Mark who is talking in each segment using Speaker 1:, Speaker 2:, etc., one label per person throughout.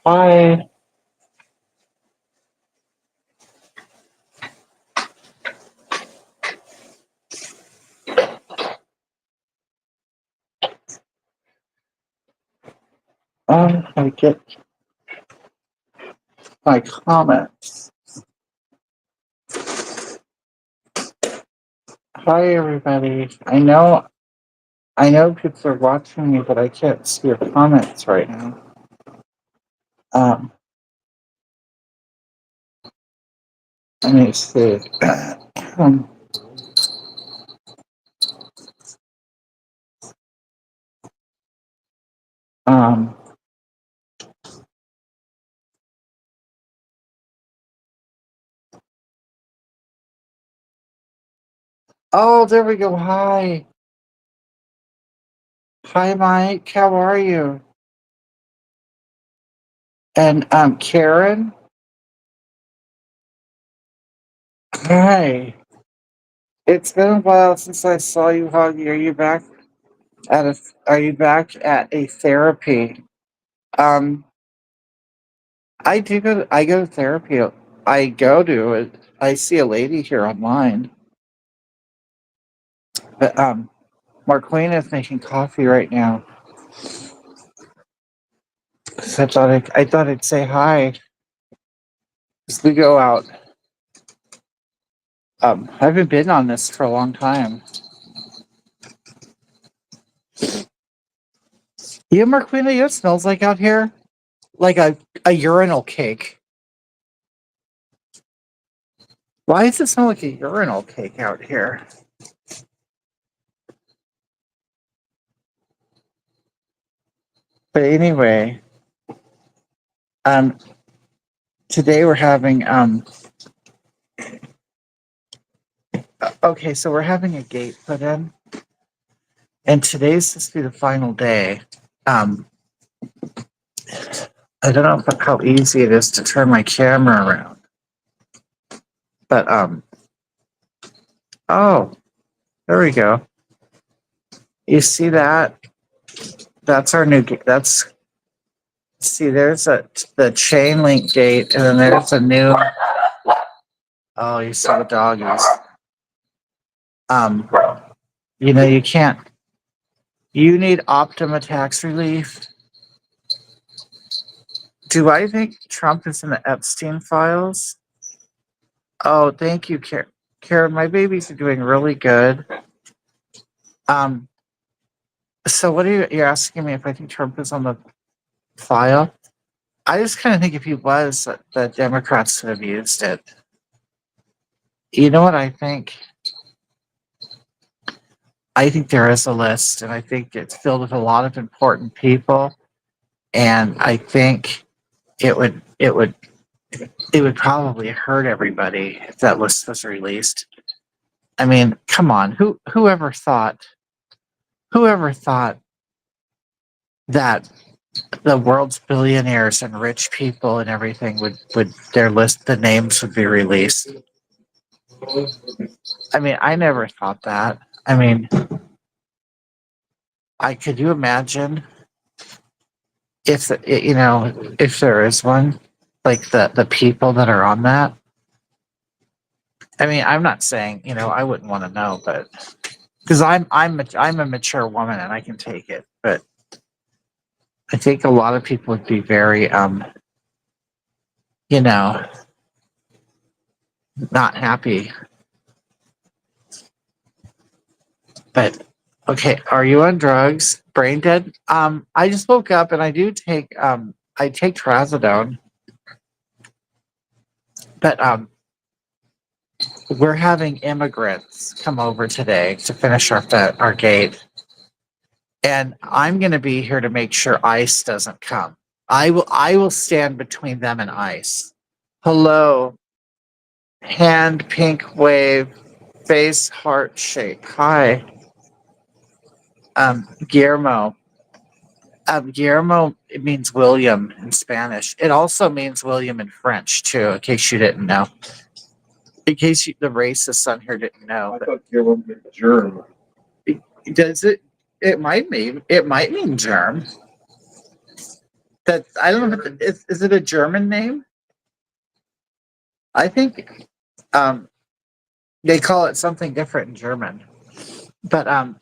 Speaker 1: Hi. I get my comments. Hi, everybody. I know people are watching me, but I can't see your comments right now. Um, Let me see. um, um, oh, there we go. Hi. Hi, Mike. How are you? And Karen. Hi. It's been a while since I saw you, Huggy. Are you back at a therapy? Um, I go to therapy. I go to it. I see a lady here online, but Marquina is making coffee right now. So I thought I'd say hi as we go out. I haven't been on this for a long time. You, Marquina, you know what it smells like out here? Like a urinal cake. Why does it smell like a urinal cake out here? But anyway, um, today we're having okay, so we're having a gate put in, and today's supposed to be the final day. Um, I don't know how easy it is to turn my camera around, but oh, there we go. You see that? That's our new gate. That's see. There's the chain link gate, and then there's a new. Oh, you saw the doggies. Um, you can't. You need Optima tax relief. Do I think Trump is in the Epstein files? Oh, thank you, Karen. My babies are doing really good. Um, so what are you're asking me if I think Trump is on the file? I just kind of think if he was, the Democrats would have used it. You know what I think? I think there is a list, and I think it's filled with a lot of important people. And I think it would it would it would probably hurt everybody if that list was released. I mean, come on, whoever thought that the world's billionaires and rich people and everything would their list the names would be released. I mean, I never thought that. I mean, I could you imagine if if there is one, like the people that are on that. I mean, I'm not saying I wouldn't want to know, but because I'm a mature woman and I can take it, but I think a lot of people would be very you know not happy. But okay, are you on drugs? Brain dead? I just woke up and I take Trazodone, but we're having immigrants come over today to finish our gate, and I'm going to be here to make sure ICE doesn't come. I will stand between them and ICE. Hello, hand pink wave, face heart shape. Hi, Guillermo. Guillermo, it means William in Spanish. It also means William in French too, in case you didn't know. In case the racists on here didn't know. I thought Guillermo meant germ. Does it? It might mean germ. That I don't know if is it a German name? I think um, they call it something different in German. But am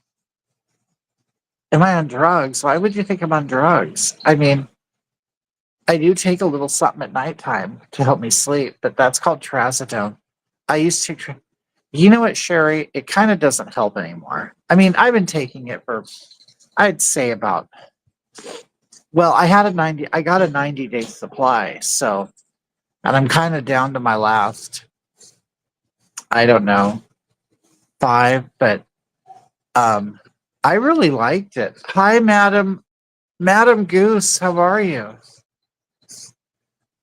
Speaker 1: I on drugs? Why would you think I'm on drugs? I mean, I do take a little something at nighttime to help me sleep, but that's called Trazodone. I used to, you know what, Sherry? It kind of doesn't help anymore. I mean, I've been taking it for, I'd say about, well, I got a 90-day supply. So, and I'm kind of down to my last, I don't know, 5, but um, I really liked it. Hi, Madam Goose. How are you?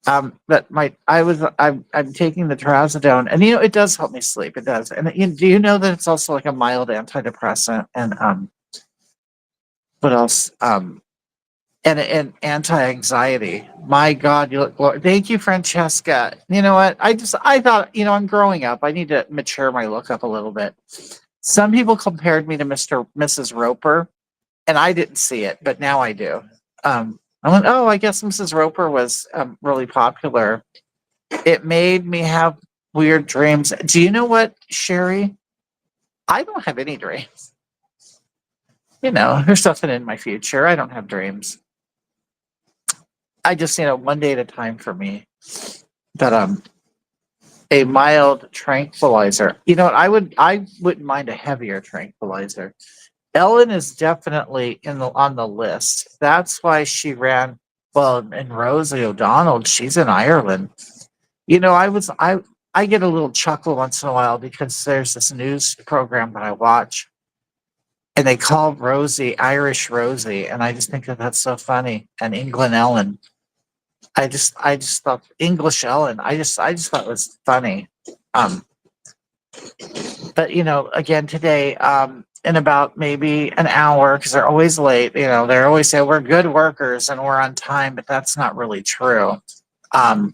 Speaker 1: But I'm taking the trazodone, and it does help me sleep. It does. And do you know that it's also like a mild antidepressant, and what else? And anti-anxiety. My God, you look. Thank you, Francesca. You know what? I thought, I'm growing up. I need to mature my look up a little bit. Some people compared me to Mrs. Roper, and I didn't see it, but now I do. I went, oh, I guess Mrs. Roper was really popular. It made me have weird dreams. Do you know what, Sherry? I don't have any dreams. There's nothing in my future. I don't have dreams. I just, one day at a time for me. But a mild tranquilizer. You know what? I wouldn't mind a heavier tranquilizer. Ellen is definitely on the list. That's why she ran. Well, and Rosie O'Donnell, she's in Ireland. I get a little chuckle once in a while because there's this news program that I watch, and they call Rosie Irish Rosie, and I just think that that's so funny. And England Ellen, I just thought English Ellen, I just thought it was funny. Um, but again today, in about maybe an hour, because they're always late. They're always say we're good workers and we're on time, but that's not really true. Um,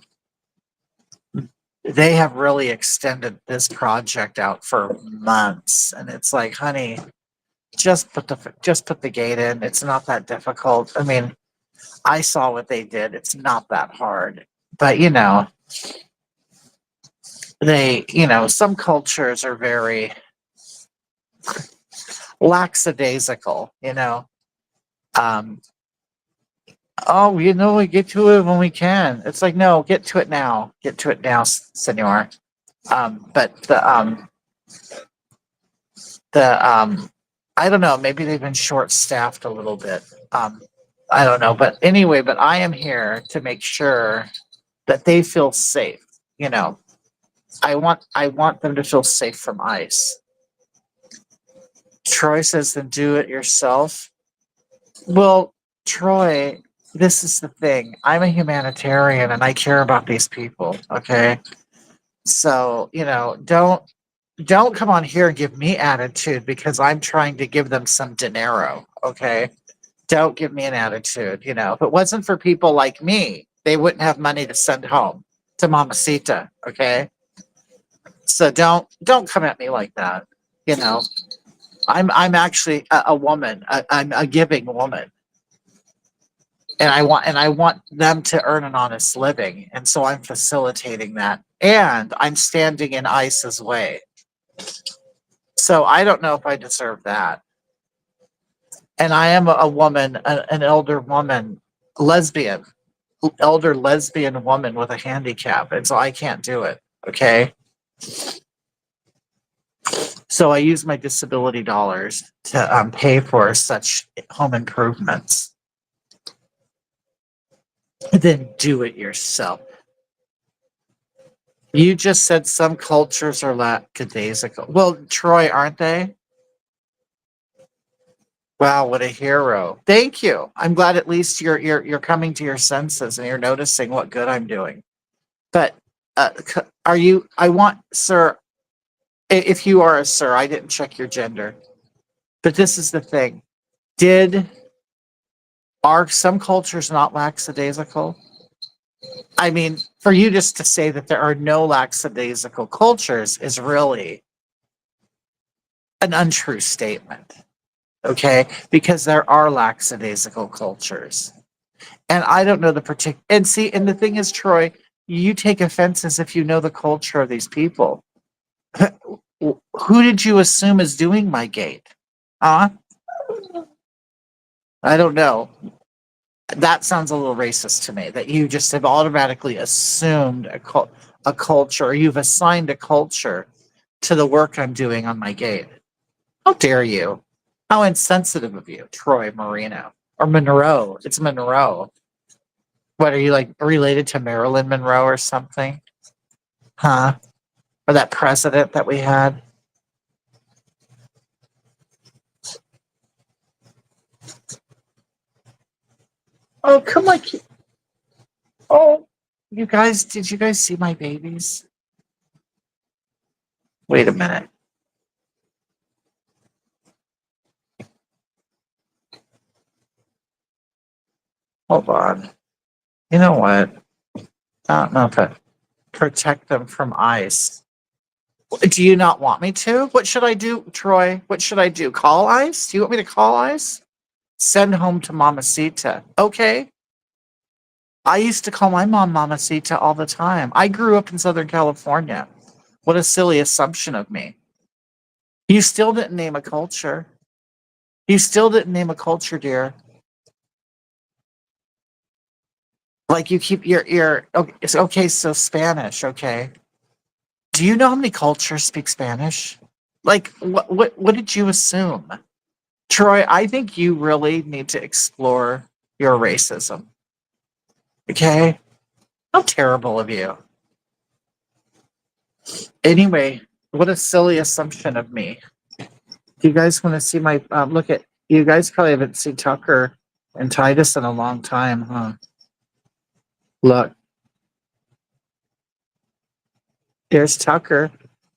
Speaker 1: they have really extended this project out for months, and it's like, honey, just put the gate in. It's not that difficult. I mean, I saw what they did. It's not that hard. But some cultures are very lackadaisical. Um, oh, we get to it when we can. It's like, no, get to it now. Get to it now, senor. But the I don't know, maybe they've been short staffed a little bit. I don't know, but anyway, but I am here to make sure that they feel safe. You know, I want them to feel safe from ice. Troy says, then do it yourself. Well, Troy, this is the thing. I'm a humanitarian and I care about these people. Okay. So, don't come on here and give me attitude because I'm trying to give them some dinero. Okay. Don't give me an attitude. If it wasn't for people like me, they wouldn't have money to send home to Mamacita. Okay. So don't come at me like that. You know, I'm actually a woman. I'm a giving woman, and I want them to earn an honest living, and so I'm facilitating that, and I'm standing in ICE's way. So I don't know if I deserve that. And I am a woman, an elder woman, lesbian, elder lesbian woman with a handicap, and so I can't do it. Okay. So I use my disability dollars to pay for such home improvements. Then do it yourself. You just said some cultures are lackadaisical. Well, Troy, aren't they? Wow, what a hero! Thank you. I'm glad at least you're coming to your senses and you're noticing what good I'm doing. But are you? I want, sir. If you are a sir, I didn't check your gender. But this is the thing. Did Are some cultures not lackadaisical? I mean, for you just to say that there are no lackadaisical cultures is really an untrue statement, okay? Because there are lackadaisical cultures. And I don't know the particular. And see, and the thing is, Troy, you take offense as if you know the culture of these people. Who did you assume is doing my gate? Huh? I don't know. That sounds a little racist to me. That you just have automatically assumed a culture, or you've assigned a culture to the work I'm doing on my gate. How dare you? How insensitive of you, Troy Marino or Monroe? It's Monroe. What are you like related to Marilyn Monroe or something? Huh? Or that president that we had? Oh, come on. Oh, you guys, did you guys see my babies? Wait a minute. Hold on. You know what? I don't know if I protect them from ice. Do you not want me to? What should I do, Troy? What should I do? Call ice? Do you want me to call ice? Send home to Mamacita. Okay. I used to call my mom Mamacita all the time. I grew up in Southern California. What a silly assumption of me. You still didn't name a culture. You still didn't name a culture, dear. Like you keep your okay, it's okay, so Spanish, okay. Do you know how many cultures speak Spanish? Like what did you assume? Troy, I think you really need to explore your racism. Okay? How terrible of you. Anyway, what a silly assumption of me. Do you guys want to see my look at you guys probably haven't seen Tucker and Titus in a long time, huh? Look, there's Tucker.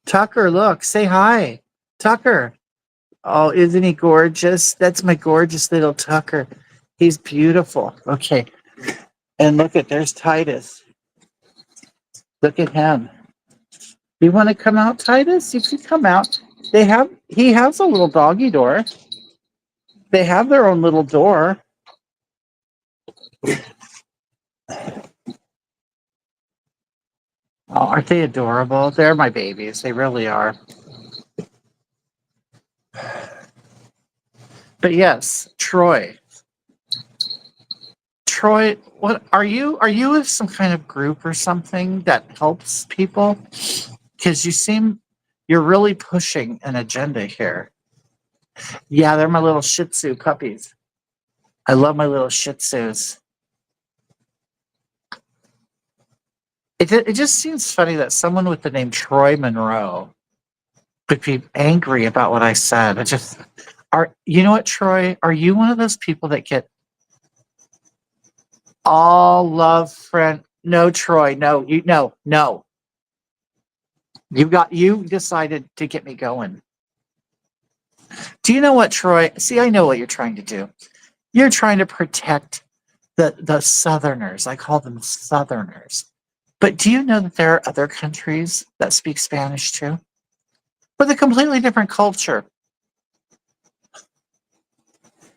Speaker 1: Tucker, look, say hi. Tucker. Oh, isn't he gorgeous? That's my gorgeous little Tucker. He's beautiful. Okay. And look at there's Titus. Look at him. You want to come out, Titus? You can come out. He has a little doggy door. They have their own little door. Oh, aren't they adorable? They're my babies. They really are. But yes, Troy. Troy, what are you? Are you with some kind of group or something that helps people? Because you're really pushing an agenda here. Yeah, they're my little Shih Tzu puppies. I love my little Shih Tzus. It just seems funny that someone with the name Troy Monroe would be angry about what I said. You know what, Troy? Are you one of those people that get all love friend? No, Troy, no, no. You decided to get me going. Do you know what, Troy? See, I know what you're trying to do. You're trying to protect the Southerners. I call them Southerners. But do you know that there are other countries that speak Spanish too? With a completely different culture.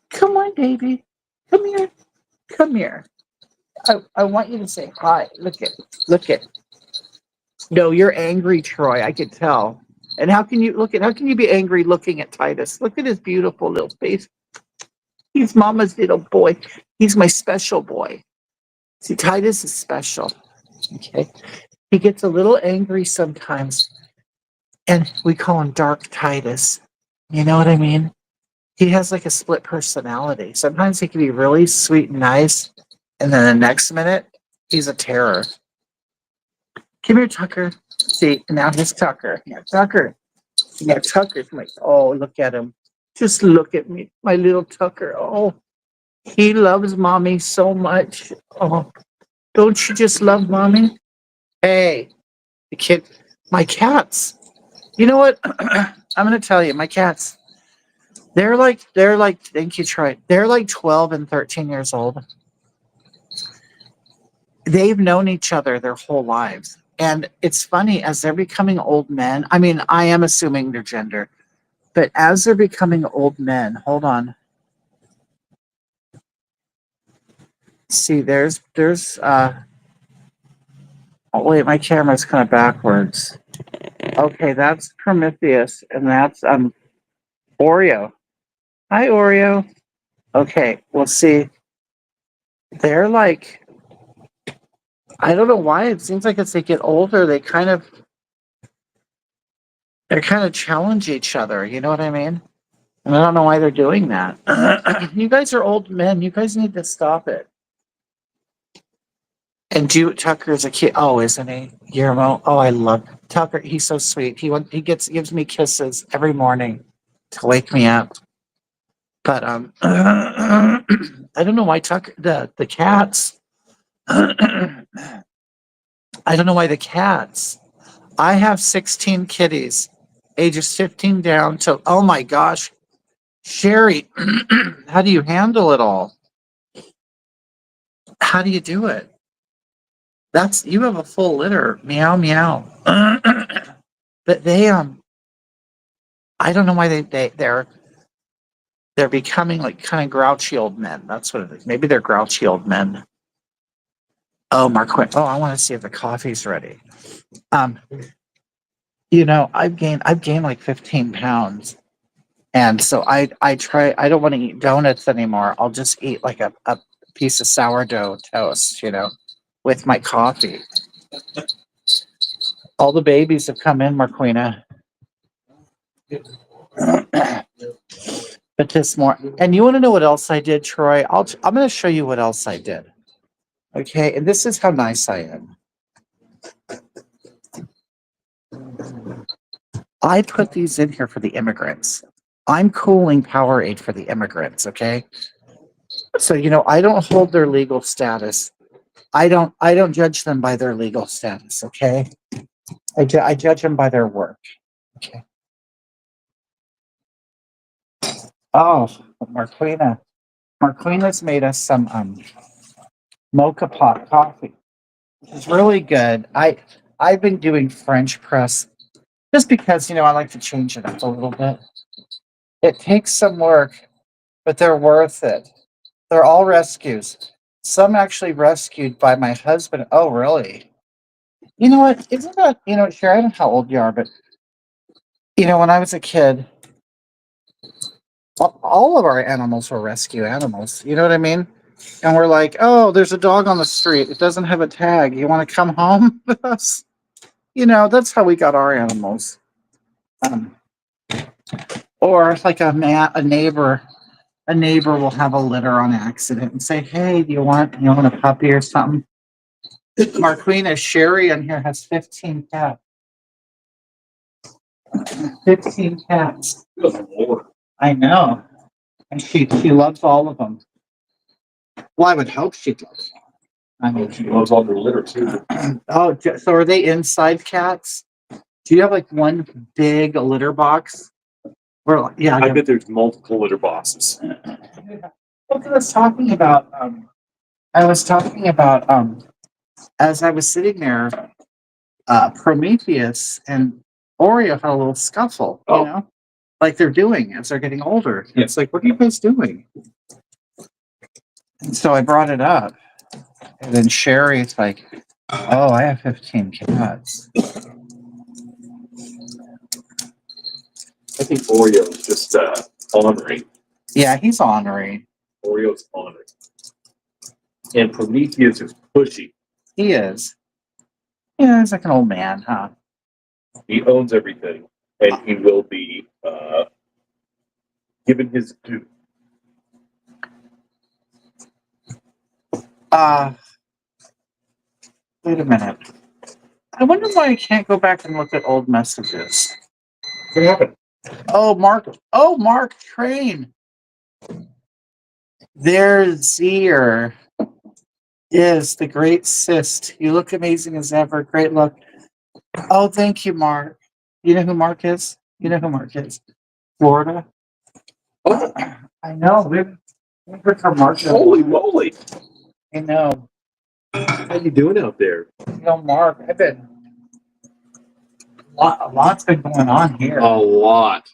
Speaker 1: Come on, baby. Come here. Come here. I want you to say hi. Look at. No, you're angry, Troy. I could tell. And how can you be angry looking at Titus? Look at his beautiful little face. He's mama's little boy. He's my special boy. See, Titus is special. Okay. He gets a little angry sometimes. And we call him Dark Titus. You know what I mean? He has like a split personality. Sometimes he can be really sweet and nice. And then the next minute, he's a terror. Come here, Tucker. See, now here's Tucker. Yeah, Tucker. Yeah, Tucker's like, oh, look at him. Just look at me, my little Tucker. Oh, he loves mommy so much. Oh, don't you just love mommy? Hey, the kid, my cats. You know what? I'm going to tell you, my cats, thank you, Troy. They're like 12 and 13 years old. They've known each other their whole lives. And it's funny, as they're becoming old men, I mean, I am assuming their gender, but as they're becoming old men, hold on. See, oh wait, my camera's kind of backwards. Okay, that's Prometheus, and that's Oreo. Hi, Oreo. Okay, well, see, they're like, I don't know why. It seems like as they get older, they kind of challenge each other. You know what I mean? And I don't know why they're doing that. You guys are old men. You guys need to stop it. And Tucker's a kid. Oh, isn't he? Guillermo. Oh, I love Tucker. He's so sweet. Gives me kisses every morning to wake me up. But I don't know why Tucker the cats. I don't know why the cats. I have 16 kitties, ages 15 down to, oh my gosh, Sherry, how do you handle it all? How do you do it? You have a full litter. Meow meow. But I don't know why they're becoming like kind of grouchy old men. That's what it is. Maybe they're grouchy old men. Oh, Marquette. Oh, I want to see if the coffee's ready. Um, I've gained like 15 pounds. And so I don't want to eat donuts anymore. I'll just eat like a piece of sourdough toast, with my coffee. All the babies have come in, Marquina. But this morning, and you want to know what else I did, Troy? I'm going to show you what else I did. Okay, and this is how nice I am. I put these in here for the immigrants. I'm cooling Powerade for the immigrants. Okay, so I don't hold their legal status. I don't judge them by their legal status. Okay, I judge them by their work. Okay. Oh, Marquina. Marquina's made us some mocha pot coffee. It's really good. I've been doing French press just because I like to change it up a little bit. It takes some work, but they're worth it. They're all rescues. Some actually rescued by my husband. Oh, really? You know what? Isn't that Sure, I don't know how old you are, but when I was a kid, all of our animals were rescue animals. You know what I mean? And we're like, oh, there's a dog on the street. It doesn't have a tag. You want to come home with us? That's how we got our animals. Um, or like a neighbor will have a litter on accident and say, "Hey, do you want a puppy or something?" Marquina Sherry on here has 15 cats. 15 cats. Good Lord. I know, and she loves all of them. Well, I would hope she does. I mean, she loves all their litter too. Oh, so are they inside cats? Do you have like one big litter box? Or yeah,
Speaker 2: I bet there's multiple litter boxes.
Speaker 1: What I was talking about as I was sitting there, Prometheus and Oreo had a little scuffle, like they're doing as they're getting older. Yeah. It's like, what are you guys doing? And so I brought it up, and then Sherry's like, "Oh, I have 15 cats."
Speaker 2: I think Oreo is just honoring.
Speaker 1: Yeah, he's honoring.
Speaker 2: Oreo's honoring. And Prometheus is pushy.
Speaker 1: He is. Yeah, he's like an old man, huh?
Speaker 2: He owns everything, and he will be given his due.
Speaker 1: Wait a minute. I wonder why I can't go back and look at old messages.
Speaker 2: What happened?
Speaker 1: Oh, Mark Train. There's Zier. Is the great cyst. You look amazing as ever. Great look. Oh, thank you, Mark. You know who Mark is? Florida.
Speaker 2: Oh,
Speaker 1: I know. We're from Mark.
Speaker 2: holy moly!
Speaker 1: I know.
Speaker 2: How you doing out there?
Speaker 1: Mark, I've been a lot's been going on here.
Speaker 2: A lot.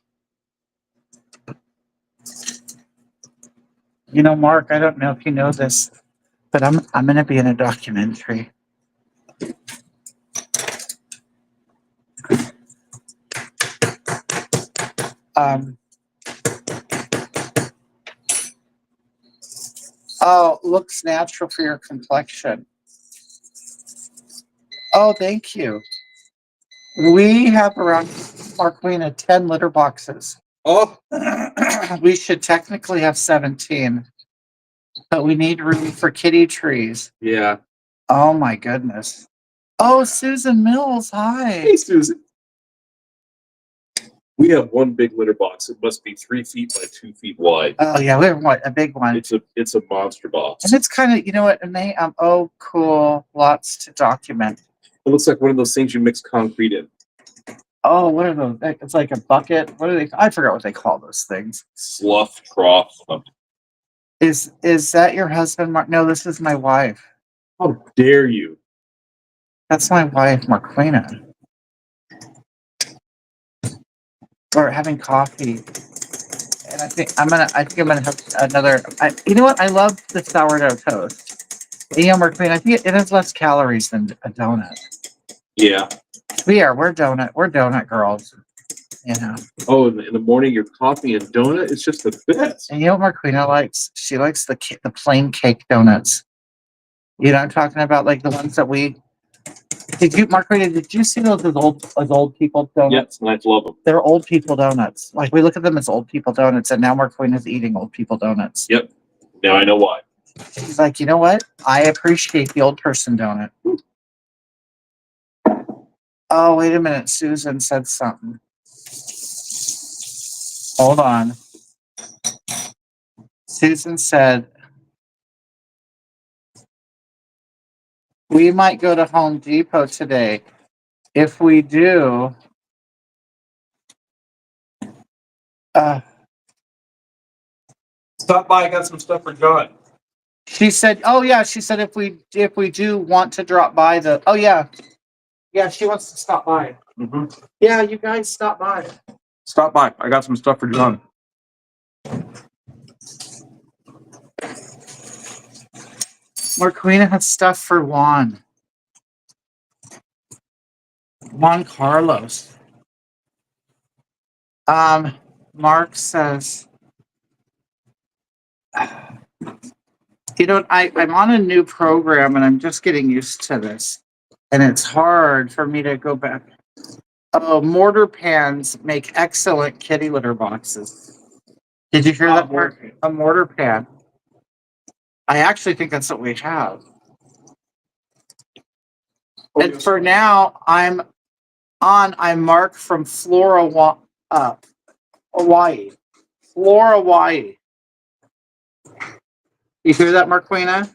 Speaker 1: Mark, I don't know if you know this. But I'm gonna be in a documentary. Um, oh, looks natural for your complexion. Oh, thank you. We have around Marquina 10 litter boxes.
Speaker 2: Oh,
Speaker 1: We should technically have 17, but we need room for kitty trees.
Speaker 2: yeah.
Speaker 1: Oh my goodness. Oh, Susan Mills, hi.
Speaker 2: Hey, Susan. We have one big litter box. It must be 3 feet by 2 feet wide.
Speaker 1: Oh yeah, we have what, a big one.
Speaker 2: It's a monster box.
Speaker 1: And it's kind of, you know what, and they oh cool, lots to document.
Speaker 2: It looks like one of those things you mix concrete in.
Speaker 1: Oh, what are those? It's like a bucket. What are they? I forgot what they call those things.
Speaker 2: Slough, trough, something.
Speaker 1: Is that your husband, Mark? No, this is my wife.
Speaker 2: How dare you?
Speaker 1: That's my wife, Marquina. We're having coffee, and I think I'm gonna have another. You know what? I love the sourdough toast. You know, Marquina, I think it has less calories than a donut.
Speaker 2: Yeah.
Speaker 1: We're donut girls. You know.
Speaker 2: Oh, in the morning, your coffee and donut is just the best.
Speaker 1: And you know what Marquina likes? She likes the plain cake donuts. You know what I'm talking about? Like the ones that we Marquina, did you see those as old people donuts?
Speaker 2: Yes, and I love them.
Speaker 1: They're old people donuts. Like we look at them as old people donuts, and now Marquina's eating old people donuts.
Speaker 2: Yep. Now I know why.
Speaker 1: She's like, you know what? I appreciate the old person donut. Oh, wait a minute. Susan said something. Hold on. Susan said, we might go to Home Depot today. If we do,
Speaker 2: Stop by. I got some stuff for John.
Speaker 1: she said, oh yeah, she said if we do want to drop by oh yeah. Yeah, she wants to stop by.
Speaker 2: Mm-hmm.
Speaker 1: Yeah, you guys stop by.
Speaker 2: Stop by. I got some stuff for John.
Speaker 1: Marquina has stuff for Juan Carlos. Mark says, you know, I'm on a new program and I'm just getting used to this. And it's hard for me to go back. Oh, mortar pans make excellent kitty litter boxes. Did you hear that part? A mortar pan. I actually think that's what we have. And for now, I'm Mark from Hawaii. Hawaii. You hear that, Marquina?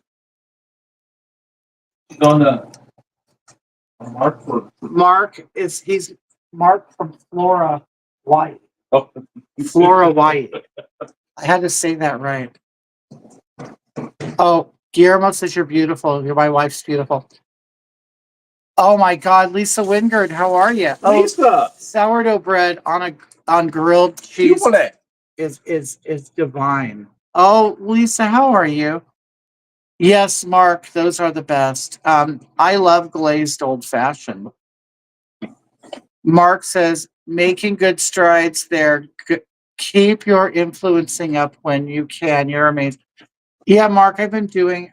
Speaker 1: He's Mark from Hawaii.
Speaker 2: Oh.
Speaker 1: Hawaii. I had to say that right. Oh, Guillermo says you're beautiful. My wife's beautiful. Oh my God, Lisa Wingard, how are you?
Speaker 2: Lisa,
Speaker 1: sourdough bread on grilled cheese is divine. Oh, Lisa, how are you? Yes, Mark, those are the best. I love glazed old fashioned. Mark says making good strides there. Keep your influencing up when you can. You're amazing. Yeah, Mark, I've been doing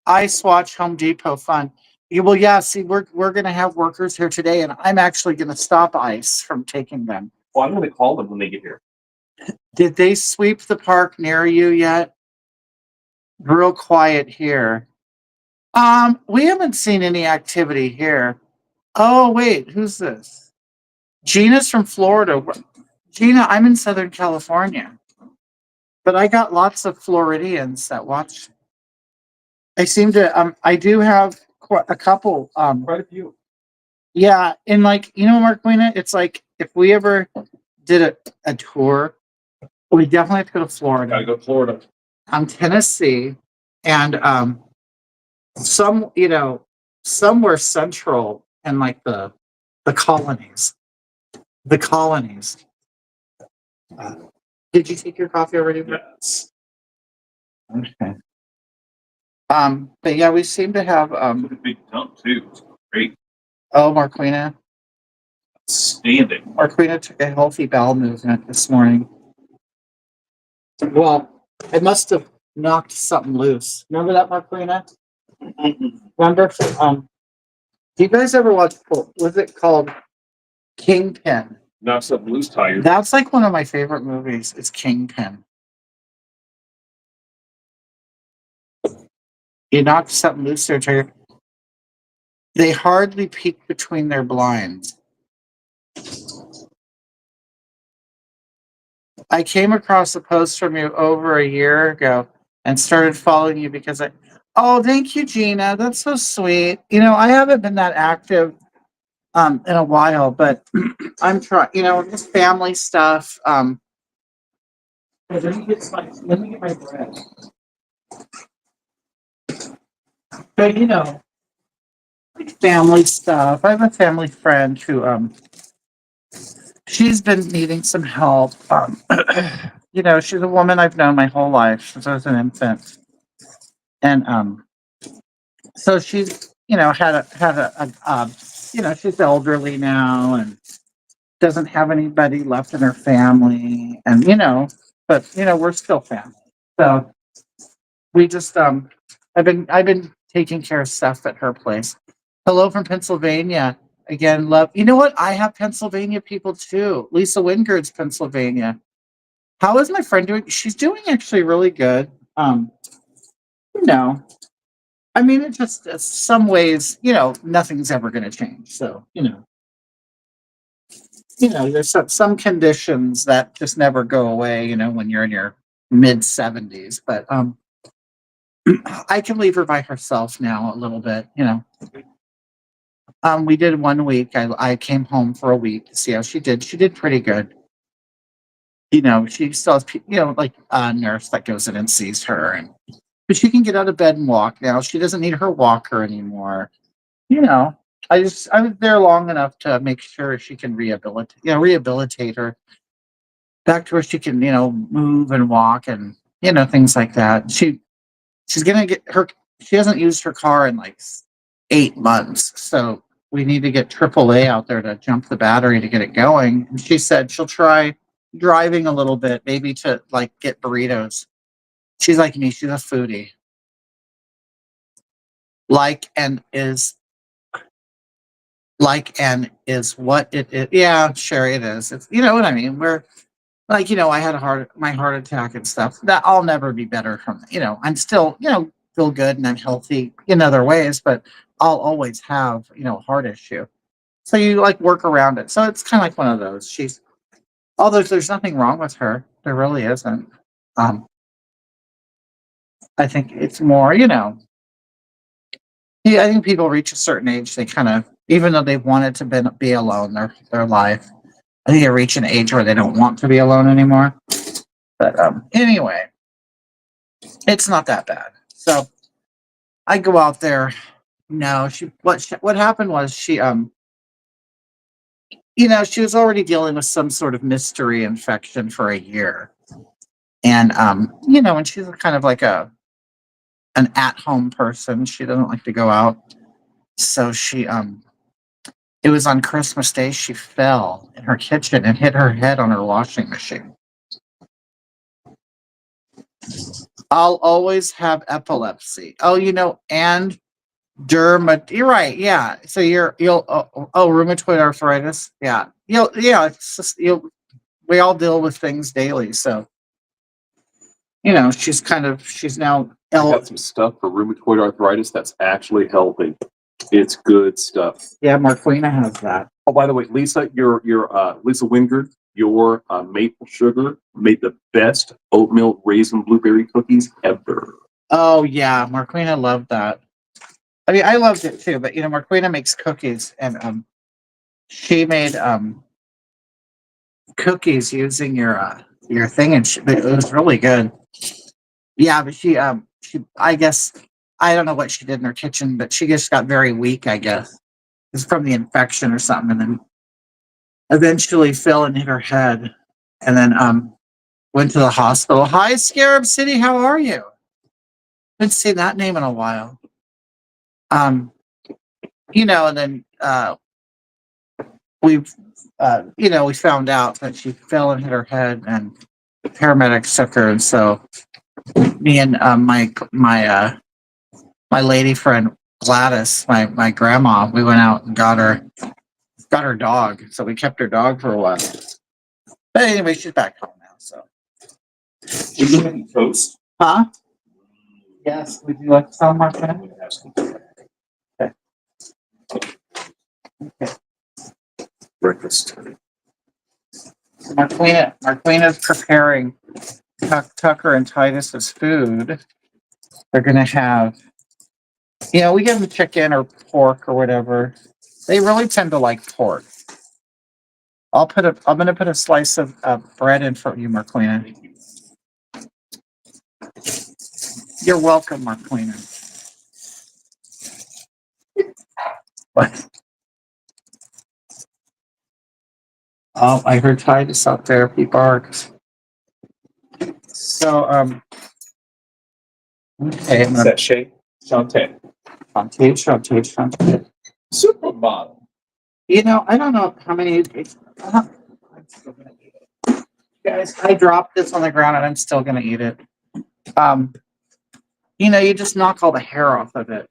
Speaker 1: Ice Watch Home Depot fun. Well, yeah, see, we're gonna have workers here today, and I'm actually gonna stop ICE from taking them.
Speaker 2: Well, I'm gonna call them when they get here.
Speaker 1: Did they sweep the park near you yet? Real quiet here. We haven't seen any activity here. Oh, wait, who's this? Gina's from Florida. Gina, I'm in Southern California. But I got lots of Floridians that watch. I seem to I do have a couple
Speaker 2: Quite a few.
Speaker 1: yeah, and like, you know, Marquina, it's like if we ever did a tour, we definitely have to go to Florida.
Speaker 2: Gotta go to Florida.
Speaker 1: Tennessee, and some, you know, somewhere central and like the colonies. The colonies. Did you take your coffee already?
Speaker 2: Yes.
Speaker 1: Okay. But yeah, we seem to have
Speaker 2: Look at big dump too. It's great.
Speaker 1: oh, Marquina.
Speaker 2: Standing.
Speaker 1: Marquina took a healthy bowel movement this morning. Well, I must have knocked something loose. Remember that, Marquina? Remember? Do you guys ever watch? Was it called Kingpin?
Speaker 2: Not something loose tire.
Speaker 1: That's like one of my favorite movies. It's Kingpin. You knocked something loose there, Trigger. They hardly peek between their blinds. I came across a post from you over a year ago and started following you because oh, thank you, Gina. That's so sweet. I haven't been that active in a while, but I'm trying, just family stuff. Let me get my bread. But family stuff. I have a family friend who she's been needing some help. She's a woman I've known my whole life since I was an infant. And so she's she's elderly now and doesn't have anybody left in her family, and but we're still family. So we just I've been taking care of stuff at her place. Hello from Pennsylvania. Again, love. You know what? I have Pennsylvania people too. Lisa Wingard's Pennsylvania. How is my friend doing? She's doing actually really good. You know, I mean, it just some ways, nothing's ever going to change. So, there's some conditions that just never go away. When you're in your mid 70s, but I can leave her by herself now a little bit. We did 1 week. I came home for a week to see how she did. She did pretty good. She still has, like a nurse that goes in and sees her, but she can get out of bed and walk now. She doesn't need her walker anymore. You know, I was there long enough to make sure she can rehabilitate her back to where she can, move and walk and things like that. She's gonna get her. She hasn't used her car in like 8 months, so we need to get AAA out there to jump the battery to get it going. And she said she'll try driving a little bit, maybe to like get burritos. She's like me. She's a foodie. Like and is what it is. Yeah, sure it is. It's what I mean. We're like, I had my heart attack and stuff. That I'll never be better from. I'm still, feel good and I'm healthy in other ways, but I'll always have, a heart issue. So you like work around it. So it's kind of like one of those. Although there's nothing wrong with her. There really isn't. Um, I think it's more, yeah, I think people reach a certain age, they kind of, even though they've wanted to be alone their life, I think they reach an age where they don't want to be alone anymore. But anyway, it's not that bad. So I go out there. No, what happened was she was already dealing with some sort of mystery infection for a year. And and she's kind of like an at-home person. She doesn't like to go out. So it was on Christmas Day she fell in her kitchen and hit her head on her washing machine. I'll always have epilepsy. Oh, and you're right. Yeah. So you'll rheumatoid arthritis. Yeah. It's just, we all deal with things daily. So, she's now
Speaker 2: I got some stuff for rheumatoid arthritis that's actually helping. It's good stuff.
Speaker 1: Yeah, Marquina has that.
Speaker 2: Oh, by the way, Lisa, your Lisa Wingard, your maple sugar made the best oatmeal raisin blueberry cookies ever.
Speaker 1: Oh yeah, Marquina loved that. I mean, I loved it too, but Marquina makes cookies, and she made cookies using your thing, and it was really good. Yeah, but she I guess I don't know what she did in her kitchen, but she just got very weak. I guess it's from the infection or something, and then eventually fell and hit her head, and then went to the hospital. Hi, Scarab City, how are you? Haven't seen that name in a while. And then we've we found out that she fell and hit her head, and the paramedics took her, and so me and my lady friend Gladys, my grandma, we went out and got her dog. So we kept her dog for a while. But anyway, she's back home now. So,
Speaker 2: Would you like toast?
Speaker 1: huh? Yes. Would you like some, my friend? Okay. Okay.
Speaker 2: Breakfast.
Speaker 1: So Marquina's preparing Tucker and Titus's food. They're gonna have, we give them chicken or pork or whatever. They really tend to like pork. I'm gonna put a slice of bread in for you, Marquina. You're welcome, Marquina. What? Oh, I heard Titus out there. He barked. So, okay, I'm gonna
Speaker 2: Sachet. Chante.
Speaker 1: Shantae.
Speaker 2: Supermodel.
Speaker 1: I don't know how many. I'm still gonna eat it. Guys, I dropped this on the ground and I'm still gonna eat it. You just knock all the hair off of it.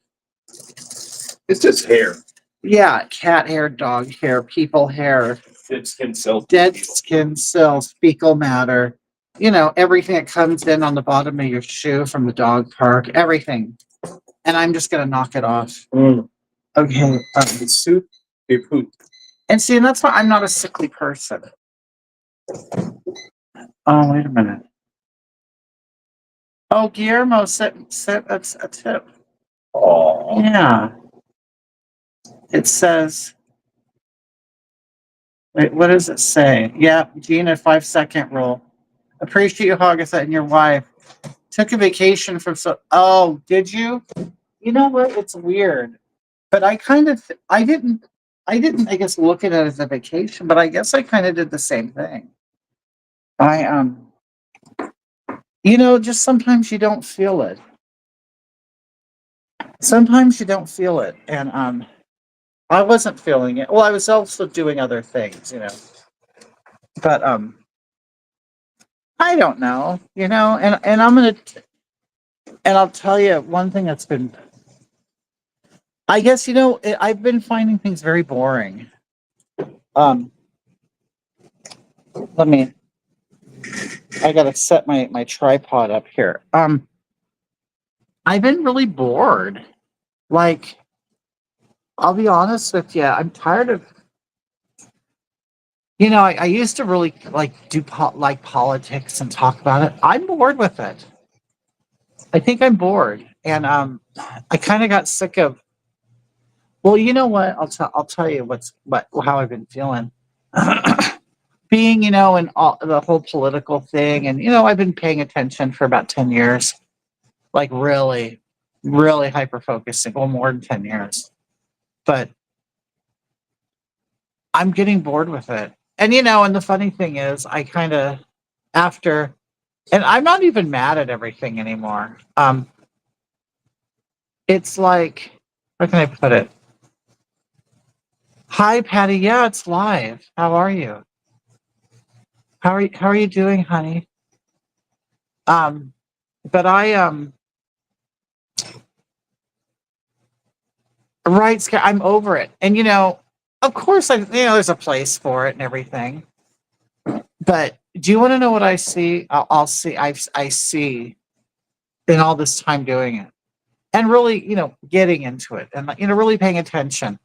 Speaker 2: It's just hair.
Speaker 1: Yeah, cat hair, dog hair, people hair,
Speaker 2: Dead skin cells.
Speaker 1: dead skin cells, fecal matter. Everything that comes in on the bottom of your shoe from the dog park, everything. And I'm just gonna knock it off. Okay.
Speaker 2: It's soup. Et poop.
Speaker 1: And see, and that's why I'm not a sickly person. Oh, wait a minute. Oh, Guillermo sent a tip.
Speaker 2: Oh.
Speaker 1: Yeah. It says, wait, what does it say? Yeah, Gina, 5-second rule. Appreciate you, Agatha, and your wife. Took a vacation from oh, did you? You know what? It's weird. But I didn't, I guess, look at it as a vacation, but I guess I kind of did the same thing. Just sometimes you don't feel it. Sometimes you don't feel it. And I wasn't feeling it. Well, I was also doing other things, But I don't know, and I'll tell you one thing that's been, I guess, I've been finding things very boring. I gotta set my tripod up here. I've been really bored. Like, I'll be honest with you, I'm tired of, I used to really like do politics and talk about it. I'm bored with it. I think I'm bored, and I kind of got sick of. Well, you know what? I'll tell you how I've been feeling. Being, in all the whole political thing, and I've been paying attention for about 10 years, like really, really hyper focusing. Well, more than 10 years, but I'm getting bored with it. And and the funny thing is, I kind of after, and I'm not even mad at everything anymore. It's like, how can I put it? Hi, Patty. Yeah, it's live. How are you? How are you doing, honey? But right, I'm over it. And of course there's a place for it and everything. But do you want to know what I see? I'll see. I see in all this time doing it, and really, getting into it, and really paying attention.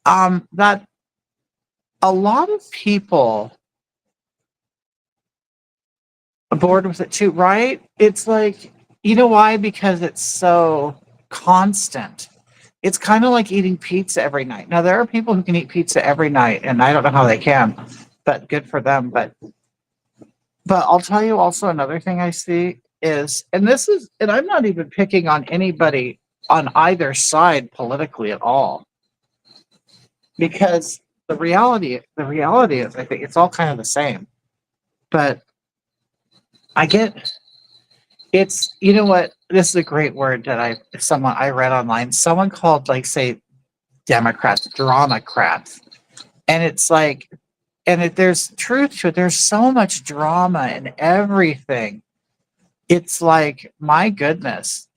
Speaker 1: That a lot of people are bored with it too, right? It's like, why? Because it's so constant. It's kind of like eating pizza every night. Now, there are people who can eat pizza every night, and I don't know how they can, but good for them. But I'll tell you also another thing I see is, and I'm not even picking on anybody on either side politically at all, because the reality is, I think it's all kind of the same. But I get, It's, you know what? This is a great word that I read online. Someone called, like, say, Democrats, dramacrats. And it's like, there's truth to it. There's so much drama in everything. It's like, my goodness,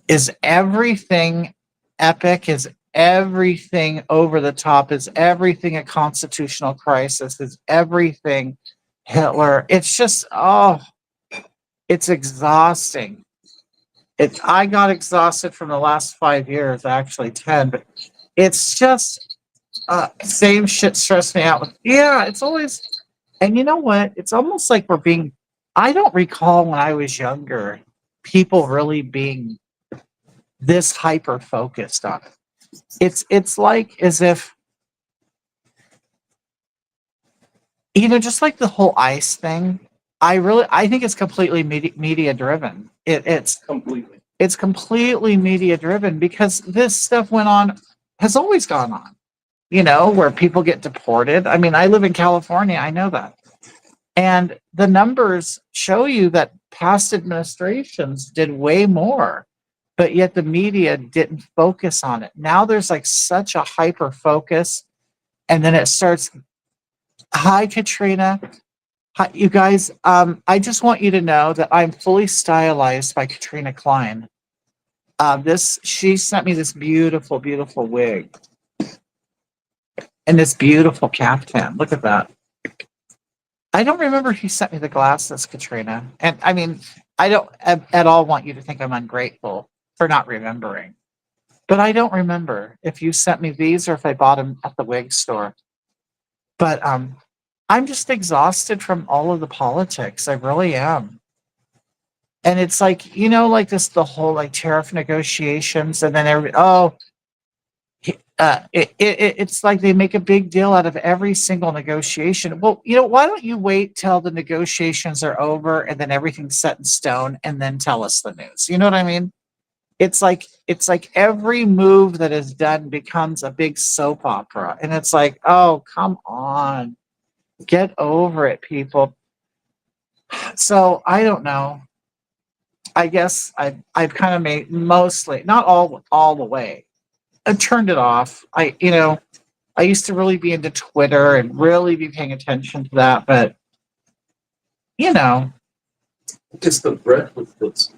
Speaker 1: is everything epic? Is everything over the top? Is everything a constitutional crisis? Is everything Hitler? It's just, oh, it's exhausting. I got exhausted from the last 5 years, actually 10, but it's just same shit stressed me out. Yeah, it's always, and you know what? It's almost like I don't recall when I was younger, people really being this hyper focused on it. It's like as if, just like the whole ICE thing. I think it's completely media driven.
Speaker 2: Completely.
Speaker 1: It's completely media driven because this stuff has always gone on. Where people get deported. I mean, I live in California. I know that. And the numbers show you that past administrations did way more, but yet the media didn't focus on it. Now there's like such a hyper focus, and then it starts. Hi, Katrina. Hi, you guys. I just want you to know that I'm fully stylized by Katrina Klein. She sent me this beautiful, beautiful wig and this beautiful caftan. Look at that. I don't remember who sent me the glasses, Katrina. And I mean, I don't at all want you to think I'm ungrateful for not remembering. But I don't remember if you sent me these or if I bought them at the wig store. But I'm just exhausted from all of the politics. I really am. And it's like, like the whole like tariff negotiations, and then it's like they make a big deal out of every single negotiation. Well, why don't you wait till the negotiations are over and then everything's set in stone and then tell us the news? You know what I mean? It's like every move that is done becomes a big soap opera, and it's like, oh, come on, get over it, people. So I don't know. I guess I've kind of made, mostly, not all the way. I turned it off. I used to really be into Twitter and really be paying attention to that, but you know,
Speaker 2: Just the breath with this.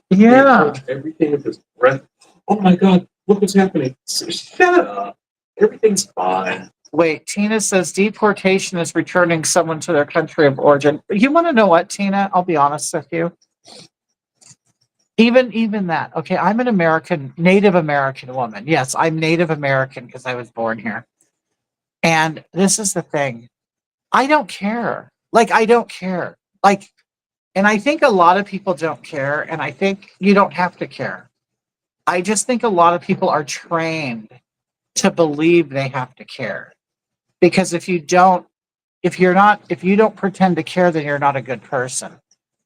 Speaker 1: yeah.
Speaker 2: Everything with this breath. Oh my God, look what's happening. Shut up. Everything's fine.
Speaker 1: Wait, Tina says deportation is returning someone to their country of origin. You want to know what, Tina? I'll be honest with you. Even that. Okay, I'm an Native American woman. Yes, I'm Native American because I was born here. And this is the thing. I don't care. Like, I don't care. Like, and I think a lot of people don't care, and I think you don't have to care. I just think a lot of people are trained to believe they have to care. Because if you don't pretend to care, then you're not a good person.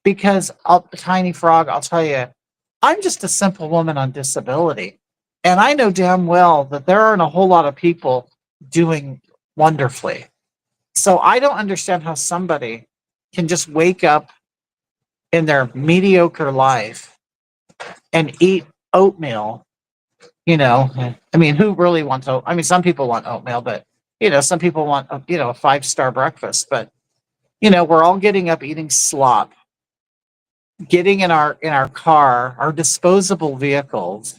Speaker 1: Because Tiny Frog, I'll tell you, I'm just a simple woman on disability. And I know damn well that there aren't a whole lot of people doing wonderfully. So I don't understand how somebody can just wake up in their mediocre life and eat oatmeal. I mean, who really wants oat? I mean, some people want oatmeal, but some people want a 5-star breakfast. But we're all getting up eating slop, getting in our car, our disposable vehicles,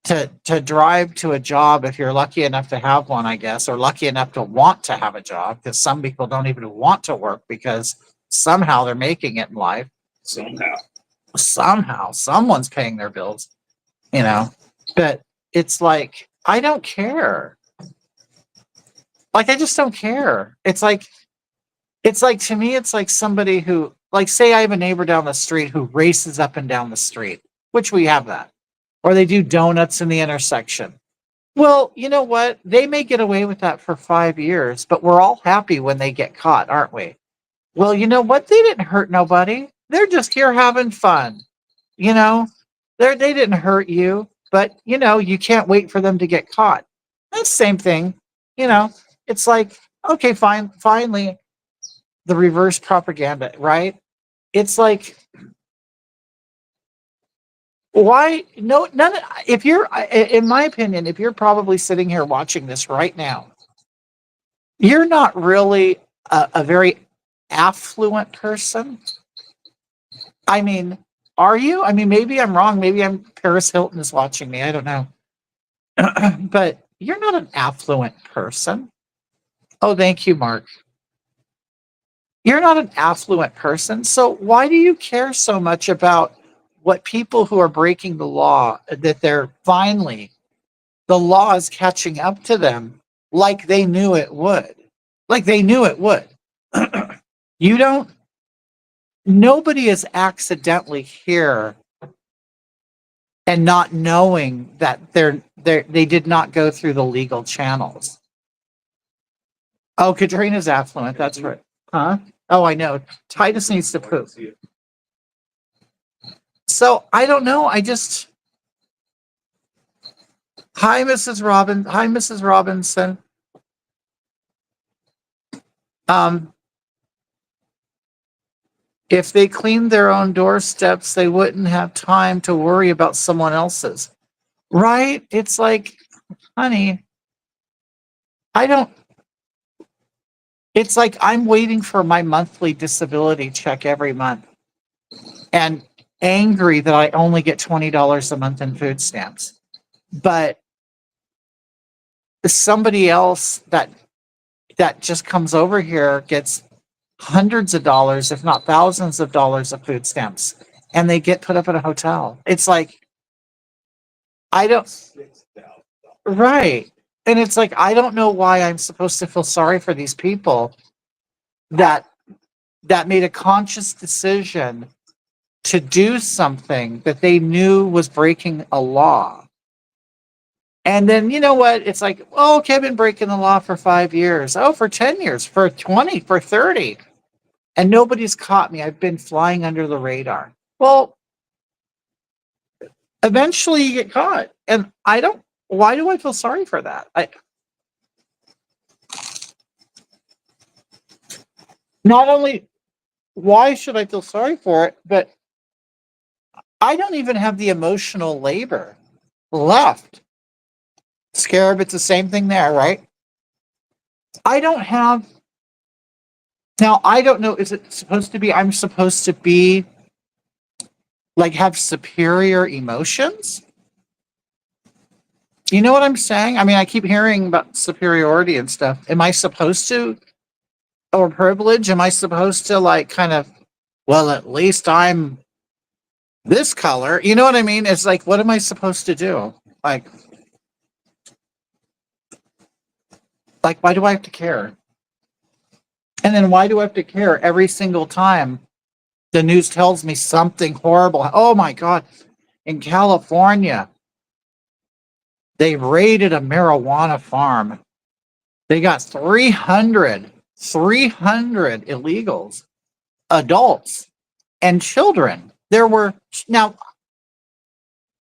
Speaker 1: to drive to a job if you're lucky enough to have one, I guess, or lucky enough to want to have a job, because some people don't even want to work because somehow they're making it in life. Somehow someone's paying their bills, but it's like, I don't care. Like, I just don't care. It's like to me, it's like somebody who, like, say I have a neighbor down the street who races up and down the street, which we have that, or they do donuts in the intersection. Well, you know what? They may get away with that for 5 years, but we're all happy when they get caught, aren't we? Well, you know what? They didn't hurt nobody. They're just here having fun. You know, they didn't hurt you, but you can't wait for them to get caught. That's the same thing. It's like, okay, fine, finally, the reverse propaganda, right? It's like, Why? No, none. If you're, in my opinion, if you're probably sitting here watching this right now, you're not really a very affluent person. I mean, are you? I mean, maybe I'm wrong. Maybe Paris Hilton is watching me. I don't know. But you're not an affluent person. Oh, thank you, Mark. You're not an affluent person. So why do you care so much about what people who are breaking the law, that they're finally, the law is catching up to them like they knew it would? Like they knew it would. You don't, nobody is accidentally here and not knowing that they did not go through the legal channels. Oh, Katrina's affluent. That's right. Huh? Oh, I know. Titus needs to poop. So I don't know. I just, hi, Mrs. Robin. Hi, Mrs. Robinson. If they cleaned their own doorsteps, they wouldn't have time to worry about someone else's. Right? It's like, honey, I don't, it's like I'm waiting for my monthly disability check every month and angry that I only get $20 a month in food stamps. But somebody else that just comes over here gets hundreds of dollars, if not thousands of dollars of food stamps, and they get put up in a hotel. It's like, I don't, right. And it's like, I don't know why I'm supposed to feel sorry for these people that made a conscious decision to do something that they knew was breaking a law. And then, you know what? It's like, oh, okay, I've been breaking the law for 5 years. Oh, for 10 years, for 20, for 30. And nobody's caught me. I've been flying under the radar. Well, eventually you get caught. And why do I feel sorry for that? Not only, why should I feel sorry for it, but I don't even have the emotional labor left. Scarab, it's the same thing there, right? I don't have, now I don't know, is it supposed to be, I'm supposed to be, like, have superior emotions? You know what I'm saying? I mean, I keep hearing about superiority and stuff. Am I supposed to, or privilege? Am I supposed to, like, kind of, well, at least I'm this color? You know what I mean? It's like, what am I supposed to do? Like, why do I have to care? And then why do I have to care every single time the news tells me something horrible? Oh my God. In California, they raided a marijuana farm. They got 300 illegals, adults and children. There were, now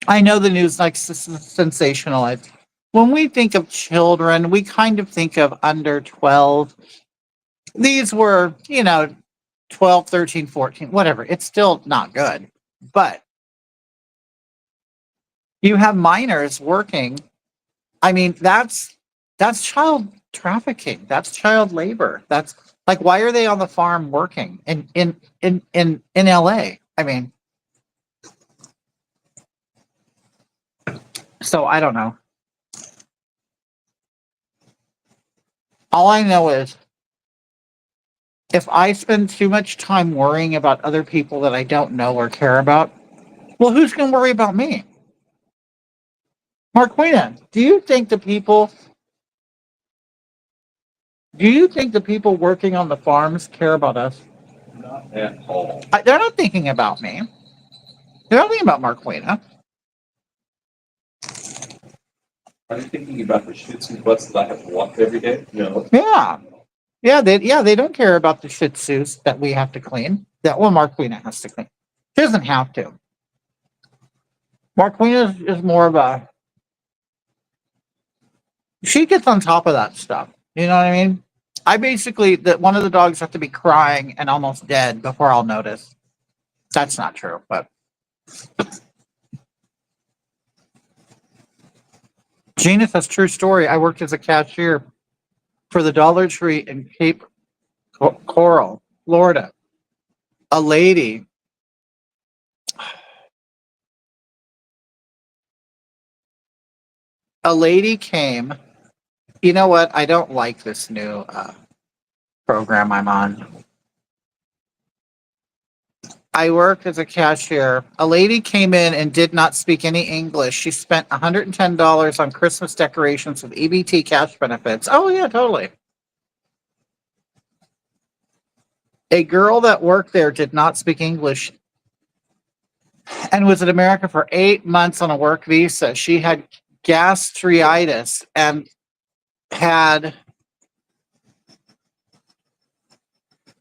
Speaker 1: I know the news likes to sensationalize. When we think of children, we kind of think of under 12. These were, 12, 13, 14, whatever. It's still not good. But you have minors working. I mean, that's child trafficking. That's child labor. That's like, why are they on the farm working in LA? I mean, so I don't know. All I know is if I spend too much time worrying about other people that I don't know or care about, well, who's going to worry about me? Marquina, do you think the people working on the farms care about us?
Speaker 2: Not at all.
Speaker 1: They're not thinking about me. They're not thinking about Marquina.
Speaker 2: Are you thinking about the shits and butts that I have to walk every day? No.
Speaker 1: Yeah, they don't care about the Shih Tzus that we have to clean. That Marquina has to clean. She doesn't have to. Marquina is more of a, she gets on top of that stuff. You know what I mean? I basically, that one of the dogs have to be crying and almost dead before I'll notice. That's not true, but Gina, that's true story. I worked as a cashier for the Dollar Tree in Cape Coral, Florida. A lady, a lady came. You know what? I don't like this new program I'm on. I worked as a cashier. A lady came in and did not speak any English. She spent $110 on Christmas decorations with EBT cash benefits. Oh, yeah, totally. A girl that worked there did not speak English and was in America for 8 months on a work visa. She had gastritis and had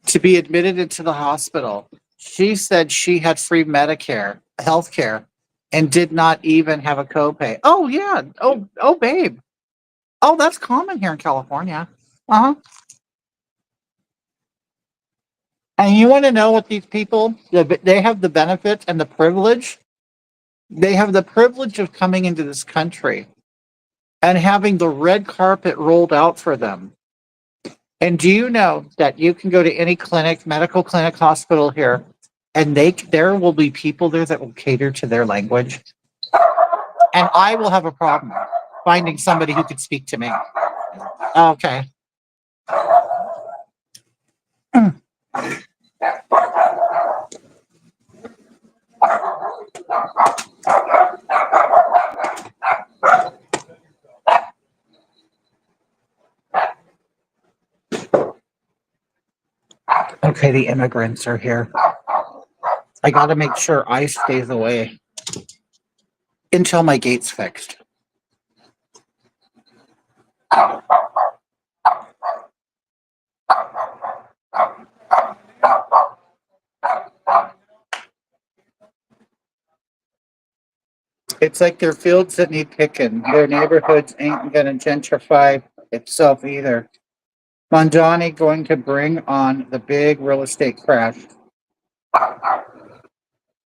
Speaker 1: to be admitted into the hospital. She said she had free Medicare, health care, and did not even have a copay. Oh, yeah. Oh, babe. Oh, that's common here in California. Uh-huh. And you want to know what these people, they have the benefit and the privilege. They have the privilege of coming into this country and having the red carpet rolled out for them. And do you know that you can go to any clinic, medical clinic, hospital here, and there will be people there that will cater to their language? And I will have a problem finding somebody who could speak to me. Okay. Okay, the immigrants are here. I got to make sure ICE stays away until my gate's fixed. It's like they're fields that need picking. Their neighborhoods ain't gonna gentrify itself either. Mondani going to bring on the big real estate crash.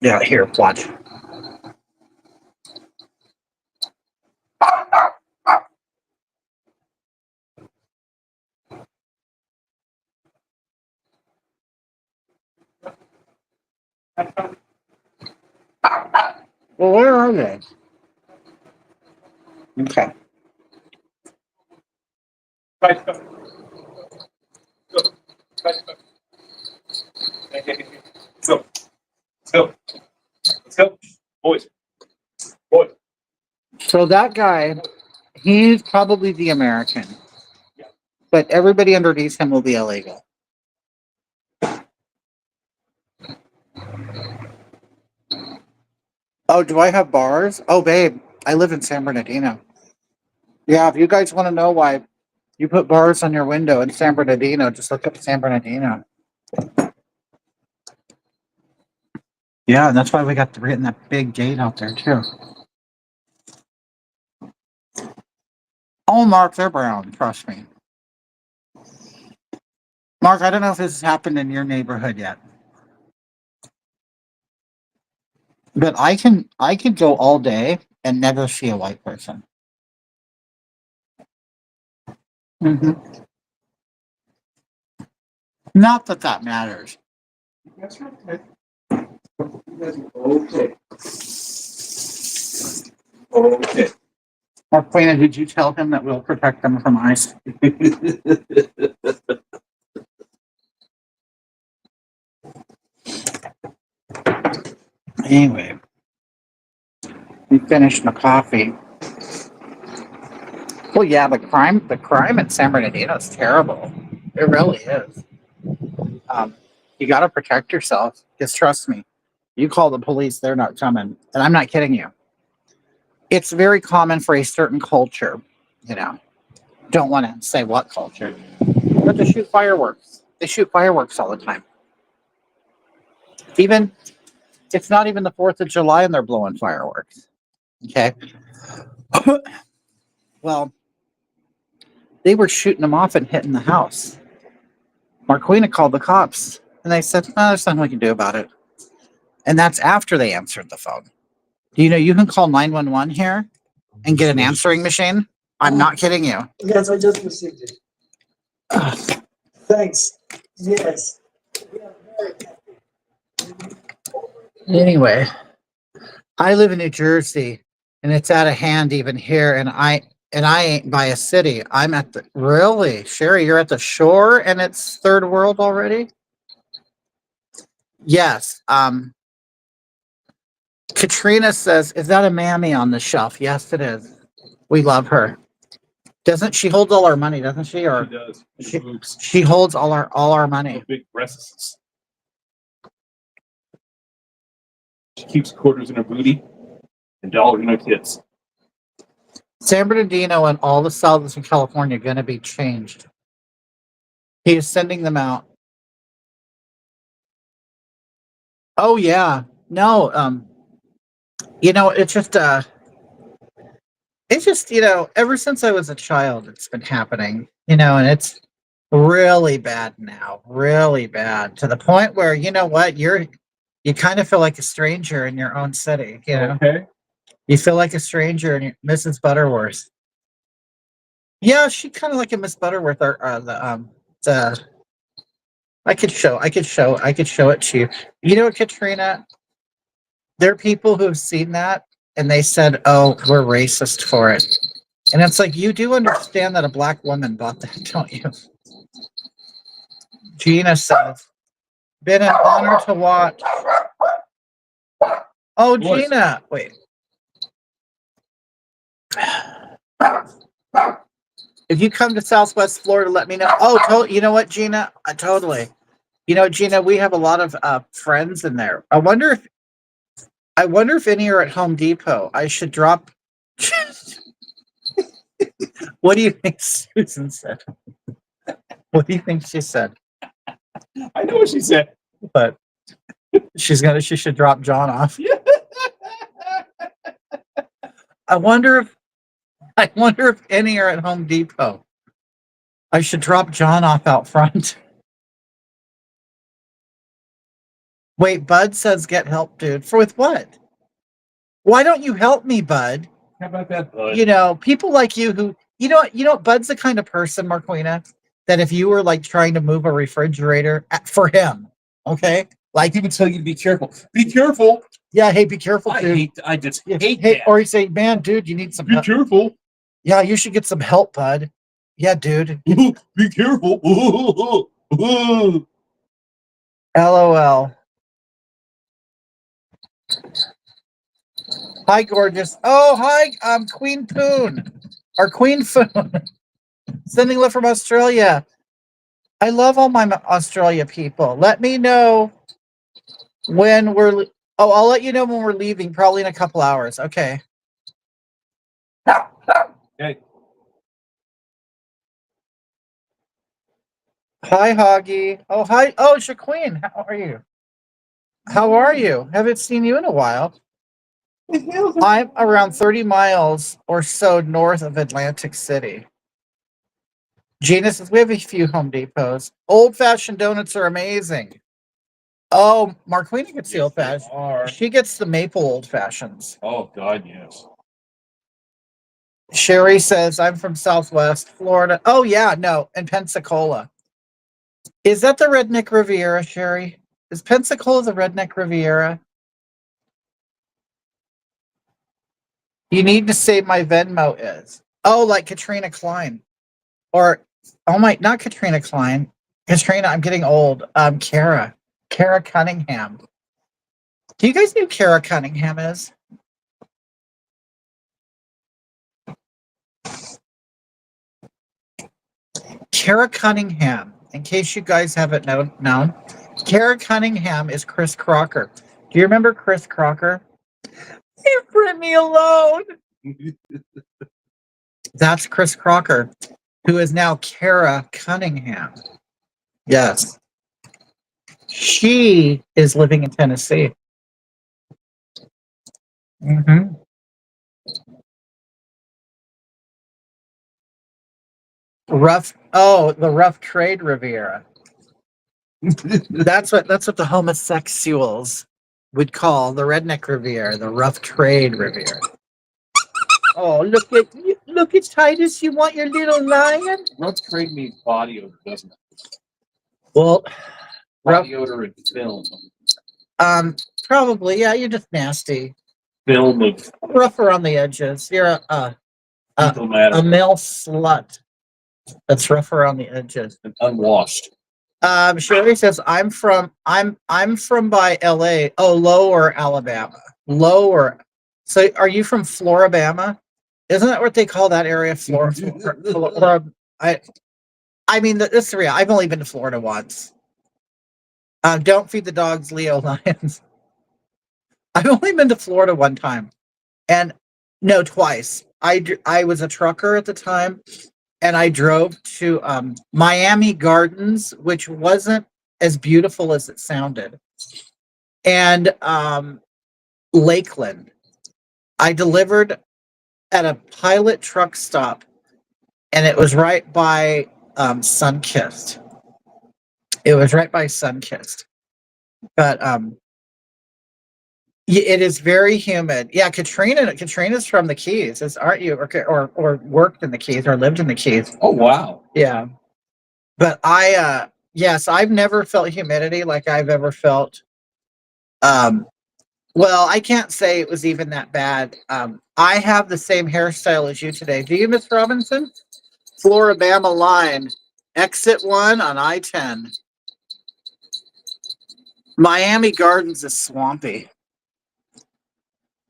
Speaker 1: Yeah, here, watch. Well, where are they? Okay.
Speaker 2: Let's go. Let's go. Let's go. Boys. Boys.
Speaker 1: So that guy, he's probably the American, but everybody underneath him will be illegal. Oh, do I have bars? Oh, babe, I live in San Bernardino. Yeah, if you guys want to know why you put bars on your window in San Bernardino, just look up San Bernardino. Yeah, and that's why we got to written that big gate out there too. Oh, Mark, they're brown. Trust me. Mark, I don't know if this has happened in your neighborhood yet, but I can go all day and never see a white person. hmm Not that that matters.
Speaker 2: That's right. Okay. Okay.
Speaker 1: Marquina, did you tell him that we'll protect them from ICE? Anyway, we finished my coffee. Well, yeah, the crime in San Bernardino is terrible. It really is. Um, you got to protect yourself. Just trust me. You call the police, they're not coming. And I'm not kidding you. It's very common for a certain culture, you know, don't want to say what culture, but to shoot fireworks. They shoot fireworks all the time. Even, it's not even the 4th of July and they're blowing fireworks. Okay. Well, they were shooting them off and hitting the house. Marquina called the cops and they said, oh, there's nothing we can do about it. And that's after they answered the phone. Do you know you can call 911 here and get an answering machine? I'm not kidding you.
Speaker 3: Yes, I just received it. Thanks. Yes.
Speaker 1: Anyway, I live in New Jersey, and it's out of hand even here. And I ain't by a city. I'm at the really Sherry. You're at the shore, and it's third world already. Yes. Katrina says, "Is that a mammy on the shelf?" Yes, it is. We love her. Doesn't she hold all our money? Doesn't she? Or
Speaker 2: She does.
Speaker 1: she,
Speaker 2: Boobs.
Speaker 1: she holds all our money.
Speaker 2: Big breasts. She keeps quarters in her booty and dollars in her tits.
Speaker 1: San Bernardino and all the souths in California are going to be changed. He is sending them out. Oh yeah, no. It's just ever since I was a child, it's been happening. And it's really bad now, really bad to the point where you kind of feel like a stranger in your own city.
Speaker 2: Okay.
Speaker 1: You feel like a stranger in Mrs. Butterworth. Yeah, she kind of like a Miss Butterworth, or the. I could show it to you. You know what, Katrina? There are people who have seen that and they said, "Oh, we're racist for it." And it's like, you do understand that a black woman bought that, don't you? Gina says, "Been an honor to watch." Oh,
Speaker 2: Boys.
Speaker 1: Gina, wait. If you come to Southwest Florida, let me know. Oh, you know what, Gina? Totally. Gina, we have a lot of friends in there. I wonder if any are at Home Depot. I should drop. What do you think Susan said? What do you think she said?
Speaker 2: I know what she said.
Speaker 1: But she should drop John off. I wonder if any are at Home Depot. I should drop John off out front. Wait, Bud says get help, dude. With what? Why don't you help me, Bud?
Speaker 2: How about that, bud?
Speaker 1: People like you who Bud's the kind of person, Marquina, that if you were like trying to move a refrigerator for him, okay? Like
Speaker 2: he would tell you to be careful. Be careful.
Speaker 1: Yeah, hey, be careful, dude.
Speaker 2: I just hate
Speaker 1: Hey,
Speaker 2: that.
Speaker 1: or you say, man, dude, you need some help.
Speaker 2: Be careful.
Speaker 1: Yeah, you should get some help, Bud. Yeah, dude.
Speaker 2: Be careful.
Speaker 1: LOL. Hi, gorgeous. Oh, hi, Queen Poon. Or Queen Foon. Sending love from Australia. I love all my Australia people. Let me know when I'll let you know when we're leaving, probably in a couple hours. Okay.
Speaker 2: Okay.
Speaker 1: Hi, Hoggy. Oh, hi. Oh, Shaqueen. How are you? How are you? Haven't seen you in a while. I'm around 30 miles or so north of Atlantic City. Gina says, we have a few Home Depots. Old-fashioned donuts are amazing. Oh, Marquina gets the old-fashioned. She gets the maple old-fashions.
Speaker 2: Oh, God, yes.
Speaker 1: Sherry says, I'm from Southwest Florida. Oh, yeah, no, in Pensacola. Is that the Redneck Riviera, Sherry? Is Pensacola the Redneck Riviera? You need to say my Venmo is. Oh, like Katrina Klein. Or, not Katrina Klein. Katrina, I'm getting old. Kara Cunningham. Do you guys know who Kara Cunningham is? Kara Cunningham, in case you guys haven't known, Kara Cunningham is Chris Crocker. Do you remember Chris Crocker? Leave me alone. That's Chris Crocker, who is now Kara Cunningham. Yes. She is living in Tennessee. Mm-hmm. The rough trade Riviera. That's what the homosexuals would call the redneck Riviera, the rough trade Riviera. Oh, look at Titus. You want your little lion?
Speaker 2: Rubb's trade me body odor, doesn't it?
Speaker 1: Well,
Speaker 2: Body odor and film.
Speaker 1: probably. Yeah, you're just nasty.
Speaker 2: Film of
Speaker 1: Rough around the edges. You're
Speaker 2: fecal matter
Speaker 1: a male slut that's rough around the edges.
Speaker 2: and unwashed.
Speaker 1: Sherry says I'm from by LA. Oh, Lower Alabama. Lower. So are you from Florabama? Isn't that what they call that area? Florida. I mean, this is real. I've only been to Florida once. Don't feed the dogs, Leo Lions. I've only been to Florida one time, and no, twice. I was a trucker at the time, and I drove to Miami Gardens, which wasn't as beautiful as it sounded, and Lakeland. I delivered at a pilot truck stop, and it was right by Sunkissed. It was right by Sunkissed, but it is very humid. Yeah, Katrina's from the Keys, aren't you? Or worked in the Keys or lived in the Keys.
Speaker 2: Oh wow.
Speaker 1: Yeah. But yes, I've never felt humidity like I've ever felt. Well, I can't say it was even that bad. I have the same hairstyle as you today. Do you, Miss Robinson? Floribama line, exit 1 on I-10. Miami Gardens is swampy.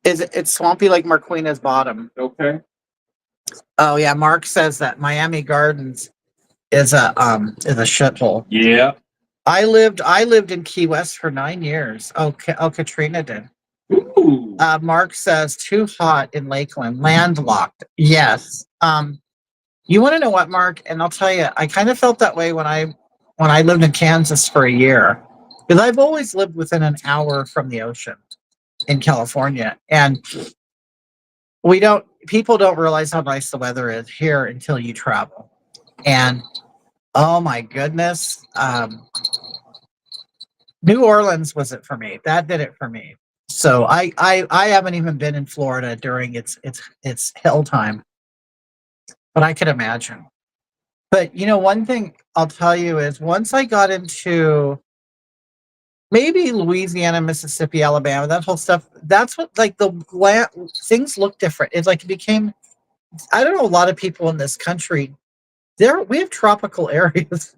Speaker 1: It's swampy like Marquina's Bottom.
Speaker 2: Okay.
Speaker 1: Oh yeah, Mark says that Miami Gardens is a shithole.
Speaker 2: Yeah.
Speaker 1: I lived in Key West for 9 years. Oh, Katrina did.
Speaker 2: Ooh.
Speaker 1: Mark says too hot in Lakeland, landlocked. Yes. You want to know what, Mark? And I'll tell you, I kind of felt that way when I lived in Kansas for a year, because I've always lived within an hour from the ocean in California, and people don't realize how nice the weather is here until you travel. And oh my goodness, New Orleans was it for me. That did it for me. So I haven't even been in Florida during its hell time, but I could imagine. But one thing I'll tell you is once I got into maybe Louisiana, Mississippi, Alabama, that whole stuff, that's what like the land, things look different. It's like it became, I don't know, a lot of people in this country, we have tropical areas.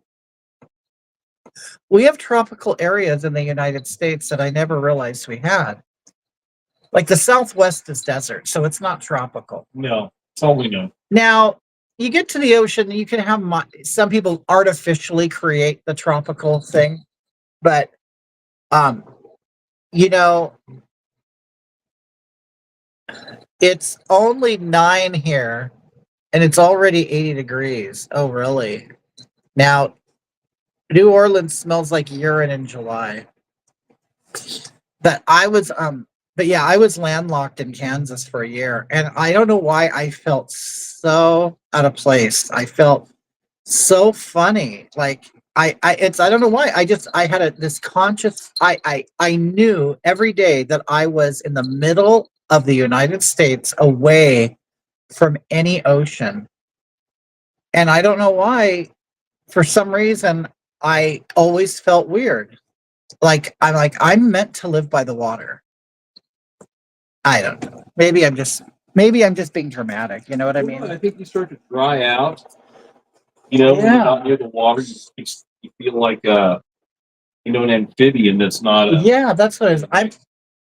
Speaker 1: We have tropical areas in the United States that I never realized we had. Like the Southwest is desert, so it's not tropical.
Speaker 2: No, that's all we know.
Speaker 1: Now, you get to the ocean, you can have some people artificially create the tropical thing, but it's only 9 here, and it's already 80 degrees. Oh, really? Now, New Orleans smells like urine in July. But I was landlocked in Kansas for a year, and I don't know why I felt so out of place. I felt so funny. Like I don't know why. I had this conscious, I knew every day that I was in the middle of the United States, away from any ocean. And I don't know why, for some reason, I always felt weird. I'm meant to live by the water. I don't know. Maybe I'm just being dramatic. You know what I mean?
Speaker 2: I think you start to dry out. When
Speaker 1: Yeah.
Speaker 2: you're not near the water, you feel like an amphibian that's not a.
Speaker 1: Yeah, that's what it is.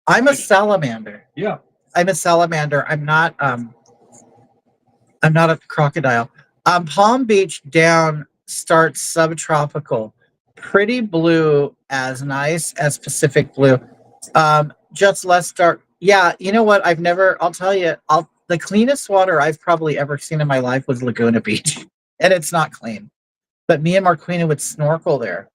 Speaker 1: I'm a salamander.
Speaker 2: Yeah.
Speaker 1: I'm a salamander. I'm not a crocodile. Palm Beach down starts subtropical. Pretty blue, as nice as Pacific blue. Just less dark. Yeah, you know what? I'll tell you, the cleanest water I've probably ever seen in my life was Laguna Beach. And it's not clean. But me and Marquina would snorkel there.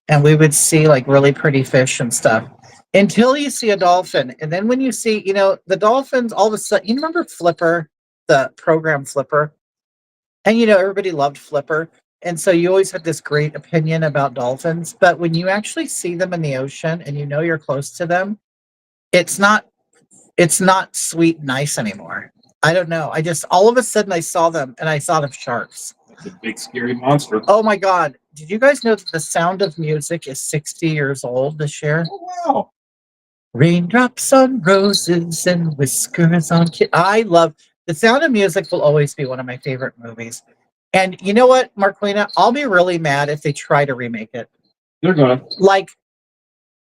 Speaker 1: And we would see like really pretty fish and stuff. Until you see a dolphin. And then when you see, the dolphins, all of a sudden, you remember Flipper, the program Flipper? And everybody loved Flipper. And so you always had this great opinion about dolphins. But when you actually see them in the ocean and you're close to them, it's not sweet and nice anymore. I don't know. I just all of a sudden I saw them and I thought of sharks.
Speaker 2: It's a big scary monster.
Speaker 1: Oh my God. Did you guys know that The Sound of Music is 60 years old this year?
Speaker 2: Oh, wow.
Speaker 1: Raindrops on roses and whiskers on kids. I love The Sound of Music will always be one of my favorite movies. And you know what, Marquina? I'll be really mad if they try to remake it.
Speaker 2: They're gonna.
Speaker 1: Like,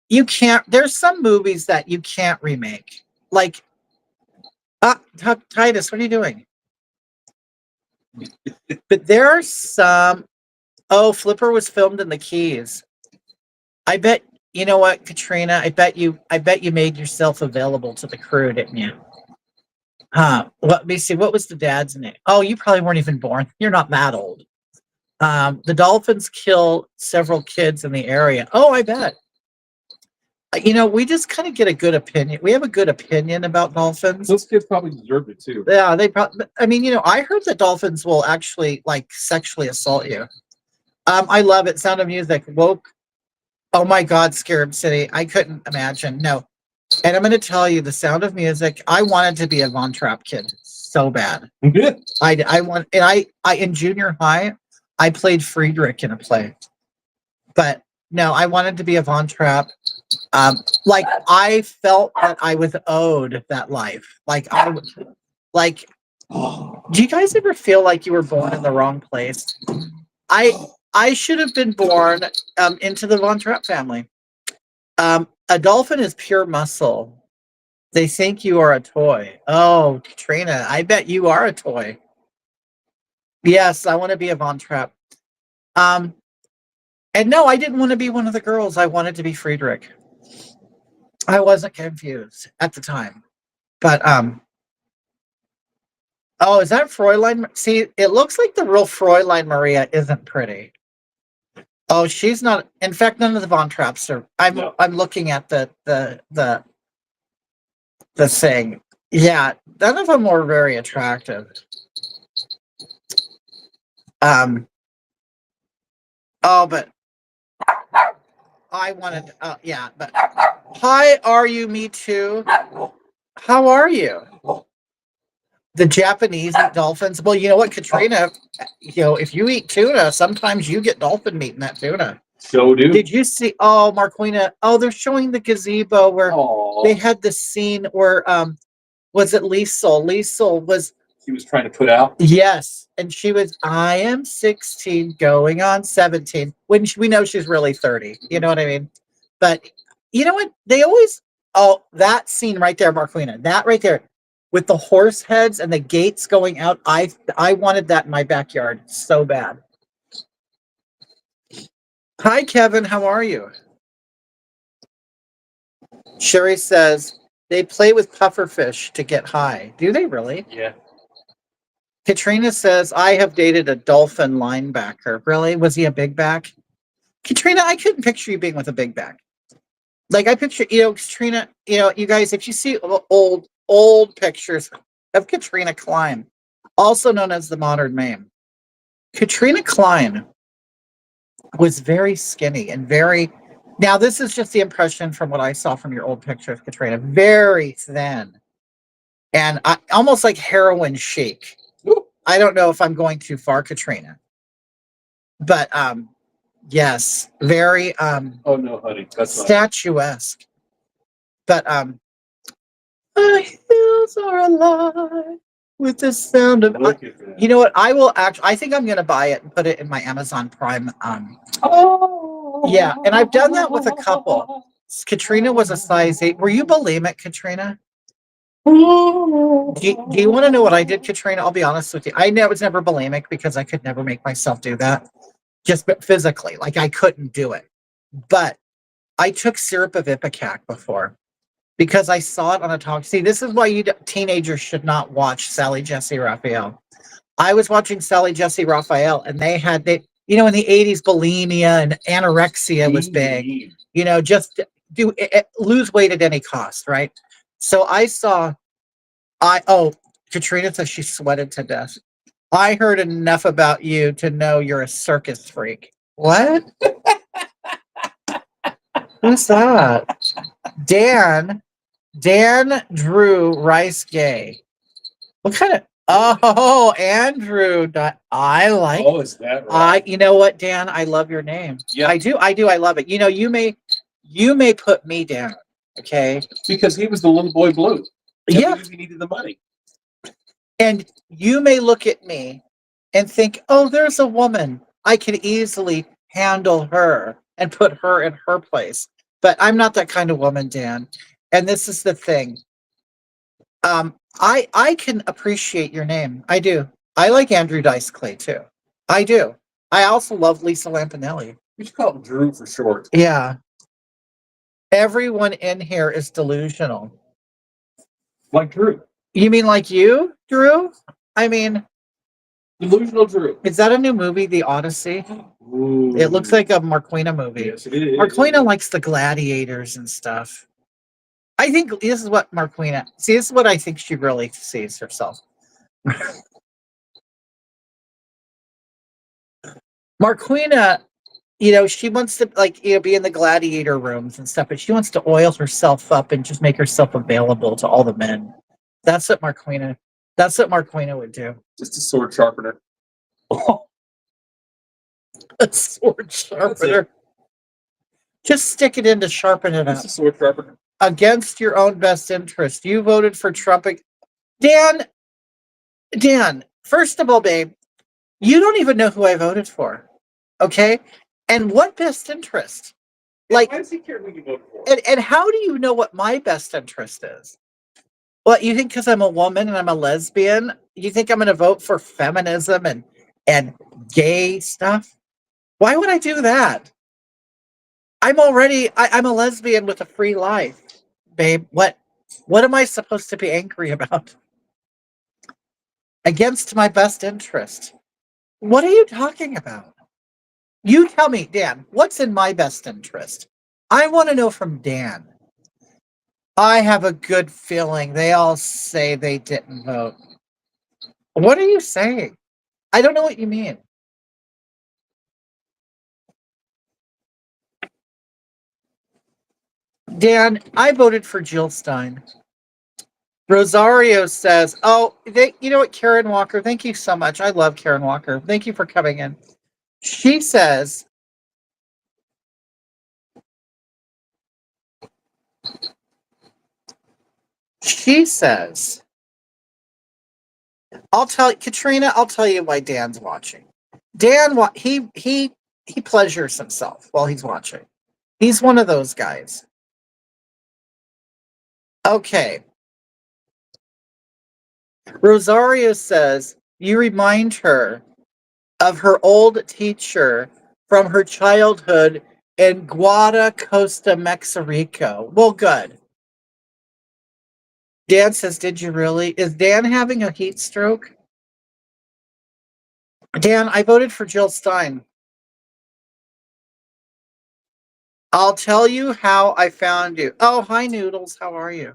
Speaker 1: you can't, there's some movies that you can't remake. Like, Titus, what are you doing? But there are some. Oh, Flipper was filmed in the Keys. I bet you know what, Katrina. I bet you made yourself available to the crew, didn't you? Huh. Let me see. What was the dad's name? Oh, you probably weren't even born. You're not that old. The dolphins kill several kids in the area. Oh, I bet. You know, we just kind of get a good opinion. We have a good opinion about dolphins.
Speaker 2: Those kids probably deserved it too.
Speaker 1: Yeah, they probably. I mean, you know, I heard that dolphins will actually like sexually assault you. I love it. Sound of Music woke. Oh my God, Scarab City. I couldn't imagine. No. And I'm going to tell you, The Sound of Music. I wanted to be a Von Trapp kid so bad.
Speaker 2: Yeah.
Speaker 1: I want, and I in junior high, I played Friedrich in a play. But no, I wanted to be a Von Trapp. Like I felt that I was owed that life. Like I was, like. Do you guys ever feel like you were born in the wrong place? I should have been born into the Von Trapp family. A dolphin is pure muscle. They think you are a toy. Oh, Katrina, I bet you are a toy. Yes, I want to be a Von Trapp. And no, I didn't want to be one of the girls. I wanted to be Friedrich. I wasn't confused at the time. But oh, is that Fräulein? See, it looks like the real Fräulein Maria isn't pretty. Oh, she's not. In fact, none of the Von Trapps are. I'm looking at the thing. Yeah, none of them were very attractive. Oh, but I wanted. Yeah, but hi, are you? Me too. How are you? The Japanese eat dolphins. Well, you know what, Katrina? You know, if you eat tuna, sometimes you get dolphin meat in that tuna.
Speaker 2: So do.
Speaker 1: Did you see? Oh, Marquina. Oh, they're showing the gazebo where they had the scene where was it Liesel? Liesel was.
Speaker 2: She was trying to put out.
Speaker 1: Yes, and she was. I am 16, going on 17. When we know she's really 30. You know what I mean? But you know what? They always. Oh, that scene right there, Marquina. That right there, with the horse heads and the gates going out. I wanted that in my backyard so bad. Hi, Kevin. How are you? Sherry says they play with pufferfish to get high. Do they really?
Speaker 2: Yeah.
Speaker 1: Katrina says, I have dated a dolphin linebacker. Really? Was he a big back? Katrina, I couldn't picture you being with a big back. Like I picture, you know, Katrina, you know, you guys, if you see old pictures of Katrina Klein, also known as the modern meme, Katrina Klein was very skinny and very. Now, this is just the impression from what I saw from your old pictures, Katrina. Very thin and almost like heroin chic. I don't know if I'm going too far, Katrina. But yes, very
Speaker 2: Oh no, honey, that's not.
Speaker 1: statuesque. But my hills are alive with the sound of.
Speaker 2: Look at that.
Speaker 1: You know what? I will actually. I think I'm going to buy it and put it in my Amazon Prime. Yeah, and I've done that with a couple. Katrina was a size 8. Were you bulimic, Katrina? Do you want to know what I did, Katrina? I'll be honest with you. I was never bulimic because I could never make myself do that. Just physically, like I couldn't do it. But I took syrup of Ipecac before because I saw it on a talk. See, this is why you teenagers should not watch Sally Jesse Raphael. I was watching Sally Jesse Raphael, and you know, in the 80s, bulimia and anorexia was big. You know, just lose weight at any cost, right? So I saw, Katrina says she sweated to death. I heard enough about you to know you're a circus freak. What? Who's that? Dan Drew Rice Gay. What kind of? Oh, Andrew. I like.
Speaker 2: Oh, is that right?
Speaker 1: You know what, Dan? I love your name.
Speaker 2: Yeah.
Speaker 1: I do. I do. I love it. You know, you may put me down. Okay.
Speaker 2: Because he was the little boy blue.
Speaker 1: Yeah.
Speaker 2: He needed the money.
Speaker 1: And you may look at me and think, oh, there's a woman. I could easily handle her and put her in her place. But I'm not that kind of woman, Dan. And this is the thing. I can appreciate your name. I do. I like Andrew Dice Clay too. I do. I also love Lisa Lampanelli.
Speaker 2: We should call him Drew for short.
Speaker 1: Yeah. Everyone in here is delusional.
Speaker 2: Like Drew.
Speaker 1: You mean like you, Drew? I mean,
Speaker 2: Delusional Drew.
Speaker 1: is that a new movie, The Odyssey?
Speaker 2: Ooh.
Speaker 1: It looks like a Marquina movie.
Speaker 2: Yes, it is.
Speaker 1: Marquina likes the gladiators and stuff. I think this is what Marquina. See, this is what I think she really sees herself. Marquina, you know, she wants to be in the gladiator rooms and stuff, but she wants to oil herself up and just make herself available to all the men. That's what Marquina. That's what Marquina would do.
Speaker 2: Just a sword sharpener.
Speaker 1: A sword sharpener. Just stick it in to sharpen it up.
Speaker 2: Just a sword sharpener.
Speaker 1: Against your own best interest. You voted for Trump. Dan, first of all, babe, you don't even know who I voted for. Okay? And what best interest? Like,
Speaker 2: why does he care who you voted for?
Speaker 1: And how do you know what my best interest is? What, you think because I'm a woman and I'm a lesbian, you think I'm going to vote for feminism and gay stuff? Why would I do that? I'm a lesbian with a free life, babe. What am I supposed to be angry about? Against my best interest. What are you talking about? You tell me, Dan, what's in my best interest? I want to know from Dan. I have a good feeling they all say they didn't vote. What are you saying? I don't know what you mean. Dan, I voted for Jill Stein. Rosario says, oh, you know what, Karen Walker, thank you so much. I love Karen Walker. Thank you for coming in. She says, I'll tell Katrina, I'll tell you why Dan's watching. Dan, he pleasures himself while he's watching. He's one of those guys. Okay. Rosario says, you remind her of her old teacher from her childhood in Guadacosta, Mexico. Well, good. Dan says, did you really? Is Dan having a heat stroke? Dan, I voted for Jill Stein. I'll tell you how I found you. Oh, hi, Noodles. How are you?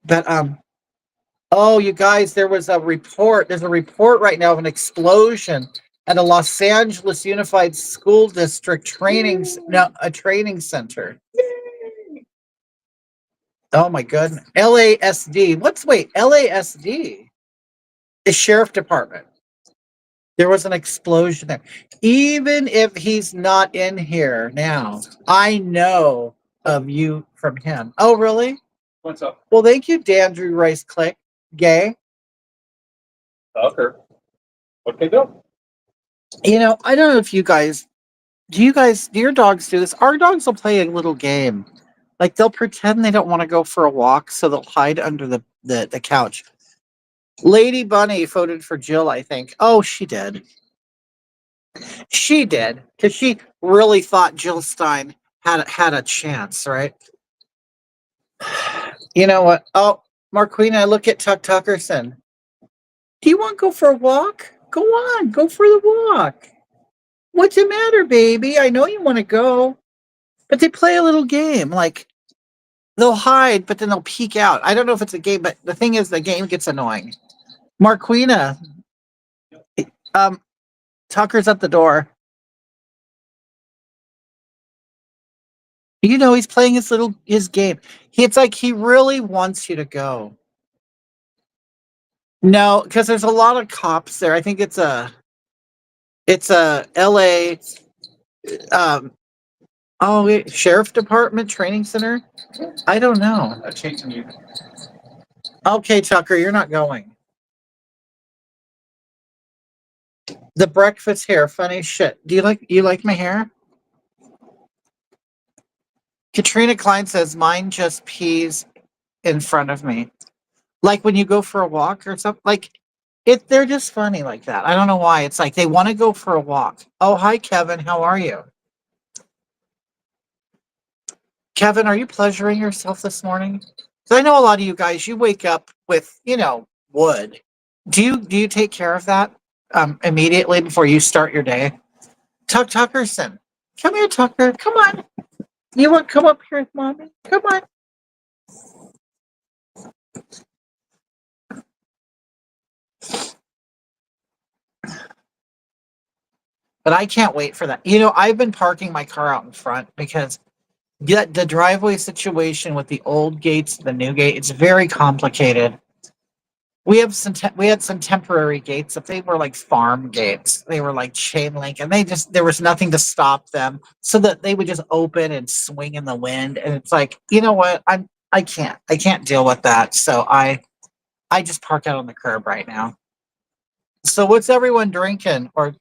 Speaker 1: But, oh, you guys, there's a report right now of an explosion at a Los Angeles Unified School District training center. Oh my goodness. LASD. LASD? The Sheriff Department. There was an explosion there. Even if he's not in here now, I know of you from him. Oh, really?
Speaker 2: What's up?
Speaker 1: Well, thank you, Dandrew Rice Click. Gay.
Speaker 2: Okay. Okay, go.
Speaker 1: You know, I don't know if do your dogs do this? Our dogs will play a little game. Like they'll pretend they don't want to go for a walk, so they'll hide under the couch. Lady Bunny voted for Jill, I think. Oh, she did. She did, because she really thought Jill Stein had a chance, right? You know what? Oh, Marquina, look at Tuck Tuckerson. Do you want to go for a walk? Go on, go for the walk. What's the matter, baby? I know you want to go. But they play a little game, like they'll hide, but then they'll peek out. I don't know if it's a game, but the thing is the game gets annoying. Marquina, Tucker's at the door. You know, he's playing his game. It's like he really wants you to go. No, because there's a lot of cops there. I think it's a LA sheriff department training center. I don't know. Okay, Tucker, you're not going. The breakfast hair, funny shit. Do you like my hair? Katrina Klein says mine just pees in front of me. Like when you go for a walk or something. Like they're just funny like that. I don't know why. It's like they want to go for a walk. Oh, hi Kevin, how are you? Kevin, are you pleasuring yourself this morning? Because I know a lot of you guys, you wake up with, wood. Do you take care of that immediately before you start your day? Tuckerson, come here, Tucker. Come on. You want to come up here with mommy? Come on. But I can't wait for that. I've been parking my car out in front because the driveway situation with the old gates, the new gate, it's very complicated. We had some temporary gates, but they were like farm gates. They were like chain link, and there was nothing to stop them, so that they would just open and swing in the wind. And it's like, you know what? I can't deal with that. So I just park out on the curb right now. So what's everyone drinking or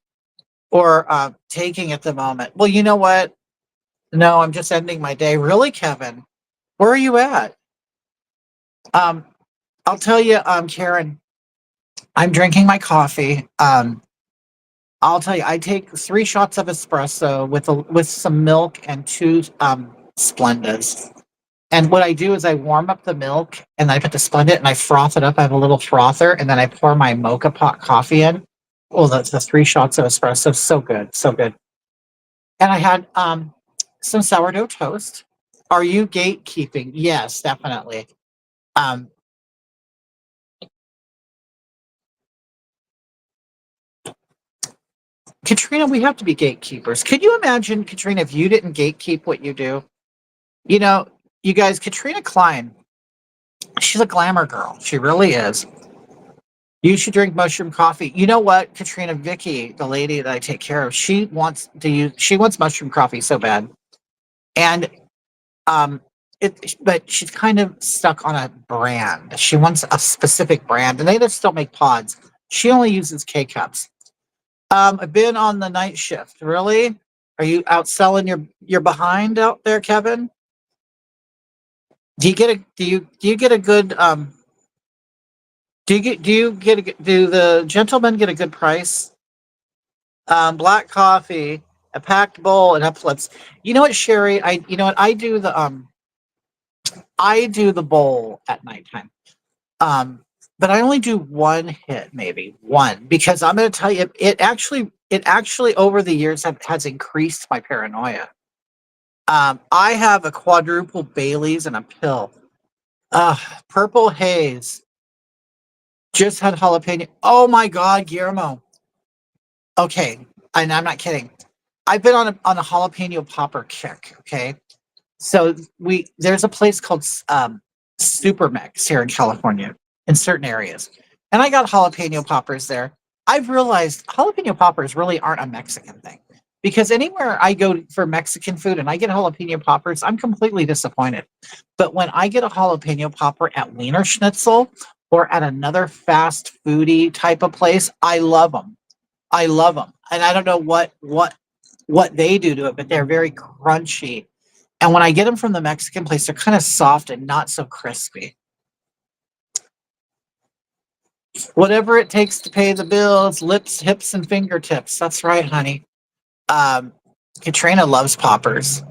Speaker 1: taking at the moment? Well, you know what? No, I'm just ending my day. Really, Kevin? Where are you at? Um, I'll tell you, Karen, I'm drinking my coffee. I'll tell you, I take 3 shots of espresso with some milk and two Splendas. And what I do is I warm up the milk and I put the Splenda and I froth it up. I have a little frother and then I pour my mocha pot coffee in. Oh, that's the 3 shots of espresso. So good, so good. And I had some sourdough toast. Are you gatekeeping? Yes, definitely. Um, Katrina, we have to be gatekeepers. Could you imagine, Katrina, if you didn't gatekeep what you do? You know, you guys, Katrina Klein, she's a glamour girl. She really is. You should drink mushroom coffee. You know what, Katrina, Vicky, the lady that I take care of, she wants mushroom coffee so bad. And um but she's kind of stuck on a brand. She wants a specific brand, and they just don't make pods. She only uses K cups. I've been on the night shift. Really? Are you out selling your behind out there, Kevin? Do you get a good do the gentlemen get a good price? Black coffee, a packed bowl, and uplips. You know what, Sherry? I do the bowl at nighttime. But I only do one hit, maybe one, because I'm going to tell you, it actually over the years has increased my paranoia. I have a quadruple Bailey's and a pill. Purple haze. Just had jalapeno. Oh my God, Guillermo. Okay, and I'm not kidding. I've been on a jalapeno popper kick. Okay, so there's a place called Super Mix here in California in certain areas, and I got jalapeno poppers there. I've realized jalapeno poppers really aren't a Mexican thing, because anywhere I go for Mexican food and I get jalapeno poppers, I'm completely disappointed. But when I get a jalapeno popper at Wiener Schnitzel or at another fast foodie type of place, I love them. I love them, and I don't know what they do to it, but they're very crunchy. And when I get them from the Mexican place, they're kind of soft and not so crispy. Whatever it takes to pay the bills, lips, hips, and fingertips. That's right, honey. Um, Katrina loves poppers.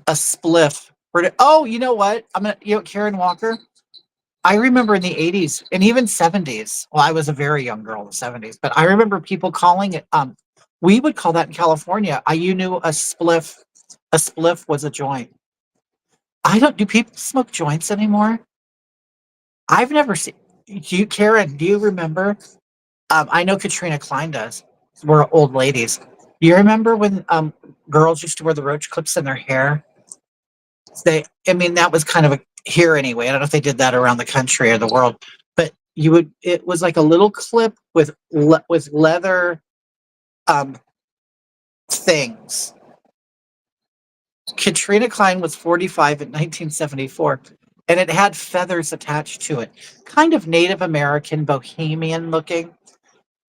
Speaker 1: A spliff. Oh, you know what? Karen Walker. I remember in the 80s and even 70s. Well, I was a very young girl in the 70s, but I remember people calling it. We would call that in California. You knew a spliff. A spliff was a joint. I don't. Do people smoke joints anymore? I've never seen. Karen, do you remember? I know Katrina Klein does. We're old ladies. Do you remember when girls used to wear the roach clips in their hair? I mean, that was kind of a here anyway. I don't know if they did that around the country or the world, but it was like a little clip with with leather um things. Katrina Klein was 45 in 1974, and it had feathers attached to it, kind of Native American, bohemian looking,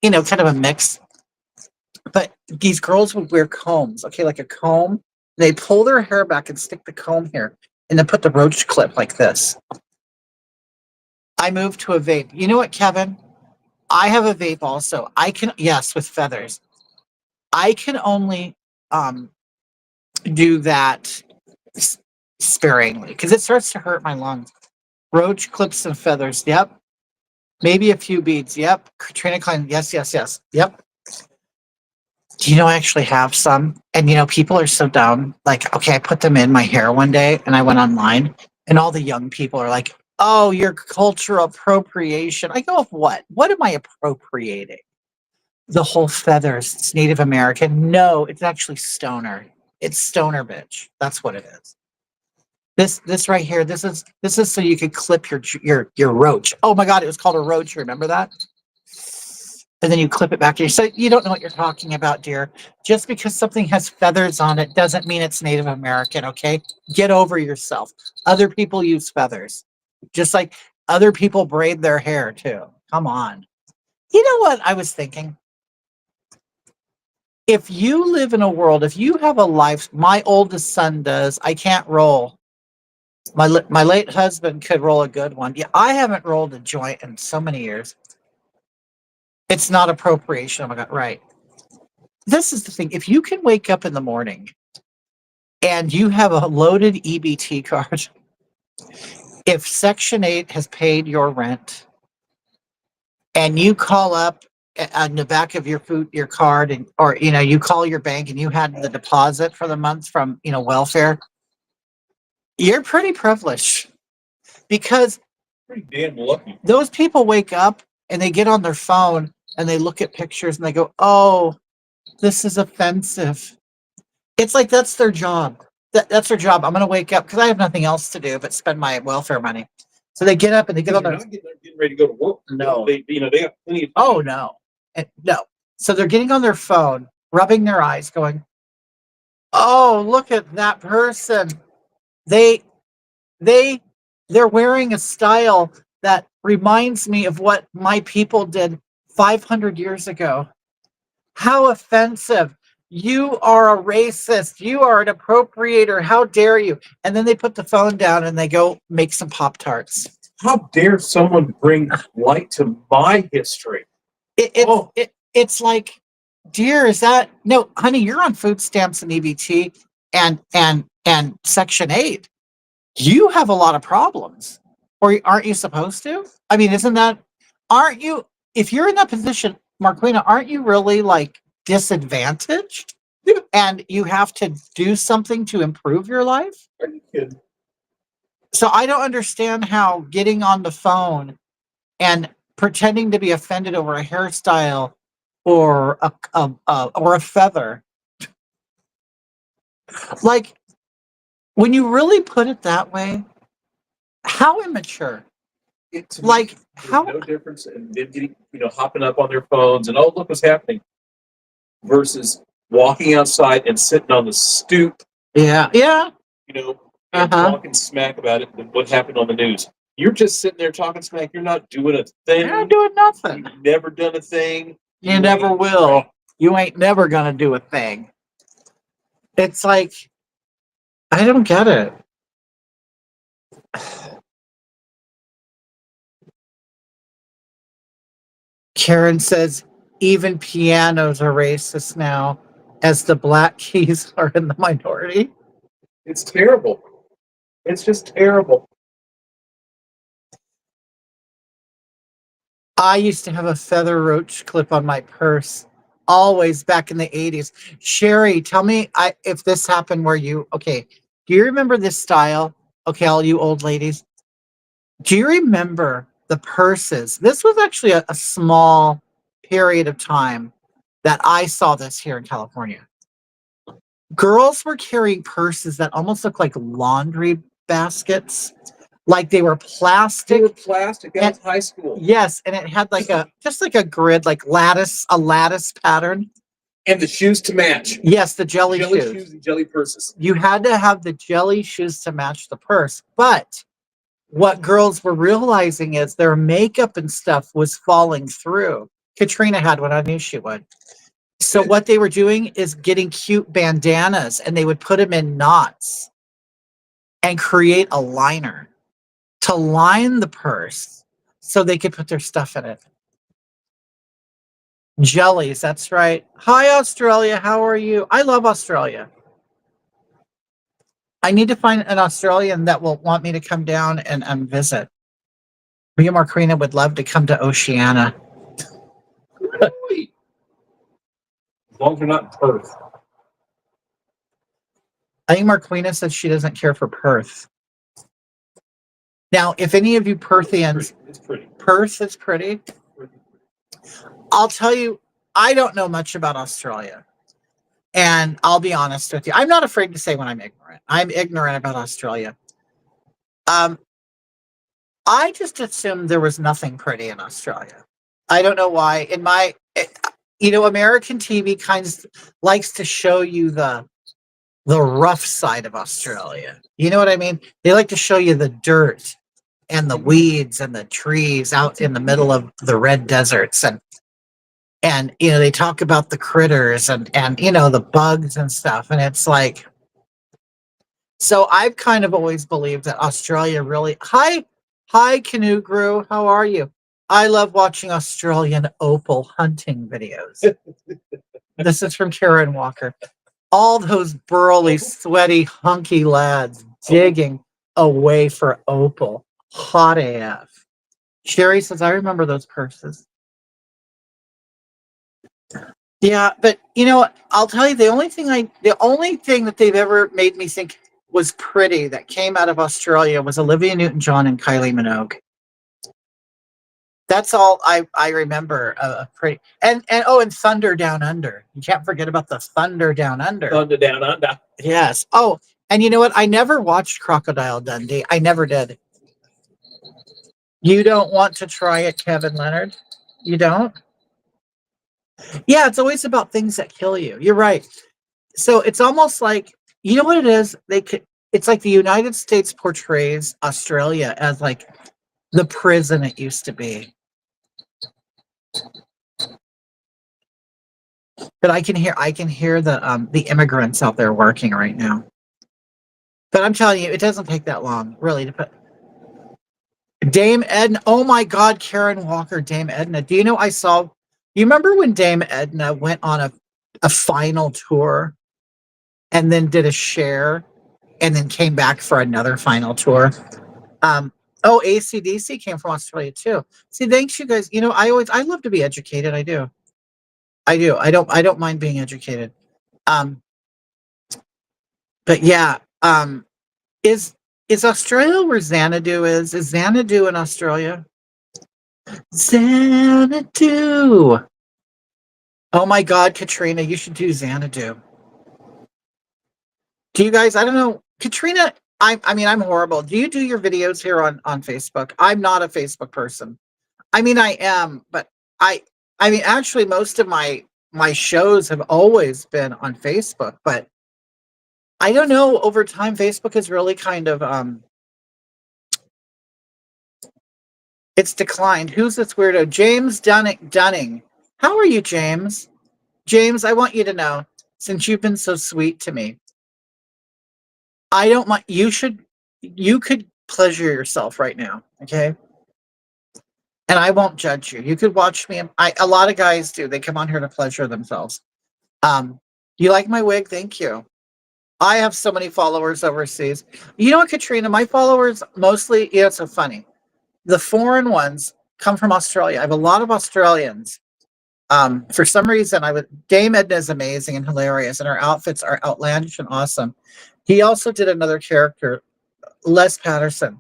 Speaker 1: kind of a mix. But these girls would wear combs, okay, like a comb. They pull their hair back and stick the comb here, and then put the roach clip like this. I moved to a vape. You know what, Kevin? I have a vape also. I can, yes, with feathers. I can only um do that sparingly because it starts to hurt my lungs. Roach clips and feathers. Yep. Maybe a few beads. Yep. Katrina Klein. Yes, yes, yes. Yep. Do you know I actually have some? And people are so dumb. Like, okay, I put them in my hair one day and I went online and all the young people are like, oh, your cultural appropriation. I go, of what? What am I appropriating? The whole feathers. It's Native American. No, it's actually stoner. It's stoner bitch. That's what it is. This right here, this is so you could clip your roach. Oh my god, it was called a roach. Remember that? And then you clip it back. So you don't know what you're talking about, dear. Just because something has feathers on it doesn't mean it's Native American. Okay, get over yourself. Other people use feathers, just like other people braid their hair too. Come on. You know what I was thinking? If you live in a world, if you have a life, my oldest son does. I can't roll. My late husband could roll a good one. Yeah, I haven't rolled a joint in so many years. It's not appropriation. Oh my god, right. This is the thing. If you can wake up in the morning and you have a loaded EBT card, if Section 8 has paid your rent and you call up on the back of your card and or you call your bank and you had the deposit for the month from welfare, you're pretty privileged because
Speaker 2: Pretty damn lucky.
Speaker 1: those people wake up and they get on their phone and they look at pictures and they go, oh, this is offensive. It's like that's their job. That's their job. I'm going to wake up because I have nothing else to do but spend my welfare money. So they get up and they get on
Speaker 2: They're
Speaker 1: their
Speaker 2: not getting ready to go to work.
Speaker 1: No.
Speaker 2: They got plenty of time.
Speaker 1: Oh no. No. So they're getting on their phone, rubbing their eyes, going, oh, look at that person. They they're wearing a style that reminds me of what my people did 500 years ago. How offensive. You are a racist. You are an appropriator. How dare you? And then they put the phone down and they go make some Pop-Tarts.
Speaker 2: How dare someone bring light to my history?
Speaker 1: It's like, dear, is that no, honey, you're on food stamps and EBT and Section 8. You have a lot of problems. Or aren't you supposed to? I mean, aren't you, if you're in that position, Marquina, aren't you really like disadvantaged?
Speaker 2: Yeah.
Speaker 1: And you have to do something to improve your life?
Speaker 2: Are you kidding?
Speaker 1: So I don't understand how getting on the phone and pretending to be offended over a hairstyle or a feather, like when you really put it that way, how immature.
Speaker 2: It's
Speaker 1: Like
Speaker 2: how no difference in them getting, hopping up on their phones and oh look what's happening versus walking outside and sitting on the stoop,
Speaker 1: yeah
Speaker 2: and talking smack about it and what happened on the news. You're just sitting there talking smack. You're not doing a thing.
Speaker 1: You're not doing nothing.
Speaker 2: You've never done a thing.
Speaker 1: You never will. You ain't never gonna do a thing. It's like, I don't get it. Karen says, even pianos are racist now, as the Black Keys are in the minority.
Speaker 2: It's terrible. It's just terrible.
Speaker 1: I used to have a feather roach clip on my purse, always back in the 80s. Sherry, tell me if this happened where okay, do you remember this style? Okay, all you old ladies. Do you remember the purses? This was actually a small period of time that I saw this here in California. Girls were carrying purses that almost looked like laundry baskets Like they were plastic.
Speaker 2: They were plastic. That was high school.
Speaker 1: Yes, and it had like just like a grid, like a lattice pattern.
Speaker 2: And the shoes to match.
Speaker 1: Yes, the jelly
Speaker 2: Jelly
Speaker 1: shoes.
Speaker 2: shoes and jelly purses.
Speaker 1: You had to have the jelly shoes to match the purse. But what girls were realizing is their makeup and stuff was falling through. Katrina had one. I knew she would. So what they were doing is getting cute bandanas, and they would put them in knots and create a liner to line the purse so they could put their stuff in it. Jellies, that's right. Hi, Australia. How are you? I love Australia. I need to find an Australian that will want me to come down and visit. Me and Marquina would love to come to Oceania.
Speaker 2: Really? As long as you're not in Perth.
Speaker 1: I think Marquina says she doesn't care for Perth. Now, if any of you Perthians,
Speaker 2: It's pretty.
Speaker 1: Perth is pretty. I'll tell you, I don't know much about Australia. And I'll be honest with you. I'm not afraid to say when I'm ignorant. I'm ignorant about Australia. I just assumed there was nothing pretty in Australia. I don't know why. American TV kind of likes to show you the rough side of Australia. You know what I mean? They like to show you the dirt and the weeds and the trees out in the middle of the red deserts, and they talk about the critters and the bugs and stuff, and it's like, so I've kind of always believed that Australia really. Hi Canoe Grew, how are you? I love watching Australian opal hunting videos. This is from Karen Walker. All those burly, sweaty, hunky lads digging away for opal. Hot AF. Sherry says, I remember those purses. Yeah, but I'll tell you, the only thing that they've ever made me think was pretty that came out of Australia was Olivia Newton-John and Kylie Minogue. That's all I remember. Pretty and Thunder Down Under. You can't forget about the Thunder Down Under.
Speaker 2: Thunder Down Under.
Speaker 1: Yes. Oh, and you know what? I never watched Crocodile Dundee. I never did. You don't want to try it, Kevin Leonard? You don't? Yeah, it's always about things that kill you. You're right. So it's almost like, you know what it is? It's like the United States portrays Australia as like the prison it used to be. But I can hear the immigrants out there working right now. But I'm telling you, it doesn't take that long, really, to put Dame Edna. Oh my God, Karen Walker, Dame Edna. Do you know you remember when Dame Edna went on a final tour and then did a share and then came back for another final tour? AC/DC came from Australia too. See, thanks you guys. I love to be educated. I do. I don't mind being educated. But yeah, is Australia where Xanadu is? Is Xanadu in Australia? Xanadu. Oh my God, Katrina, you should do Xanadu. Do you guys? I don't know, Katrina. I'm horrible. Do you do your videos here on Facebook? I'm not a Facebook person. I mean, I am, but actually, most of my shows have always been on Facebook, but I don't know. Over time, Facebook has really kind of it's declined. Who's this weirdo? James Dunning. How are you, James? James, I want you to know, since you've been so sweet to me, I don't mind. You could pleasure yourself right now, okay? And I won't judge you. You could watch me. A lot of guys do. They come on here to pleasure themselves. You like my wig? Thank you. I have so many followers overseas. You know what, Katrina? My followers mostly, it's so funny. The foreign ones come from Australia. I have a lot of Australians. For some reason, Dame Edna is amazing and hilarious, and her outfits are outlandish and awesome. He also did another character, Les Patterson,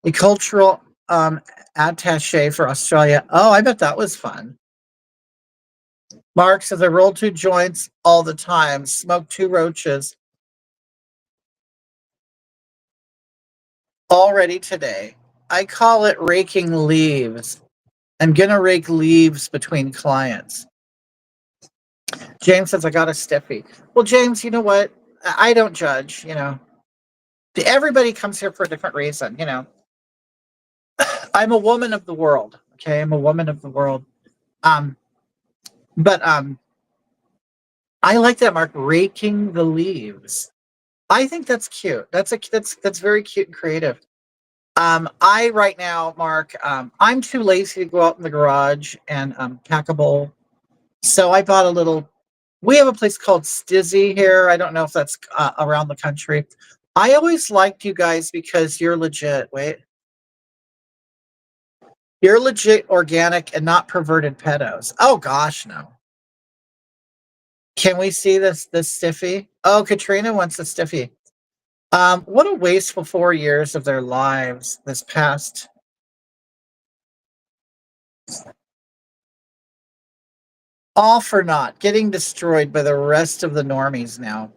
Speaker 1: the cultural attaché for Australia. Oh, I bet that was fun. Mark says, I roll 2 joints all the time, smoke 2 roaches. already today. I call it raking leaves. I'm going to rake leaves between clients. James says, I got a stiffy. Well, James, you know what? I don't judge, you know. Everybody comes here for a different reason, you know. I'm a woman of the world. Okay. I'm a woman of the world. Um, but I like that, Mark, raking the leaves. I think that's cute. That's very cute and creative. I right now, Mark, I'm too lazy to go out in the garage and pack a bowl. So I bought a little. We have a place called Stizzy here. I don't know if that's around the country. I always liked you guys because you're legit. Wait, you're legit organic and not perverted pedos. Oh gosh, no. Can we see this stiffy? Oh, Katrina wants a stiffy. What a wasteful 4 years of their lives this past. All for naught, getting destroyed by the rest of the normies now.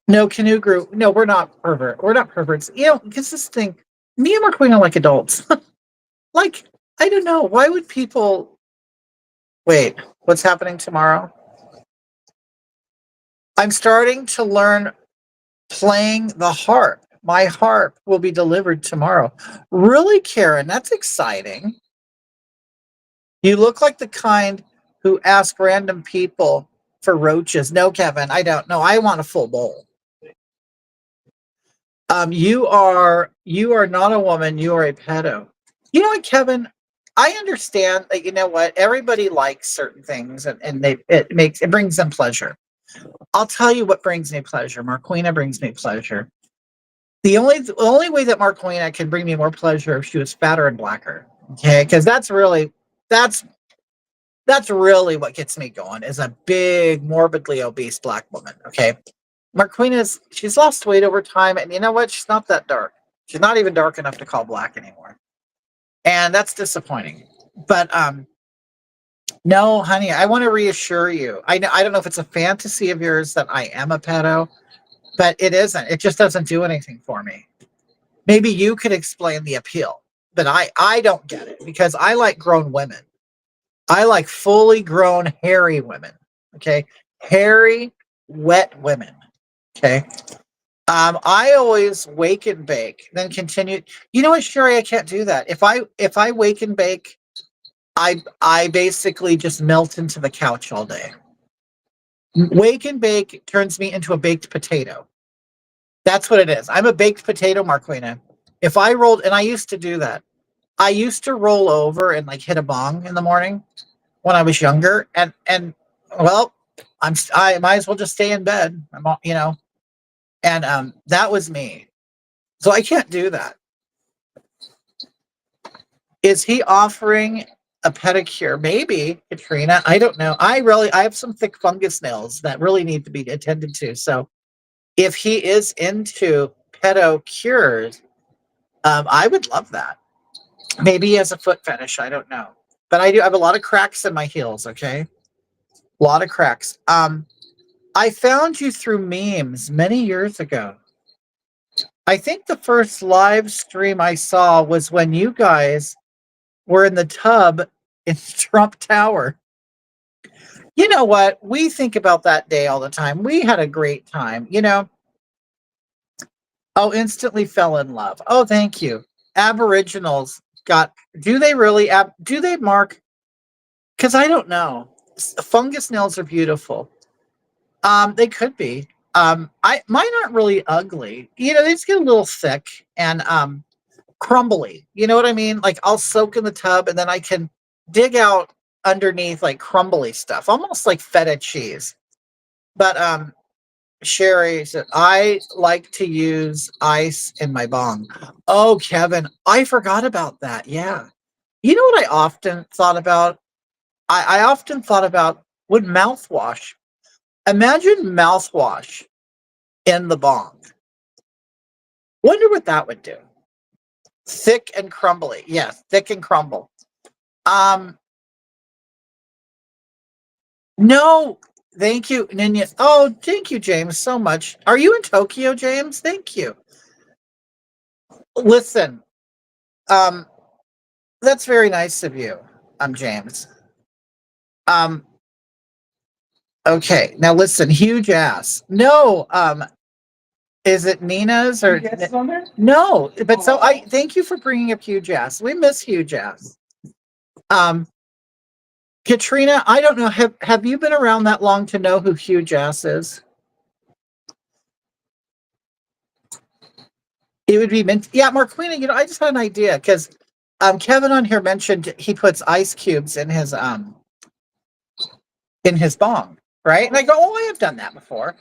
Speaker 1: No, canoe group. No, we're not pervert. We're not perverts. You know, because this thing, me and Marquina like adults. Like, I don't know. Why would people wait? What's happening tomorrow? I'm starting to learn playing the harp. My harp will be delivered tomorrow. Really, Karen? That's exciting. You look like the kind who ask random people for roaches. No, Kevin, I don't. No, I want a full bowl. You are not a woman. You are a pedo. You know what, Kevin? I understand that. You know what? Everybody likes certain things, and it brings them pleasure. I'll tell you what brings me pleasure. Marquina brings me pleasure. The only way that Marquina can bring me more pleasure if she was fatter and blacker. Okay, because that's that's really what gets me going. Is a big, morbidly obese black woman. Okay, she's lost weight over time, and you know what? She's not that dark. She's not even dark enough to call black anymore, and that's disappointing. But no, honey, I want to reassure you. I don't know if it's a fantasy of yours that I am a pedo, but it isn't. It just doesn't do anything for me. Maybe you could explain the appeal, but I don't get it because I like grown women. I like fully grown hairy women. Okay, hairy, wet women. Okay. I always wake and bake, then continue. You know what, Sherry? I can't do that. If I wake and bake, I basically just melt into the couch all day. Wake and bake turns me into a baked potato. That's what it is. I'm a baked potato, Marquina. If I rolled, and I used to do that. I used to roll over and like hit a bong in the morning when I was younger, and well, I might as well just stay in bed. And that was me. So I can't do that. Is he offering a pedicure? Maybe, Katrina. I don't know. I have some thick fungus nails that really need to be attended to. So if he is into pedo cures, I would love that. Maybe he has a foot fetish. I don't know. But I do have a lot of cracks in my heels, okay? A lot of cracks. I found you through memes many years ago. I think the first live stream I saw was when you guys were in the tub in Trump Tower. You know what? We think about that day all the time. We had a great time, you know. Oh, instantly fell in love. Oh, thank you. Aboriginals got, do they really, do they, Mark? Because I don't know. Fungus nails are beautiful. They could be. Mine aren't really ugly. You know, they just get a little thick and crumbly. You know what I mean? Like I'll soak in the tub and then I can dig out underneath like crumbly stuff, almost like feta cheese. But Sherry said, I like to use ice in my bong. Oh, Kevin, I forgot about that. Yeah. You know what I often thought about? I often thought about would mouthwash. Imagine mouthwash in the bong. Wonder what that would do. Thick and crumbly. Yes, thick and crumble. Um, no, Thank you, Ninya. Oh, thank you, James, so much. Are you in Tokyo, James? Thank you. Listen, um, that's very nice of you. James. Um, okay, now listen, huge ass. No, is it Nina's or
Speaker 3: Yes, on there?
Speaker 1: no? But so I thank you for bringing up huge ass. We miss huge ass. Um, Katrina, I don't know. Have you been around that long to know who huge ass is? It would be mint. Yeah, Marquina, I just had an idea because Kevin on here mentioned he puts ice cubes in his bong, right? And I go, oh, I have done that before.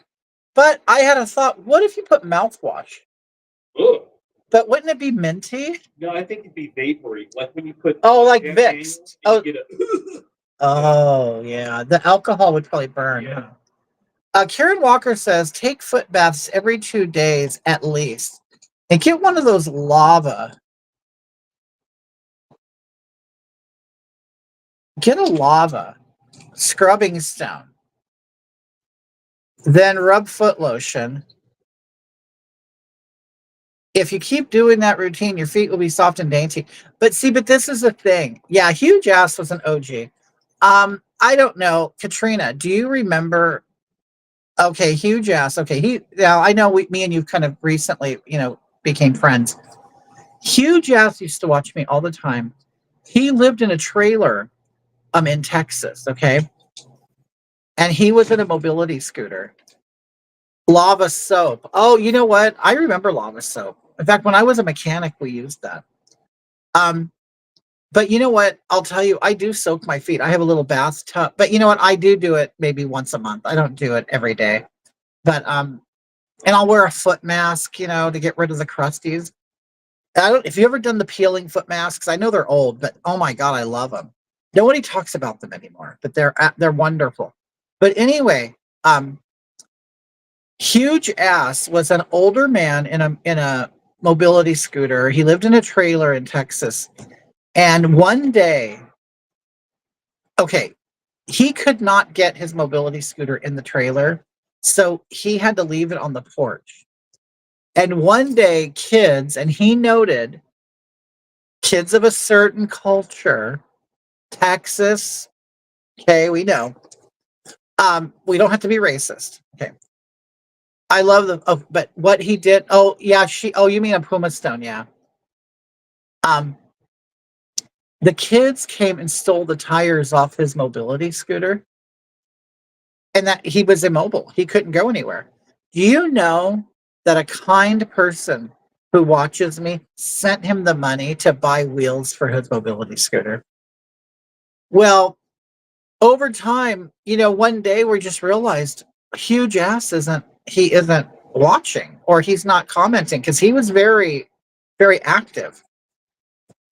Speaker 1: But I had a thought, what if you put mouthwash?
Speaker 2: Ugh.
Speaker 1: But wouldn't it be minty?
Speaker 2: No, I think it'd be vapory, like when you put.
Speaker 1: Oh, like
Speaker 2: champagne,
Speaker 1: Vicks.
Speaker 2: you
Speaker 1: Oh,
Speaker 2: get a-
Speaker 1: oh, yeah. The alcohol would probably burn.
Speaker 2: Yeah.
Speaker 1: Karen Walker says take foot baths every 2 days at least, and get one of those lava. Get a lava scrubbing stone. Then rub foot lotion. If you keep doing that routine, your feet will be soft and dainty. But this is the thing. Yeah, huge ass was an OG. I don't know, Katrina. Do you remember? Okay, huge ass. Okay, now I know me and you kind of recently, became friends. Huge ass used to watch me all the time. He lived in a trailer, in Texas. Okay, and he was in a mobility scooter. Lava soap. Oh, you know what? I remember lava soap. In fact, when I was a mechanic, we used that. Um, but you know what? I'll tell you, I do soak my feet. I have a little bathtub, but you know what? I do it maybe once a month. I don't do it every day. But and I'll wear a foot mask, to get rid of the crusties. I don't. If you ever done the peeling foot masks, I know they're old, but oh my god, I love them. Nobody talks about them anymore, but they're wonderful. But anyway, huge ass was an older man in a mobility scooter. He lived in a trailer in Texas, and one day, okay, he could not get his mobility scooter in the trailer, so he had to leave it on the porch. And one day, and he noted kids of a certain culture, Texas, okay, we know. We don't have to be racist. Okay. I love but what he did, oh yeah, you mean a Puma Stone, yeah. Um, the kids came and stole the tires off his mobility scooter, and that he was immobile. He couldn't go anywhere. Do you know that a kind person who watches me sent him the money to buy wheels for his mobility scooter? Well, over time, one day we just realized huge ass isn't watching, or he's not commenting, because he was very, very active.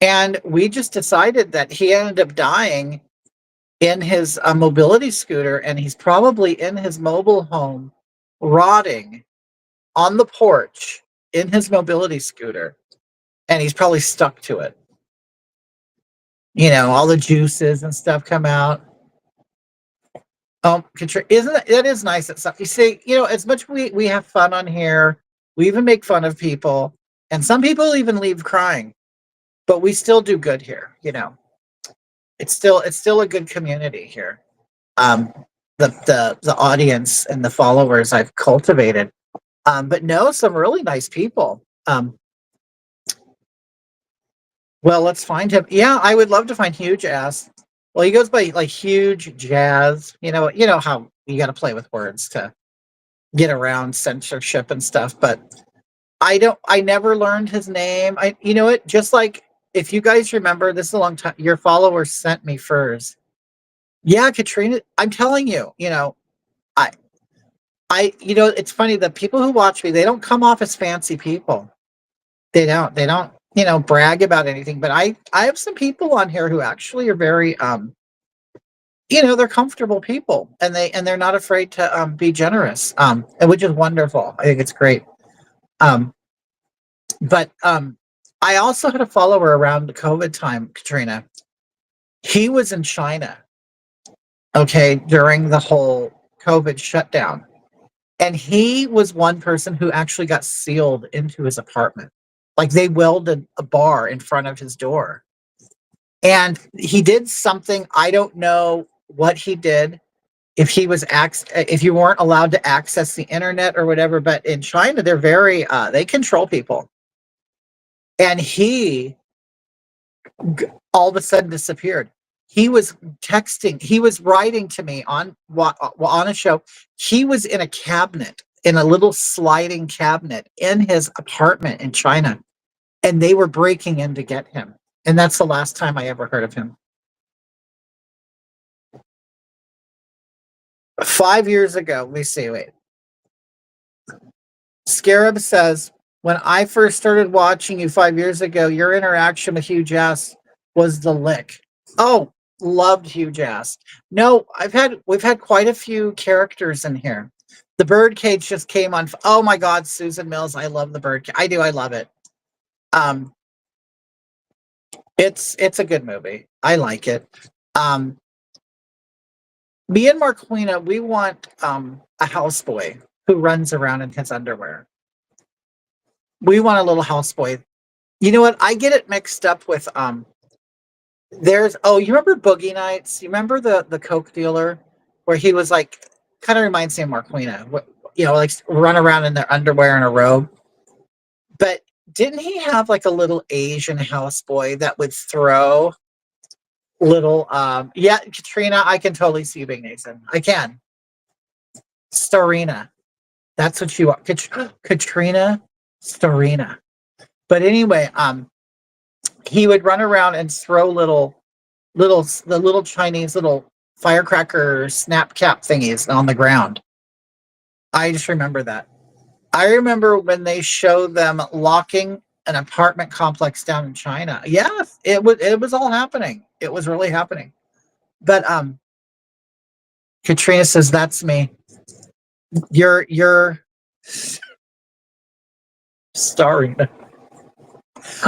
Speaker 1: And we just decided that he ended up dying in his mobility scooter, and he's probably in his mobile home, rotting on the porch in his mobility scooter, and he's probably stuck to it. All the juices and stuff come out. Isn't that is nice at stuff? You see, as much we have fun on here, we even make fun of people, and some people even leave crying, but we still do good here. It's still a good community here. The audience and the followers I've cultivated, but no, some really nice people. Well, let's find him. Yeah, I would love to find huge ass. Well, he goes by like huge jazz. You know how you got to play with words to get around censorship and stuff. But I never learned his name. Just like, if you guys remember, this is a long time. Your followers sent me furs. Yeah, Katrina, I'm telling you, I, it's funny. The people who watch me, they don't come off as fancy people. They don't, brag about anything. But I have some people on here who actually are very, they're comfortable people, and they're not afraid to be generous, and which is wonderful. I think it's great. But I also had a follower around the COVID time, Katrina. He was in China, okay, during the whole COVID shutdown. And he was one person who actually got sealed into his apartment. Like they welded a bar in front of his door. And he did something, I don't know what he did, if you weren't allowed to access the internet or whatever, but in China they're very they control people. And he all of a sudden disappeared. He was he was writing to me on a show. He was in a cabinet, in a little sliding cabinet in his apartment in China, and they were breaking in to get him. And that's the last time I ever heard of him. 5 years ago, let me see, wait. Scarab says, when I first started watching you 5 years ago, your interaction with Hugh Jass was the lick. Oh, loved Hugh Jass. No, we've had quite a few characters in here. The Birdcage just came on. Oh my God, Susan Mills. I love the Birdcage. I love it. It's a good movie. I like it. Me and Marquina, we want a houseboy who runs around in his underwear. We want a little houseboy. You know what? I get it mixed up with you remember Boogie Nights? You remember the Coke dealer where he was like, kind of reminds me of Marquina, like run around in their underwear and a robe. But didn't he have like a little Asian houseboy that would throw little yeah, Katrina, I can totally see you being Nathan. I can. Starina. That's what you are. Katrina Starina. But anyway, he would run around and throw the little Chinese little firecracker snap cap thingies on the ground. I just remember that. I remember when they showed them locking an apartment complex down in China. Yes, it was all happening. It was really happening. But Katrina says, that's me. You're Starina.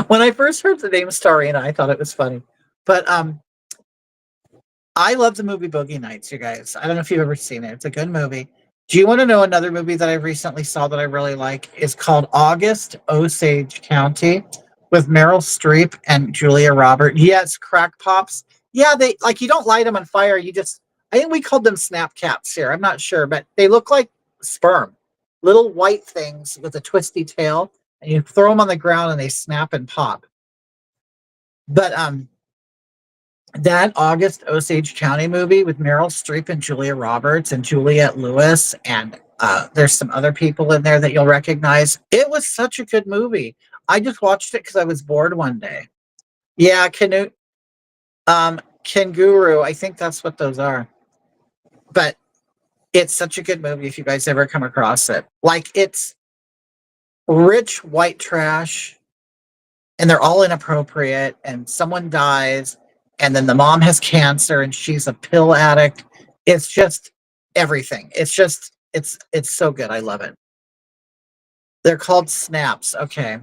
Speaker 1: When I first heard the name Starina, I thought it was funny. But I love the movie Boogie Nights, you guys. I don't know if you've ever seen it. It's a good movie. Do you want to know another movie that I recently saw that I really like? It's called August, Osage County with Meryl Streep and Julia Roberts. Yes, crack pops. Yeah, they like, you don't light them on fire. I think we called them snap caps here. I'm not sure, but they look like sperm. Little white things with a twisty tail, and you throw them on the ground and they snap and pop. But that August Osage County movie with Meryl Streep and Julia Roberts and Juliette Lewis, and there's some other people in there that you'll recognize. It was such a good movie. I just watched it because I was bored one day. Yeah, Kanguru. I think that's what those are. But it's such a good movie if you guys ever come across it. Like, it's rich white trash, and they're all inappropriate, and someone dies, and then the mom has cancer and she's a pill addict. It's just everything. It's so good. I love it. They're called snaps. Okay.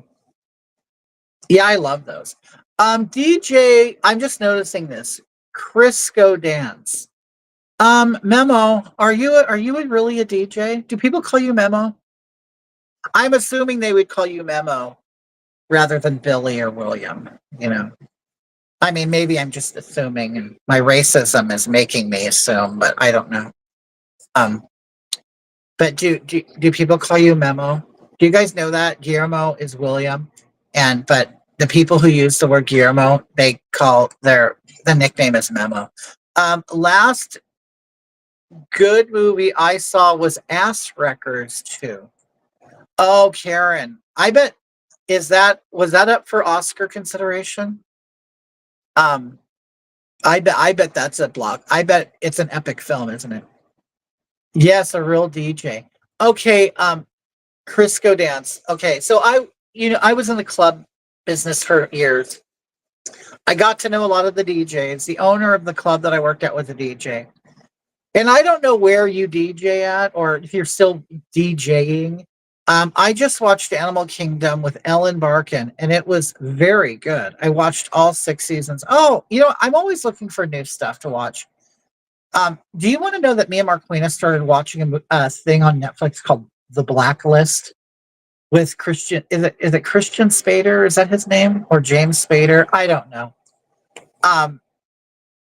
Speaker 1: Yeah, I love those. DJ, I'm just noticing this. Crisco Dance. Memo, are you really a DJ? Do people call you Memo? I'm assuming they would call you Memo rather than Billy or William, I mean, maybe I'm just assuming, and my racism is making me assume, but I don't know. But do people call you Memo? Do you guys know that Guillermo is William, but the people who use the word Guillermo, they call the nickname is Memo. Last good movie I saw was Ass Wreckers 2. Oh, Karen, I bet was that up for Oscar consideration? I bet that's a block. I bet it's an epic film, isn't it? Yes, a real DJ. Okay, Crisco Dance. Okay, so I was in the club business for years. I got to know a lot of the DJs. The owner of the club that I worked at was a DJ. And I don't know where you DJ at or if you're still DJing. I just watched Animal Kingdom with Ellen Barkin, and it was very good. I watched all 6 seasons. Oh, I'm always looking for new stuff to watch. Do you want to know that me and Marquina started watching a thing on Netflix called The Blacklist with Christian? Is it Christian Spader? Is that his name, or James Spader? I don't know. Um,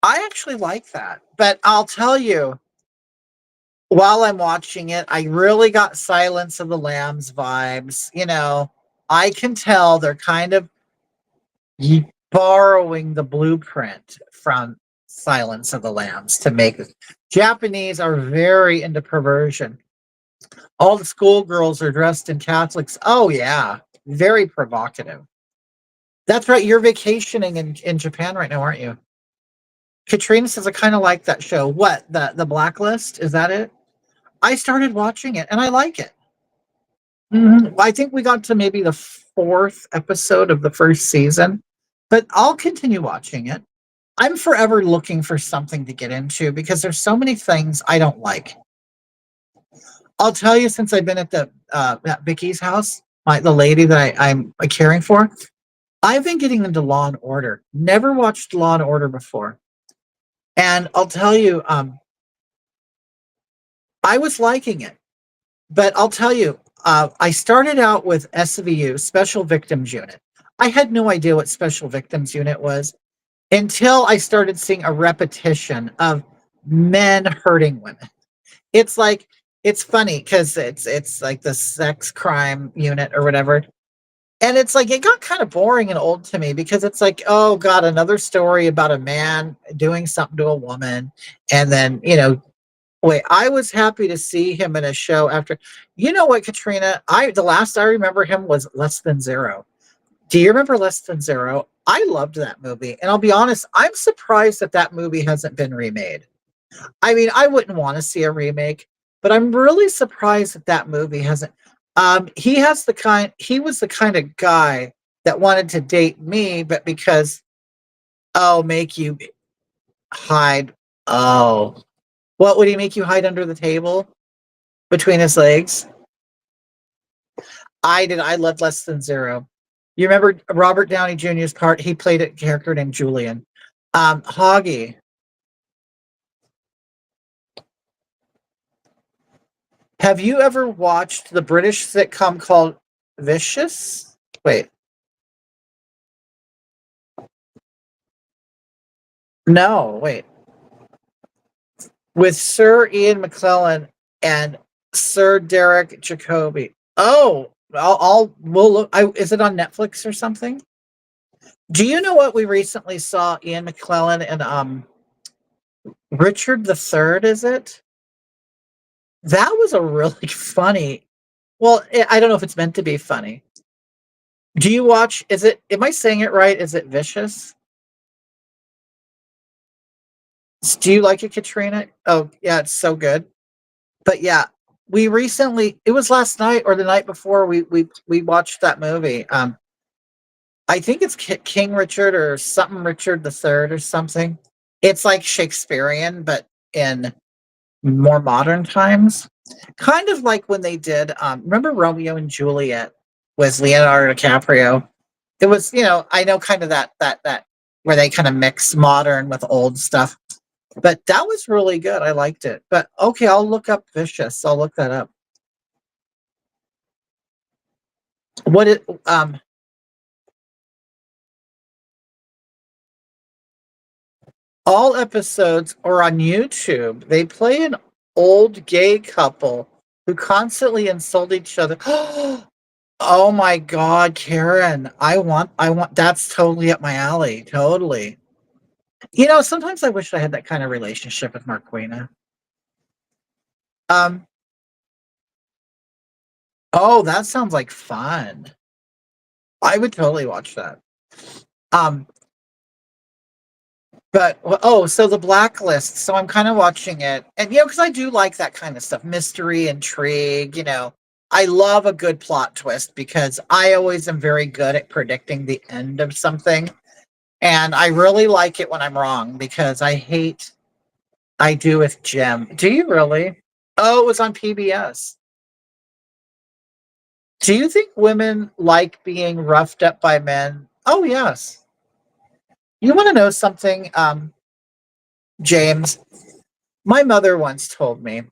Speaker 1: I actually like that, but I'll tell you, while I'm watching it, I really got Silence of the Lambs vibes. I can tell they're kind of borrowing the blueprint from Silence of the Lambs to make it. Japanese are very into perversion. All the schoolgirls are dressed in Catholics. Oh yeah, very provocative. That's right. You're vacationing in Japan right now, aren't you? Katrina says I kind of like that show. What, the Blacklist? Is that it? I started watching it and I like it. I think we got to maybe the fourth episode of the first season, but I'll continue watching it. I'm forever looking for something to get into because there's so many things I don't like. I'll tell you, since I've been at Vicky's house, the lady that I'm caring for, I've been getting into Law and Order. Never watched Law and Order before, and I'll tell you, I was liking it. But I'll tell you, I started out with SVU, Special Victims Unit. I had no idea what Special Victims Unit was until I started seeing a repetition of men hurting women. It's like, it's funny because it's like the sex crime unit or whatever. And it's like, it got kind of boring and old to me because it's like, oh God, another story about a man doing something to a woman. And then, wait, I was happy to see him in a show after. You know what, Katrina? The last I remember him was Less Than Zero. Do you remember Less Than Zero? I loved that movie. And I'll be honest, I'm surprised that that movie hasn't been remade. I mean, I wouldn't want to see a remake, but I'm really surprised that that movie hasn't. He was the kind of guy that wanted to date me, but because, oh, make you hide. Oh, what would he make you hide under the table between his legs? I did. I loved Less Than Zero. You remember Robert Downey Jr.'s part? He played a character named Julian. Hoggy. Have you ever watched the British sitcom called Vicious? Wait. No, wait. With Sir Ian McClellan and Sir Derek Jacobi. Oh, we'll look. Is it on Netflix or something? Do you know what we recently saw Ian McClellan and Richard the Third, is it? That was a really funny. Well, I don't know if it's meant to be funny. Do you watch? Am I saying it right? Is it Vicious? Do you like it, Katrina? Oh, yeah, it's so good. But yeah, we recently, it was last night or the night before, we watched that movie. I think it's King Richard or something Richard the Third or something. It's like Shakespearean, but in more modern times. Kind of like when they did, remember Romeo and Juliet with Leonardo DiCaprio? It was, I know kind of that where they kind of mix modern with old stuff. But that was really good. I liked it. But okay, I'll look up Vicious. I'll look that up. What it All episodes are on YouTube. They play an old gay couple who constantly insult each other. Oh my God, Karen. I want that's totally up my alley. Totally. Sometimes I wish I had that kind of relationship with Marquina. Um, oh, that sounds like fun. I would totally watch that. Um, but so the Blacklist. So I'm kind of watching it, and because I do like that kind of stuff, mystery, intrigue. I love a good plot twist because I always am very good at predicting the end of something, and I really like it when I'm wrong because I do with Jim. Do you really? Oh, it was on PBS. Do you think women like being roughed up by men? Oh, yes. You want to know something, James? My mother once told me,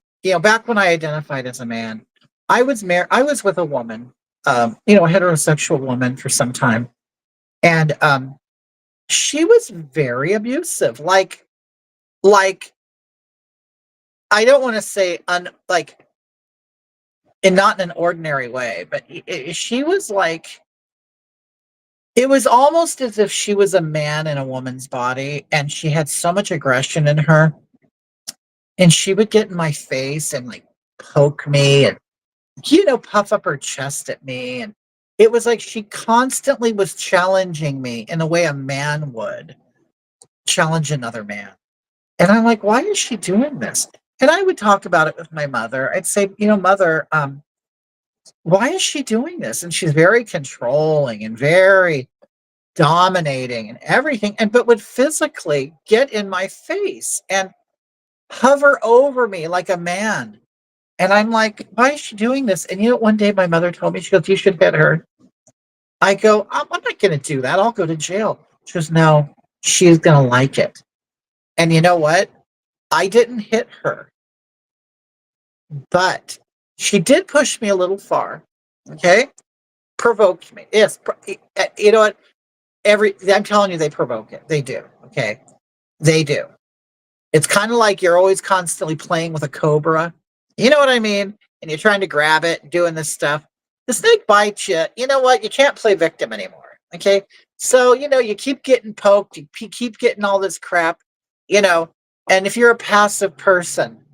Speaker 1: back when I identified as a man, I was married. I was with a woman, a heterosexual woman for some time, and she was very abusive. Like I don't want to say and not in an ordinary way, but she was like, it was almost as if she was a man in a woman's body, and she had so much aggression in her, and she would get in my face and like poke me and puff up her chest at me. And it was like she constantly was challenging me in the way a man would challenge another man. And I'm like, why is she doing this? And I would talk about it with my mother. I'd say, mother, why is she doing this? And she's very controlling and very dominating and everything, and but would physically get in my face and hover over me like a man. And I'm like, why is she doing this? And one day my mother told me, she goes, you should hit her. I go, I'm not going to do that. I'll go to jail. She goes, no, she's going to like it. And you know what? I didn't hit her, but she did push me a little far. Okay. Provoked me. Yes. You know what? I'm telling you, they provoke it. They do. Okay. They do. It's kind of like you're always constantly playing with a cobra. You know what I mean? And you're trying to grab it, doing this stuff. The snake bites you. You know what? You can't play victim anymore. Okay. So, you keep getting poked, you keep getting all this crap, and if you're a passive person,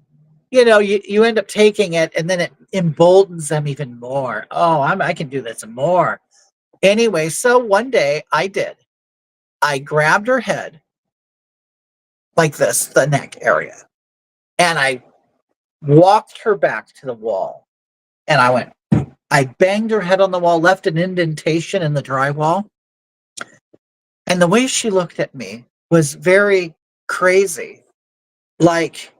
Speaker 1: you end up taking it, and then it emboldens them even more. Oh, I can do this more. Anyway, so one day I did. I grabbed her head like this, the neck area, and I walked her back to the wall. And I banged her head on the wall, left an indentation in the drywall. And the way she looked at me was very crazy. Like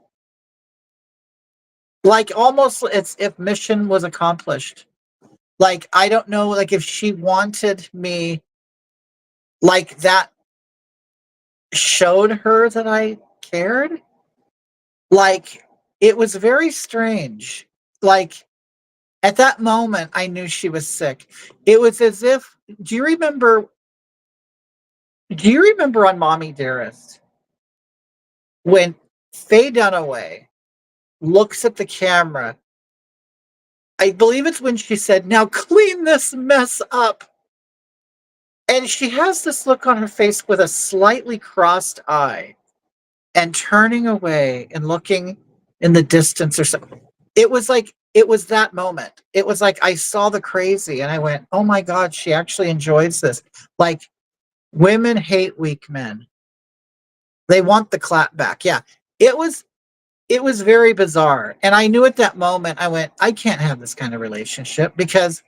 Speaker 1: almost as if mission was accomplished. Like, I don't know, like if she wanted me, like that showed her that I cared. Like, it was very strange. Like, at that moment, I knew she was sick. It was as if, do you remember on Mommy Dearest when Faye Dunaway looks at the camera? I believe it's when she said, now clean this mess up. And she has this look on her face with a slightly crossed eye and turning away and looking in the distance or something. It was that moment. It was like I saw the crazy and I went, oh my God, she actually enjoys this. Like, women hate weak men. They want the clap back. Yeah. It was very bizarre. And I knew at that moment, I went, I can't have this kind of relationship because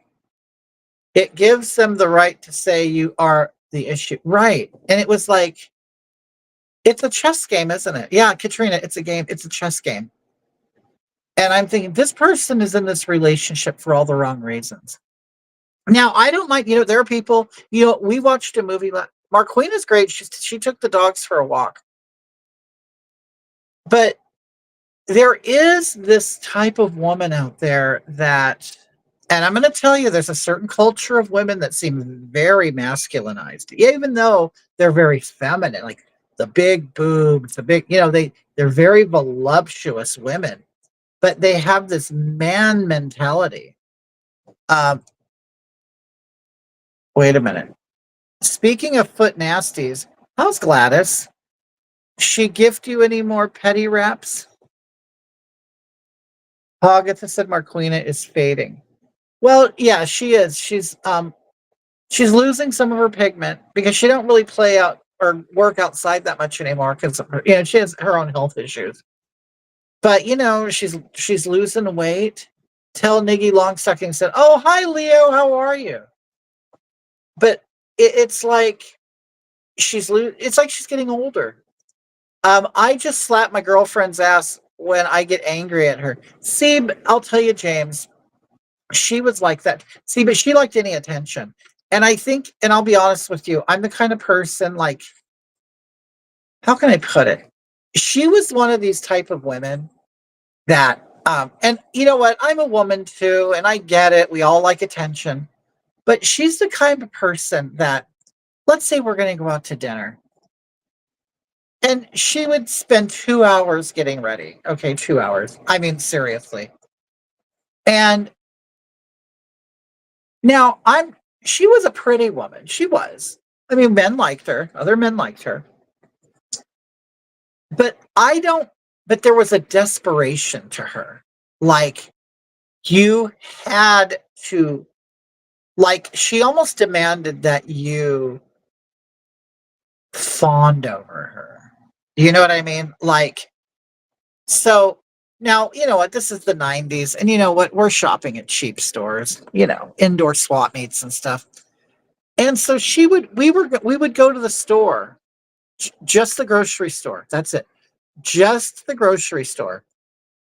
Speaker 1: it gives them the right to say you are the issue. Right. And it was like, it's a chess game, isn't it? Yeah, Katrina, it's a game. It's a chess game. And I'm thinking, this person is in this relationship for all the wrong reasons. Now, I don't mind, there are people, we watched a movie. Marquina's great. She took the dogs for a walk. But there is this type of woman out there that, and I'm going to tell you, there's a certain culture of women that seem very masculinized, even though they're very feminine, like the big boobs, they're very voluptuous women, but they have this man mentality. Wait a minute. Speaking of foot nasties, how's Gladys? She gift you any more petty wraps? Agatha said Marquina is fading. Well, yeah, she is. She's losing some of her pigment because she don't really play out or work outside that much anymore because she has her own health issues. But she's losing weight. Tell Niggy Longstocking said, "Oh, hi Leo, how are you?" But it's like it's like she's getting older. I just slap my girlfriend's ass when I get angry at her. See, I'll tell you, James, she was like that. See, but she liked any attention. And I think, and I'll be honest with you, I'm the kind of person, like, how can I put it? she was one of these type of women that, and you know what? I'm a woman too, and I get it. We all like attention, but she's the kind of person that, let's say we're going to go out to dinner, and she would spend 2 hours getting ready. Okay, 2 hours. I mean, seriously. And now she was a pretty woman. She was. I mean, men liked her, other men liked her. But I don't, but there was a desperation to her. Like, you had to, like, she almost demanded that you fawned over her. You know what I mean? Like, so now, you know what? This is the 90s, and you know what? We're shopping at cheap stores, indoor swap meets and stuff. And so we would go to the store, just the grocery store. That's it. Just the grocery store.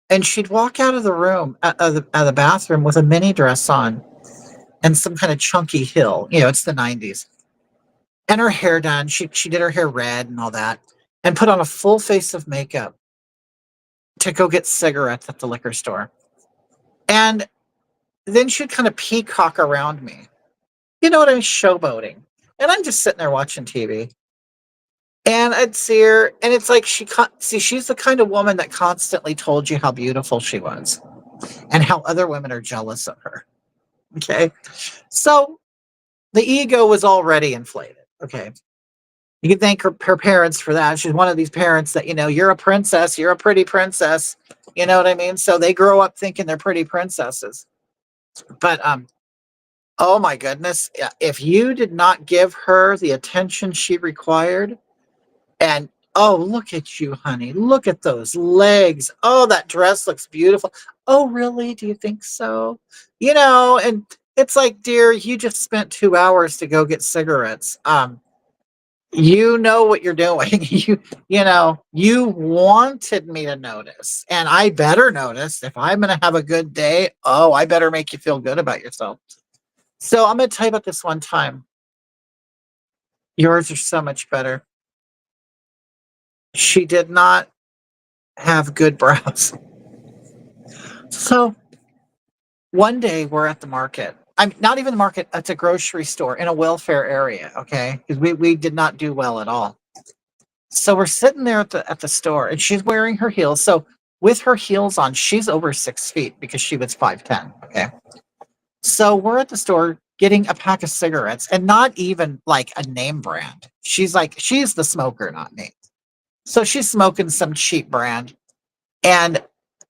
Speaker 1: And she'd walk out of the room, out of the bathroom with a mini dress on and some kind of chunky heel. It's the 90s. And her hair done. She did her hair red and all that, and put on a full face of makeup to go get cigarettes at the liquor store. And then she'd kind of peacock around me. You know what I mean? Showboating. And I'm just sitting there watching TV. And I'd see her, and it's like she's the kind of woman that constantly told you how beautiful she was and how other women are jealous of her. Okay. So the ego was already inflated. Okay. You can thank her parents for that. She's one of these parents that, you're a princess, you're a pretty princess. You know what I mean? So they grow up thinking they're pretty princesses. But oh my goodness, if you did not give her the attention she required, and oh, look at you, honey. Look at those legs. Oh, that dress looks beautiful. Oh, really? Do you think so? And it's like, dear, you just spent 2 hours to go get cigarettes. You know what you're doing. You wanted me to notice, and I better notice. If I'm going to have a good day, oh, I better make you feel good about yourself. So I'm going to tell you about this one time. Yours are so much better. She did not have good brows. So one day we're at the market. I'm not even the market, it's a grocery store in a welfare area, okay? Because we did not do well at all. So we're sitting there at the store, and she's wearing her heels. So with her heels on, she's over 6 feet because she was 5'10. Okay. So we're at the store getting a pack of cigarettes, and not even like a name brand. She's the smoker, not me. So she's smoking some cheap brand. And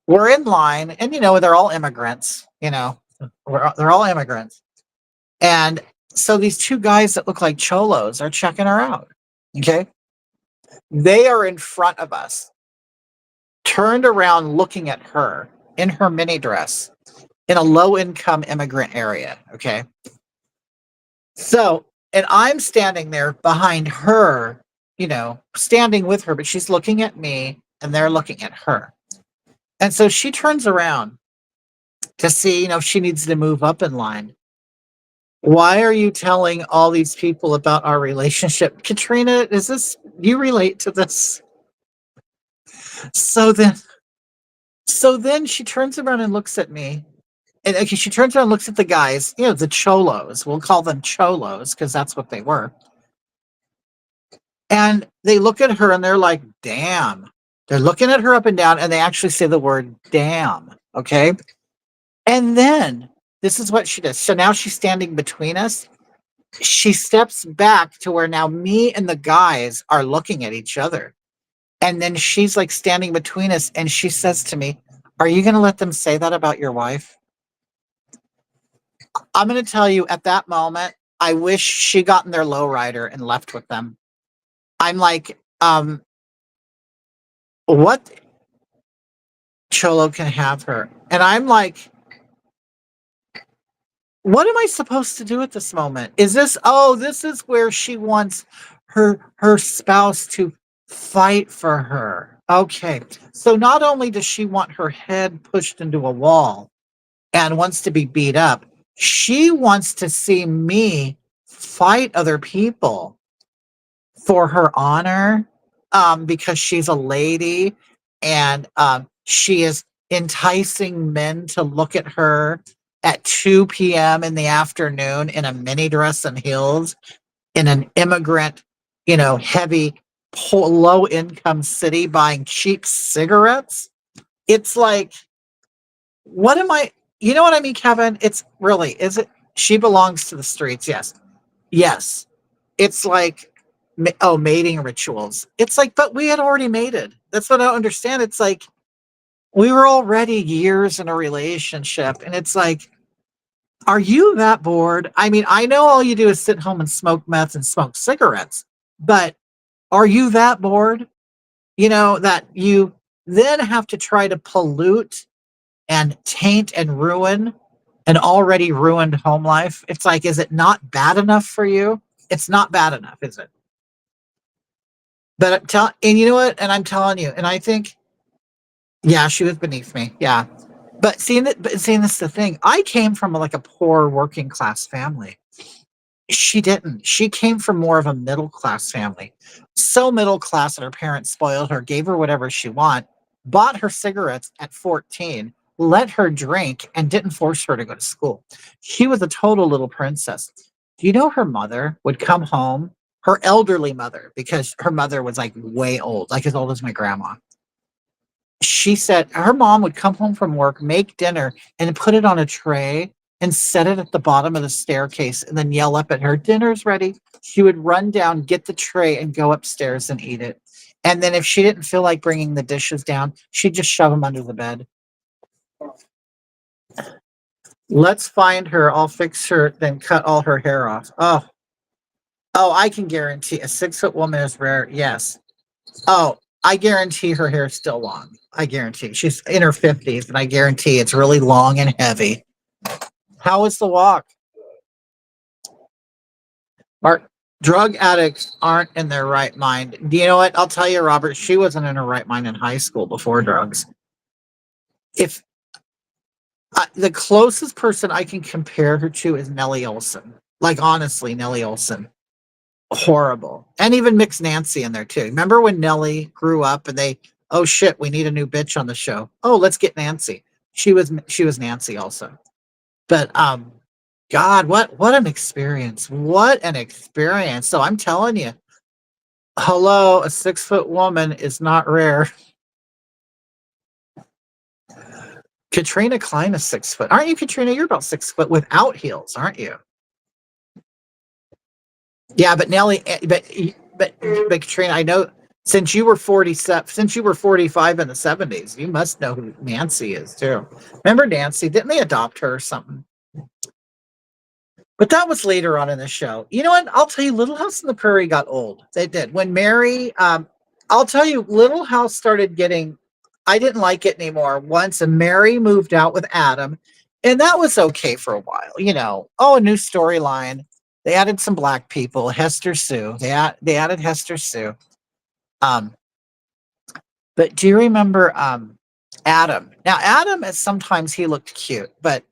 Speaker 1: we're in line, and they're all immigrants. They're all immigrants. And so these two guys that look like cholos are checking her out. Okay. They are in front of us, turned around looking at her in her mini dress in a low income immigrant area. Okay. So, and I'm standing there behind her, standing with her, but she's looking at me and they're looking at her. And so she turns around to see, if she needs to move up in line. Why are you telling all these people about our relationship? Katrina, do you relate to this? So then she turns around and looks at me. And okay, she turns around and looks at the guys, the cholos. We'll call them cholos because that's what they were. And they look at her and they're like, damn. They're looking at her up and down, and they actually say the word damn. Okay. And then this is what she does. So now she's standing between us. She steps back to where now me and the guys are looking at each other. And then she's like standing between us, and she says to me, are you going to let them say that about your wife? I'm going to tell you, at that moment, I wish she got in their lowrider and left with them. I'm like, what cholo can have her? And I'm like, what am I supposed to do at this moment? Is this is where she wants her spouse to fight for her. Okay. So not only does she want her head pushed into a wall and wants to be beat up, she wants to see me fight other people for her honor, because she's a lady and she is enticing men to look at her at 2 p.m. in the afternoon in a mini dress and heels in an immigrant, heavy, low income city buying cheap cigarettes. It's like, what am I, you know what I mean, Kevin? It's really, is it, she belongs to the streets. Yes. Yes. It's like, mating rituals. It's like, but we had already mated. That's what I don't understand. It's like, we were already years in a relationship. And it's like, are you that bored? I mean, I know all you do is sit home and smoke meth and smoke cigarettes, but are you that bored? That you then have to try to pollute and taint and ruin an already ruined home life. It's like, is it not bad enough for you? It's not bad enough, is it? But and you know what? And I'm telling you, and I think, yeah, she was beneath me. Yeah. But seeing this is the thing. I came from like a poor working class family. She didn't. She came from more of a middle class family. So middle class that her parents spoiled her, gave her whatever she want, bought her cigarettes at 14, let her drink, and didn't force her to go to school. She was a total little princess. Do you know her mother would come home, her elderly mother, because her mother was like way old, like as old as my grandma. She said her mom would come home from work, make dinner, and put it on a tray and set it at the bottom of the staircase and then yell up at her, "Dinner's ready." She would run down, get the tray, and go upstairs and eat it. And then if she didn't feel like bringing the dishes down, she'd just shove them under the bed. Let's find her. I'll fix her, then cut all her hair off. Oh, I can guarantee a 6-foot woman is rare. Yes. Oh, I guarantee her hair is still long. I guarantee she's in her 50s, and I guarantee it's really long and heavy. How is the walk? Mark, drug addicts aren't in their right mind. Do you know what? I'll tell you, Robert, she wasn't in her right mind in high school before drugs. If the closest person I can compare her to is Nellie Olson. Like, honestly, Nellie Olson. Horrible. And even mix Nancy in there too. Remember when Nellie grew up and oh shit, we need a new bitch on the show. Oh, let's get Nancy. She was Nancy also. But God, what an experience. What an experience. So I'm telling you, hello, a 6-foot woman is not rare. Katrina Klein is 6 foot. Aren't you, Katrina? You're about 6 foot without heels, aren't you? Yeah, but Nellie, but Katrina, I know since you were 47, since you were 45 in the 70s, you must know who Nancy is too. Remember Nancy? Didn't they adopt her or something? But that was later on in the show. You know what? I'll tell you, Little House on the Prairie got old. They did. When Mary, I'll tell you, Little House started getting, I didn't like it anymore once Mary moved out with Adam. And that was okay for a while. Oh, a new storyline. They added some black people, Hester Sue. They added Hester Sue. But do you remember Adam? Now, Adam, sometimes he looked cute, but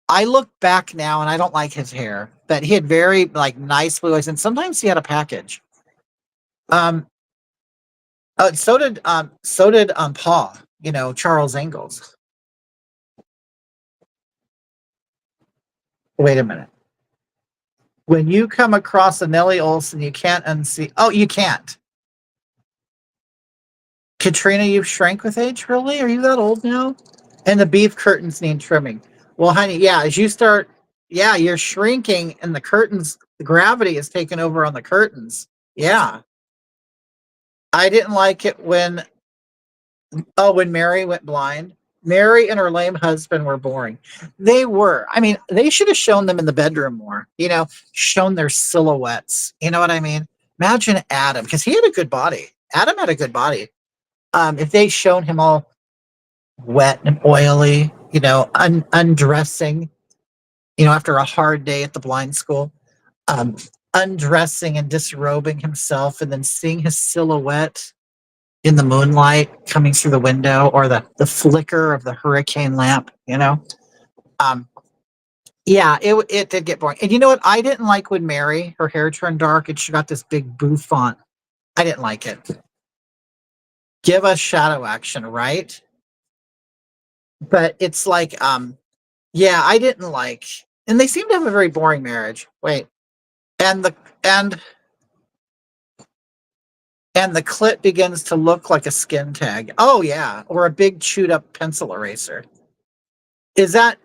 Speaker 1: I look back now and I don't like his hair, but he had very like nice blue eyes, and sometimes he had a package. So did Paul, Charles Ingalls. Wait a minute. When you come across a Nellie Olson, you can't unsee. Oh, you can't. Katrina, you've shrank with age, really? Are you that old now? And the beef curtains need trimming. Well, honey, yeah, as you start, yeah, you're shrinking and the curtains, the gravity is taking over on the curtains. Yeah. I didn't like it when Mary went blind. Mary and her lame husband were boring. They were. I mean, they should have shown them in the bedroom more, shown their silhouettes. You know what I mean? Imagine Adam, because he had a good body. Adam had a good body. If they shown him all wet and oily, undressing, after a hard day at the blind school, undressing and disrobing himself and then seeing his silhouette in the moonlight coming through the window or the flicker of the hurricane lamp, yeah, it did get boring. And you know what? I didn't like when Mary, her hair turned dark and she got this big bouffant. I didn't like it. give us shadow action, right? But it's like, yeah, I didn't like, and they seem to have a very boring marriage. Wait, and the and and the clit begins to look like a skin tag. Oh yeah, or a big chewed up pencil eraser. Is that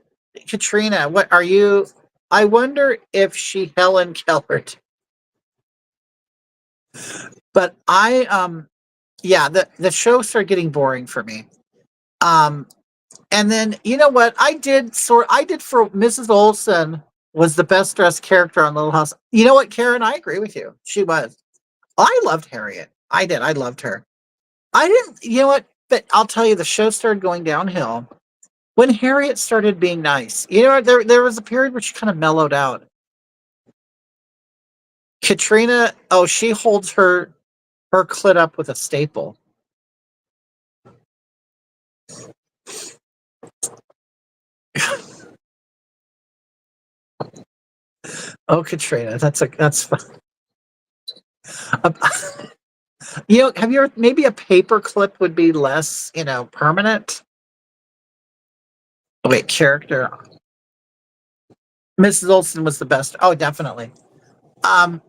Speaker 1: Katrina? What are you? I wonder if she Helen Kellert. But yeah, the show started getting boring for me. Um and then you know what? I did for Mrs. Olson was the best dressed character on Little House. You know what, Karen? I agree with you. She was. I loved Harriet. I did. I loved her. I didn't, you know what? But I'll tell you, the show started going downhill when Harriet started being nice. You know, there was a period where she kind of mellowed out. Katrina, oh, she holds her clit up with a staple. Oh, Katrina, that's fun. You know, have you ever maybe a paper clip would be less, permanent? Oh, wait, character. Mrs. Olsen was the best. Oh, definitely. Um,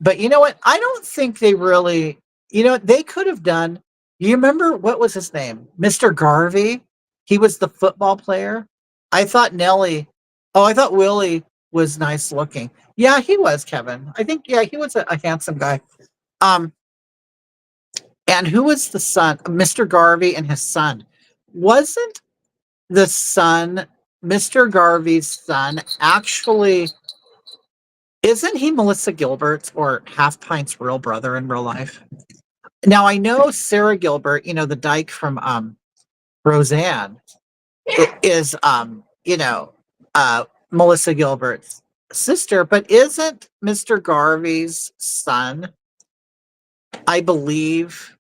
Speaker 1: but you know what? I don't think they really, they could have done. You remember what was his name? Mr. Garvey. He was the football player. I thought Nellie. Oh, I thought Willie was nice looking. Yeah, he was, Kevin. I think, yeah, he was a handsome guy. Um, and who was the son? Mr. Garvey and his son. Wasn't the son, Mr. Garvey's son, actually, isn't he Melissa Gilbert's or Half Pint's real brother in real life? Now I know Sarah Gilbert, the dyke from Roseanne, is Melissa Gilbert's sister, but isn't Mr. Garvey's son, I believe,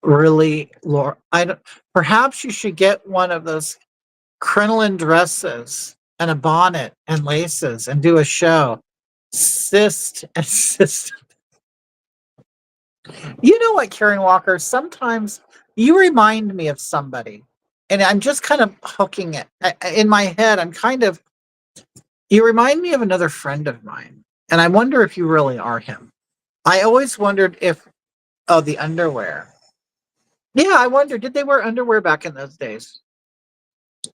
Speaker 1: really Laura? I don't, perhaps you should get one of those crinoline dresses and a bonnet and laces and do a show. Cyst and cyst. You know what, Karen Walker? Sometimes you remind me of somebody, and I'm just kind of hooking it in my head. You remind me of another friend of mine, and I wonder if you really are him. I always wondered if, oh, the underwear. Yeah, I wonder, did they wear underwear back in those days?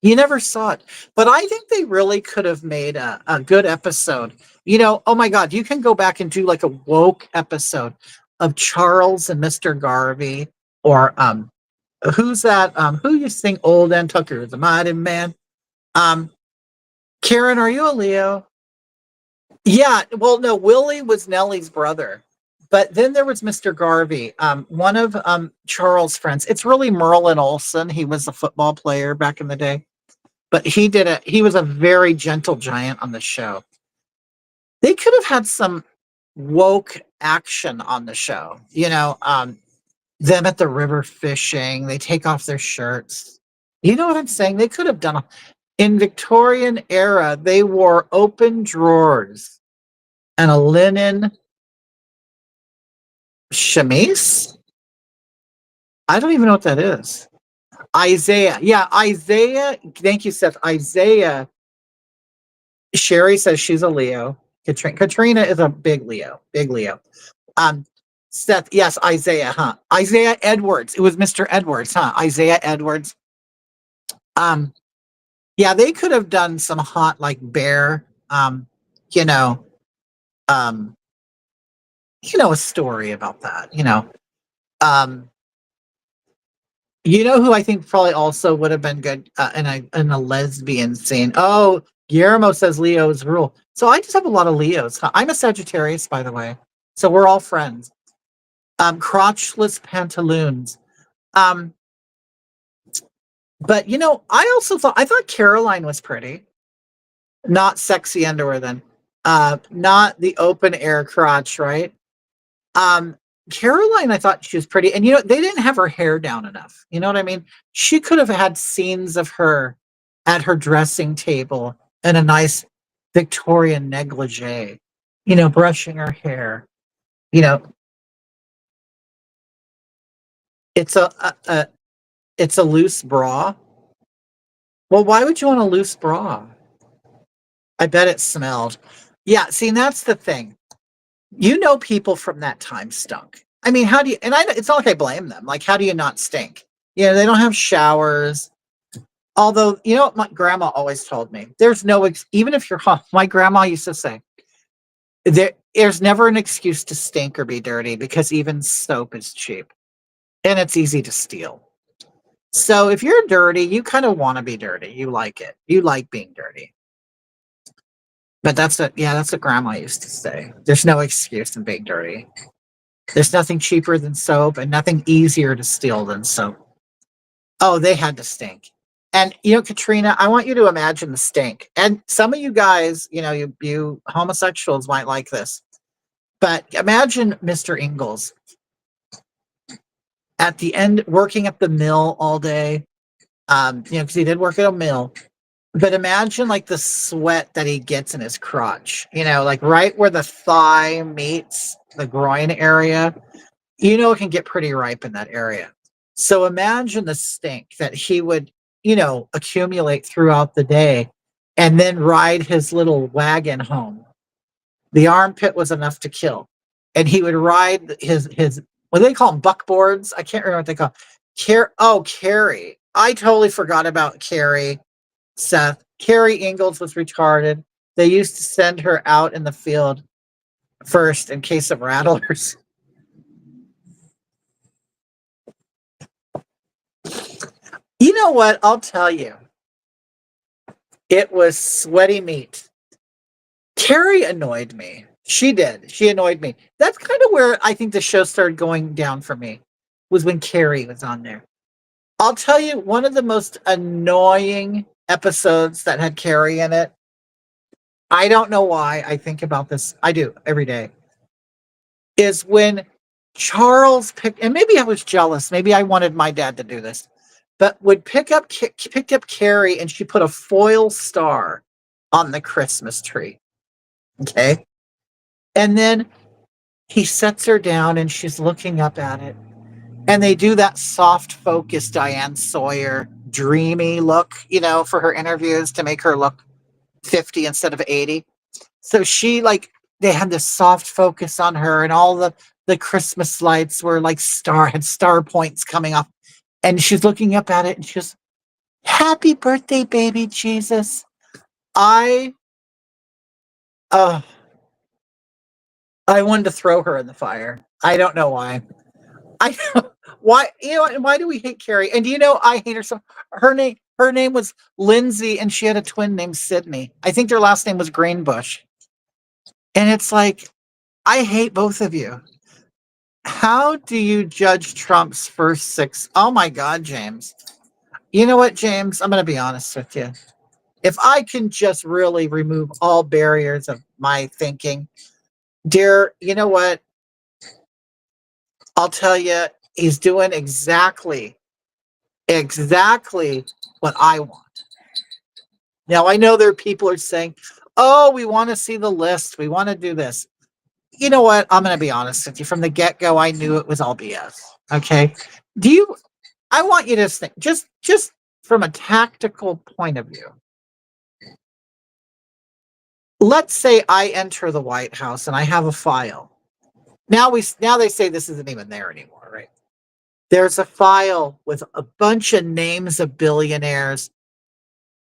Speaker 1: You never saw it, but I think they really could have made a good episode. Oh my God, you can go back and do like a woke episode of Charles and Mr. Garvey, or who's that? Who you sing Old and Tucker, the mighty man? Um, Karen, are you a Leo? Yeah, well, no, Willie was Nellie's brother. But then there was Mr. Garvey, one of Charles' friends. It's really Merlin Olsen. He was a football player back in the day. But he was a very gentle giant on the show. They could have had some woke action on the show. Them at the river fishing, they take off their shirts. You know what I'm saying? They could have done in Victorian era, they wore open drawers and a linen chemise. I don't even know what that is. Isaiah. Yeah, Isaiah. Thank you, Seth. Isaiah. Sherry says she's a Leo. Katrina is a big Leo. Big Leo. Um, Seth, yes, Isaiah, huh? Isaiah Edwards. It was Mr. Edwards, huh? Isaiah Edwards. Um, yeah, they could have done some hot like bear, you know, um, a story about that, Um, who I think probably also would have been good in a lesbian scene. Oh, Guillermo says Leo's rule. So I just have a lot of Leos. Huh? I'm a Sagittarius, by the way. So we're all friends. Crotchless pantaloons. Um, but I thought Caroline was pretty. Not sexy underwear then. Not the open air crotch, right? Um, Caroline, I thought she was pretty, and they didn't have her hair down enough. You know what I mean? She could have had scenes of her at her dressing table in a nice Victorian negligee, brushing her hair. You know, It's it's a loose bra. Well, why would you want a loose bra? I bet it smelled. Yeah, see, and that's the thing. You know, people from that time stunk. I mean, how do you, and it's not like I blame them. Like, how do you not stink? You know, they don't have showers. Although, you know what my grandma always told me? There's no, even if you're home, my grandma used to say, there's never an excuse to stink or be dirty because even soap is cheap and it's easy to steal. So if you're dirty, you kind of want to be dirty. You like it. You like being dirty. But that's what grandma used to say. There's no excuse in being dirty. There's nothing cheaper than soap and nothing easier to steal than soap. Oh, they had to stink. And you know, Katrina, I want you to imagine the stink. And some of you guys, you know, you homosexuals might like this. But imagine Mr. Ingalls at the end working at the mill all day. You know, because he did work at a mill. But imagine like the sweat that he gets in his crotch, you know, like right where the thigh meets the groin area. You know, it can get pretty ripe in that area. So imagine the stink that he would, you know, accumulate throughout the day and then ride his little wagon home. The armpit was enough to kill. And he would ride his what do they call them, buckboards? I can't remember what they call. Carrie. I totally forgot about Carrie. Seth. Carrie Ingalls was retarded. They used to send her out in the field first in case of rattlers. You know what? I'll tell you. It was sweaty meat. Carrie annoyed me. She did. She annoyed me. That's kind of where I think the show started going down for me, was when Carrie was on there. I'll tell you, one of the most annoying episodes that had Carrie in it, I don't know why I think about this. I do every day. Is when Charles picked, and maybe I was jealous. Maybe I wanted my dad to do this, but would picked up Carrie and she put a foil star on the Christmas tree. Okay. And then he sets her down and she's looking up at it. And they do that soft focus Diane Sawyer dreamy look, you know, for her interviews to make her look 50 instead of 80. So she like they had this soft focus on her and all the Christmas lights were like had star points coming off. And she's looking up at it and she's happy birthday, baby Jesus. I uh I wanted to throw her in the fire. I don't know why. I why you know and why do we hate Carrie? And do you know I hate her so her name was Lindsay and she had a twin named Sydney. I think their last name was Greenbush. And it's like I hate both of you. How do you judge Trump's first six? Oh my God, James. You know what, James? I'm going to be honest with you. If I can just really remove all barriers of my thinking, dear, you know what? I'll tell you, he's doing exactly what I want. Now, I know there are people who are saying, oh, we want to see the list. We want to do this. You know what? I'm going to be honest with you. From the get-go, I knew it was all BS. Okay. I want you to think, just from a tactical point of view. Let's say I enter the White House and I have a file. Now they say this isn't even there anymore, right? There's a file with a bunch of names of billionaires,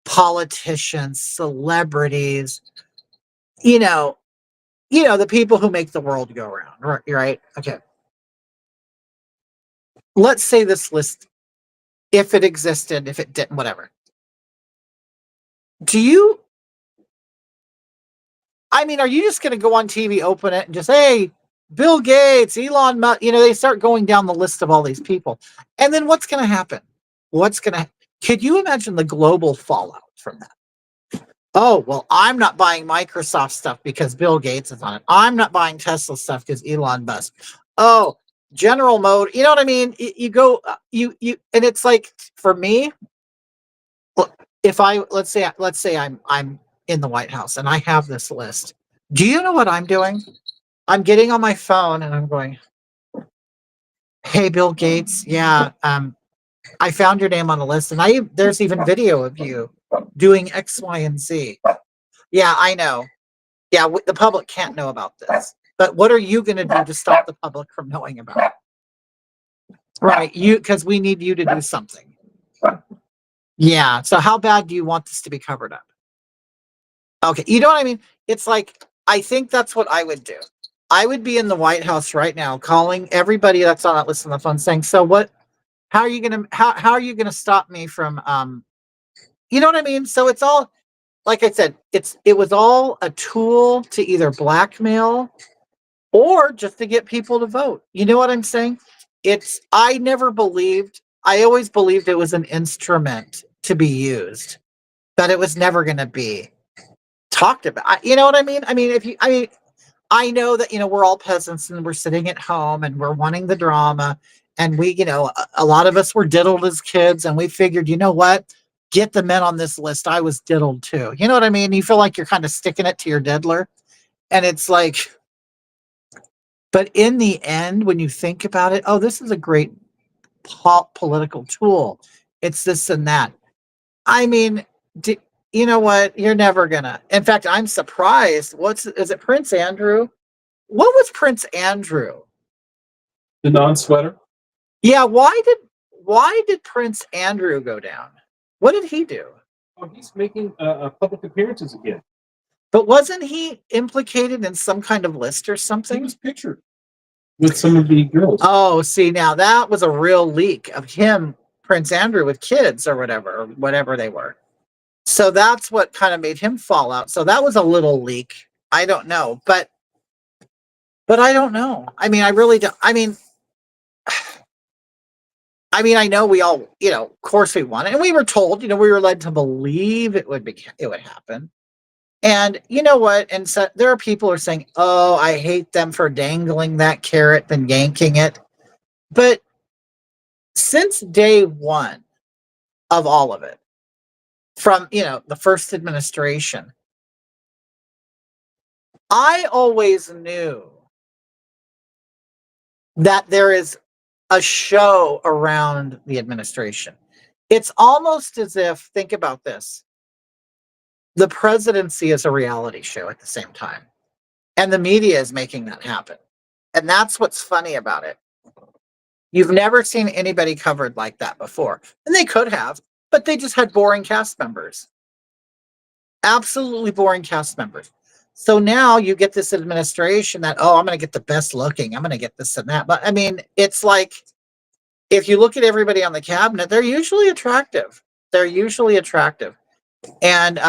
Speaker 1: politicians, celebrities, you know, the people who make the world go round, right? Okay. Let's say this list, if it existed, if it didn't, whatever. Are you just going to go on TV, open it, and just, hey, Bill Gates, Elon Musk, they start going down the list of all these people. And then what's going to happen? Could you imagine the global fallout from that? Oh, well, I'm not buying Microsoft stuff because Bill Gates is on it. I'm not buying Tesla stuff because Elon Musk. Oh, General Mode, you know what I mean? You go, and it's like, for me, if let's say I'm in the White House and I have this list. Do you know what I'm doing? I'm getting on my phone and I'm going, Hey, Bill Gates. Yeah. I found your name on the list, and there's even video of you doing X, Y, and Z. Yeah, I know. Yeah, the public can't know about this. But what are you going to do to stop the public from knowing about it? Right, because we need you to do something. Yeah. So how bad do you want this to be covered up? Okay, you know what I mean? It's like, I think that's what I would do. I would be in the White House right now calling everybody that's on that list on the phone saying, so what, how are you gonna stop me from you know what I mean? So it's all, like I said, it was all a tool to either blackmail or just to get people to vote. You know what I'm saying? I always believed it was an instrument to be used, that it was never gonna be talked about. You know what I mean? I know that, we're all peasants and we're sitting at home and we're wanting the drama. And a lot of us were diddled as kids, and we figured, you know what? Get the men on this list. I was diddled too. You know what I mean? You feel like you're kind of sticking it to your diddler. And it's like, but in the end, when you think about it, oh, this is a great political tool. It's this and that. I mean, you know what? You're never gonna. In fact, I'm surprised. Is it Prince Andrew? What was Prince Andrew?
Speaker 2: The non-sweater.
Speaker 1: Yeah, why did Prince Andrew go down? What did he do?
Speaker 2: Oh, he's making public appearances again.
Speaker 1: But wasn't he implicated in some kind of list or
Speaker 2: He
Speaker 1: something?
Speaker 2: was pictured with some of the girls.
Speaker 1: Oh, see, now that was a real leak of him, Prince Andrew, with kids or whatever they were. So that's what kind of made him fall out. So that was a little leak. I don't know, but I don't know. I mean, I really don't. I know we all, of course we want it. And we were told, we were led to believe it would happen. And you know what? And so there are people who are saying, oh, I hate them for dangling that carrot and yanking it. But since day one of all of it, from, the first administration, I always knew that there is a show around the administration. It's almost as if, think about this, the presidency is a reality show at the same time. And the media is making that happen. And that's what's funny about it. You've never seen anybody covered like that before. And they could have, but they just had boring cast members. Absolutely boring cast members. So now you get this administration that, oh, I'm going to get the best looking. I'm going to get this and that. But I mean, it's like, if you look at everybody on the cabinet, they're usually attractive. They're usually attractive. And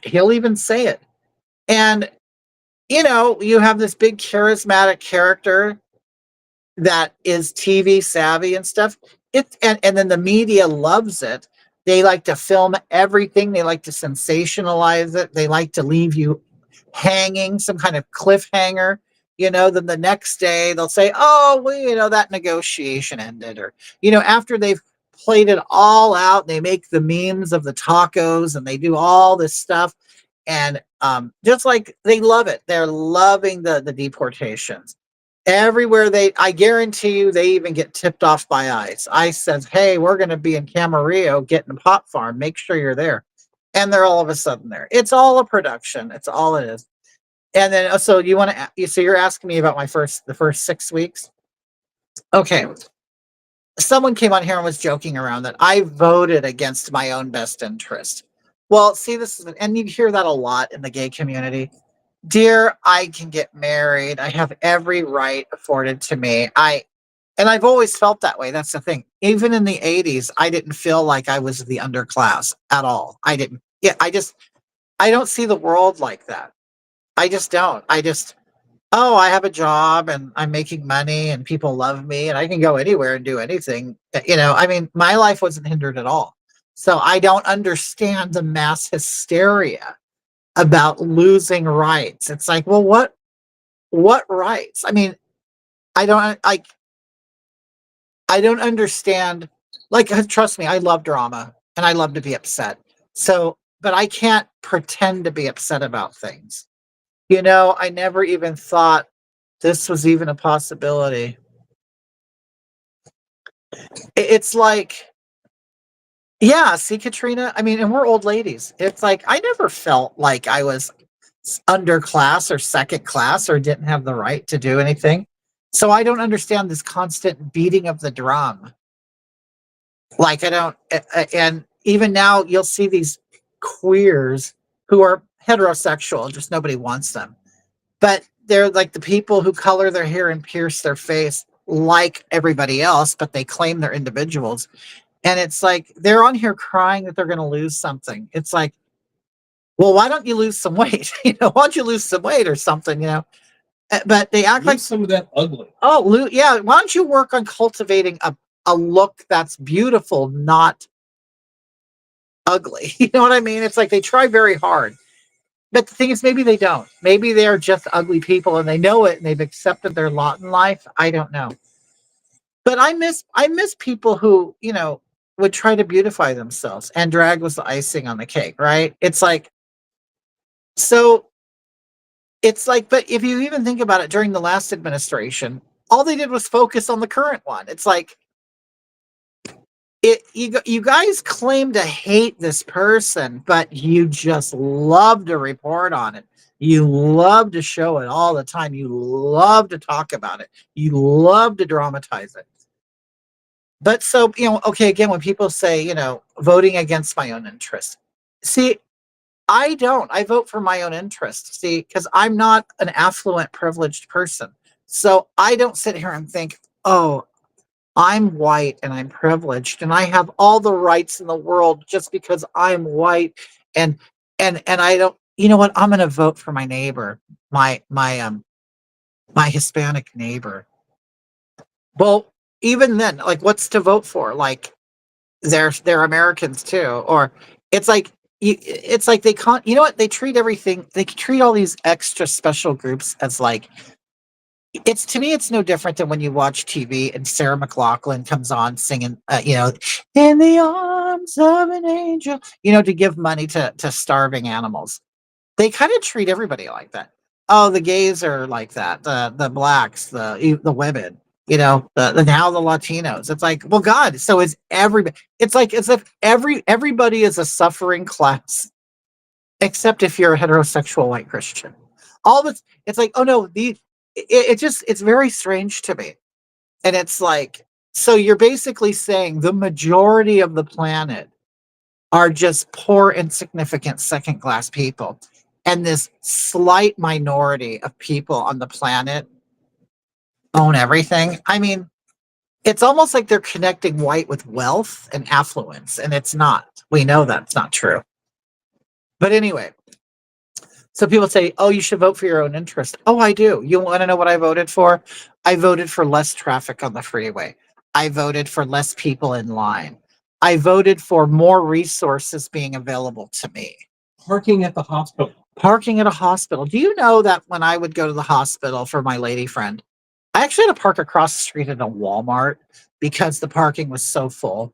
Speaker 1: he'll even say it. And, you have this big charismatic character that is TV savvy and stuff. And then the media loves it. They like to film everything. They like to sensationalize it. They like to leave you hanging, some kind of cliffhanger. Then the next day they'll say, oh, well, that negotiation ended. Or, after they've played it all out, they make the memes of the tacos and they do all this stuff. And just like they love it. They're loving the deportations. Everywhere I guarantee you, they even get tipped off by ICE. ICE says, hey, we're going to be in Camarillo getting a pot farm. Make sure you're there. And they're all of a sudden there. It's all a production. It's all it is. And then, so you're asking me about the first 6 weeks. Okay. Someone came on here and was joking around that I voted against my own best interest. Well, see, and you hear that a lot in the gay community. Dear, I can get married. I have every right afforded to me. And I've always felt that way. That's the thing. Even in the 80s, I didn't feel like I was the underclass at all. I didn't. Yeah, I don't see the world like that. I just don't. Oh, I have a job and I'm making money and people love me and I can go anywhere and do anything. My life wasn't hindered at all. So I don't understand the mass hysteria about losing rights. It's like, well, what rights? I don't understand. Like, trust me, I love drama and I love to be upset. So, but I can't pretend to be upset about things. I never even thought this was even a possibility. It's like, yeah, see, Katrina, I mean, and we're old ladies. It's like, I never felt like I was underclass or second class or didn't have the right to do anything. So I don't understand this constant beating of the drum. Like, I don't, and even now you'll see these queers who are heterosexual, just nobody wants them. But they're like the people who color their hair and pierce their face like everybody else, but they claim they're individuals. And it's like they're on here crying that they're going to lose something. It's like, well, why don't you lose some weight? Why don't you lose some weight or something? But they act like
Speaker 4: some of that ugly.
Speaker 1: oh, yeah. Why don't you work on cultivating a look that's beautiful, not ugly? You know what I mean? It's like they try very hard. But the thing is, maybe they don't. Maybe they're just ugly people and they know it and they've accepted their lot in life. I don't know. But I miss people who, would try to beautify themselves, and drag was the icing on the cake, right? It's like, so it's like, but if you even think about it, during the last administration, all they did was focus on the current one. It's like, you guys claim to hate this person, but you just love to report on it. You love to show it all the time. You love to talk about it. You love to dramatize it. But so, okay, again, when people say, voting against my own interest, see, I don't. I vote for my own interest. See, because I'm not an affluent, privileged person. So I don't sit here and think, oh, I'm white and I'm privileged and I have all the rights in the world just because I'm white, and I don't, you know what, I'm going to vote for my neighbor, my Hispanic neighbor. Well, even then, like, what's to vote for? Like, they're Americans too. Or it's like, it's like they can't, you know what, they treat everything, they treat all these extra special groups as like, it's, to me, it's no different than when you watch TV and Sarah McLachlan comes on singing, in the arms of an angel, to give money to starving animals. They kind of treat everybody like that. Oh, the gays are like that. The blacks, the women, now the Latinos. It's like, well, God, so is everybody. It's like as if everybody is a suffering class, except if you're a heterosexual white Christian. All this, it's like, oh no, it's very strange to me. And it's like, so you're basically saying the majority of the planet are just poor, insignificant, second class people. And this slight minority of people on the planet own everything. I mean, it's almost like they're connecting white with wealth and affluence, and it's not. We know that's not true. But anyway, so people say, oh, you should vote for your own interest. Oh, I do. You want to know what I voted for? I voted for less traffic on the freeway. I voted for less people in line. I voted for more resources being available to me.
Speaker 4: Parking at the hospital.
Speaker 1: Parking at a hospital. Do you know that when I would go to the hospital for my lady friend, I actually had to park across the street at a Walmart because the parking was so full.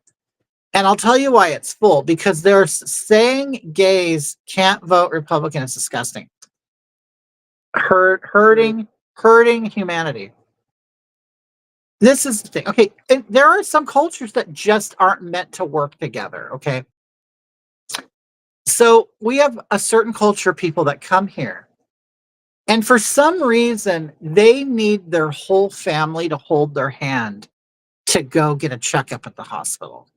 Speaker 1: And I'll tell you why it's full, because they're saying gays can't vote Republican. It's disgusting. Hurting humanity. This is the thing. Okay, and there are some cultures that just aren't meant to work together. Okay. So we have a certain culture of people that come here, and for some reason, they need their whole family to hold their hand to go get a checkup at the hospital.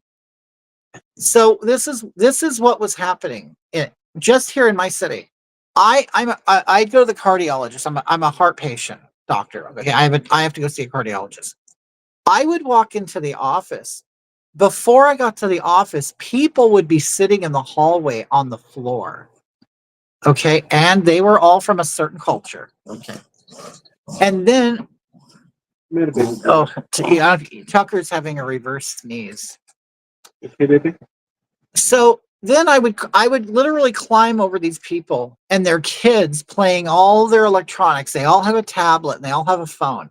Speaker 1: So this is what was happening just here in my city. I go to the cardiologist. I'm a heart patient doctor. Okay, I have to go see a cardiologist. I would walk into the office. Before I got to the office, people would be sitting in the hallway on the floor. Okay, and they were all from a certain culture. Okay, and then Tucker's having a reverse sneeze.
Speaker 2: Okay, baby.
Speaker 1: So then I would literally climb over these people and their kids playing all their electronics. They all have a tablet and they all have a phone.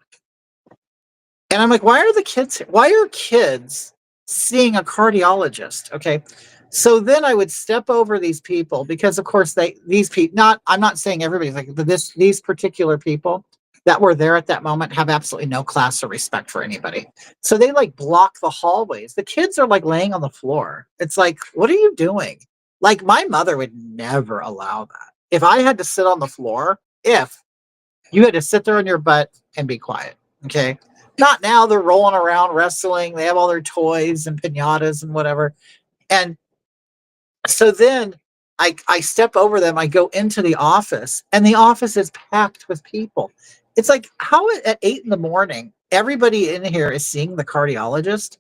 Speaker 1: And I'm like, why are kids seeing a cardiologist? Okay. So then I would step over these people because of course I'm not saying everybody's like, but these particular people, that were there at that moment have absolutely no class or respect for anybody. So they like block the hallways. The kids are like laying on the floor. It's like, what are you doing? Like my mother would never allow that. If I had to sit on the floor, if you had to sit there on your butt and be quiet, okay? Not now. They're rolling around, wrestling. They have all their toys and pinatas and whatever. And so then I step over them. I go into the office, and the office is packed with people. It's like, how at 8 in the morning, everybody in here is seeing the cardiologist?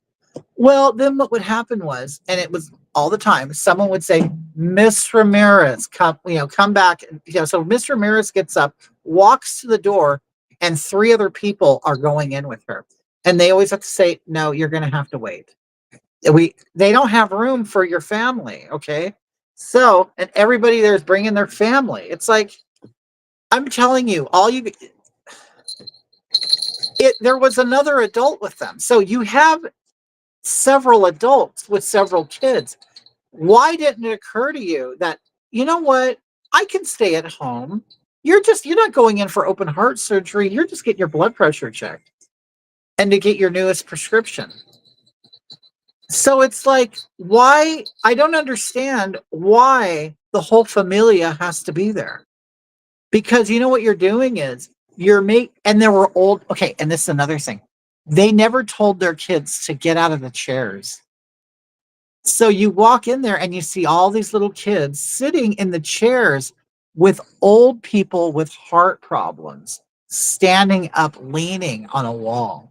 Speaker 1: Well, then what would happen was, and it was all the time, someone would say, Miss Ramirez, come back. So Miss Ramirez gets up, walks to the door, and 3 other people are going in with her. And they always have to say, no, you're going to have to wait. They don't have room for your family. Okay. So, and everybody there is bringing their family. It's like, I'm telling you, there was another adult with them. So you have several adults with several kids. Why didn't it occur to you that, you know what? I can stay at home. You're not going in for open heart surgery. You're just getting your blood pressure checked and to get your newest prescription. So it's like, why? I don't understand why the whole familia has to be there. Because you know what you're doing is and there were old, okay, and this is another thing. They never told their kids to get out of the chairs. So you walk in there and you see all these little kids sitting in the chairs with old people with heart problems, standing up, leaning on a wall.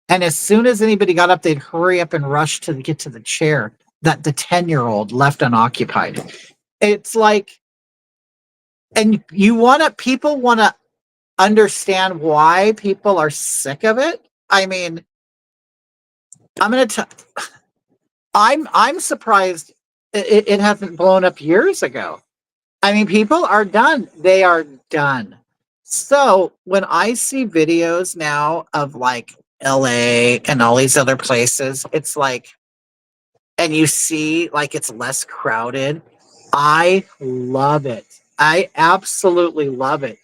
Speaker 1: And as soon as anybody got up, they'd hurry up and rush to get to the chair that the 10-year-old left unoccupied. It's like, and people want to understand why people are sick of it. I mean, I'm surprised it hasn't blown up years ago. I mean, people are done. They are done. So when I see videos now of like LA and all these other places, it's like, and you see like it's less crowded. I love it. I absolutely love it.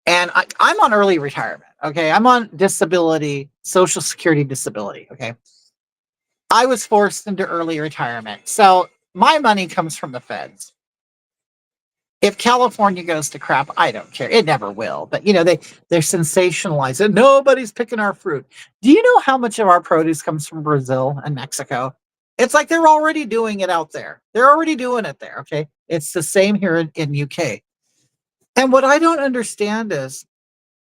Speaker 1: And I'm on early retirement. Okay. I'm on disability, Social Security disability. Okay. I was forced into early retirement. So my money comes from the feds. If California goes to crap, I don't care. It never will. But they're sensationalized it. Nobody's picking our fruit. Do you know how much of our produce comes from Brazil and Mexico? It's like they're already doing it out there. They're already doing it there. Okay. It's the same here in UK. And what I don't understand is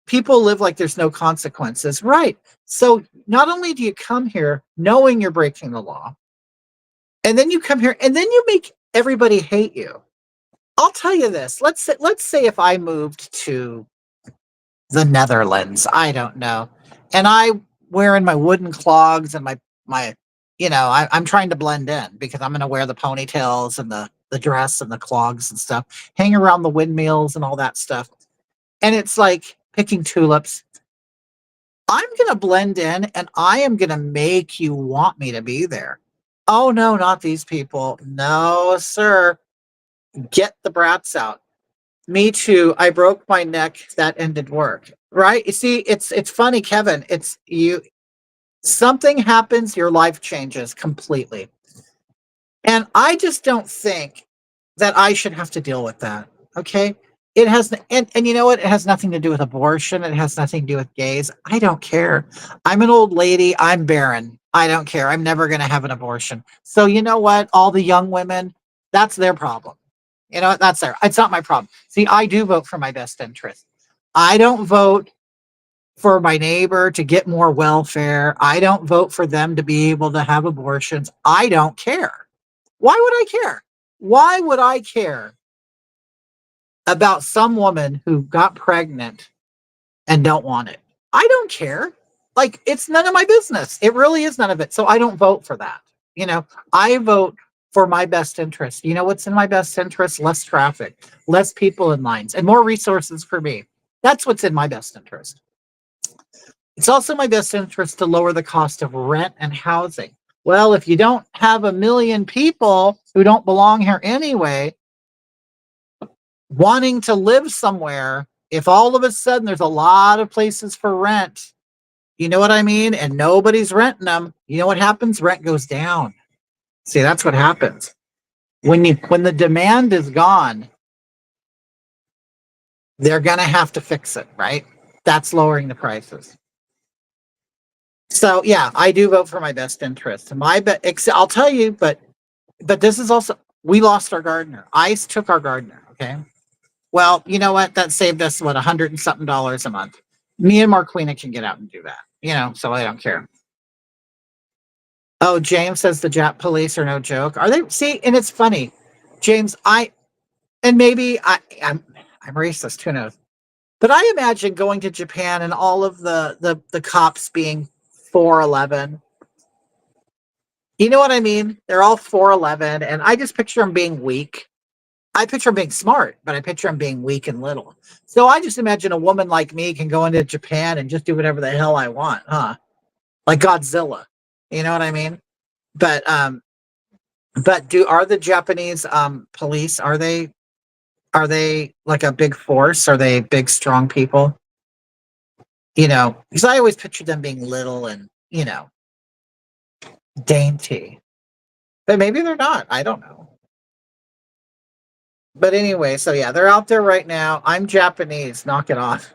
Speaker 1: people live like there's no consequences. Right. So not only do you come here knowing you're breaking the law, and then you come here and then you make everybody hate you. I'll tell you this. Let's say if I moved to the Netherlands, I don't know, and I wearing my wooden clogs and I'm trying to blend in because I'm going to wear the ponytails and the dress and the clogs and stuff, hang around the windmills and all that stuff. And it's like picking tulips. I'm going to blend in and I am going to make you want me to be there. Oh no, not these people. No, sir. Get the brats out. Me too. I broke my neck. That ended work. Right? You see, it's funny, Kevin. It's you. Something happens, your life changes completely. And I just don't think that I should have to deal with that. Okay. It has, and you know what? It has nothing to do with abortion. It has nothing to do with gays. I don't care. I'm an old lady. I'm barren. I don't care. I'm never going to have an abortion. So you know what? All the young women, that's their problem. It's not my problem. See, I do vote for my best interest. I don't vote for my neighbor to get more welfare. I don't vote for them to be able to have abortions. I don't care. Why would I care? Why would I care about some woman who got pregnant and don't want it? I don't care. Like, it's none of my business. It really is none of it. So I don't vote for that. I vote for my best interest. You know what's in my best interest? Less traffic, less people in lines, and more resources for me. That's what's in my best interest. It's also my best interest to lower the cost of rent and housing. Well, if you don't have 1 million people who don't belong here anyway, wanting to live somewhere If all of a sudden there's a lot of places for rent, you know what I mean? And nobody's renting them, you know what happens? Rent goes down. See, that's what happens. When the demand is gone, they're gonna have to fix it, right? That's lowering the prices. So yeah, I do vote for my best interest. I'll tell you, but this is also, we lost our gardener. ICE took our gardener. Okay. Well, you know what? That saved us what, $100 and something a month. Me and Marquina can get out and do that. So I don't care. Oh, James says the Jap police are no joke. Are they? See, and it's funny, James. Maybe I'm racist. Who knows? But I imagine going to Japan and all of the cops being 4'11". You know what I mean? They're all 4'11", and I just picture them being weak. I picture them being smart, but I picture them being weak and little. So I just imagine a woman like me can go into Japan and just do whatever the hell I want, huh? Like Godzilla. You know what I mean? But are the Japanese police, are they like a big force? Are they big strong people? Because I always pictured them being little and, dainty. But maybe they're not. I don't know. But anyway, so yeah, they're out there right now. I'm Japanese. Knock it off.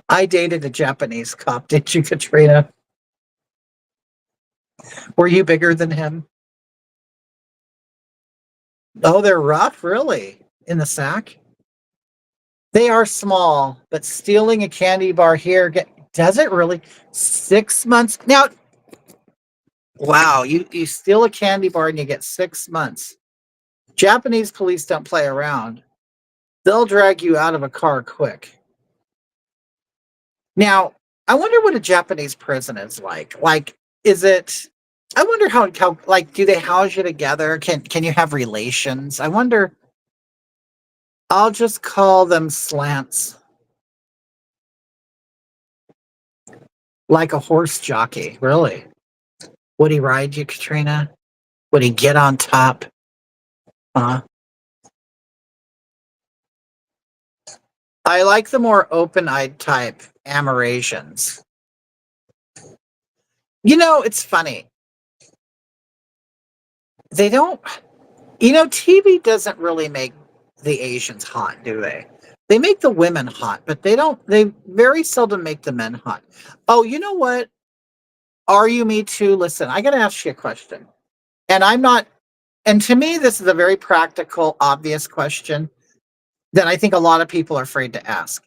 Speaker 1: I dated a Japanese cop. Did you, Katrina? Were you bigger than him? Oh, they're rough, really? In the sack? They are small, but stealing a candy bar here, does it really? 6 months? Now, wow, you steal a candy bar and you get 6 months. Japanese police don't play around. They'll drag you out of a car quick. Now, I wonder what a Japanese prison is like. Like, is it? I wonder how like, do they house you together? Can you have relations? I wonder. I'll just call them slants. Like a horse jockey, really. Would he ride you, Katrina? Would he get on top? Huh? I like the more open-eyed type Amerasians. It's funny. They don't, TV doesn't really make the Asians hot, do they? They make the women hot, but they very seldom make the men hot. Oh, you know what? Are you me too? Listen, I got to ask you a question. And to me, this is a very practical, obvious question that I think a lot of people are afraid to ask.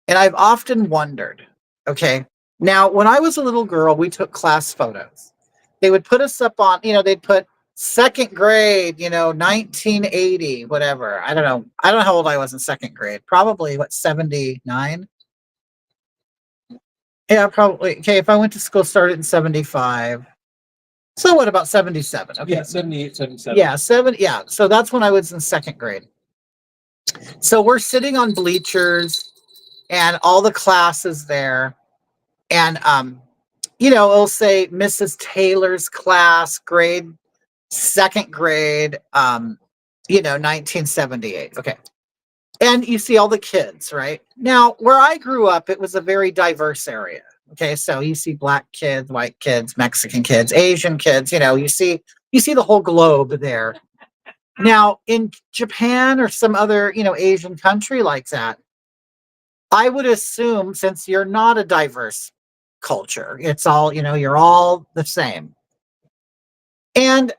Speaker 1: And I've often wondered, okay, now when I was a little girl, we took class photos. They would put us up on, they'd put second grade, 1980, whatever. I don't know. I don't know how old I was in second grade. Probably, 79? Yeah, probably. Okay, if I went to school, started in 75. So what about 77? Okay.
Speaker 4: Yeah, 78, 77.
Speaker 1: Yeah, yeah. So that's when I was in second grade. So we're sitting on bleachers and all the classes there. And it'll say Mrs. Taylor's class, grade second grade, 1978. Okay. And you see all the kids, right? Now, where I grew up, it was a very diverse area. Okay, so you see black kids, white kids, Mexican kids, Asian kids, you see the whole globe there. Now, in Japan or some other, Asian country like that, I would assume, since you're not a diverse culture, it's all, you're all the same. And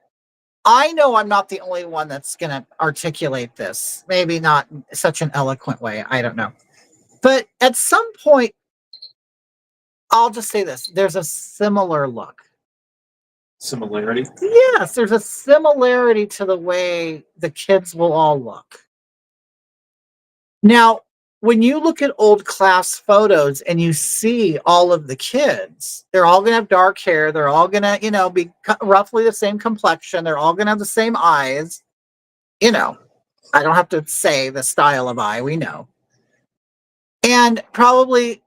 Speaker 1: I know I'm not the only one that's going to articulate this. Maybe not in such an eloquent way. I don't know. But at some point, I'll just say this. There's a similar look.
Speaker 4: Similarity?
Speaker 1: Yes, there's a similarity to the way the kids will all look. Now, when you look at old class photos and you see all of the kids, they're all going to have dark hair. They're all going to, be roughly the same complexion. They're all going to have the same eyes. I don't have to say the style of eye. We know. And probably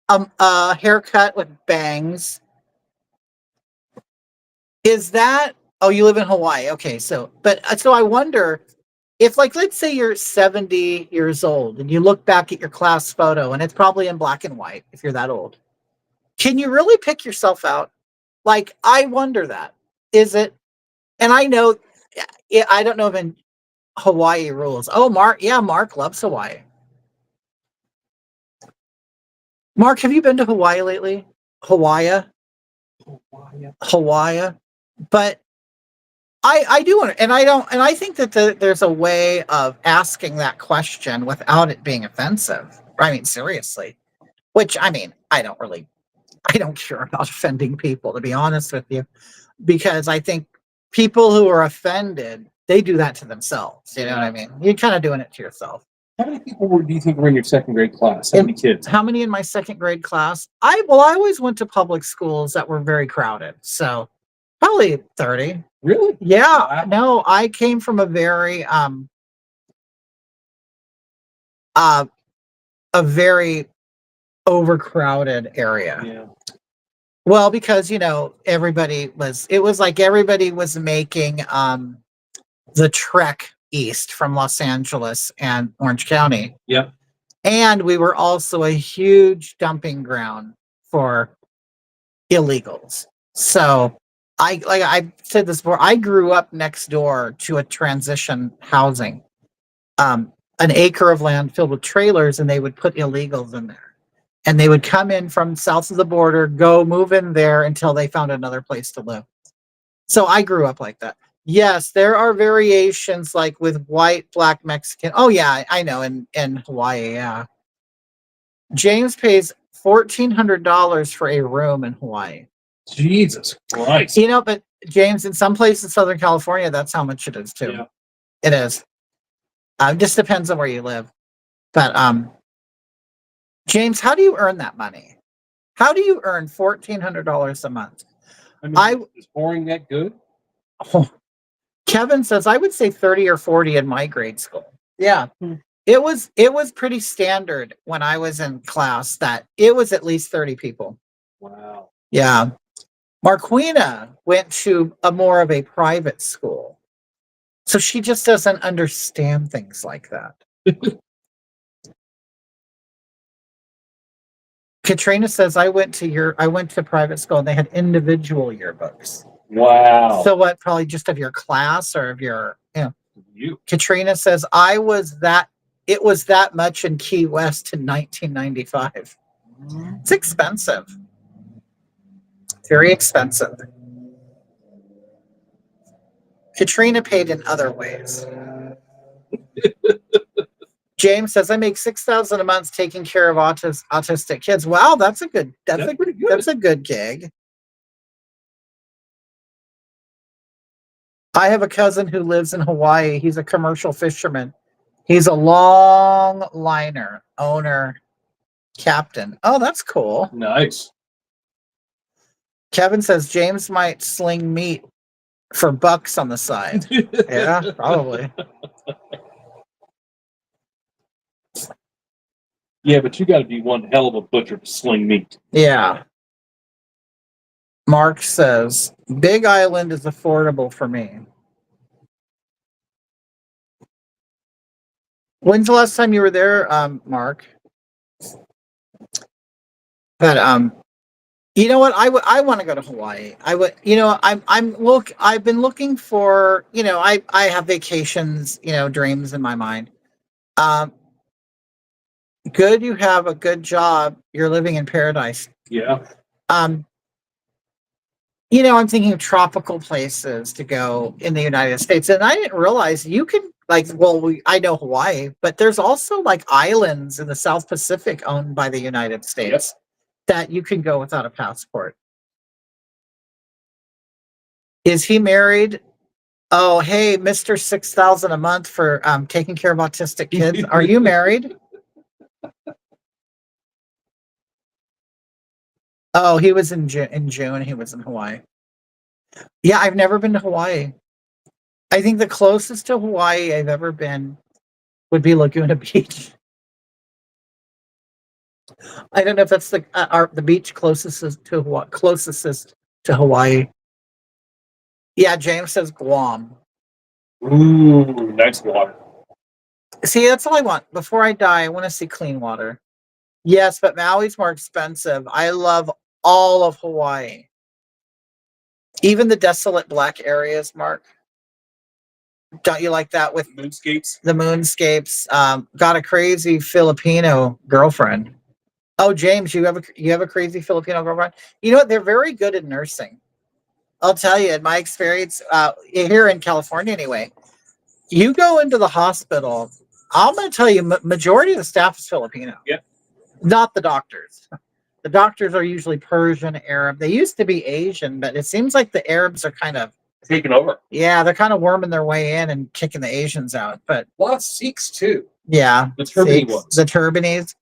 Speaker 1: a haircut with bangs. Is that Oh, you live in Hawaii. Okay, so so I wonder if, like, let's say you're 70 years old and you look back at your class photo and it's probably in black and white if you're that old. Can you really pick yourself out? Like, I wonder that. Is it? And I know, I don't know if in Hawaii rules. Oh, Mark, yeah, Mark loves Hawaii. Mark, have you been to Hawaii lately? Hawaii, Hawaii. But I do want, and I don't, and I think that there's a way of asking that question without it being offensive. I mean, seriously. Which, I mean, I don't care about offending people, to be honest with you, because I think people who are offended, they do that to themselves. You know what I mean? You're kind of doing it to yourself.
Speaker 2: How many people do you think were in your second grade class? How many kids?
Speaker 1: How many in my second grade class? I always went to public schools that were very crowded. So probably 30.
Speaker 2: Really?
Speaker 1: Yeah.
Speaker 2: Wow.
Speaker 1: No, I came from a very a very overcrowded area.
Speaker 2: Yeah.
Speaker 1: Well, because it was like everybody was making the trek east from Los Angeles and Orange County.
Speaker 2: Yep.
Speaker 1: And we were also a huge dumping ground for illegals. So like I said this before, I grew up next door to a transition housing, an acre of land filled with trailers, and they would put illegals in there. And they would come in from south of the border, go move in there until they found another place to live. So I grew up like that. Yes, there are variations like with white, black, Mexican. Oh yeah, I know in Hawaii, yeah. James pays $1,400 for a room in Hawaii.
Speaker 2: Jesus Christ.
Speaker 1: But James, in some places in Southern California, that's how much it is too.
Speaker 2: Yeah.
Speaker 1: It is. Just depends on where you live. But James, how do you earn that money? How do you earn $1,400 a month?
Speaker 2: I mean, is boring that good?
Speaker 1: Oh, Kevin says I would say 30 or 40 in my grade school. Yeah. It was pretty standard when I was in class that it was at least 30 people.
Speaker 2: Wow.
Speaker 1: Yeah. Marquina went to a more of a private school. So she just doesn't understand things like that. Katrina says I went to private school and they had individual yearbooks.
Speaker 2: Wow.
Speaker 1: So what, probably just of your class or of your,
Speaker 2: You.
Speaker 1: Katrina says it was that much in Key West in 1995. It's expensive. Very expensive. Katrina paid in other ways. James says I make $6,000 a month taking care of autistic kids. Wow, that's pretty good. That's a good gig. I have a cousin who lives in Hawaii. He's a commercial fisherman. He's a long liner owner, captain. Oh, that's cool.
Speaker 2: Nice.
Speaker 1: Kevin says James might sling meat for bucks on the side. Yeah, probably.
Speaker 2: Yeah, but you got to be one hell of a butcher to sling meat.
Speaker 1: Yeah. Mark says Big Island is affordable for me. When's the last time you were there, Mark? But you know what? I want to go to Hawaii. I would. I've been looking for. I have vacations. Dreams in my mind. Good. You have a good job. You're living in paradise.
Speaker 2: Yeah.
Speaker 1: I'm thinking of tropical places to go in the United States, and I didn't realize you can I know Hawaii, but there's also like islands in the South Pacific owned by the United States that you can go without a passport. Is he married? Oh, hey, Mr. 6,000 a month for taking care of autistic kids. Are you married? Oh, he was in June. He was in Hawaii. Yeah, I've never been to Hawaii. I think the closest to Hawaii I've ever been would be Laguna Beach. I don't know if that's the beach closest to Hawaii. Yeah, James says Guam.
Speaker 4: Ooh, nice water.
Speaker 1: See, that's all I want. Before I die, I want to see clean water. Yes, but Maui's more expensive. I love all of Hawaii. Even the desolate black areas, Mark. Don't you like that with
Speaker 2: Moonscapes.
Speaker 1: the moonscapes? Got a crazy Filipino girlfriend. Oh, James, you have a crazy Filipino girlfriend? You know what? They're very good at nursing. I'll tell you, in my experience, here in California anyway, you go into the hospital, I'm going to tell you, majority of the staff is Filipino.
Speaker 2: Yeah.
Speaker 1: Not the doctors. The doctors are usually Persian, Arab. They used to be Asian, but it seems like the Arabs are kind of,
Speaker 2: Taking over.
Speaker 1: yeah, they're kind of worming their way in and kicking the Asians out. But
Speaker 2: A lot of Sikhs too.
Speaker 1: yeah,
Speaker 2: The turbany
Speaker 1: Sikhs,
Speaker 2: ones.
Speaker 1: the Turbanese.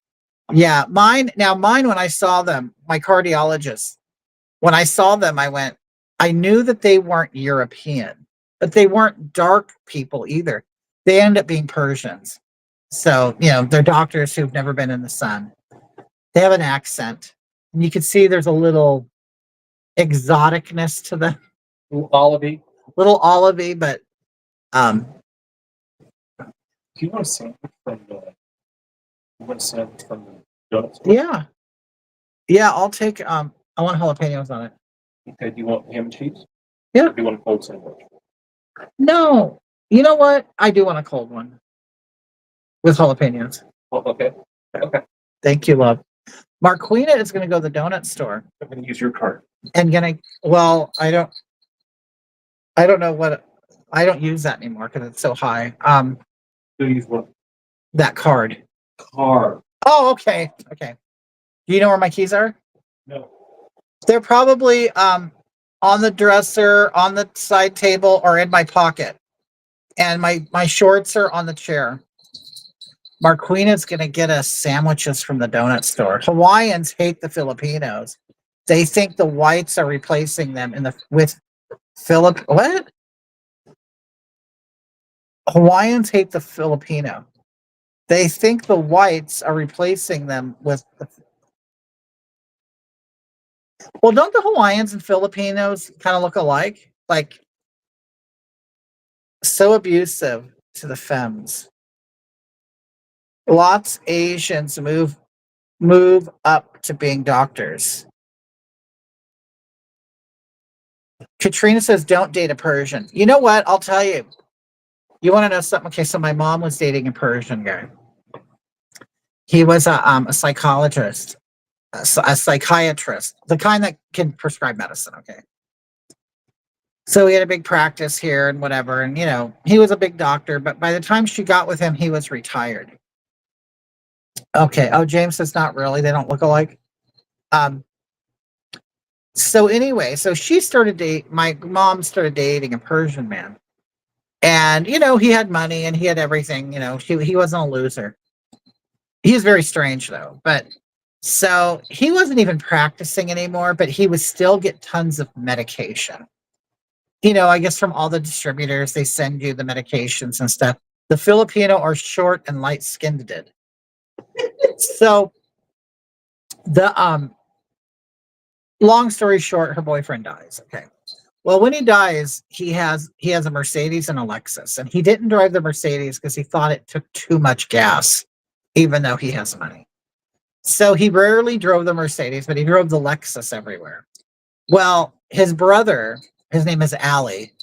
Speaker 1: Yeah, mine, when I saw them, my cardiologist, when I saw them, I knew that they weren't European, but they weren't dark people either. They end up being Persians. So, they're doctors who've never been in the sun. They have an accent. And you can see there's a little exoticness to them,
Speaker 4: Ooh, olivey.
Speaker 1: little olivey, but
Speaker 4: Do you want a sandwich from the? You want a sandwich from the donuts?
Speaker 1: yeah. Yeah, I'll take I want jalapenos on it.
Speaker 4: Okay. Do you want ham and cheese?
Speaker 1: Yeah.
Speaker 4: Or do you want a cold sandwich?
Speaker 1: No. You know what? I do want a cold one with jalapenos.
Speaker 4: Oh, okay. Okay.
Speaker 1: Thank you, love. Marquina is going to go to the donut store
Speaker 4: I'm gonna use your card.
Speaker 1: and I don't use that anymore because it's so high.
Speaker 4: Do use what?
Speaker 1: That card.
Speaker 4: Card.
Speaker 1: Oh, okay. Okay. Do you know where my keys are?
Speaker 4: No.
Speaker 1: They're probably on the dresser, on the side table, or in my pocket. And my shorts are on the chair. Marquina's gonna get us sandwiches from the donut store. Hawaiians hate the Filipinos. They think the whites are replacing them with what? Hawaiians hate the Filipino. They think the whites are replacing them with well, don't the Hawaiians and Filipinos kind of look alike? Like so abusive to the femmes. Lots Asians move up to being doctors. Katrina says, don't date a Persian. You know what? I'll tell you. You want to know something? Okay, so my mom was dating a Persian guy. He was a psychologist, a psychiatrist, the kind that can prescribe medicine, okay? So he had a big practice here and whatever. And, he was a big doctor. But by the time she got with him, he was retired. Okay. Oh, James says, not really. They don't look alike. So anyway, my mom started dating a Persian man. And, he had money and he had everything, he wasn't a loser. He was very strange though. But so he wasn't even practicing anymore, but he would still get tons of medication. I guess from all the distributors, they send you the medications and stuff. The Filipino are short and light skinned. So the long story short, her boyfriend dies. Okay. Well, when he dies, he has a Mercedes and a Lexus, and he didn't drive the Mercedes because he thought it took too much gas, even though he has money. So he rarely drove the Mercedes, but he drove the Lexus everywhere. Well, his brother, his name is Ali.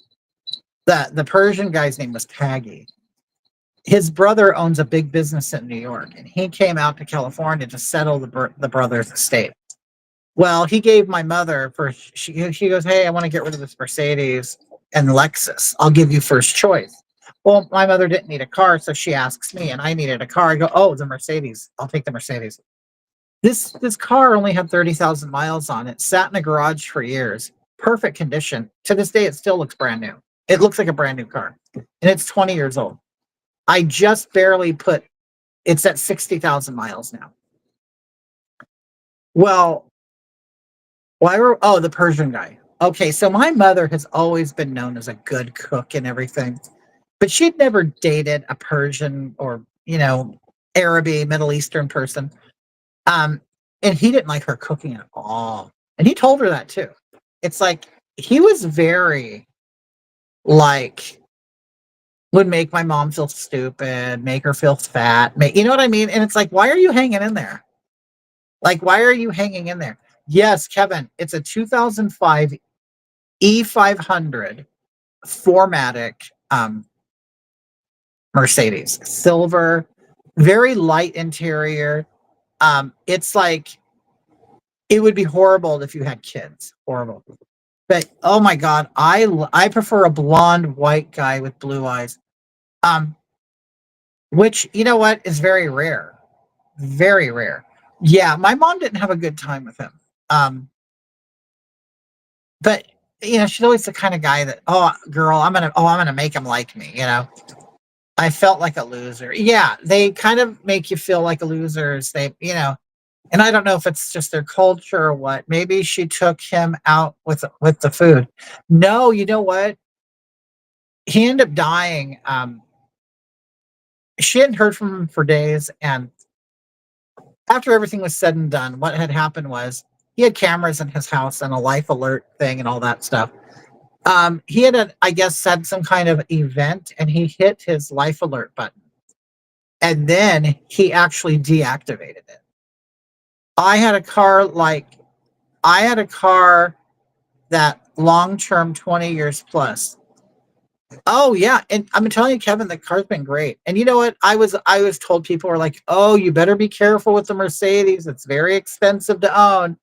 Speaker 1: The Persian guy's name was Taggy. His brother owns a big business in New York, and he came out to California to settle the brother's estate. Well, he gave my mother she goes, hey, I want to get rid of this Mercedes and Lexus. I'll give you first choice. Well, my mother didn't need a car, so she asks me, and I needed a car. I go, oh, the Mercedes. I'll take the Mercedes. This car only had 30,000 miles on it, sat in a garage for years, perfect condition. To this day, it still looks brand new. It looks like a brand new car, and it's 20 years old. I just barely it's at 60,000 miles now. Well, the Persian guy. Okay, so my mother has always been known as a good cook and everything, but she'd never dated a Persian or, Arabic, Middle Eastern person. And he didn't like her cooking at all. And he told her that too. It's like he was very like would make my mom feel stupid, make her feel fat, you know what I mean? And it's like, why are you hanging in there? Like, why are you hanging in there? Yes, Kevin, it's a 2005 E500 4MATIC Mercedes, silver, very light interior. It's like, it would be horrible if you had kids. Horrible. But oh my God, I prefer a blonde white guy with blue eyes. Which, you know what, is very rare. Very rare. Yeah, my mom didn't have a good time with him. But you know, she's always the kind of guy that, oh girl, I'm gonna make him like me, you know. I felt like a loser. Yeah, they kind of make you feel like a loser. They, you know, and I don't know if it's just their culture or what. Maybe she took him out with the food. No, you know what? He ended up dying. She hadn't heard from him for days, and after everything was said and done, what had happened was he had cameras in his house and a life alert thing and all that stuff. He had, I guess, had some kind of event, and he hit his life alert button, and then he actually deactivated it. I had a car that long-term 20 years plus. Oh yeah, and I'm telling you, Kevin, the car's been great. And you know what? I was told, people were like, "Oh, you better be careful with the Mercedes. It's very expensive to own."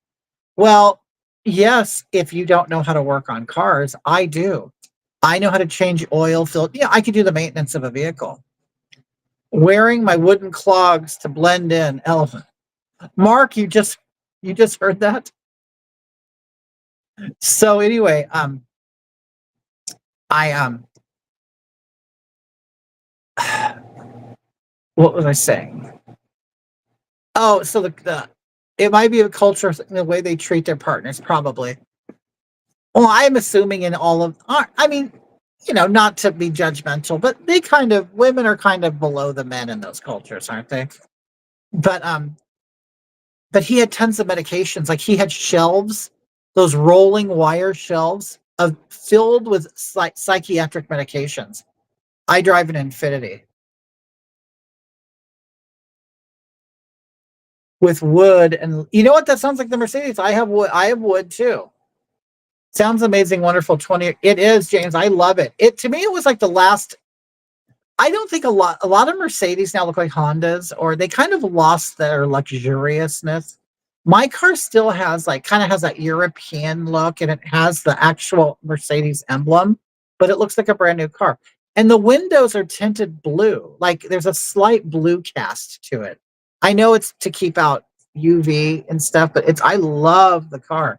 Speaker 1: Well, yes, if you don't know how to work on cars, I do. I know how to change oil filter. Yeah, I could do the maintenance of a vehicle. Wearing my wooden clogs to blend in. Elephant. Mark, you just heard that? So anyway, I what was I saying? Oh, so the it might be a culture in the way they treat their partners, probably. Well, I'm assuming in all of, I mean, you know, not to be judgmental, but women are kind of below the men in those cultures, aren't they? But but he had tons of medications. Like he had shelves, those rolling wire shelves of filled with psychiatric medications. I drive an Infinity with wood, and you know what? That sounds like the Mercedes. I have wood. I have wood too. Sounds amazing, wonderful. 20. It is, James. I love it. It to me, it was like the last. I don't think a lot of Mercedes now look like Hondas, or they kind of lost their luxuriousness. My car still has kind of has that European look, and it has the actual Mercedes emblem, but it looks like a brand new car. And the windows are tinted blue. Like there's a slight blue cast to it. I know it's to keep out UV and stuff, but I love the car.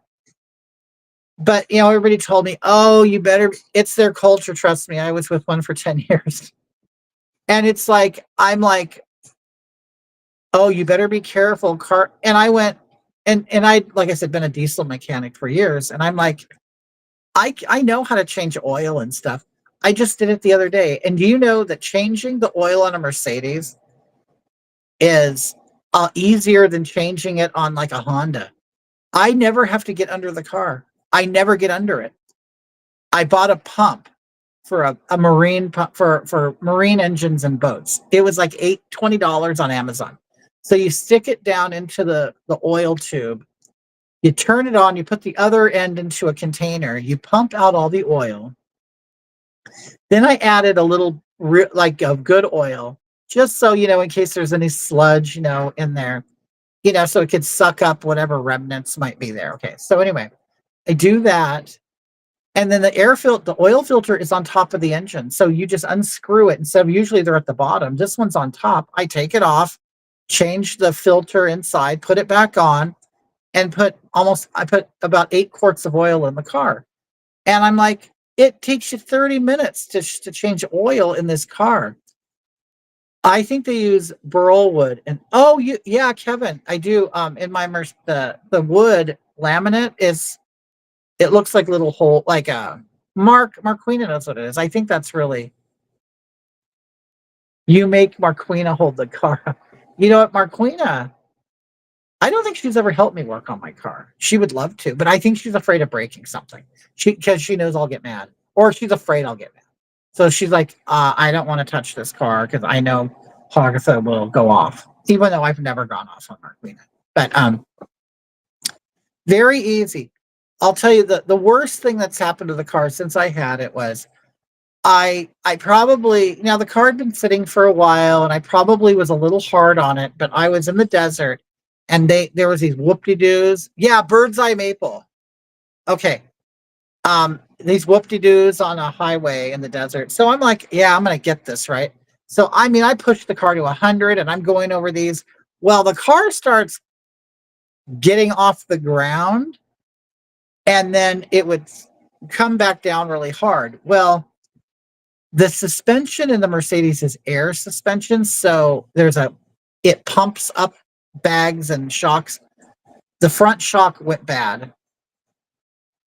Speaker 1: But you know, everybody told me, "Oh, you better." It's their culture. Trust me. I was with one for 10 years. And it's like, I'm like, "Oh, you better be careful, car." And I went, and I, like I said, been a diesel mechanic for years. And I'm like, I know how to change oil and stuff. I just did it the other day. And do you know that changing the oil on a Mercedes is easier than changing it on like a Honda? I never have to get under the car. I never get under it. I bought a pump for a marine pump for marine engines and boats. It was like $20 on Amazon. So you stick it down into the oil tube, you turn it on, you put the other end into a container, you pump out all the oil. Then I added a little like of good oil, just so you know, in case there's any sludge, you know, in there, you know, so it could suck up whatever remnants might be there. Okay, so anyway, I do that. And then the oil filter is on top of the engine. So you just unscrew it. Instead of usually they're at the bottom, this one's on top. I take it off, change the filter inside, put it back on, and I put about 8 quarts of oil in the car. And I'm like, it takes you 30 minutes to change oil in this car. I think they use burl wood. And yeah, Kevin, I do. In my the wood laminate is, it looks like little hole, like a Marquina knows what it is. I think that's really, you make Marquina hold the car. You know what, Marquina? I don't think she's ever helped me work on my car. She would love to, but I think she's afraid of breaking something. Because she knows I'll get mad. or she's afraid I'll get mad. So she's like, I don't want to touch this car because I know Agatha will go off, even though I've never gone off on Marquina. But very easy. I'll tell you the worst thing that's happened to the car since I had it was I probably, now the car had been sitting for a while and I probably was a little hard on it, but I was in the desert and there was these whoop-de-doos. Yeah, bird's eye maple. Okay. These whoop-de-doos on a highway in the desert. So I'm like, yeah, I'm gonna get this, right? So I mean, I pushed the car to 100 and I'm going over these. Well, the car starts getting off the ground and then it would come back down really hard. Well, the suspension in the Mercedes is air suspension, so it pumps up bags and shocks. The front shock went bad.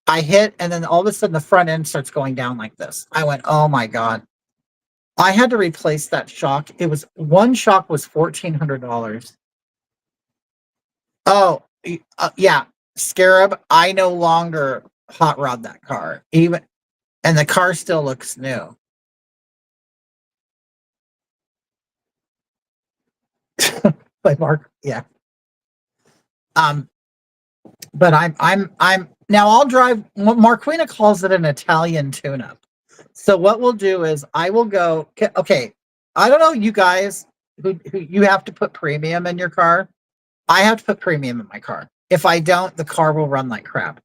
Speaker 1: I hit, and then all of a sudden the front end starts going down like this. I went, oh my God. I had to replace that shock. One shock was $1,400. Oh, yeah. Scarab, I no longer hot rod that car. And the car still looks new. Like Mark, yeah. But I'm now I'll drive what Marquina calls it an Italian tune-up. So what we'll do is I will go, okay, I don't know, you guys who you have to put premium in your car. I have to put premium in my car. If I don't, the car will run like crap.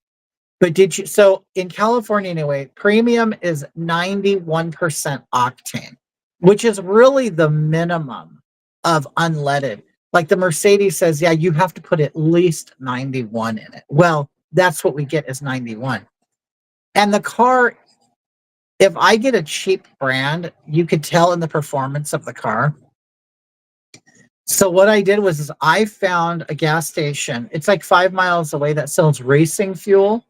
Speaker 1: But so in California anyway, premium is 91% octane, which is really the minimum of unleaded. Like the Mercedes says, yeah, you have to put at least 91 in it. Well, that's what we get is 91. And the car, if I get a cheap brand, you could tell in the performance of the car. So what I did was I found a gas station. It's like 5 miles away that sells racing fuel.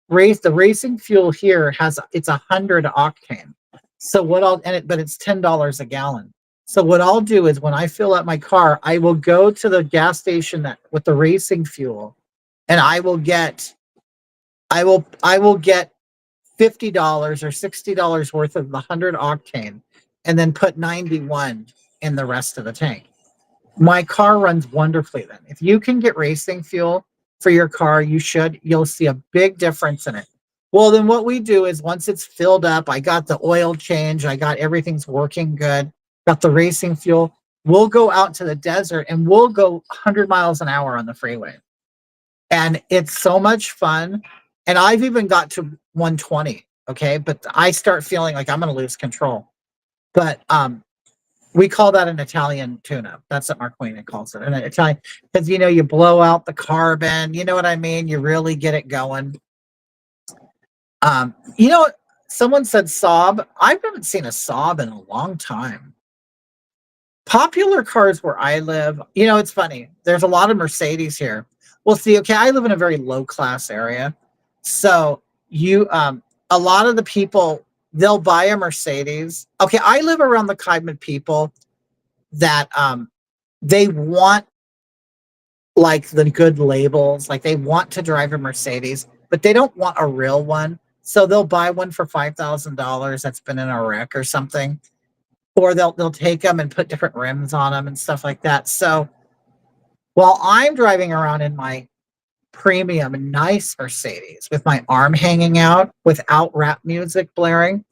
Speaker 1: The racing fuel here it's 100 octane. So but it's $10 a gallon. So what I'll do is when I fill up my car, I will go to the gas station with the racing fuel, and I will get $50 or $60 worth of the 100 octane, and then put 91 in the rest of the tank. My car runs wonderfully then. If you can get racing fuel for your car, you'll see a big difference in it. Well, then what we do is once it's filled up, I got the oil change, I got everything's working good, got the racing fuel, we'll go out to the desert and we'll go 100 miles an hour on the freeway. And it's so much fun. And I've even got to 120, okay? But I start feeling like I'm going to lose control. But we call that an Italian tune-up. That's what Marquina calls it. An Italian, because you blow out the carbon, you know what I mean? You really get it going. Someone said Saab. I haven't seen a Saab in a long time. Popular cars where I live, it's funny. There's a lot of Mercedes here. Well, see, okay, I live in a very low-class area. So a lot of the people, they'll buy a Mercedes. Okay, I live around the kind of people that they want like the good labels, like they want to drive a Mercedes, but they don't want a real one. So they'll buy one for $5,000 that's been in a wreck or something, or they'll take them and put different rims on them and stuff like that. So while I'm driving around in my premium nice Mercedes with my arm hanging out without rap music blaring,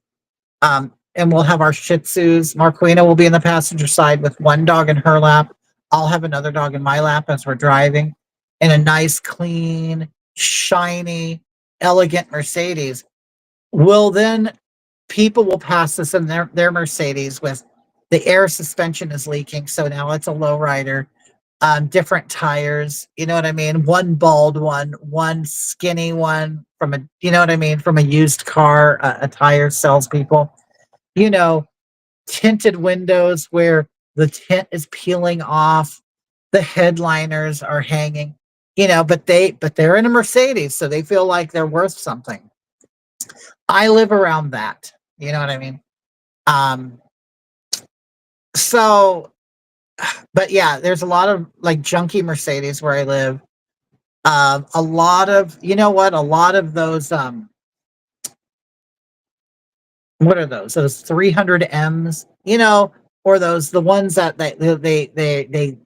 Speaker 1: and we'll have our Shih Tzus. Marquina will be in the passenger side with one dog in her lap. I'll have another dog in my lap as we're driving in a nice, clean, shiny, elegant Mercedes. Well, then people will pass us in their Mercedes with the air suspension is leaking. So now it's a lowrider, different tires. You know what I mean? One bald one skinny one from from a used car, a tire salespeople. Tinted windows where the tint is peeling off, the headliners are hanging, but they're in a Mercedes, so they feel like they're worth something. I live around that, you know what I mean? But yeah, there's a lot of like junky Mercedes where I live. A lot of those what are those? Those 300 M's, you know, or those the ones that they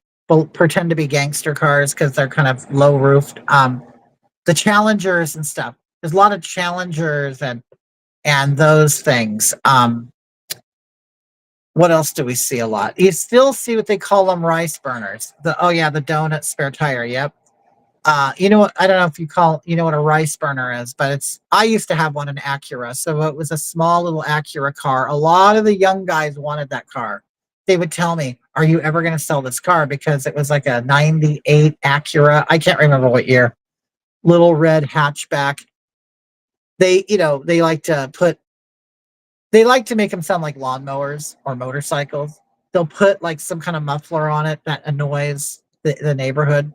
Speaker 1: pretend to be gangster cars because they're kind of low roofed. The Challengers and stuff. There's a lot of Challengers and those things. What else do we see a lot? You still see what they call them rice burners. The donut spare tire. Yep. You know what? I don't know if you know what a rice burner is, but I used to have one in Acura. So it was a small little Acura car. A lot of the young guys wanted that car. They would tell me, "Are you ever going to sell this car?" Because it was like a 98 Acura. I can't remember what year. Little red hatchback. They like to make them sound like lawnmowers or motorcycles. They'll put like some kind of muffler on it that annoys the neighborhood.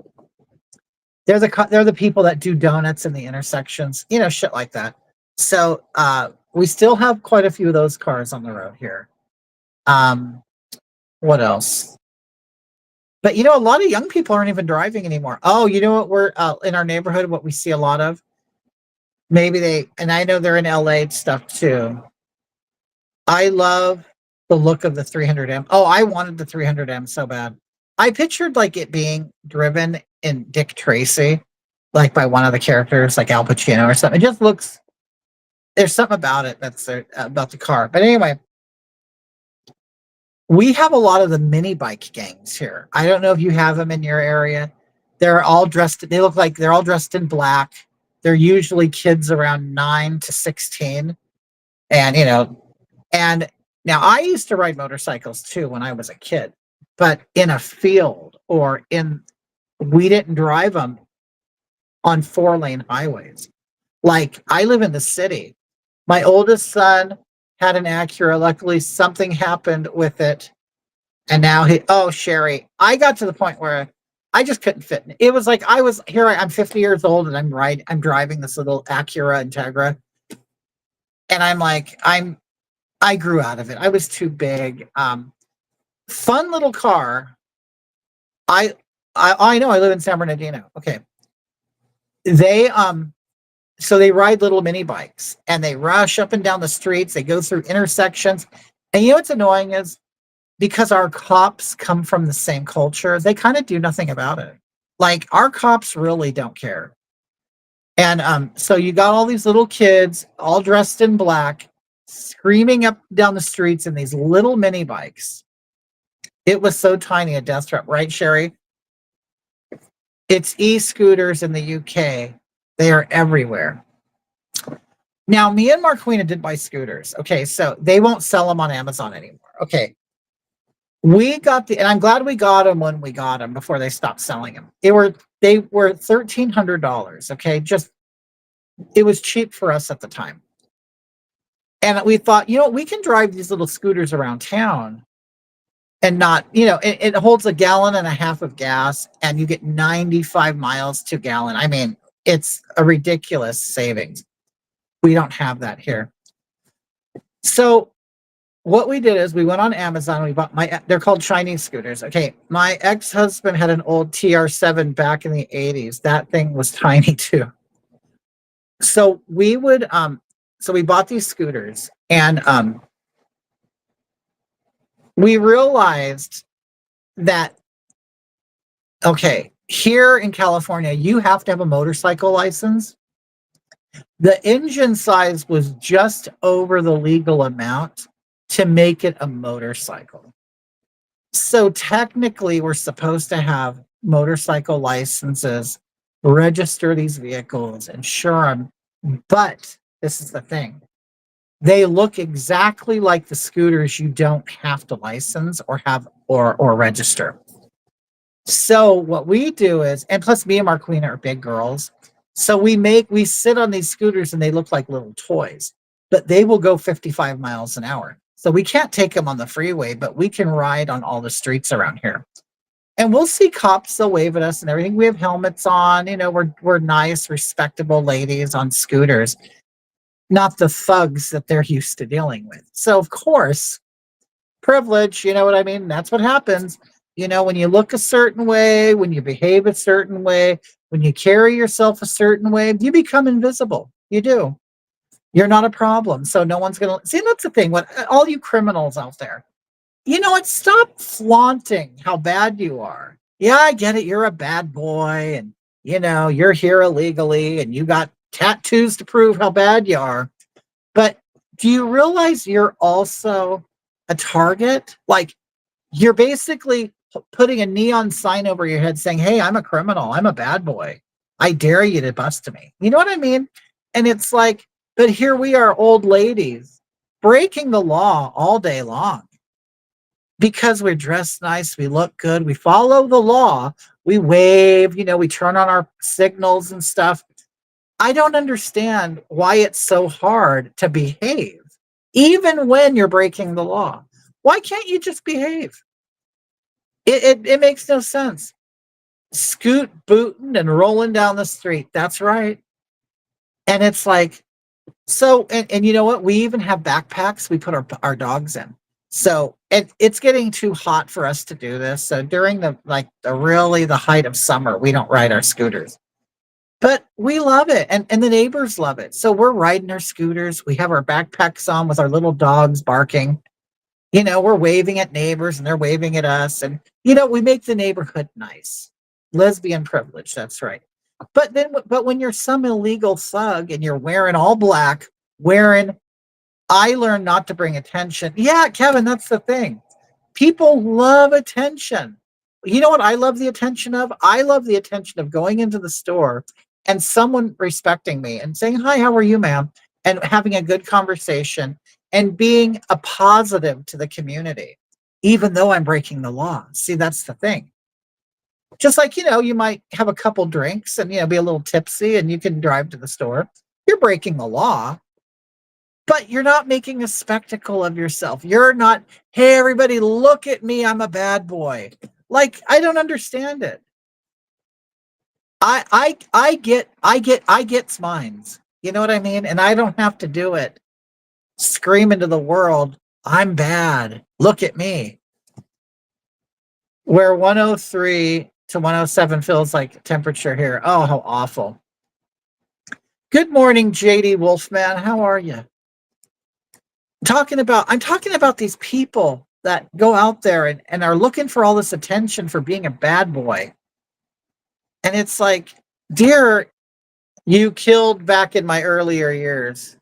Speaker 1: They're the people that do donuts in the intersections, shit like that. So we still have quite a few of those cars on the road here. What else? But a lot of young people aren't even driving anymore. Oh, you know what? We're in our neighborhood. What we see a lot of. Maybe and I know they're in LA stuff too. I love the look of the 300M. Oh, I wanted the 300M so bad. I pictured like it being driven in Dick Tracy, like by one of the characters, like Al Pacino or something. It just looks. There's something about it that's about the car. But anyway, we have a lot of the mini bike gangs here. I don't know if you have them in your area. They're all dressed. They look like they're all dressed in black. They're usually kids around 9 to 16, and now I used to ride motorcycles too when I was a kid, but in a field we didn't drive them on 4-lane highways. Like I live in the city. My oldest son had an Acura. Luckily something happened with it. And now Sherry, I got to the point where I just couldn't fit. It was like I'm 50 years old and I'm driving this little Acura Integra. And I'm like, I grew out of it. I was too big. Fun little car. I know I live in San Bernardino. Okay. So they ride little mini bikes and they rush up and down the streets. They go through intersections. And what's annoying is because our cops come from the same culture, they kind of do nothing about it. Like our cops really don't care. And so you got all these little kids all dressed in black, screaming up down the streets in these little mini bikes. It was so tiny, a death trap, right, Sherry? It's e-scooters in the UK. They are everywhere. Now, me and Marquina did buy scooters. Okay, so they won't sell them on Amazon anymore. Okay. We got and I'm glad we got them when we got them before they stopped selling them. They were $1,300. Okay, it was cheap for us at the time. And we thought, we can drive these little scooters around town and not, it holds 1.5 gallons of gas and you get 95 miles to a gallon. I mean, it's a ridiculous savings. We don't have that here. So what we did is we went on Amazon. We bought they're called Chinese scooters. Okay. My ex-husband had an old TR7 back in the 80s. That thing was tiny too. So we bought these scooters and we realized that, okay, here in California, you have to have a motorcycle license. The engine size was just over the legal amount to make it a motorcycle. So technically, we're supposed to have motorcycle licenses, register these vehicles, insure them. But this is the thing. They look exactly like the scooters you don't have to license or have or register. So what we do is, and plus me and Marquina are big girls, so we sit on these scooters and they look like little toys, but they will go 55 miles an hour. So we can't take them on the freeway, but we can ride on all the streets around here. And we'll see cops, they'll wave at us and everything. We have helmets on, we're nice, respectable ladies on scooters, not the thugs that they're used to dealing with. So of course, privilege, you know what I mean? That's what happens. When you look a certain way, when you behave a certain way, when you carry yourself a certain way, you become invisible. You do. You're not a problem. So no one's going to see. That's the thing. When all you criminals out there, you know what? Stop flaunting how bad you are. Yeah, I get it. You're a bad boy and, you're here illegally and you got tattoos to prove how bad you are. But do you realize you're also a target? Like, you're basically putting a neon sign over your head saying, hey, I'm a criminal. I'm a bad boy. I dare you to bust me. You know what I mean? And it's like, but here we are, old ladies, breaking the law all day long because we're dressed nice, we look good, we follow the law, we wave, we turn on our signals and stuff. I don't understand why it's so hard to behave, even when you're breaking the law. Why can't you just behave? It makes no sense. Scoot, booting, and rolling down the street. That's right. And it's like, so, and you know what? We even have backpacks we put our dogs in. So it's getting too hot for us to do this. So during the height of summer, we don't ride our scooters. But we love it, and the neighbors love it. So we're riding our scooters. We have our backpacks on with our little dogs barking. We're waving at neighbors, and they're waving at us. And, we make the neighborhood nice. Lesbian privilege, that's right. But when you're some illegal thug and you're wearing all black, I learned not to bring attention. Yeah, Kevin, that's the thing. People love attention. You know what I love the attention of? I love the attention of going into the store and someone respecting me and saying, hi, how are you, ma'am? And having a good conversation and being a positive to the community, even though I'm breaking the law. See, that's the thing. Just like, you might have a couple drinks and, be a little tipsy and you can drive to the store. You're breaking the law, but you're not making a spectacle of yourself. You're not, hey, everybody, look at me. I'm a bad boy. Like, I don't understand it. I get mines. You know what I mean? And I don't have to do it. Scream into the world, I'm bad. Look at me. Where 103 to 107 feels like temperature here. Oh, how awful. Good morning, JD Wolfman. How are you? I'm talking about these people that go out there and are looking for all this attention for being a bad boy. And it's like, dear, you killed back in my earlier years.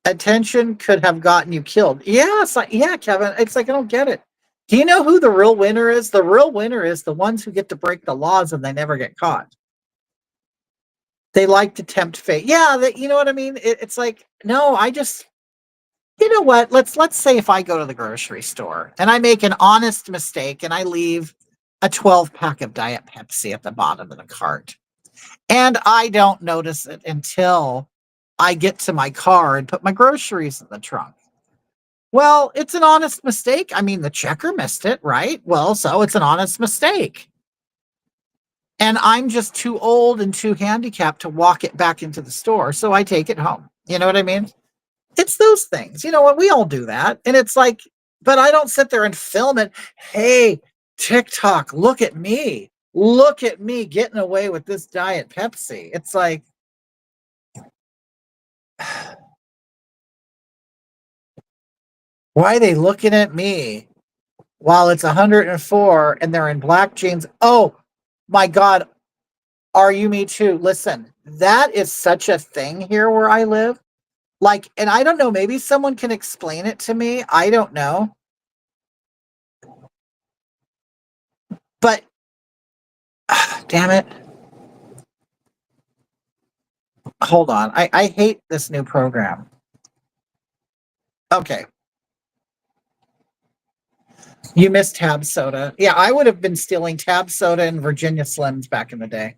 Speaker 1: Attention could have gotten you killed. Yeah, yeah, Kevin. It's like, I don't get it. Do you know who the real winner is? The real winner is the ones who get to break the laws and they never get caught. They like to tempt fate. Yeah, you know what I mean? It's like, no, you know what? Let's say if I go to the grocery store and I make an honest mistake and I leave a 12-pack of Diet Pepsi at the bottom of the cart. And I don't notice it until I get to my car and put my groceries in the trunk. Well, it's an honest mistake. I mean, the checker missed it, right? Well, so it's an honest mistake. And I'm just too old and too handicapped to walk it back into the store. So I take it home. You know what I mean? It's those things. You know what? We all do that. And it's like, but I don't sit there and film it. Hey, TikTok, look at me. Look at me getting away with this Diet Pepsi. It's like, why are they looking at me while it's 104 and they're in black jeans? Oh my God. Are you me too? Listen, that is such a thing here where I live. Like, and I don't know, maybe someone can explain it to me. I don't know. But damn it. Hold on. I hate this new program. Okay. You missed Tab Soda. Yeah, I would have been stealing Tab Soda and Virginia Slims back in the day.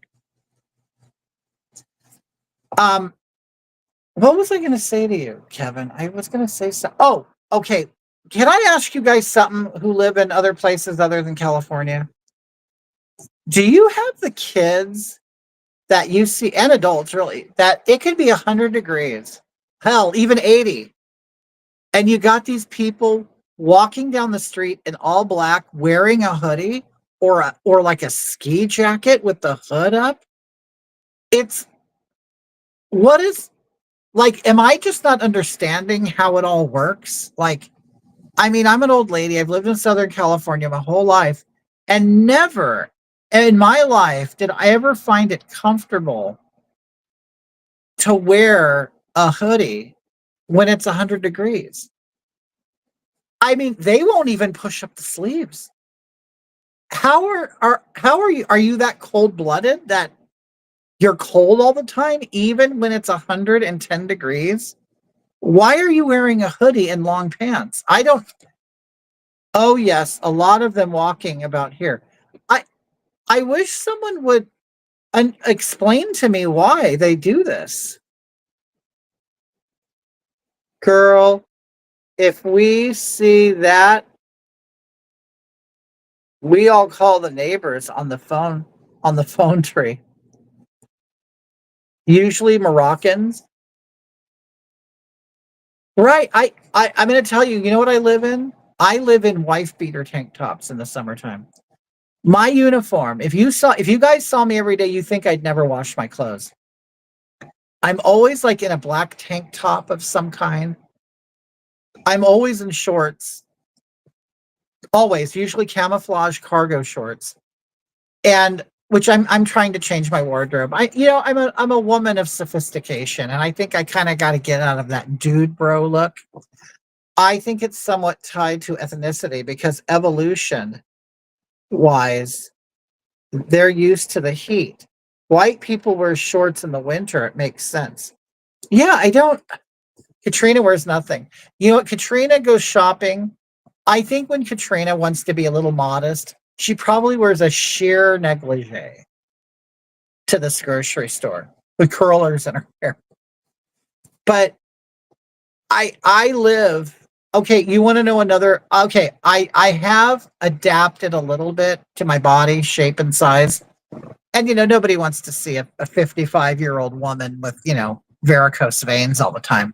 Speaker 1: What was I going to say to you, Kevin? I was going to say something. Oh, okay. Can I ask you guys something who live in other places other than California? Do you have the kids that you see, and adults really, that it could be 100 degrees, hell, even 80, and you got these people walking down the street in all black, wearing a hoodie or like a ski jacket with the hood up? It's what is, like, am I just not understanding how it all works? Like, I mean, I'm an old lady. I've lived in Southern California my whole life, and never in my life did I ever find it comfortable to wear a hoodie when it's 100 degrees. I mean, they won't even push up the sleeves. How are you that cold-blooded that you're cold all the time, even when it's 110 degrees? Why are you wearing a hoodie and long pants? I don't. Oh yes, a lot of them walking about here. I I wish someone would explain to me why they do this. Girl, if we see that, we all call the neighbors on the phone tree. Usually Moroccans. Right. I'm gonna tell you, you know what I live in? I live in wife beater tank tops in the summertime. My uniform, if you guys saw me every day, you think I'd never wash my clothes. I'm always like in a black tank top of some kind. I'm always in shorts. Always, usually camouflage cargo shorts. And which I'm trying to change my wardrobe. I'm a woman of sophistication, and I think I kind of got to get out of that dude bro look. I think it's somewhat tied to ethnicity because evolution wise, they're used to the heat. White people wear shorts in the winter. It makes sense. Yeah, I don't. Katrina wears nothing. You know what? Katrina goes shopping. I think when Katrina wants to be a little modest, she probably wears a sheer negligee to this grocery store with curlers in her hair. But I live. Okay, you want to know another? Okay, I have adapted a little bit to my body shape and size. And nobody wants to see a 55-year-old woman with, varicose veins all the time.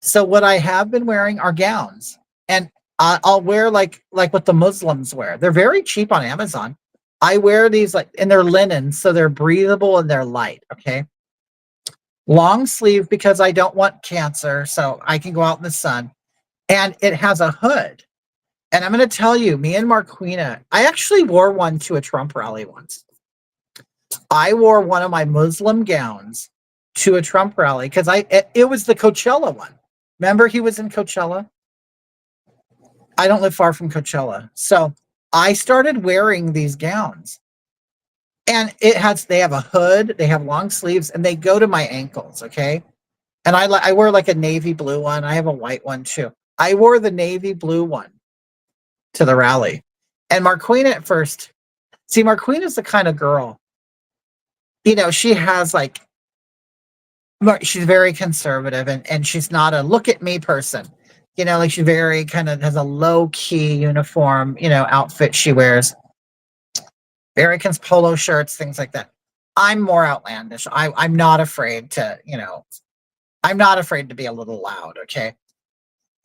Speaker 1: So what I have been wearing are gowns. And I'll wear like what the Muslims wear. They're very cheap on Amazon. I wear these and they're linen, so they're breathable and they're light, okay? Long sleeve because I don't want cancer, so I can go out in the sun. And it has a hood. And I'm going to tell you, me and Marquina, I actually wore one to a Trump rally once. I wore one of my Muslim gowns to a Trump rally because it was the Coachella one. Remember he was in Coachella? I don't live far from Coachella. So I started wearing these gowns. And they have a hood, they have long sleeves, and they go to my ankles, okay? And I wear like a navy blue one. I have a white one too. I wore the navy blue one to the rally. And Marquina at first, see, Marquina's the kind of girl, she has she's very conservative and she's not a look at me person. She very kind of has a low key uniform, outfit she wears. Americans polo shirts, things like that. I'm more outlandish. I'm not afraid to, I'm not afraid to be a little loud, okay?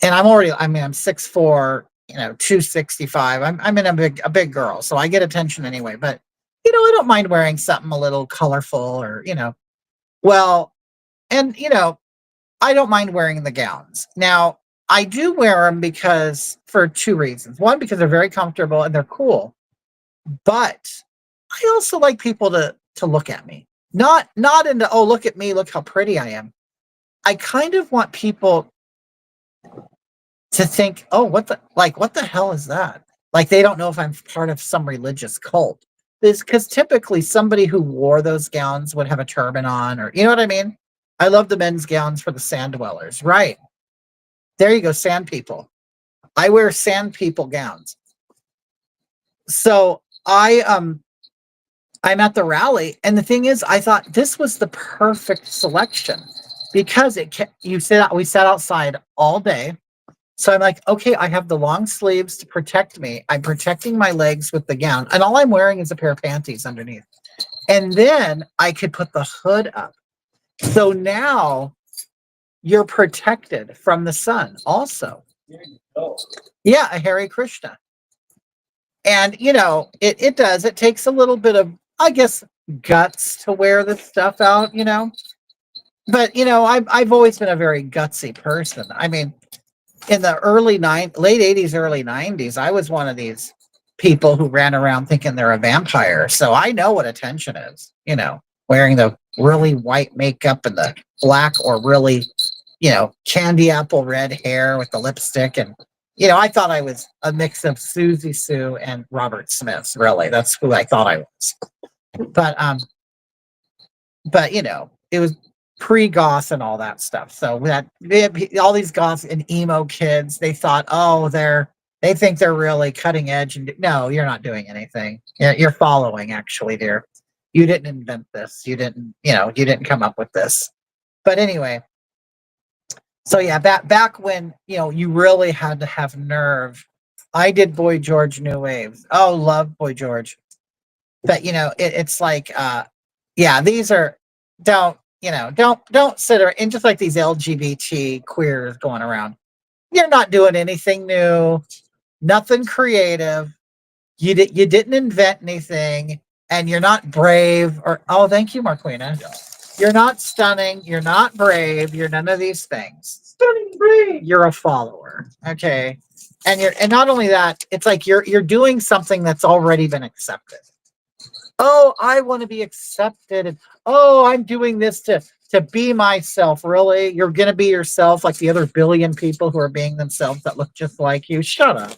Speaker 1: And I'm 6'4", 265. I'm in a big girl, so I get attention anyway. But I don't mind wearing something a little colorful or, well, and I don't mind wearing the gowns. Now, I do wear them for two reasons. One, because they're very comfortable and they're cool. But I also like people to look at me. Not into, oh, look at me, look how pretty I am. I kind of want people to think, oh, what the hell is that? Like they don't know if I'm part of some religious cult. Because typically somebody who wore those gowns would have a turban on, or you know what I mean? I love the men's gowns for the sand dwellers. Right. There you go, sand people. I wear sand people gowns. So I'm at the rally, and the thing is, I thought this was the perfect selection because we sat outside all day. So I'm like, okay, I have the long sleeves to protect me. I'm protecting my legs with the gown, and all I'm wearing is a pair of panties underneath. And then I could put the hood up. So now you're protected from the sun also. Yeah, a Hare Krishna. And it takes a little bit of, I guess, guts to wear this stuff out, but I've always been a very gutsy person. I mean, in the late 80s, early 90s, I was one of these people who ran around thinking they're a vampire. So I know what attention is, wearing the really white makeup and the black or really, candy apple red hair with the lipstick. And, I thought I was a mix of Susie Sue and Robert Smith. Really. That's who I thought I was. But it was pre-goth and all that stuff. So all these goth and emo kids, they thought, oh, they think they're really cutting edge. And no, you're not doing anything. You're following, actually, dear. You didn't invent this. You didn't come up with this. But anyway, so yeah, back when you really had to have nerve. I did Boy George New Waves. Oh, love Boy George. But it's like yeah, these are don't sit there and just like these LGBT queers going around. You're not doing anything new, nothing creative. You didn't invent anything, and you're not brave or oh, thank you, Marquina. You're not stunning, you're not brave, you're none of these things. Stunning, brave. You're a follower, okay? And not only that, it's like you're doing something that's already been accepted. Oh, I want to be accepted. And oh, I'm doing this to be myself. Really? You're going to be yourself like the other billion people who are being themselves that look just like you? Shut up.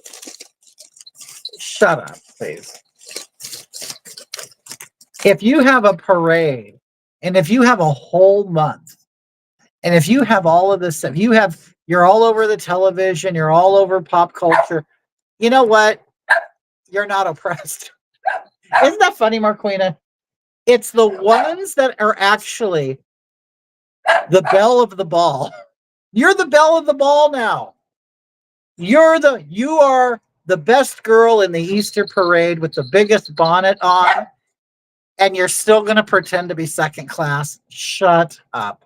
Speaker 1: Shut up, please. If you have a parade and if you have a whole month and if you have all of this stuff, you're all over the television, you're all over pop culture. You know what? You're not oppressed. Isn't that funny, Marquina? It's the ones that are actually the belle of the ball. You're the belle of the ball now. You are the best girl in the Easter parade with the biggest bonnet on, and you're still going to pretend to be second class. Shut up.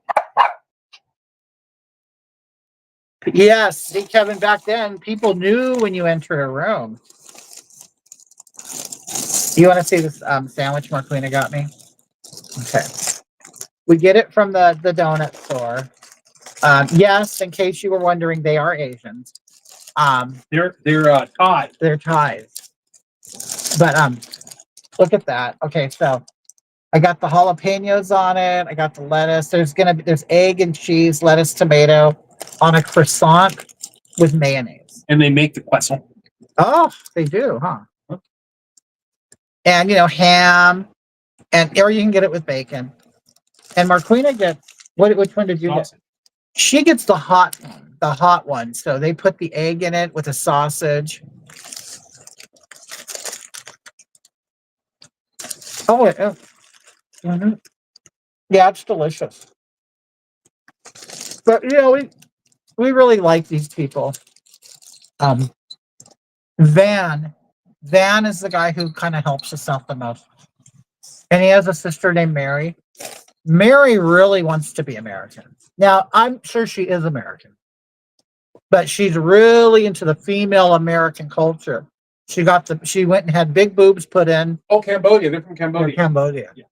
Speaker 1: Yes, see, Kevin, back then, people knew when you entered a room. You want to see this sandwich Marquina got me? Okay. We get it from the donut store. Yes, in case you were wondering, they are Asians.
Speaker 4: They're Thai.
Speaker 1: They're Thais. But look at that. Okay, so I got the jalapenos on it. I got the lettuce. There's egg and cheese, lettuce, tomato on a croissant with mayonnaise.
Speaker 4: And they make the croissant.
Speaker 1: Oh, they do, huh? And ham, or you can get it with bacon. And Marquina gets which one did you get? She gets the hot one. So they put the egg in it with a sausage. Oh, yeah. Mm-hmm. Yeah, it's delicious. But we really like these people. Van is the guy who kind of helps us out the most. And he has a sister named Mary. Mary really wants to be American. Now, I'm sure she is American, but she's really into the female American culture. She went and had big boobs put in.
Speaker 4: Oh, Cambodia. They're from Cambodia.
Speaker 1: Cambodia.
Speaker 4: Yeah.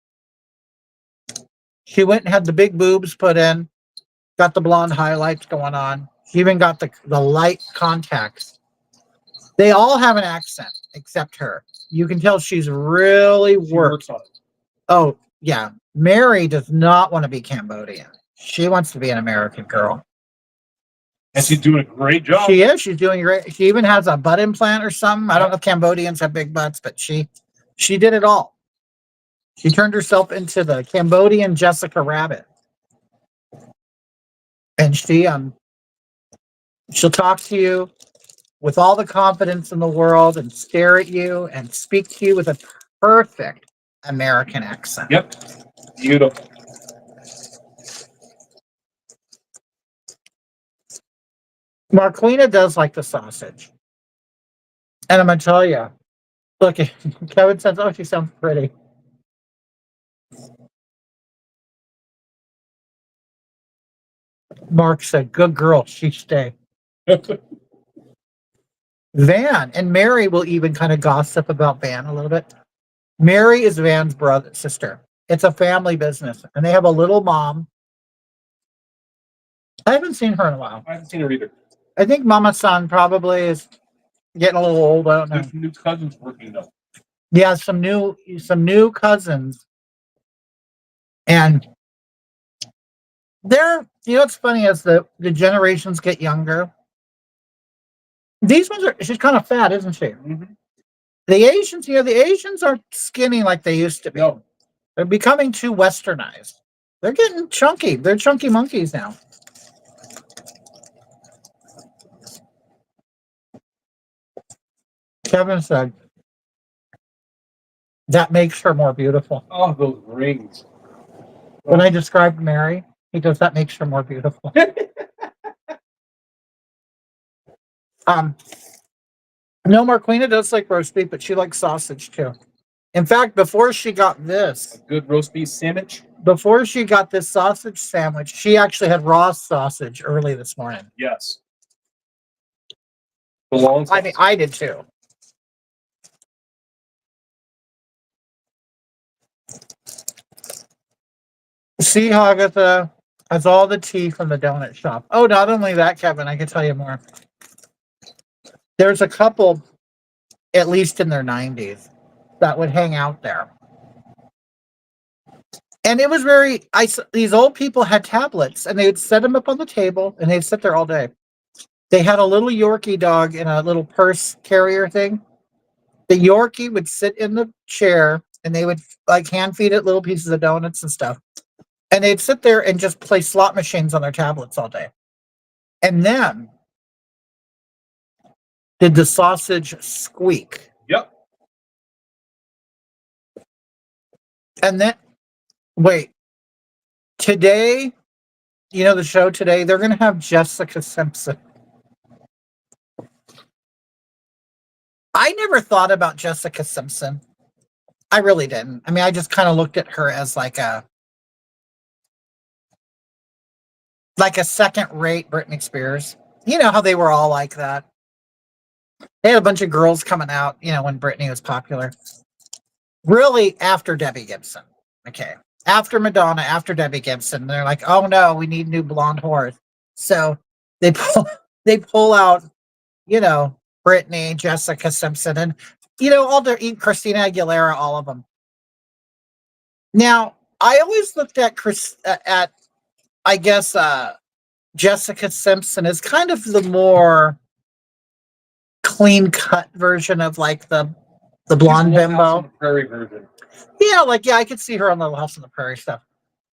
Speaker 1: She went and had the big boobs put in, got the blonde highlights going on. She even got the light contacts. They all have an accent except her. You can tell she's really worked. Oh, yeah. Mary does not want to be Cambodian. She wants to be an American girl.
Speaker 4: And she's doing a great job.
Speaker 1: She is. She's doing great. She even has a butt implant or something. I don't know if Cambodians have big butts, but she did it all. She turned herself into the Cambodian Jessica Rabbit. And she'll talk to you with all the confidence in the world and stare at you and speak to you with a perfect American accent.
Speaker 4: Yep. Beautiful.
Speaker 1: Marquina does like the sausage. And I'm going to tell you, look, Kevin says, oh, she sounds pretty. Mark said, good girl, she stay. Van and Mary will even kind of gossip about Van a little bit. Mary is Van's sister. It's a family business, and they have a little mom I haven't seen her in a while.
Speaker 4: I haven't seen her either.
Speaker 1: I think Mama San probably is getting a little old. I don't know.
Speaker 4: There's new cousins working up.
Speaker 1: Yeah, some new cousins, and they're, you know, what's funny as the generations get younger. These ones are, she's kind of fat, isn't she?
Speaker 4: Mm-hmm.
Speaker 1: The Asians, you know, the Asians aren't skinny like they used to be.
Speaker 4: No,
Speaker 1: They're becoming too westernized. They're getting chunky. They're chunky monkeys now. Kevin said that makes her more beautiful.
Speaker 4: oh, those rings.
Speaker 1: When I described Mary, he goes, that makes her more beautiful. No, Marquina does like roast beef, but she likes sausage too. In fact, before she got this,
Speaker 4: A good roast beef sandwich.
Speaker 1: before she got this sausage sandwich, she actually had raw sausage early this morning.
Speaker 4: Yes. Belongs.
Speaker 1: I mean, I did too. See how Agatha has all the tea from the donut shop. Oh, not only that, Kevin, I can tell you more. There's a couple, at least in their 90s, that would hang out there. And it was these old people had tablets and they would set them up on the table and they'd sit there all day. They had a little Yorkie dog in a little purse carrier thing. The Yorkie would sit in the chair and they would like hand feed it little pieces of donuts and stuff. And they'd sit there and just play slot machines on their tablets all day. And then did the sausage squeak.
Speaker 4: Yep.
Speaker 1: And then, wait, today, you know, the show today, they're going to have Jessica Simpson. I never thought about Jessica Simpson. I really didn't. I mean, I just kind of looked at her as like a second-rate Britney Spears. You know how they were all like that. They had a bunch of girls coming out, you know, when Britney was popular. Really, after Debbie Gibson. Okay. After Madonna, after Debbie Gibson, they're like, oh no, we need new blonde horse. So they pull out, you know, Britney, Jessica Simpson, and you know, all their Christina Aguilera, all of them. Now, I always looked at I guess Jessica Simpson as kind of the more clean cut version of like the blonde
Speaker 4: Little House
Speaker 1: bimbo.
Speaker 4: on the Prairie version.
Speaker 1: Yeah, like I could see her on Little House on the Prairie stuff.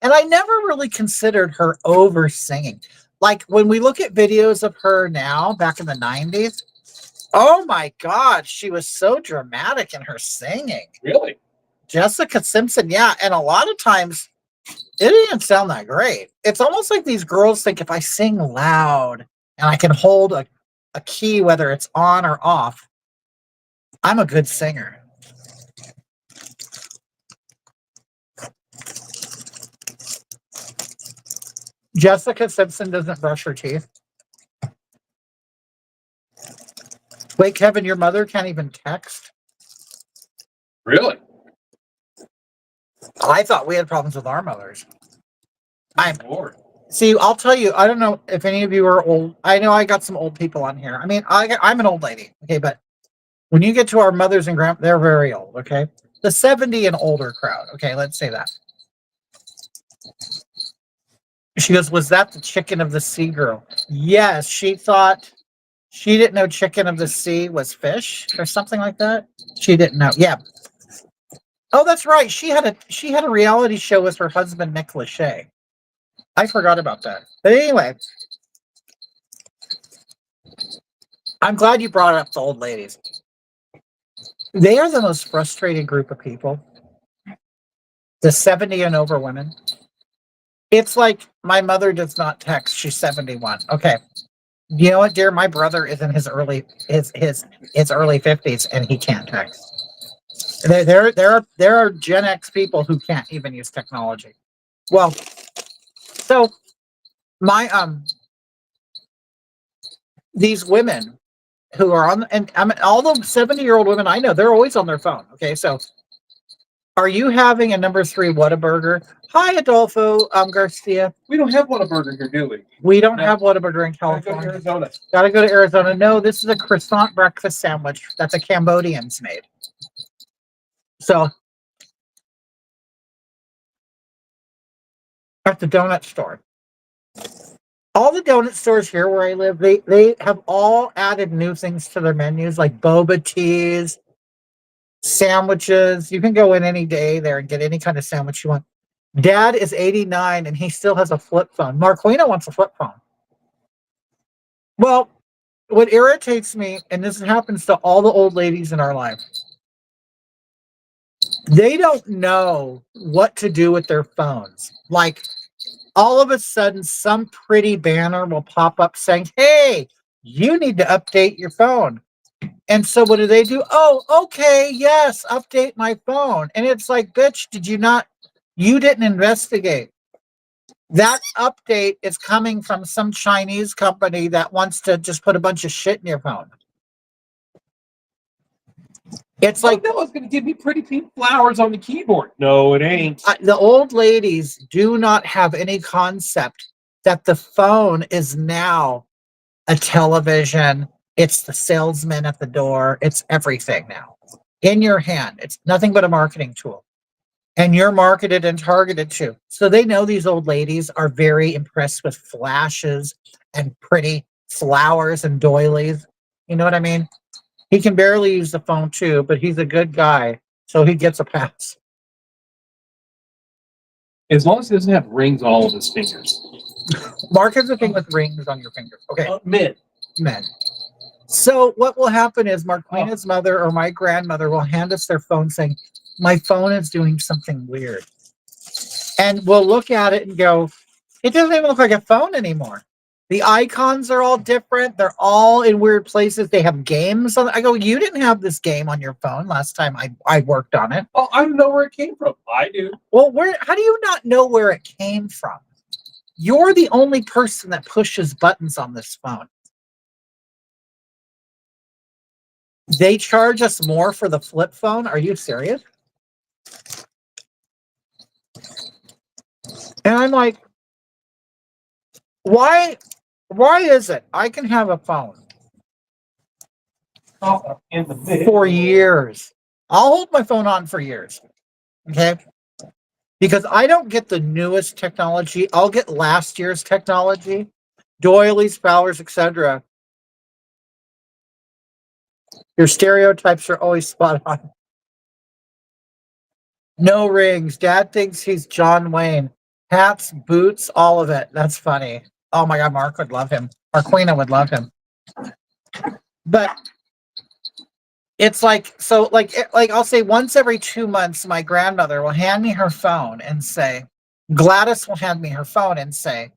Speaker 1: And I never really considered her over singing. Like when we look at videos of her now, back in the 90s, oh my God, she was so dramatic in her singing.
Speaker 4: Really?
Speaker 1: Jessica Simpson, yeah. And a lot of times it didn't sound that great. It's almost like these girls think if I sing loud and I can hold a key, whether it's on or off, I'm a good singer. Jessica Simpson doesn't brush her teeth. Wait, Kevin, your mother can't even text?
Speaker 4: Really?
Speaker 1: I thought we had problems with our mothers.
Speaker 4: Lord.
Speaker 1: See, I'll tell you, I don't know if any of you are old. I know I got some old people on here. I mean, I'm an old lady, okay, but when you get to our mothers and they're very old, okay? The 70 and older crowd, okay, let's say that. She goes, was that the chicken of the sea girl? Yes, she thought, she didn't know chicken of the sea was fish or something like that. She didn't know. Yeah. Oh, that's right. She had a reality show with her husband, Nick Lachey. I forgot about that. But anyway, I'm glad you brought up the old ladies. They are the most frustrating group of people. The 70 and over women. It's like my mother does not text. She's 71. Okay. You know what, dear? My brother is in his early 50s and he can't text. There are Gen X people who can't even use technology. Well, so my these women who are on, and I mean, all the 70-year-old women I know, they're always on their phone. Okay, so Are you having a number 3 Whataburger? Hi, Adolfo Garcia.
Speaker 4: We don't have Whataburger here, do we?
Speaker 1: We don't
Speaker 4: No.
Speaker 1: have Whataburger in
Speaker 4: Gotta go to
Speaker 1: California.
Speaker 4: Arizona.
Speaker 1: Gotta go to Arizona. No, this is a croissant breakfast sandwich that the Cambodians made. So at the donut store. All the donut stores here where I live, they have all added new things to their menus, like boba teas, sandwiches. You can go in any day there and get any kind of sandwich you want. Dad is 89 and he still has a flip phone. Marquina wants a flip phone. Well, what irritates me, and this happens to all the old ladies in our life, they don't know what to do with their phones. Like, all of a sudden, some pretty banner will pop up saying, hey, you need to update your phone. And so what do? Oh, okay, yes, update my phone. And it's like, bitch, you didn't investigate. That update is coming from some Chinese company that wants to just put a bunch of shit in your phone. It's like,
Speaker 4: no, it's gonna give me pretty pink flowers on the keyboard. No, it ain't.
Speaker 1: the old ladies do not have any concept that the phone is now a television. It's the salesman at the door. It's everything now in your hand. It's nothing but a marketing tool. And you're marketed and targeted to. So they know these old ladies are very impressed with flashes and pretty flowers and doilies. You know what I mean? He can barely use the phone too, but he's a good guy. So he gets a pass.
Speaker 4: As long as it doesn't have rings all of his fingers.
Speaker 1: Mark has a thing with rings on your fingers. Okay.
Speaker 4: Men.
Speaker 1: So what will happen is Marquina's mother or my grandmother will hand us their phone saying, my phone is doing something weird. And we'll look at it and go, it doesn't even look like a phone anymore. The icons are all different. They're all in weird places. They have games on. I go, you didn't have this game on your phone last time I worked on it.
Speaker 4: Oh, I don't know where it came from. I do.
Speaker 1: Well, how do you not know where it came from? You're the only person that pushes buttons on this phone. They charge us more for the flip phone. Are you serious? And I'm like, why is it I can have a phone
Speaker 4: In the middle.
Speaker 1: for years? I'll hold my phone on for years. Okay. Because I don't get the newest technology. I'll get last year's technology, doilies, flowers, etc. Your stereotypes are always spot on. No rings. Dad thinks he's John Wayne. Hats, boots, all of it. That's funny. Oh my God, Mark would love him. Marquina would love him. But it's like, so like I'll say once every 2 months, my grandmother will hand me her phone and say, Gladys will hand me her phone and say,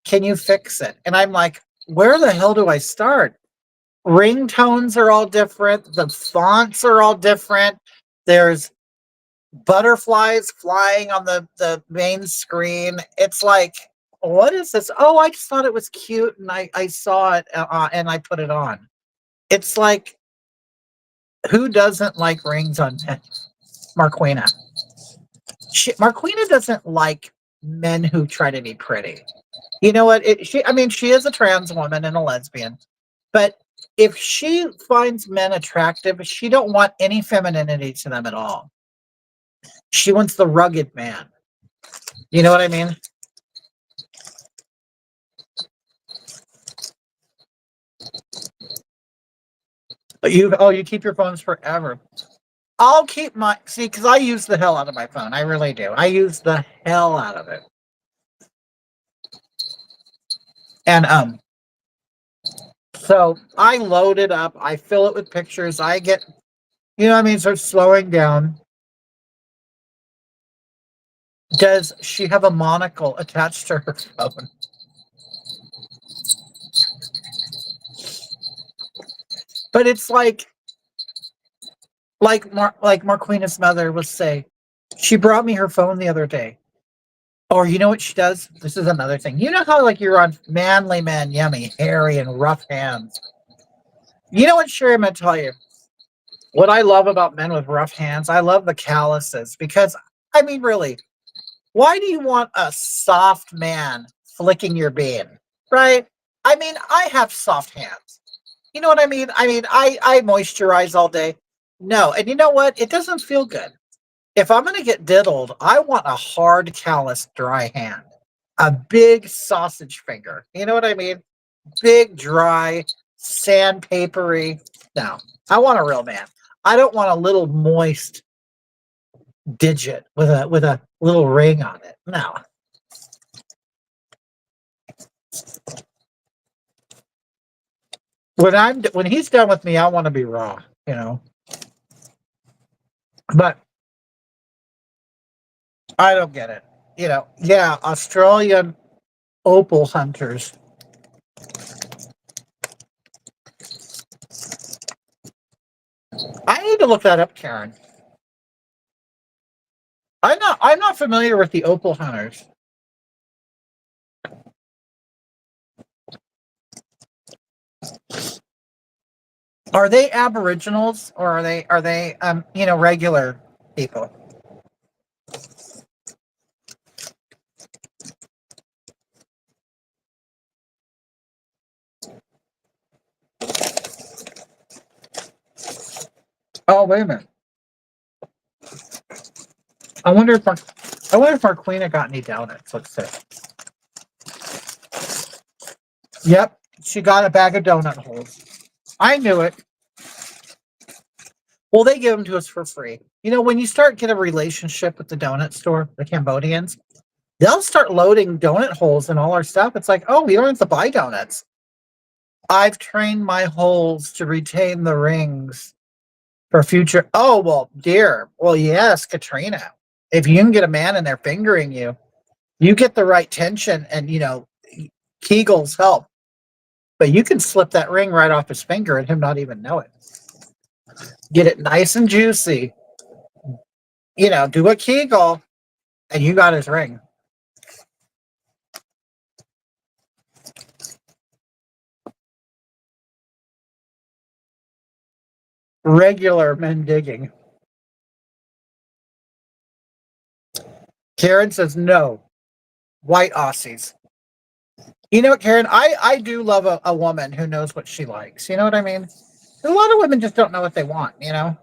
Speaker 1: can you fix it? And I'm like, where the hell do I start? Ringtones are all different. The fonts are all different. There's butterflies flying on the main screen. It's like, what is this? Oh, I just thought it was cute and I saw it and I put it on. It's like, who doesn't like rings on men? Marquina. Marquina doesn't like men who try to be pretty. You know what? She is a trans woman and a lesbian, but if she finds men attractive, she don't want any femininity to them at all. She wants the rugged man. You know what I mean? You keep your phones forever. I'll keep because I use the hell out of my phone. I really do. I use the hell out of it. And so I load it up. I fill it with pictures. I get, start slowing down. Does she have a monocle attached to her phone? But it's like Marquina's mother will say, she brought me her phone the other day. Or you know what she does? This is another thing. You know how like you're on Manly Man Yummy, hairy and rough hands. You know what, Sherry, I'm going to tell you. What I love about men with rough hands, I love the calluses because, I mean, really, why do you want a soft man flicking your bean, right? I mean, I have soft hands. You know what I mean? I moisturize all day. No, and you know what? It doesn't feel good. If I'm going to get diddled, I want a hard, callous, dry hand. A big sausage finger. You know what I mean? Big, dry, sandpapery. No, I want a real man. I don't want a little moist digit with a little ring on it. No. When he's done with me, I want to be raw, you know. But I don't get it. You know, yeah, Australian opal hunters. I need to look that up, Karen. I'm not familiar with the opal hunters. Are they aboriginals or are they you know, regular people? Oh, wait a minute. I wonder if our queen had got any donuts. Let's see. Yep, she got a bag of donut holes. I knew it. Well, they give them to us for free. You know, when you start get a relationship with the donut store, the Cambodians, they'll start loading donut holes in all our stuff. It's like, oh, we don't have to buy donuts. I've trained my holes to retain the rings for future. Oh, well, dear. Well, yes, Katrina. If you can get a man in there fingering you, you get the right tension and, you know, Kegel's help. But you can slip that ring right off his finger and him not even know it. Get it nice and juicy. You know, do a Kegel and you got his ring. Regular men digging. Karen says no. White Aussies. You know what, Karen? I do love a woman who knows what she likes. You know what I mean? A lot of women just don't know what they want, you know?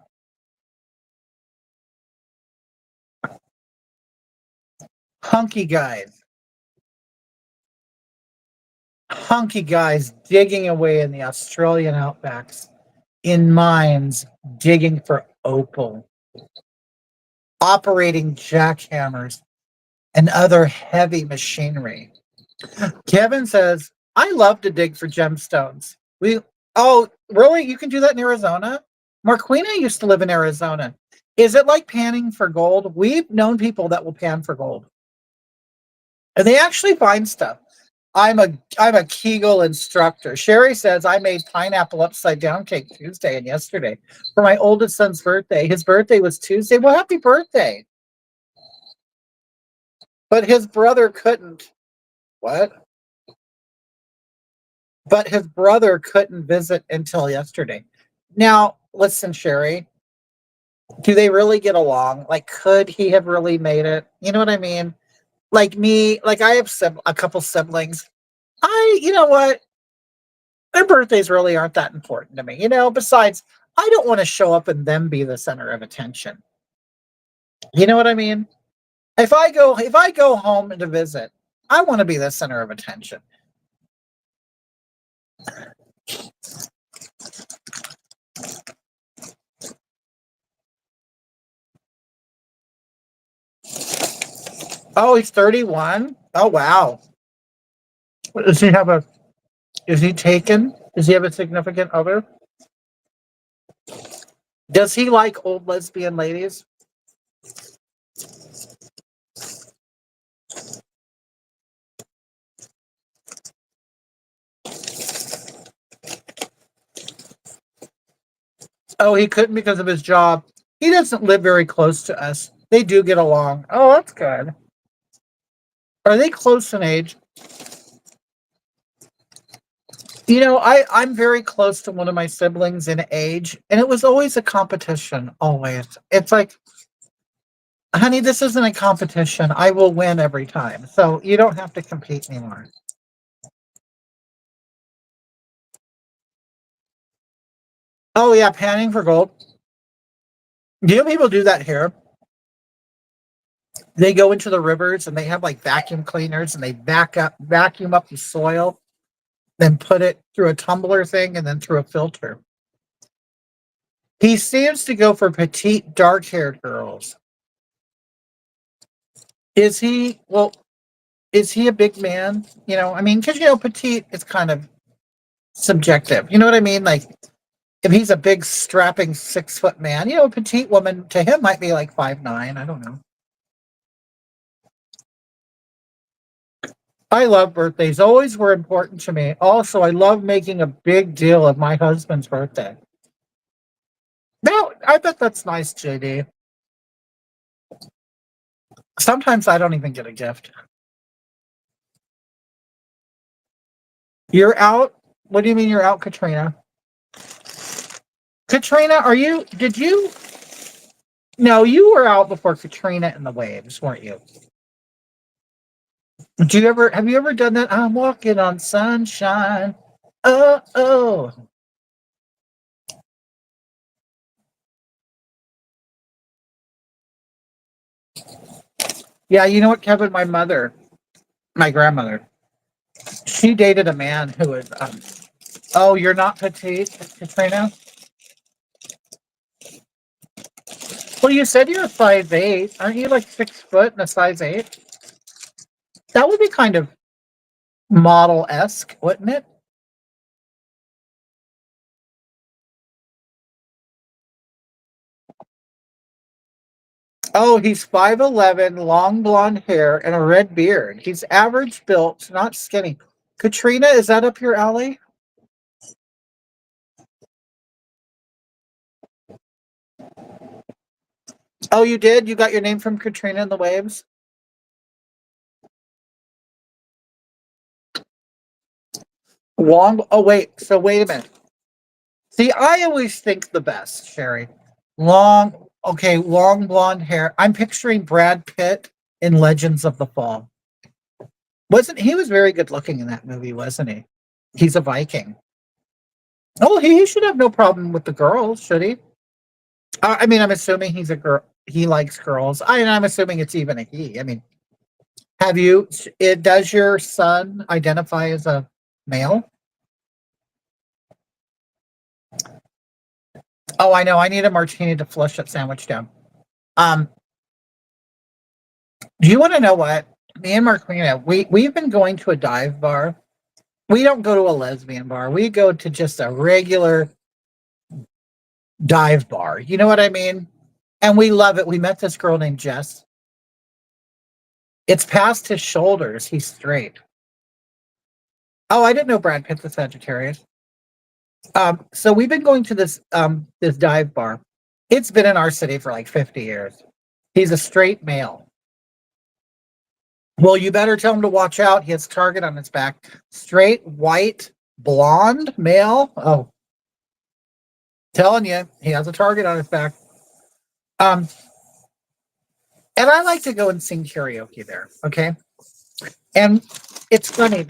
Speaker 1: Hunky guys. Hunky guys digging away in the Australian outbacks, in mines, digging for opal, operating jackhammers and other heavy machinery. Kevin says, I love to dig for gemstones. Oh, really? You can do that in Arizona? Marquina used to live in Arizona. Is it like panning for gold? We've known people that will pan for gold. And they actually find stuff. I'm a Kegel instructor. Sherry says I made pineapple upside down cake Tuesday and yesterday for my oldest son's birthday. His birthday was Tuesday. Well, happy birthday. But his brother couldn't. What? But his brother couldn't visit until yesterday. Now, listen, Sherry, do they really get along? Like, could he have really made it? You know what I mean? Like me, like I have a couple siblings. You know what? Their birthdays really aren't that important to me. You know, besides, I don't want to show up and them be the center of attention. You know what I mean? If I go home to visit, I want to be the center of attention. Oh, he's 31. Oh, wow. Does he have a? Is he taken? Does he have a significant other? Does he like old lesbian ladies? Oh, he couldn't because of his job. He doesn't live very close to us. They do get along. Oh, that's good. Are they close in age? I'm very close to one of my siblings in age, and it was always a competition. Always. It's like, honey, this isn't a competition. I will win every time. So you don't have to compete anymore. Oh yeah, panning for gold. Do you know people do that here? They go into the rivers and they have like vacuum cleaners and they vacuum up the soil, then put it through a tumbler thing and then through a filter. He seems to go for petite, dark-haired girls. Is he? Well, is he a big man? Because petite is kind of subjective. You know what I mean? Like, if he's a big, strapping 6-foot man, a petite woman to him might be like 5'9". I don't know. I love birthdays. Always were important to me. Also, I love making a big deal of my husband's birthday. Now, I bet that's nice, JD. Sometimes I don't even get a gift. You're out? What do you mean you're out, Katrina? Katrina, no, you were out before Katrina and the waves, weren't you? Have you ever done that? I'm walking on sunshine. Oh. Yeah, you know what, Kevin? My grandmother, she dated a man who was, oh, you're not petite, Katrina? Well, you said you're 5'8". Aren't you like 6 foot and a size 8? That would be kind of model-esque, wouldn't it? Oh, he's 5'11", long blonde hair, and a red beard. He's average built, not skinny. Katrina, is that up your alley? Oh, you did? You got your name from Katrina and the Waves? Oh, wait. So wait a minute. See, I always think the best, Sherry. Long blonde hair. I'm picturing Brad Pitt in Legends of the Fall. Wasn't he was very good looking in that movie, wasn't he? He's a Viking. Oh, he should have no problem with the girls, should he? I'm assuming he's a girl. He likes girls. I'm assuming it's even a he. Does your son identify as a male? Oh, I know. I need a martini to flush that sandwich down. Um, do you want to know what? Me and Marquina, we've been going to a dive bar. We don't go to a lesbian bar. We go to just a regular dive bar. You know what I mean? And we love it. We met this girl named Jess. It's past his shoulders. He's straight. Oh, I didn't know Brad Pitt's a Sagittarius. So we've been going to this dive bar. It's been in our city for like 50 years. He's a straight male. Well, you better tell him to watch out. He has a target on his back. Straight, white, blonde male. Oh, telling you, he has a target on his back. And I like to go and sing karaoke there. Okay, and it's funny.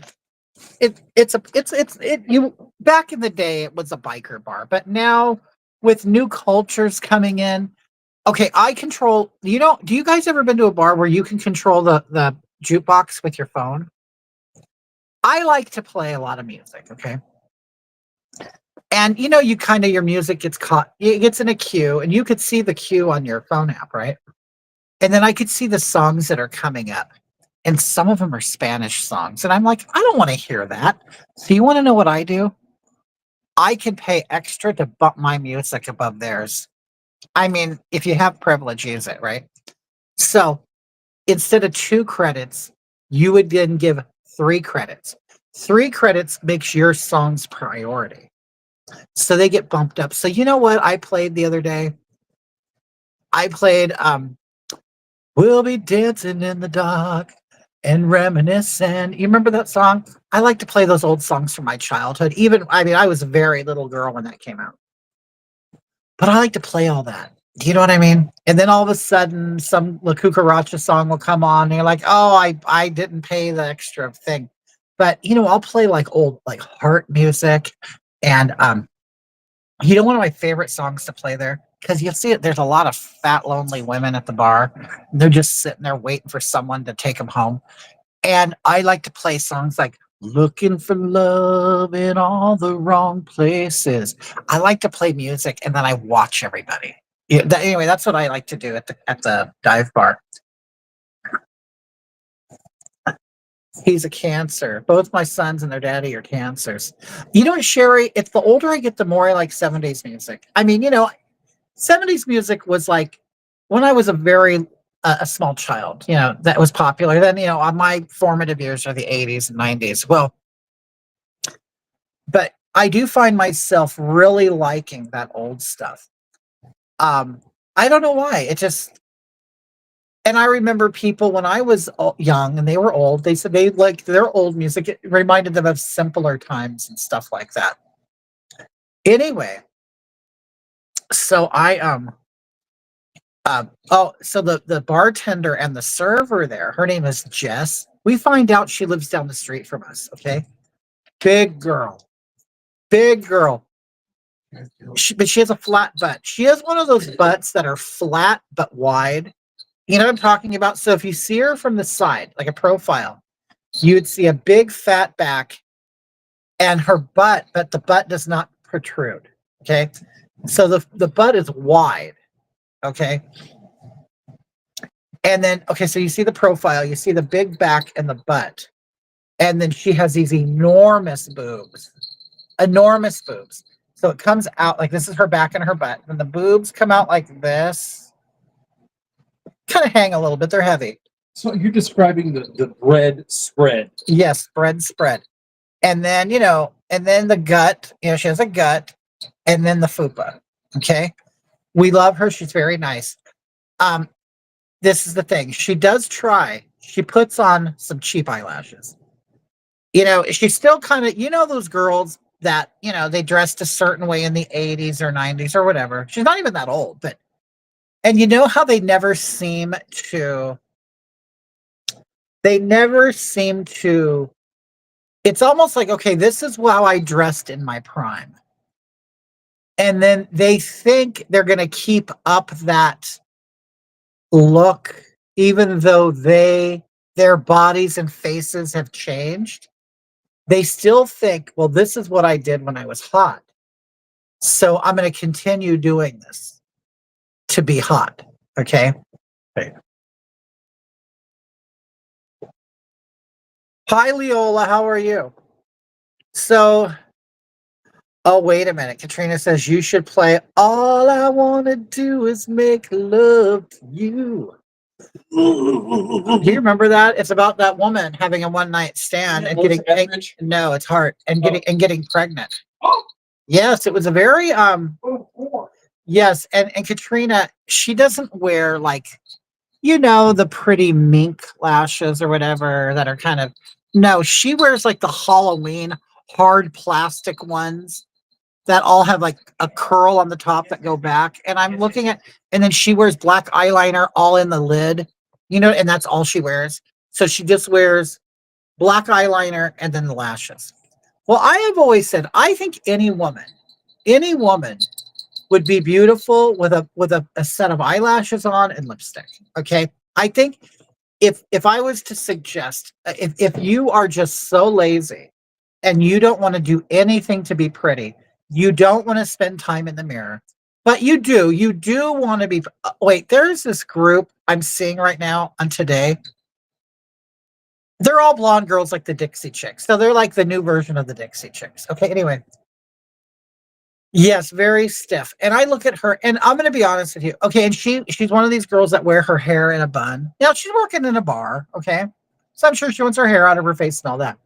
Speaker 1: Back in the day it was a biker bar, but now with new cultures coming in, okay, I control. Do you guys ever been to a bar where you can control the jukebox with your phone? I like to play a lot of music, okay? And your music gets caught, it gets in a queue, and you could see the queue on your phone app, right? And then I could see the songs that are coming up. And some of them are Spanish songs. And I'm like, I don't want to hear that. So you want to know what I do? I can pay extra to bump my music above theirs. If you have privilege, use it, right? So instead of 2 credits, you would then give 3 credits. 3 credits makes your songs priority. So they get bumped up. So you know what I played the other day? I played We'll Be Dancing in the Dark. and reminiscing. You remember that song? I like to play those old songs from my childhood. Even, I mean, I was a very little girl when that came out, but I like to play all that. Do you know what I mean? And then all of a sudden, some La Cucaracha song will come on, and you're like, "Oh, I didn't pay the extra thing." But you know, I'll play like old like heart music, and you know, one of my favorite songs to play there, because you'll see it. There's a lot of fat, lonely women at the bar. They're just sitting there waiting for someone to take them home. And I like to play songs like "Looking for Love in All the Wrong Places." I like to play music and then I watch everybody. Yeah, anyway, that's what I like to do at the dive bar. He's a Cancer. Both my sons and their daddy are Cancers. You know what, Sherry? It's the older I get, the more I like 70s music. I mean, you know, 70s music was like when I was a very a small child, you know, that was popular. Then, you know, on my formative years are the 80s and 90s. Well, but I do find myself really liking that old stuff. I don't know why. It just, and I remember people when I was young and they were old, they said they like their old music. It reminded them of simpler times and stuff like that. Anyway, so so the bartender and the server there, her name is Jess. We find out she lives down the street from us. Okay, big girl, big girl. But she has a flat butt. She has one of those butts that are flat but wide. You know what I'm talking about? So if you see her from the side, like a profile, you would see a big fat back and her butt, but the butt does not protrude. Okay, so the butt is wide. Okay. And then, okay, so you see the profile, you see the big back and the butt. And then she has these enormous boobs, enormous boobs. So it comes out like this is her back and her butt. And the boobs come out like this, kind of hang a little bit. They're heavy.
Speaker 4: So you're describing the bread spread.
Speaker 1: Yes, spread. And then, you know, and then the gut, you know, she has a gut, and then the fupa. Okay. We love her. She's very nice. This is the thing. She does try. She puts on some cheap eyelashes. You know, she's still kind of, you know, those girls that, you know, they dressed a certain way in the 80s or 90s or whatever. She's not even that old, but, and you know how they never seem to, it's almost like, okay, this is how I dressed in my prime. And then they think they're going to keep up that look, even though their bodies and faces have changed. They still think, well, this is what I did when I was hot, so I'm going to continue doing this to be hot. Okay. Hi, Leola, how are you? So, oh, wait a minute. Katrina says you should play "All I Want to Do Is Make Love to You." Do you remember that? It's about that woman having a one night stand and getting no, it's hard and getting pregnant. Yes, it was a very yes, and Katrina, she doesn't wear like, you know, the pretty mink lashes or whatever that are kind of, no, she wears like the Halloween hard plastic ones that all have like a curl on the top that go back. And I'm looking at, and then she wears black eyeliner all in the lid, you know, and that's all she wears. So she just wears black eyeliner and then the lashes. Well, I have always said, I think any woman would be beautiful with a set of eyelashes on and lipstick. Okay. I think if I was to suggest, if you are just so lazy and you don't want to do anything to be pretty, you don't want to spend time in the mirror, but you do want to be, wait, there's this group I'm seeing right now on Today. They're all blonde girls like the Dixie Chicks. So they're like the new version of the Dixie Chicks. Okay, anyway. Yes, very stiff. And I look at her, and I'm going to be honest with you. Okay, and she's one of these girls that wear her hair in a bun. Now, she's working in a bar, okay? So I'm sure she wants her hair out of her face and all that.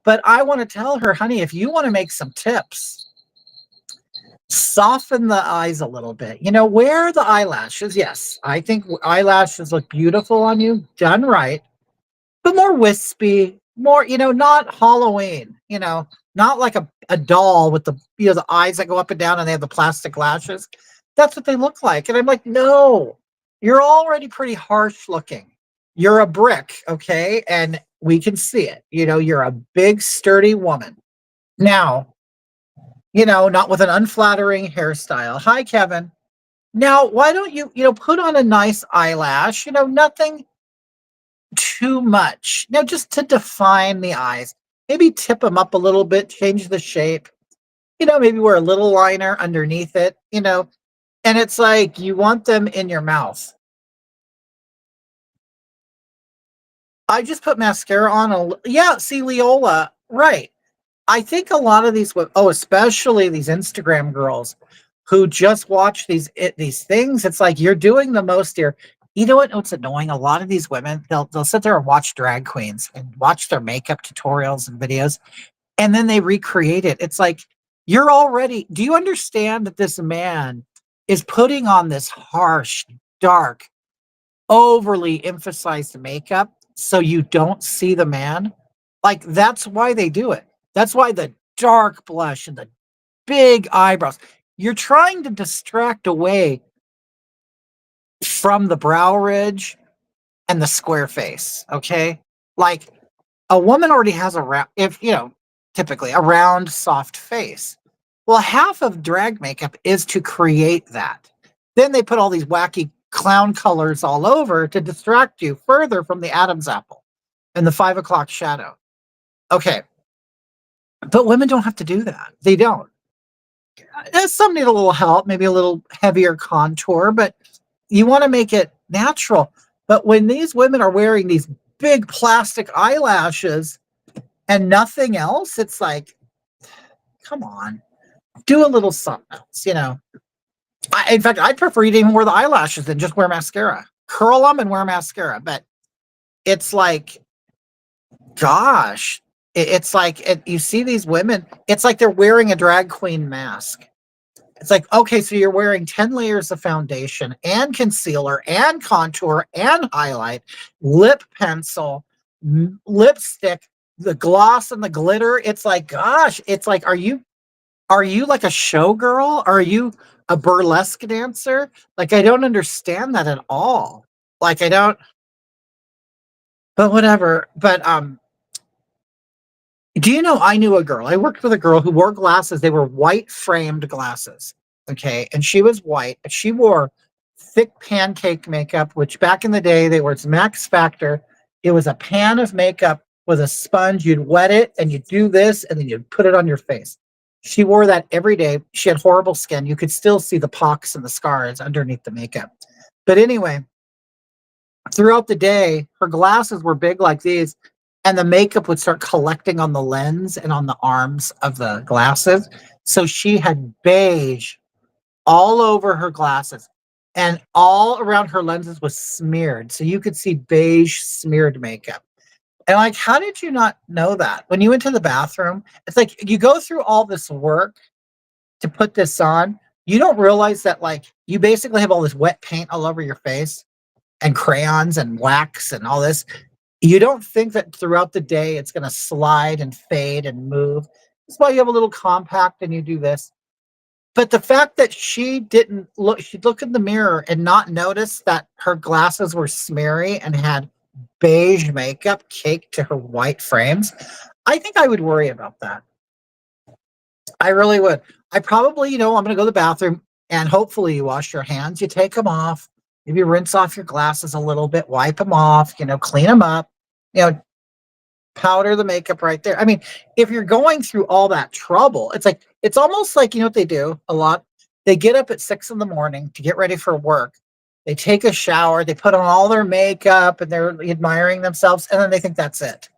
Speaker 1: But I want to tell her, honey, if you want to make some tips, soften the eyes a little bit. You know, wear the eyelashes. Yes, I think eyelashes look beautiful on you, done right.
Speaker 5: but more wispy, more, not Halloween, not like a doll with the, the eyes that go up and down and they have the plastic lashes. That's what they look like. And I'm like, no, you're already pretty harsh looking. You're a brick, okay? And we can see it. You're a big, sturdy woman. Now, not with an unflattering hairstyle. Hi, Kevin. Now, why don't you, put on a nice eyelash, nothing too much. Now, just to define the eyes, maybe tip them up a little bit, change the shape, maybe wear a little liner underneath it, and it's like you want them in your mouth. I just put mascara on. Yeah, see, Leola, right. I think a lot of these, especially these Instagram girls who just watch these things. It's like you're doing the most here. You know what's annoying? A lot of these women, they'll sit there and watch drag queens and watch their makeup tutorials and videos, and then they recreate it. It's like you're already. Do you understand that this man is putting on this harsh, dark, overly emphasized makeup so you don't see the man? Like that's why they do it. That's why the dark blush and the big eyebrows. You're trying to distract away from the brow ridge and the square face. Okay. Like a woman already has a round, typically a round, soft face. Well, half of drag makeup is to create that. Then they put all these wacky clown colors all over to distract you further from the Adam's apple and the 5 o'clock shadow. Okay. But women don't have to do that. They don't. Some need a little help, maybe a little heavier contour, but you want to make it natural. But when these women are wearing these big plastic eyelashes and nothing else, it's like, come on, do a little something else, in fact, I'd prefer you to even wear the eyelashes than just wear mascara. Curl them and wear mascara. But it's like, gosh, it's like you see these women, it's like they're wearing a drag queen mask. It's like, okay, so you're wearing 10 layers of foundation and concealer and contour and highlight, lip pencil, lipstick, the gloss and the glitter. It's like, gosh, it's like, are you like a showgirl? Are you a burlesque dancer? Like, I don't understand that at all. Like, I don't, but whatever. But, do you know, I knew a girl, I worked with a girl who wore glasses. They were white framed glasses. Okay. And she was white, but she wore thick pancake makeup, which back in the day, they were its Max Factor. It was a pan of makeup with a sponge. You'd wet it and you'd do this and then you'd put it on your face. She wore that every day. She had horrible skin. You could still see the pocks and the scars underneath the makeup. But anyway, throughout the day, her glasses were big like these, and the makeup would start collecting on the lens and on the arms of the glasses. So she had beige all over her glasses, and all around her lenses was smeared. So you could see beige smeared makeup. And like, how did you not know that? When you went to the bathroom, it's like you go through all this work to put this on. You don't realize that like you basically have all this wet paint all over your face and crayons and wax and all this. You don't think that throughout the day it's going to slide and fade and move. That's why you have a little compact and you do this. But the fact that she didn't look, she'd look in the mirror and not notice that her glasses were smeary and had beige makeup caked to her white frames, I think I would worry about that. I really would. I probably, I'm going to go to the bathroom and hopefully you wash your hands, you take them off, maybe rinse off your glasses a little bit, wipe them off, clean them up, powder the makeup right there. I mean, if you're going through all that trouble, it's like, it's almost like, what they do a lot? They get up at 6 a.m. to get ready for work. They take a shower, they put on all their makeup and they're admiring themselves. And then they think that's it.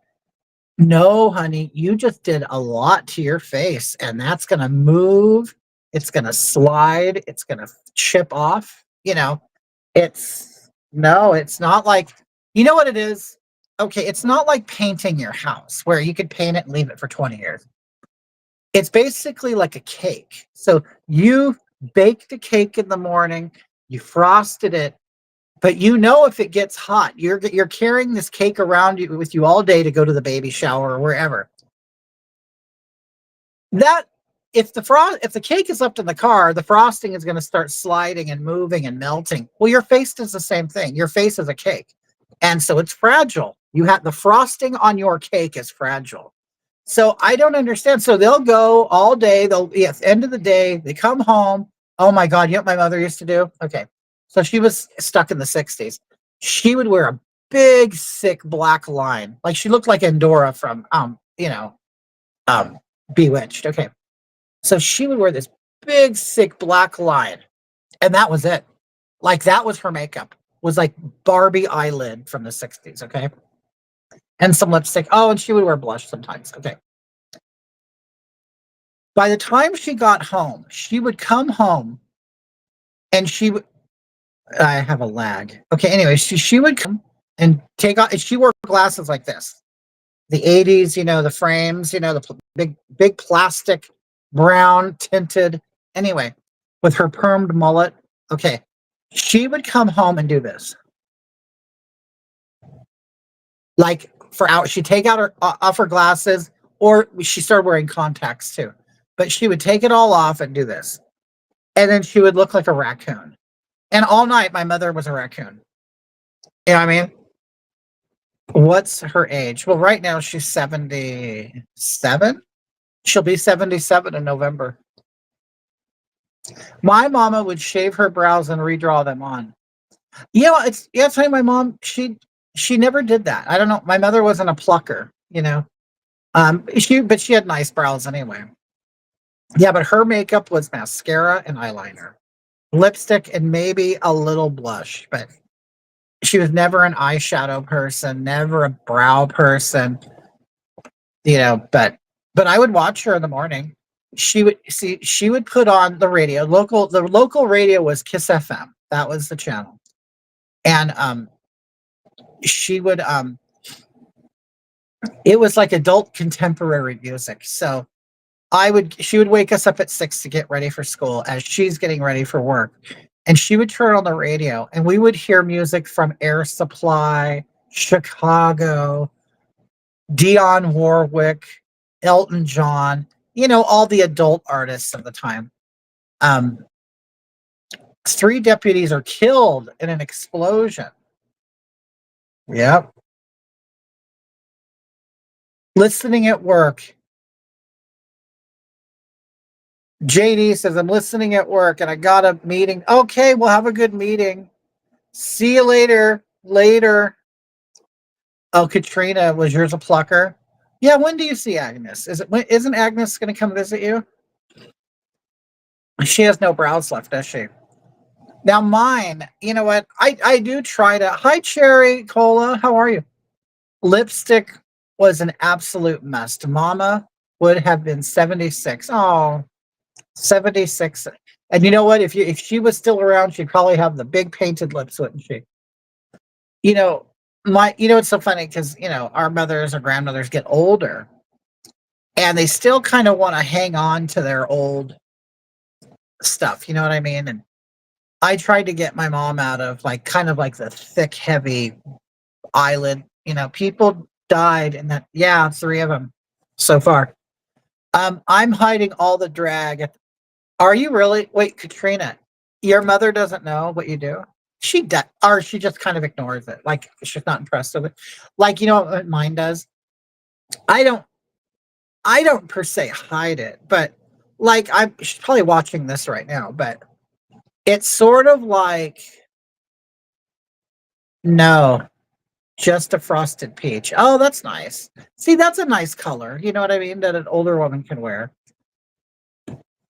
Speaker 5: No, honey, you just did a lot to your face and that's going to move. It's going to slide. It's going to chip off. It's not like, you know what it is? Okay, it's not like painting your house where you could paint it and leave it for 20 years. It's basically like a cake. So you baked a cake in the morning, you frosted it, But you know, if it gets hot, you're carrying this cake around you with you all day to go to the baby shower or wherever. That if the cake is left in the car, the frosting is going to start sliding and moving and melting. Well, your face does the same thing. Your face is a cake, and so it's fragile. You have the frosting on your cake is fragile. So I don't understand. So they'll go all day. At the end of the day, they come home. Oh my God, you know what my mother used to do? Okay. So she was stuck in the 60s. She would wear a big, thick black line. Like she looked like Endora from Bewitched. Okay. So she would wear this big, thick black line. And that was it. Like that was her makeup. Was like Barbie eyelid from the 60s. Okay. And some lipstick. Oh, and she would wear blush sometimes. Okay. By the time she got home, she would come home and she would, I have a lag. Okay. Anyway, she would come and take off, and she wore glasses like this. The 80s, the frames, the big plastic brown tinted. Anyway, with her permed mullet. Okay. She would come home and do this. Like for hours, she'd take out off her glasses, or she started wearing contacts too. But she would take it all off and do this. And then she would look like a raccoon. And all night, my mother was a raccoon. You know what I mean? What's her age? Well, right now she's 77. She'll be 77 in November. My mama would shave her brows and redraw them on. I'll tell you, my mom, she never did that. I don't know. My mother wasn't a plucker, but she had nice brows anyway. Yeah, but her makeup was mascara and eyeliner, lipstick, and maybe a little blush. But she was never an eyeshadow person, never a brow person, But I would watch her in the morning. She would put on the radio. The local radio was Kiss FM. That was the channel, and she would it was like adult contemporary music. So she would wake us up at 6 to get ready for school as she's getting ready for work. And she would turn on the radio and we would hear music from Air Supply, Chicago, Dionne Warwick, Elton John, all the adult artists of the time. 3 deputies are killed in an explosion. Yep. Listening at work. JD says, I'm listening at work and I got a meeting. Okay, we'll have a good meeting. See you later. Later. Oh, Katrina, was yours a plucker? Yeah, when do you see Agnes? Isn't Agnes going to come visit you? She has no brows left, does she? Now mine, you know what? I do try to. Hi, Cherry Cola. How are you? Lipstick was an absolute must. Mama would have been 76. Oh, 76. And you know what? If she was still around, she'd probably have the big painted lips, wouldn't she? It's so funny because our mothers or grandmothers get older and they still kind of want to hang on to their old stuff. You know what I mean? And I tried to get my mom out of kind of like the thick, heavy eyelid. People died in that. Yeah, 3 of them so far. I'm hiding all the drag. Are you really? Wait, Katrina, your mother doesn't know what you do? She does, or she just kind of ignores it. Like she's not impressed with it. Like, what mine does? I don't per se hide it, but she's probably watching this right now, but it's sort of like, no, just a frosted peach. Oh, that's nice. See, that's a nice color. You know what I mean? That an older woman can wear.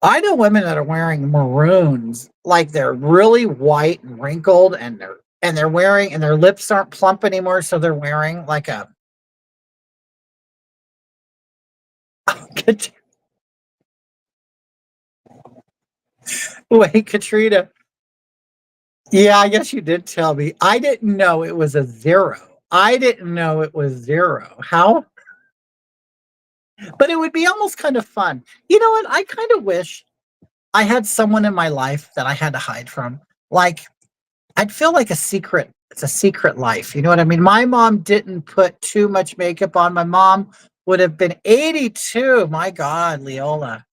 Speaker 5: I know women that are wearing maroons, like they're really white and wrinkled, and they're wearing, and their lips aren't plump anymore, so they're wearing like a. Wait, Katrina. Yeah, I guess you did tell me. I didn't know it was a 0. I didn't know it was 0. How? But it would be almost kind of fun. You know what? I kind of wish I had someone in my life that I had to hide from. Like, I'd feel like it's a secret life. You know what I mean? My mom didn't put too much makeup on. My mom would have been 82. My God, Leola.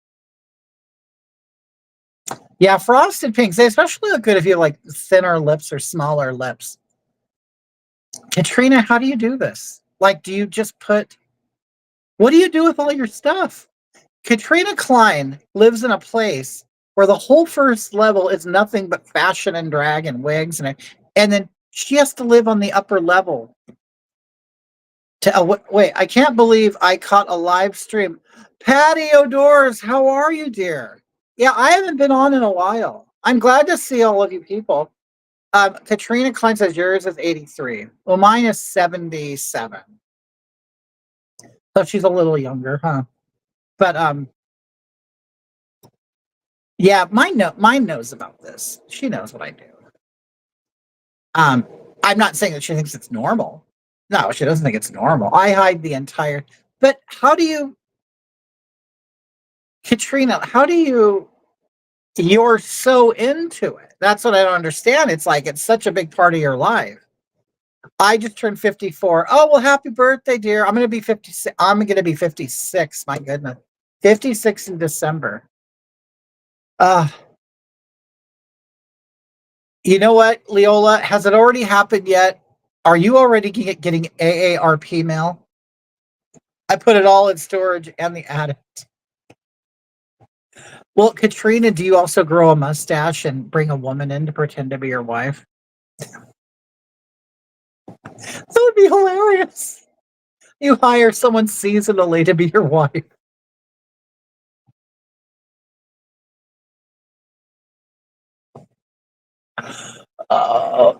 Speaker 5: Yeah, frosted pinks. They especially look good if you have like thinner lips or smaller lips. Katrina, how do you do this? Like, do you just what do you do with all your stuff? Katrina Klein lives in a place where the whole first level is nothing but fashion and drag and wigs, and then she has to live on the upper level. Wait, I can't believe I caught a live stream. Patio Doors, how are you, dear? Yeah, I haven't been on in a while. I'm glad to see all of you people. Katrina Klein says yours is 83. Well, mine is 77. So she's a little younger, huh? But yeah, mine knows about this. She knows what I do. I'm not saying that she thinks it's normal. No, she doesn't think it's normal. I hide the entire. But how do you, Katrina? How do you? You're so into it. That's what I don't understand. It's like it's such a big part of your life. I just turned 54. Oh, well, happy birthday, dear. I'm going to be 56. I'm going to be 56. My goodness. 56 in December. Uh, you know what, Leola? Has it already happened yet? Are you already getting AARP mail? I put it all in storage and the attic. Well, Katrina, do you also grow a mustache and bring a woman in to pretend to be your wife? That would be hilarious. You hire someone seasonally to be your wife. Oh,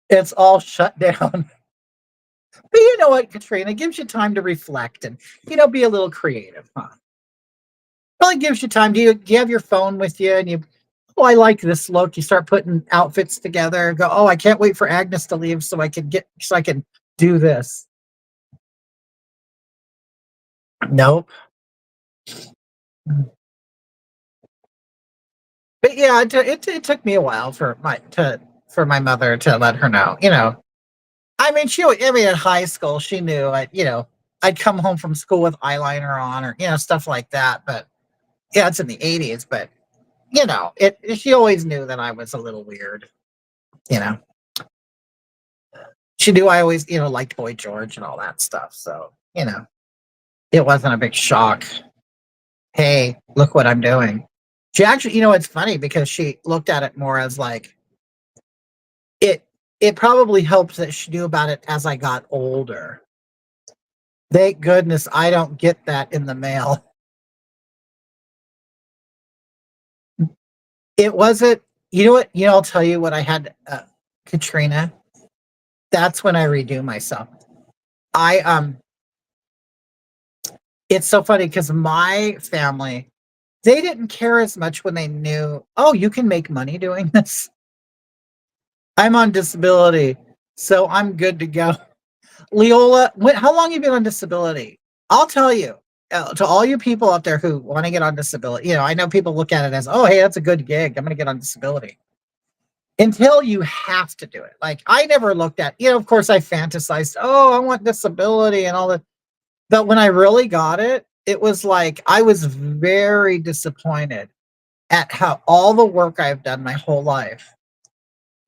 Speaker 5: it's all shut down. But you know what, Katrina? It gives you time to reflect and, be a little creative, huh? Well, it gives you time. Do you have your phone with you and oh, I like this look. You start putting outfits together. Go, oh, I can't wait for Agnes to leave so I can do this. Nope. But yeah, it took me a while for my mother to let her know. I mean, in high school, she knew I'd come home from school with eyeliner on or, stuff like that. But yeah, it's in the 80s, but she always knew that I was a little weird, you know. She knew I always, liked Boy George and all that stuff. So, it wasn't a big shock. Hey, look what I'm doing. She actually, it's funny because she looked at it more as like it probably helped that she knew about it as I got older. Thank goodness I don't get that in the mail. It wasn't, you know what, I'll tell you what I had, Katrina. That's when I redo myself. It's so funny because my family, they didn't care as much when they knew, oh, you can make money doing this. I'm on disability, so I'm good to go. Leola, how long have you been on disability? I'll tell you, to all you people out there who want to get on disability, I know people look at it as, oh, hey, that's a good gig. I'm going to get on disability. Until you have to do it. Like, I never looked at, of course, I fantasized, oh, I want disability and all that. But when I really got it, it was like I was very disappointed at how all the work I've done my whole life.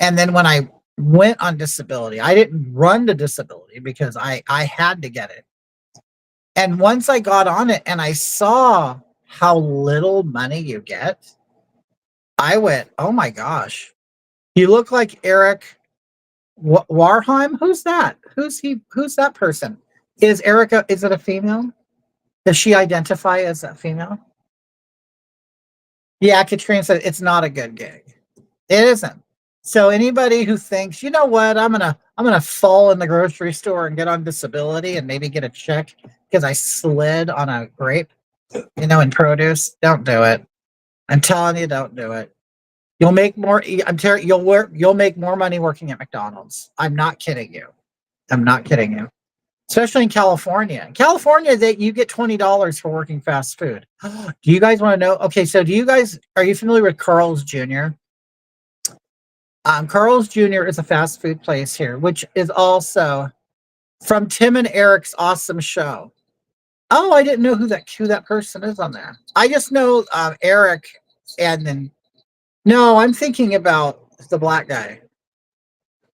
Speaker 5: And then when I went on disability, I didn't run to disability because I had to get it. And once I got on it and I saw how little money you get, I went, oh my gosh, you look like Eric Warheim. Who's that? Who's he? Who's that person? Is Erica, is it a female? Does she identify as a female? Yeah, Katrina said it's not a good gig. It isn't. So anybody who thinks, you know what, I'm gonna fall in the grocery store and get on disability and maybe get a check because I slid on a grape, in produce, don't do it. I'm telling you, don't do it. You'll make more. You'll make more money working at McDonald's. I'm not kidding you. I'm not kidding you. Especially in California. In California, that you get $20 for working fast food. Do you guys want to know? Okay, so are you familiar with Carl's Jr.? Carl's Jr. is a fast food place here, which is also from Tim and Eric's awesome show. Oh, I didn't know who that person is on there. I just know Eric, and then no, I'm thinking about the black guy.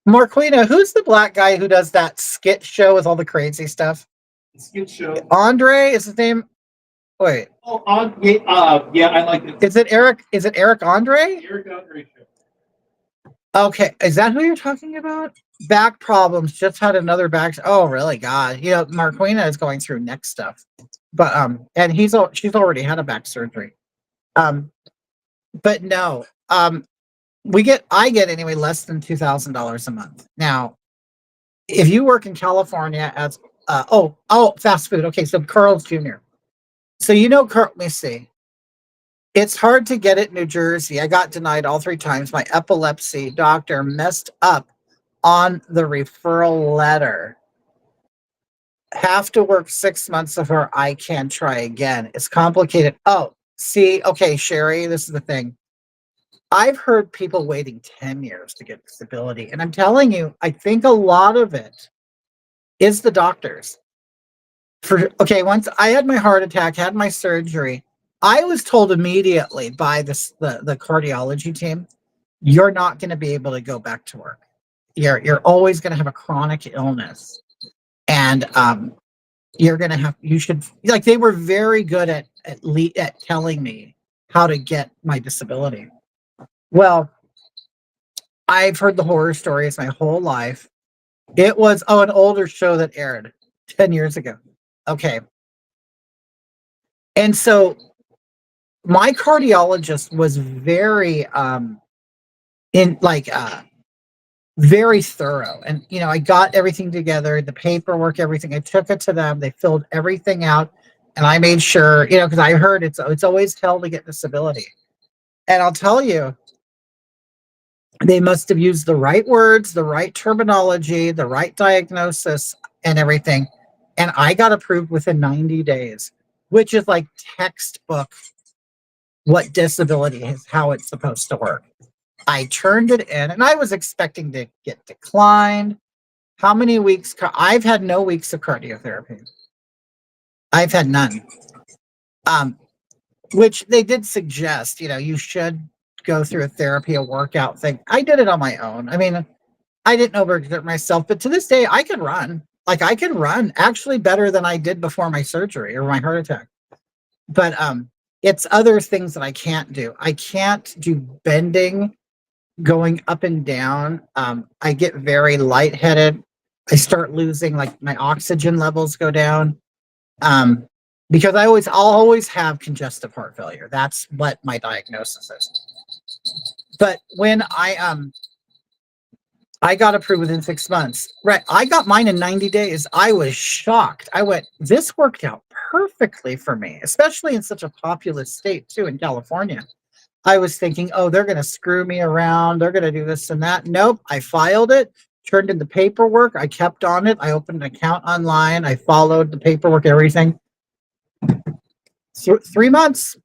Speaker 5: Marquina, who's the black guy who does that skit show with all the crazy stuff?
Speaker 4: Skit show.
Speaker 5: Andre is his name. Wait,
Speaker 4: Oh, yeah, I like it.
Speaker 5: is it Eric? Is it Eric Andre?
Speaker 4: Eric Andre show.
Speaker 5: Okay, is that who you're talking about? Back problems. Just had another back. Oh, really? God, you know, Marquina is going through neck stuff, but and she's already had a back surgery. But no, I get anyway less than $2,000 a month. Now, if you work in California as fast food. Okay, so Carl's Jr. So let me see. It's hard to get it in New Jersey. I got denied all 3 times. My epilepsy doctor messed up on the referral letter. Have to work 6 months before I can try again. It's complicated. Oh, see, okay, Sherry, this is the thing. I've heard people waiting 10 years to get disability. And I'm telling you, I think a lot of it is the doctors. Once I had my heart attack, had my surgery, I was told immediately by the cardiology team, you're not going to be able to go back to work. You're always going to have a chronic illness. And they were very good at telling me how to get my disability. Well, I've heard the horror stories my whole life. It was an older show that aired 10 years ago. Okay. And so my cardiologist was very very thorough. And I got everything together, the paperwork, everything. I took it to them. They filled everything out. And I made sure, because I heard it's always hell to get disability. And I'll tell you, they must have used the right words, the right terminology, the right diagnosis, and everything. And I got approved within 90 days, which is like textbook what disability is, how it's supposed to work. I turned it in, and I was expecting to get declined. How many weeks? I've had no weeks of cardiotherapy. I've had none. Which they did suggest, you should go through a therapy, a workout thing. I did it on my own. I mean, I didn't overexert myself, but to this day, I can run. Like I can run actually better than I did before my surgery or my heart attack. But it's other things that I can't do. I can't do bending, going up and down. I get very lightheaded. I start losing, like my oxygen levels go down. Because I'll always have congestive heart failure. That's what my diagnosis is. But when I got approved within 6 months, right? I got mine in 90 days. I was shocked. I went, this worked out perfectly for me, especially in such a populous state too, in California. I was thinking, they're going to screw me around. They're going to do this and that. Nope. I filed it, turned in the paperwork. I kept on it. I opened an account online. I followed the paperwork, everything. 3 months.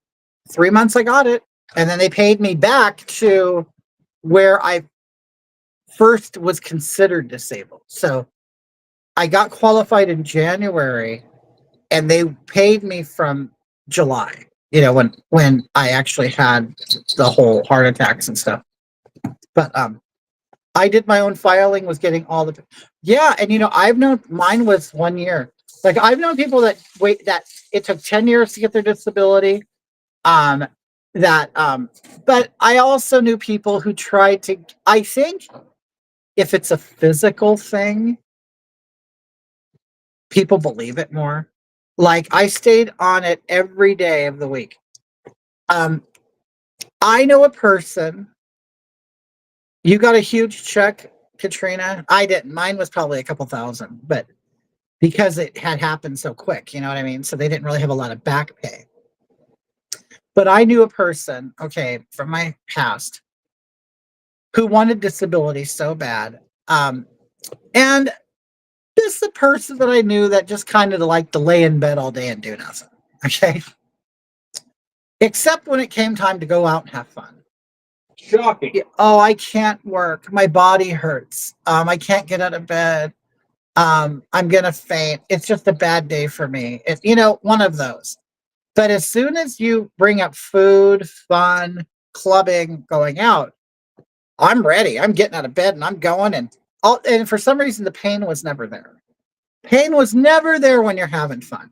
Speaker 5: 3 months I got it. And then they paid me back to where I first was considered disabled. So I got qualified in January and they paid me from July, when I actually had the whole heart attacks and stuff. But I did my own filing, was getting all the, and I've known, mine was 1 year. Like I've known people that it took 10 years to get their disability. But I also knew people who tried to, I think if it's a physical thing, people believe it more. Like I stayed on it every day of the week. I know a person, you got a huge check, Katrina. I didn't. Mine was probably a couple thousand, but because it had happened so quick, you know what I mean? So they didn't really have a lot of back pay. But I knew a person, from my past, who wanted disability so bad. And this is a person that I knew that just kind of liked to lay in bed all day and do nothing. Okay. Except when it came time to go out and have fun.
Speaker 4: Shocking.
Speaker 5: Oh, I can't work. My body hurts. I can't get out of bed. I'm gonna faint. It's just a bad day for me. It's, one of those. But as soon as you bring up food, fun, clubbing, going out, I'm ready. I'm getting out of bed and I'm going, and for some reason the pain was never there. Pain was never there when you're having fun.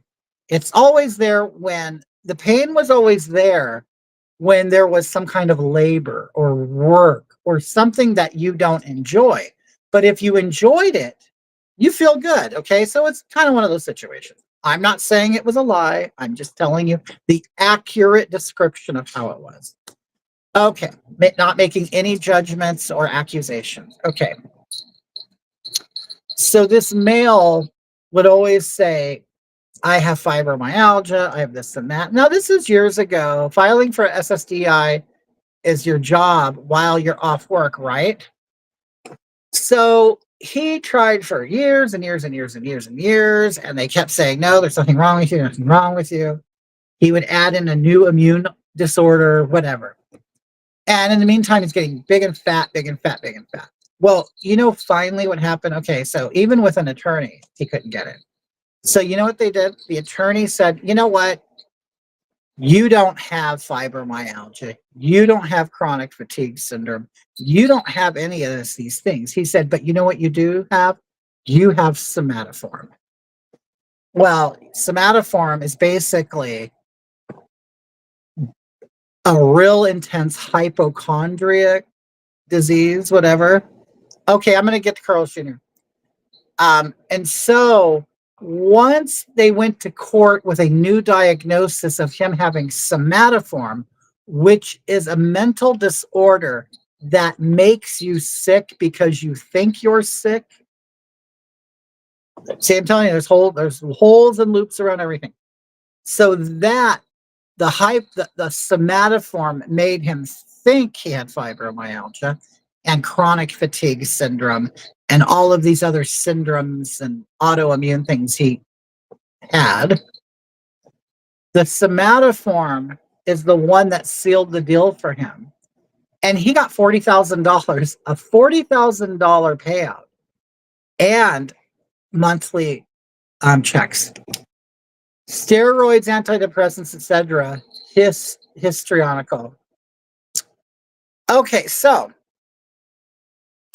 Speaker 5: It's always there when the pain was always there when there was some kind of labor or work or something that you don't enjoy. But if you enjoyed it, you feel good. Okay. So it's kind of one of those situations. I'm not saying it was a lie. I'm just telling you the accurate description of how it was. Okay. Not making any judgments or accusations. Okay. So this male would always say, I have fibromyalgia, I have this and that. Now, this is years ago. Filing for SSDI is your job while you're off work, right? So he tried for years and years and years and years and years, and they kept saying, no, there's nothing wrong with you, nothing wrong with you. He would add in a new immune disorder, whatever. And in the meantime, he's getting big and fat, big and fat, big and fat. Well, finally what happened? Okay, so even with an attorney, he couldn't get it. So you know what they did? The attorney said, you know what? You don't have fibromyalgia. You don't have chronic fatigue syndrome. You don't have any of these things. He said, but you know what you do have? You have somatoform. Well, somatoform is basically a real intense hypochondriac disease, whatever. Okay, I'm going to get to Carl's Jr. And so once they went to court with a new diagnosis of him having somatoform, which is a mental disorder that makes you sick because you think you're sick. See, I'm telling you, there's holes and loops around everything. So that the somatoform made him think he had fibromyalgia and chronic fatigue syndrome and all of these other syndromes and autoimmune things he had. The somatoform is the one that sealed the deal for him. And he got $40,000, a $40,000 payout and monthly checks. Steroids, antidepressants, etc. Histrionical.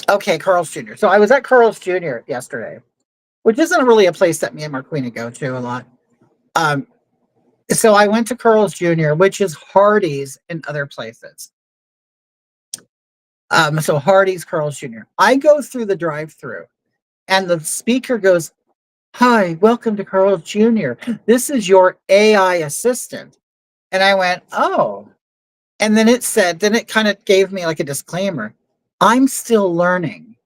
Speaker 5: Okay, Carl's Jr. So I was at Carl's Jr. yesterday, which isn't really a place that me and Marquina go to a lot. So I went to Carl's Jr., which is Hardee's in other places. So Hardee's, Carl's Jr. I go through the drive-thru, and the speaker goes, "Hi, welcome to Carl's Jr. This is your AI assistant." And I went, "Oh." And then it kind of gave me like a disclaimer. I'm still learning.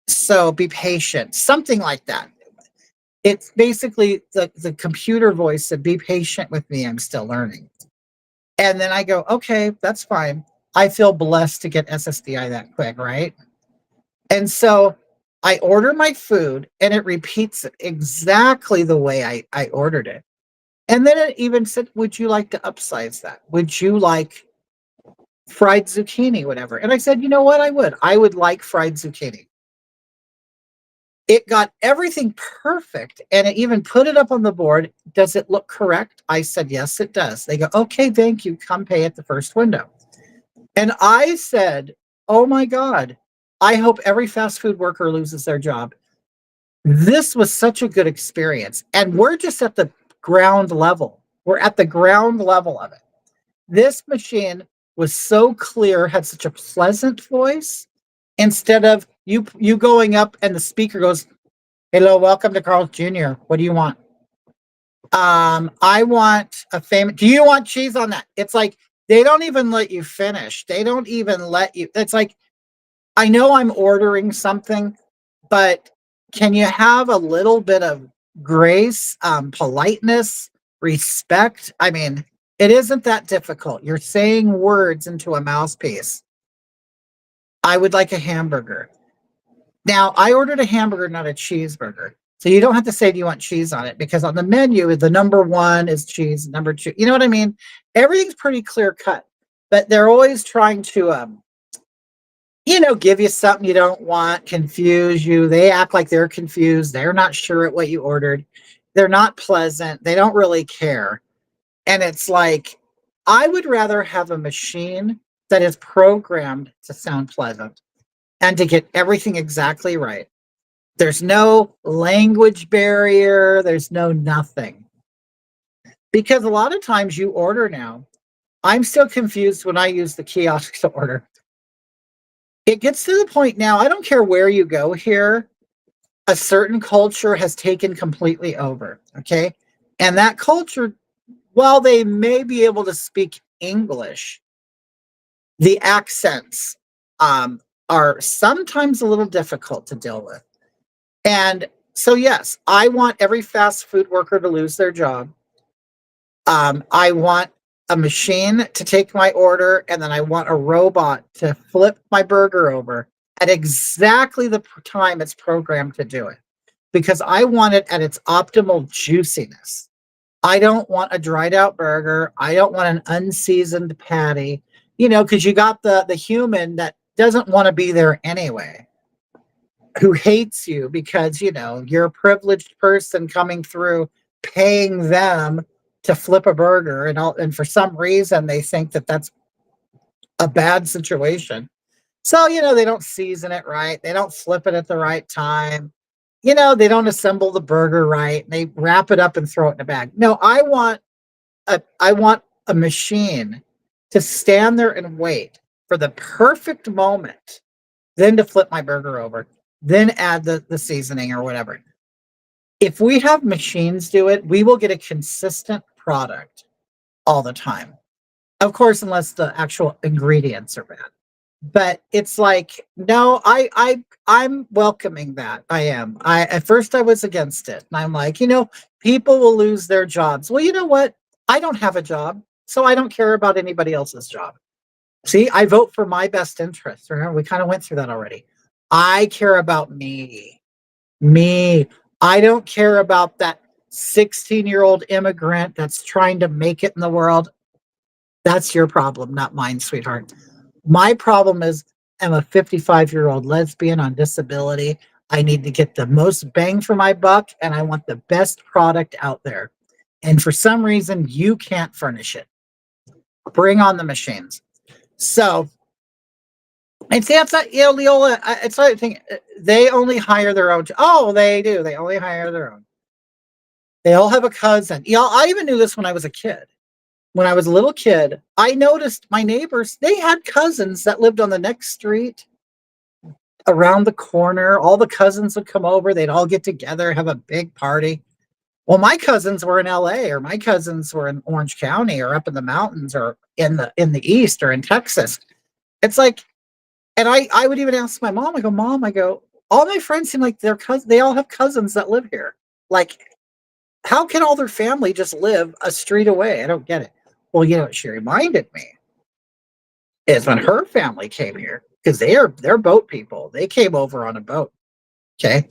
Speaker 5: So be patient, something like that. It's basically the computer voice said, be patient with me. I'm still learning. And then I go, okay, that's fine. I feel blessed to get SSDI that quick, right? And so I order my food and it repeats it exactly the way I ordered it. And then it even said, would you like to upsize that? Would you like fried zucchini, whatever? And I said, you know what? I would like fried zucchini. It got everything perfect, and it even put it up on the board. Does it look correct? I said, yes, it does. They go, okay, thank you. Come pay at the first window. And I said, oh my God, I hope every fast food worker loses their job. This was such a good experience. And we're just at the ground level. We're at the ground level of it. This machine was so clear, had such a pleasant voice. Instead of you going up and the speaker goes, hello, welcome to Carl's Jr. What do you want? I want a famous, do you want cheese on that? It's like, they don't even let you finish. They don't even let you, it's like, I know I'm ordering something, but can you have a little bit of grace, politeness, respect? I mean, it isn't that difficult. You're saying words into a mouthpiece. I would like a hamburger. Now, I ordered a hamburger, not a cheeseburger. So you don't have to say, do you want cheese on it? Because on the menu, the number one is cheese, number two. You know what I mean? Everything's pretty clear cut. but they're always trying to, give you something you don't want, confuse you. They act like they're confused. They're not sure at what you ordered. They're not pleasant. They don't really care. And it's like, I would rather have a machine that is programmed to sound pleasant and to get everything exactly right. There's no language barrier. There's no nothing. Because a lot of times you order now, I'm still confused when I use the kiosk to order. It gets to the point now, I don't care where you go here, a certain culture has taken completely over. Okay. And that culture, while they may be able to speak English, the accents are sometimes a little difficult to deal with. And so, yes, I want every fast food worker to lose their job. I want a machine to take my order, and then I want a robot to flip my burger over at exactly the time it's programmed to do it, because I want it at its optimal juiciness. I don't want a dried out burger. I don't want an unseasoned patty, because you got the human that doesn't want to be there anyway, who hates you because, you're a privileged person coming through, paying them to flip a burger, and for some reason they think that that's a bad situation. So, they don't season it right. They don't flip it at the right time. They don't assemble the burger right. They wrap it up and throw it in a bag. No, I want a machine to stand there and wait for the perfect moment, then to flip my burger over, then add the seasoning or whatever. If we have machines do it, we will get a consistent product all the time. Of course, unless the actual ingredients are bad. But it's like, no, I'm welcoming that. I am. At first I was against it. And I'm like, people will lose their jobs. Well, you know what? I don't have a job, so I don't care about anybody else's job. See, I vote for my best interest. Remember, we kind of went through that already. I care about me. Me. I don't care about that 16-year-old immigrant that's trying to make it in the world. That's your problem, not mine, sweetheart. My problem is I'm a 55-year-old lesbian on disability. I need to get the most bang for my buck, and I want the best product out there. And for some reason, you can't furnish it. Bring on the machines. So, and see, that's not, Leola, it's not a thing. They only hire their own. Oh, they do. They only hire their own. They all have a cousin. I even knew this when I was a kid. When I was a little kid, I noticed my neighbors, they had cousins that lived on the next street, around the corner. All the cousins would come over. They'd all get together, have a big party. Well, my cousins were in LA, or my cousins were in Orange County, or up in the mountains, or in the East, or in Texas. It's like, and I would even ask my mom, Mom, all my friends seem like they all have cousins that live here. Like, how can all their family just live a street away? I don't get it. Well, what she reminded me is when her family came here, because they're boat people. They came over on a boat. Okay.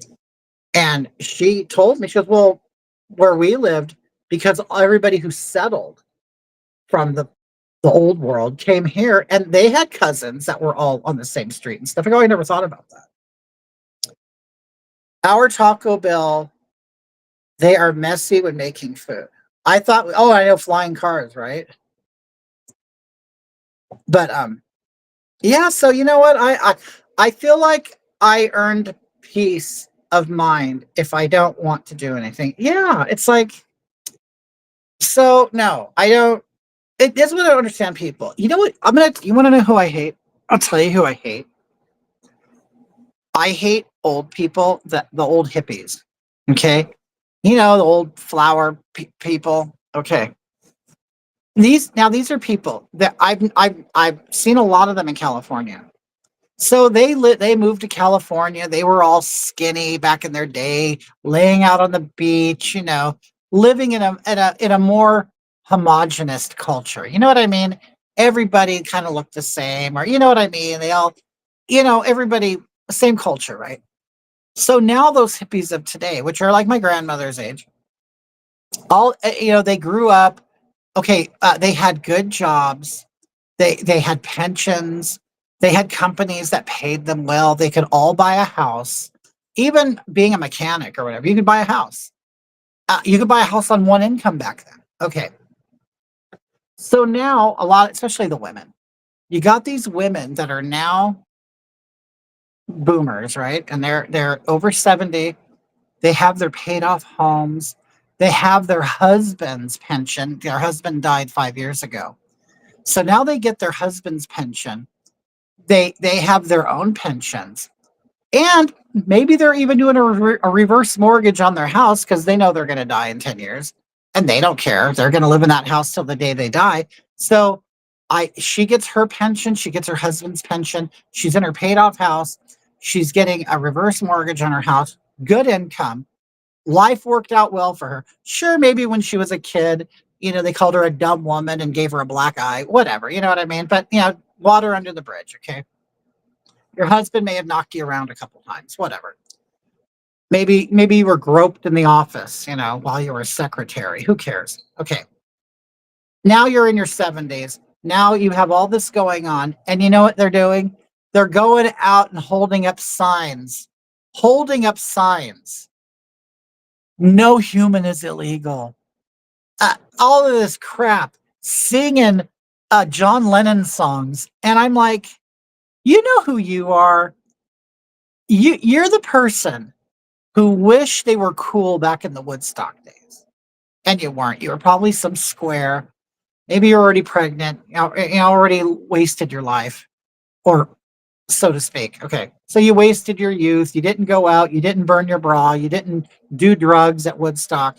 Speaker 5: And she told me, she goes, well, where we lived, because everybody who settled from the old world came here, and they had cousins that were all on the same street and stuff. I go, I never thought about that. Our Taco Bell, they are messy when making food. I thought, I know flying cars, right? But yeah, so you know what? I feel like I earned peace of mind if I don't want to do anything. Yeah, it's like, so no, I don't. It is what I don't understand people. You know what? You want to know who I hate? I'll tell you who I hate. I hate old people, the old hippies. Okay. The old flower people. Okay. These are people that I've seen a lot of them in California. So they moved to California. They were all skinny back in their day, laying out on the beach, living in a more homogenous culture. You know what I mean? Everybody kind of looked the same, or you know what I mean? They all, everybody, same culture, right? So now those hippies of today, which are like my grandmother's age, all, they grew up, okay, they had good jobs. They had pensions. They had companies that paid them well. They could all buy a house. Even being a mechanic or whatever, you could buy a house. You could buy a house on one income back then. Okay. So now a lot, especially the women, you got these women that are now boomers, right? And they're over 70. They have their paid off homes. They have their husband's pension. Their husband died 5 years ago. So now they get their husband's pension. They have their own pensions. And maybe they're even doing a reverse mortgage on their house because they know they're going to die in 10 years and they don't care. They're going to live in that house till the day they die. So she gets her pension. She gets her husband's pension. She's in her paid off house. She's getting a reverse mortgage on her house, good income. Life worked out well for her. Sure, maybe when she was a kid, they called her a dumb woman and gave her a black eye, whatever, you know what I mean? But, water under the bridge, okay? Your husband may have knocked you around a couple times, whatever. Maybe you were groped in the office, while you were a secretary. Who cares? Okay. Now you're in your 70s. Now you have all this going on. And you know what they're doing? They're going out and holding up signs. Holding up signs. No human is illegal. All of this crap. Singing John Lennon songs. And I'm like, you know who you are. You're the person who wished they were cool back in the Woodstock days. And you weren't. You were probably some square. Maybe you're already pregnant. You already wasted your life. Or so to speak. Okay. So you wasted your youth. You didn't go out. You didn't burn your bra. You didn't do drugs at Woodstock.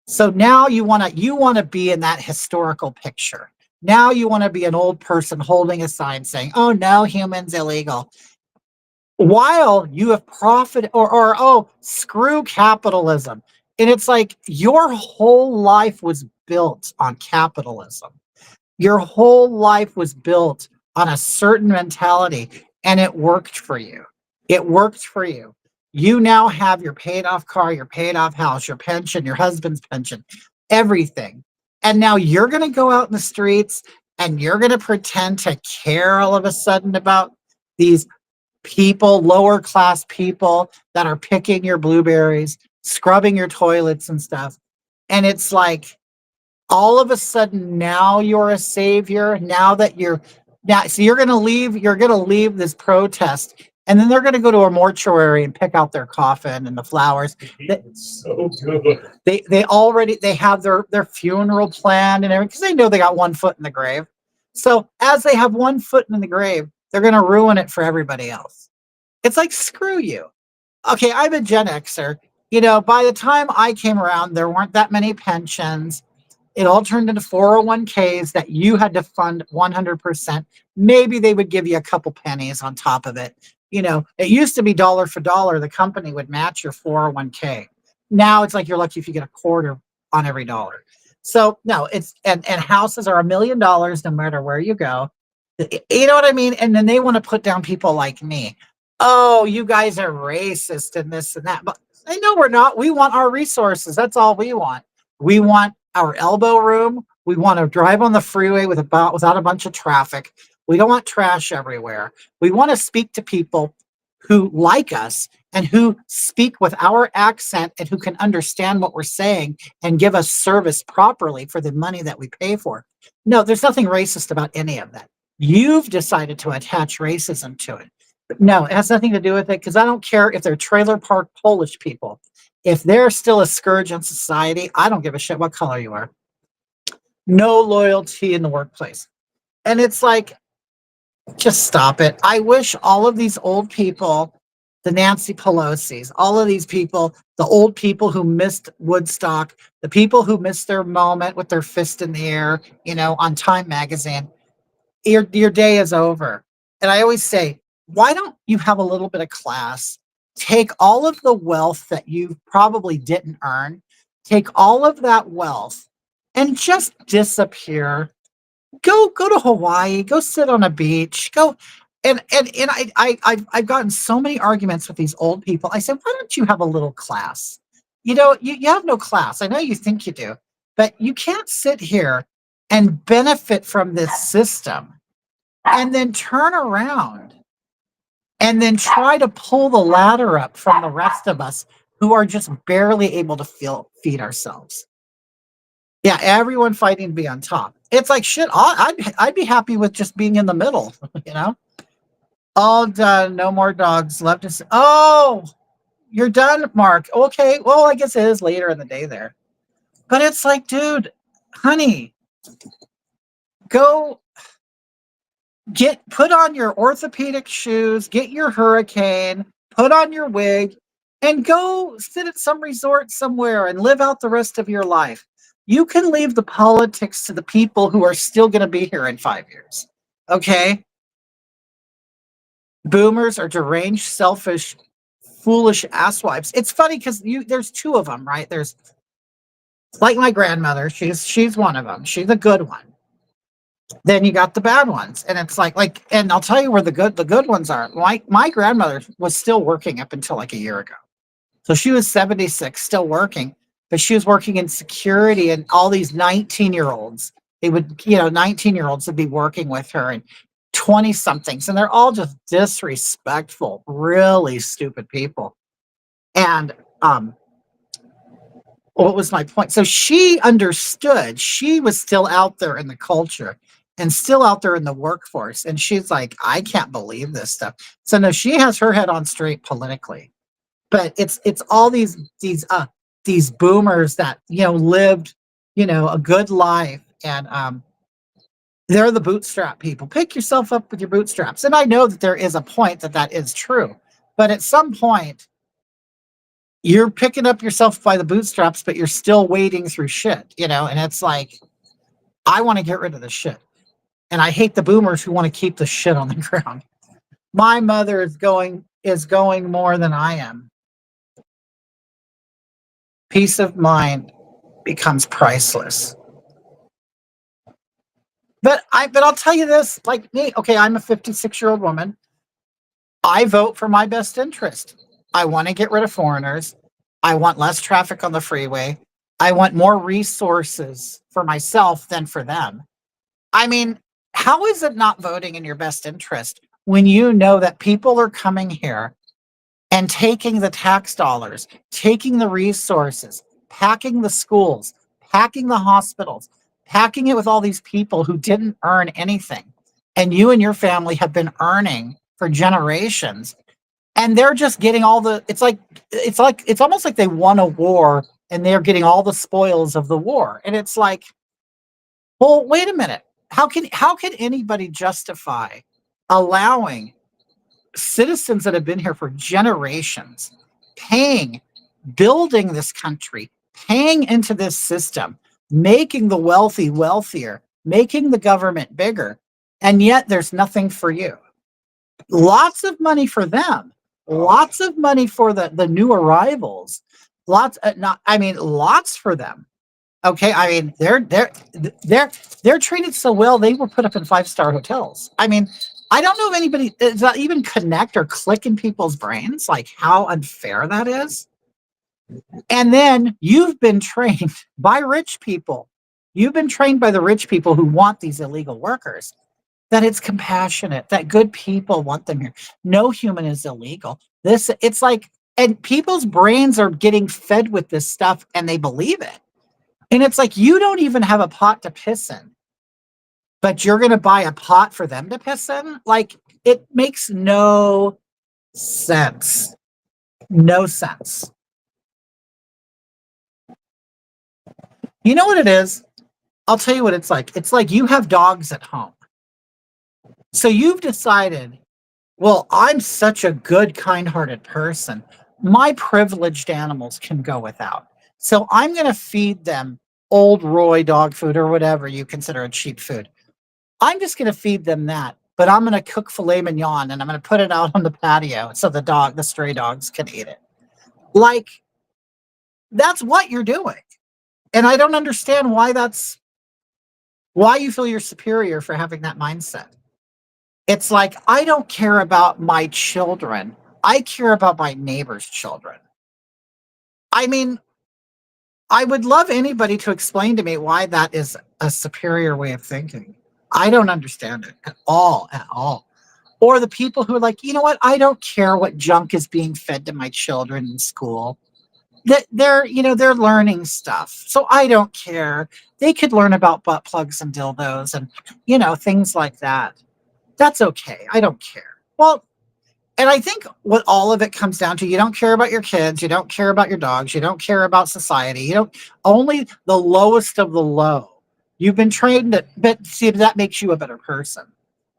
Speaker 5: So now you want to be in that historical picture. Now you want to be an old person holding a sign saying, "Oh, no, humans illegal." While you have profited or oh, screw capitalism. And it's like your whole life was built on capitalism. Your whole life was built on a certain mentality and it worked for you. It worked for you. You now have your paid off car, your paid off house, your pension, your husband's pension, everything. And now you're going to go out in the streets and you're going to pretend to care all of a sudden about these people, lower class people that are picking your blueberries, scrubbing your toilets and stuff. And it's like, all of a sudden now you're a savior. So you're going to leave this protest and then they're going to go to a mortuary and pick out their coffin and the flowers.
Speaker 4: So good.
Speaker 5: They have their funeral planned and everything because they know they got one foot in the grave. So as they have one foot in the grave, they're going to ruin it for everybody else. It's like, screw you. Okay, I'm a Gen Xer. By the time I came around, there weren't that many pensions. It all turned into 401ks that you had to fund 100%. Maybe they would give you a couple pennies on top of it. It used to be dollar for dollar. The company would match your 401k. Now it's like you're lucky if you get a quarter on every dollar. So no, and houses are $1 million no matter where you go. You know what I mean? And then they want to put down people like me. Oh, you guys are racist and this and that. But I know we're not. We want our resources. That's all we want. We want our elbow room. We want to drive on the freeway without a bunch of traffic. We don't want trash everywhere. We want to speak to people who like us and who speak with our accent and who can understand what we're saying and give us service properly for the money that we pay for. No, there's nothing racist about any of that. You've decided to attach racism to it. But no, it has nothing to do with it because I don't care if they're trailer park Polish people. If they're still a scourge in society, I don't give a shit what color you are. No loyalty in the workplace. And it's like, just stop it. I wish all of these old people, the Nancy Pelosi's, all of these people, the old people who missed Woodstock, the people who missed their moment with their fist in the air, on Time magazine, your day is over. And I always say, why don't you have a little bit of class? Take all of the wealth that you probably didn't earn, take all of that wealth and just disappear. Go to Hawaii, go sit on a beach, go. And I've gotten so many arguments with these old people. I said, why don't you have a little class? You have no class. I know you think you do, but you can't sit here and benefit from this system and then turn around and then try to pull the ladder up from the rest of us who are just barely able to feed ourselves. Yeah, everyone fighting to be on top. It's like shit. I'd be happy with just being in the middle, you know. All done. No more dogs. Love to see. Oh, you're done, Mark. Okay. Well, I guess it is later in the day there. But it's like, dude, honey, go put on your orthopedic shoes, get your hurricane, put on your wig, and go sit at some resort somewhere and live out the rest of your life. You can leave the politics to the people who are still going to be here in 5 years. Okay? Boomers are deranged, selfish, foolish asswipes. It's funny because there's two of them, right? There's like my grandmother. She's one of them. She's a good one. Then you got the bad ones, and it's and I'll tell you where the good ones are. Like my grandmother was still working up until like a year ago, so she was 76, still working, but she was working in security, and all these 19-year-olds, they would, 19-year-olds would be working with her, and 20 somethings, and they're all just disrespectful, really stupid people. And what was my point? So she understood. She was still out there in the culture and still out there in the workforce. And she's like, I can't believe this stuff. So no, she has her head on straight politically. But it's all these boomers that lived a good life, and they're the bootstrap people. Pick yourself up with your bootstraps. And I know that there is a point that is true, but at some point you're picking up yourself by the bootstraps, but you're still wading through shit, and it's like, I want to get rid of the shit. And I hate the boomers who want to keep the shit on the ground. My mother is going more than I am. Peace of mind becomes priceless. But I'll tell you this, like me, okay, I'm a 56-year-old woman. I vote for my best interest. I want to get rid of foreigners. I want less traffic on the freeway. I want more resources for myself than for them. I mean, how is it not voting in your best interest when you know that people are coming here and taking the tax dollars, taking the resources, packing the schools, packing the hospitals, packing it with all these people who didn't earn anything, and you and your family have been earning for generations, and they're just getting all the, it's almost like they won a war and they're getting all the spoils of the war. And it's like, well, wait a minute. How can anybody justify allowing citizens that have been here for generations, building this country, paying into this system, making the wealthy wealthier, making the government bigger, and yet there's nothing for you? Lots of money for them, lots of money for the new arrivals, lots for them. Okay, I mean, they're treated so well, they were put up in 5-star hotels. I mean, I don't know if anybody does that even connect or click in people's brains, like how unfair that is. And then you've been trained by rich people. You've been trained by the rich people who want these illegal workers, that it's compassionate, that good people want them here. No human is illegal. It's like, and people's brains are getting fed with this stuff and they believe it. And it's like, you don't even have a pot to piss in, but you're going to buy a pot for them to piss in? Like, it makes no sense. No sense. You know what it is? I'll tell you what it's like. It's like you have dogs at home. So you've decided, well, I'm such a good, kind-hearted person. My privileged animals can go without. So I'm going to feed them Old Roy dog food or whatever you consider a cheap food. I'm just going to feed them that, but I'm going to cook filet mignon and I'm going to put it out on the patio so the stray dogs can eat it. Like, that's what you're doing. And I don't understand why you feel you're superior for having that mindset. It's like, I don't care about my children. I care about my neighbor's children. I mean, I would love anybody to explain to me why that is a superior way of thinking. I don't understand it at all, at all. Or the people who are like, you know what? I don't care what junk is being fed to my children in school. That they're, you know, they're learning stuff. So I don't care. They could learn about butt plugs and dildos and, you know, things like that. That's okay. I don't care. Well, and I think what all of it comes down to, you don't care about your kids, you don't care about your dogs, you don't care about society, you don't, only the lowest of the low. You've been trained to, but see, that makes you a better person.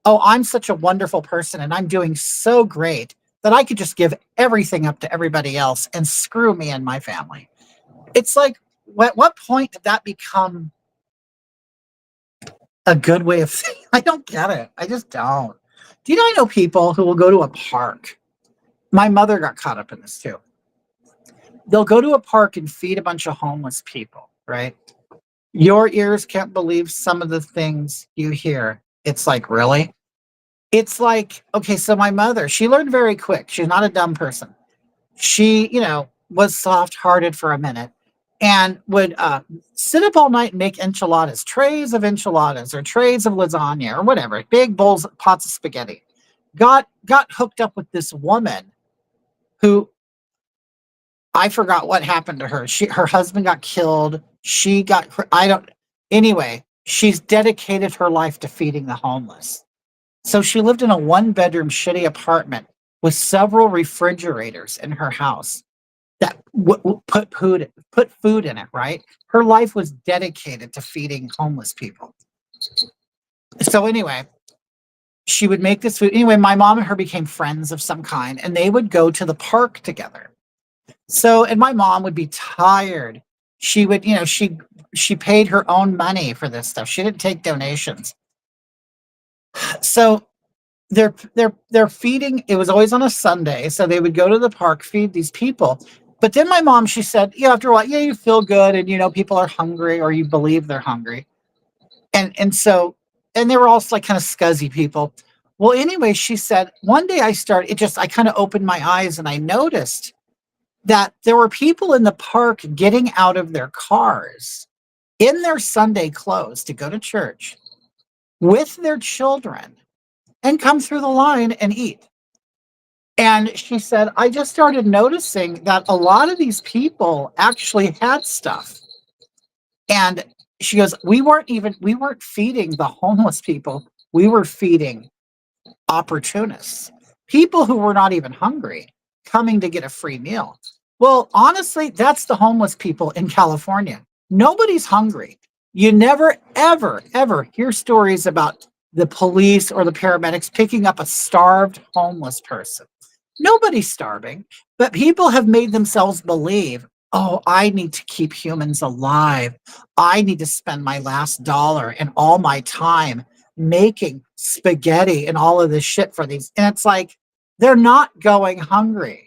Speaker 5: Oh, I'm such a wonderful person and I'm doing so great that I could just give everything up to everybody else and screw me and my family. It's like, what point did that become a good way of saying? I don't get it. I just don't. Do you know, I know people who will go to a park. My mother got caught up in this too. They'll go to a park and feed a bunch of homeless people, right? Your ears can't believe some of the things you hear. It's like, really? It's like, okay, so my mother, she learned very quick. She's not a dumb person. She, you know, was soft-hearted for a minute and would sit up all night and make enchiladas, trays of enchiladas or trays of lasagna or whatever, big bowls, pots of spaghetti. Got hooked up with this woman who, I forgot what happened to her. Her husband got killed. She got, I don't, anyway, she's dedicated her life to feeding the homeless. So she lived in a 1-bedroom shitty apartment with several refrigerators in her house that put food in it, right? Her life was dedicated to feeding homeless people. So anyway, she would make this food. Anyway, my mom and her became friends of some kind, and they would go to the park together. So, and my mom would be tired. She would, you know, she paid her own money for this stuff. She didn't take donations. So they're feeding. It was always on a Sunday, so they would go to the park, feed these people. But then my mom, she said, you know, after a while, yeah, you feel good, and you know, people are hungry, or you believe they're hungry, and so, and they were also like kind of scuzzy people. Well, anyway, she said one day I kind of opened my eyes and I noticed that there were people in the park getting out of their cars in their Sunday clothes to go to church with their children and come through the line and eat. And she said, I just started noticing that a lot of these people actually had stuff. And she goes, we weren't feeding the homeless people. We were feeding opportunists, people who were not even hungry, coming to get a free meal. Well, honestly, that's the homeless people in California. Nobody's hungry. You never, ever, ever hear stories about the police or the paramedics picking up a starved homeless person. Nobody's starving, but people have made themselves believe, oh, I need to keep humans alive. I need to spend my last dollar and all my time making spaghetti and all of this shit for these. And it's like, they're not going hungry.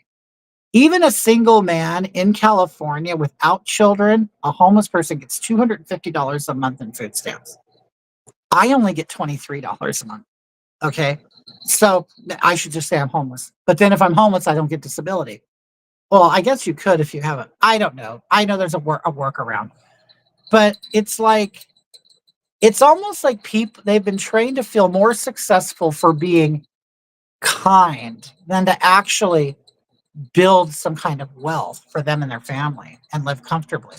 Speaker 5: Even a single man in California without children, a homeless person gets $250 a month in food stamps. I only get $23 a month. Okay. So I should just say I'm homeless. But then if I'm homeless, I don't get disability. Well, I guess you could if you haven't. I don't know. I know there's a workaround. But it's like, it's almost like people, they've been trained to feel more successful for being kind than to actually build some kind of wealth for them and their family and live comfortably.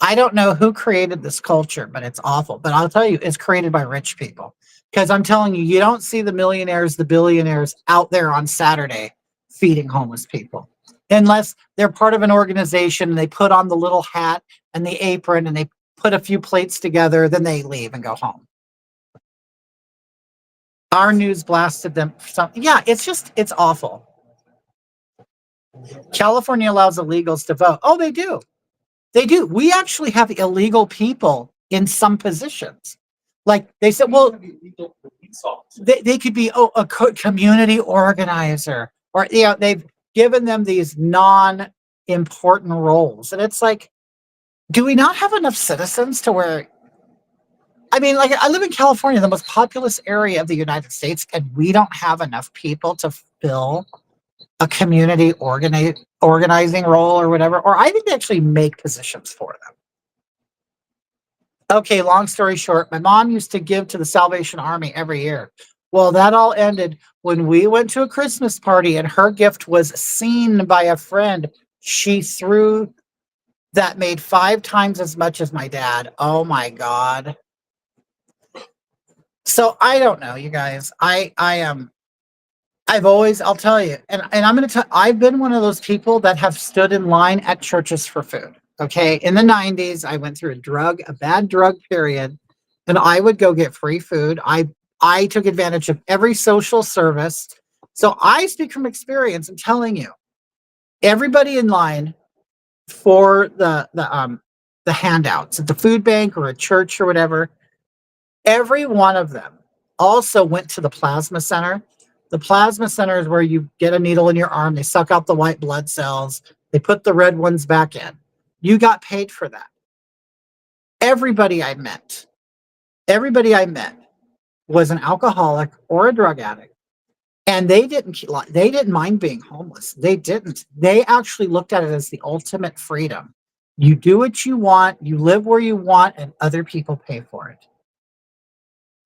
Speaker 5: I don't know who created this culture, but it's awful. But I'll tell you, it's created by rich people. Because I'm telling you, you don't see the millionaires, the billionaires out there on Saturday feeding homeless people. Unless they're part of an organization and they put on the little hat and the apron and they put a few plates together, then they leave and go home. Our news blasted them. Yeah, it's awful. California allows illegals to vote. Oh, they do. They do. We actually have illegal people in some positions. Like they said, well, they could be a community organizer, or you know, they've given them these non-important roles, and it's like, do we not have enough citizens to where? I mean, like I live in California, the most populous area of the United States, and we don't have enough people to fill a community organizing role or whatever. Or I think they actually make positions for them. Okay, long story short, my mom used to give to the Salvation Army every year. Well, that all ended when we went to a Christmas party and her gift was seen by a friend. She threw that made 5 times as much as my dad. Oh my God. So I don't know, you guys. I am I've always, I'll tell you, and I'm going to tell, I've been one of those people that have stood in line at churches for food. Okay. In the 90s, I went through a bad drug period, and I would go get free food. I took advantage of every social service. So I speak from experience. I'm telling you, everybody in line for the handouts at the food bank or a church or whatever, every one of them also went to the plasma center. The plasma center is where you get a needle in your arm, they suck out the white blood cells, they put the red ones back in. You got paid for that. Everybody I met, everybody I met was an alcoholic or a drug addict. And they didn't mind being homeless. They didn't. They actually looked at it as the ultimate freedom. You do what you want, you live where you want, and other people pay for it.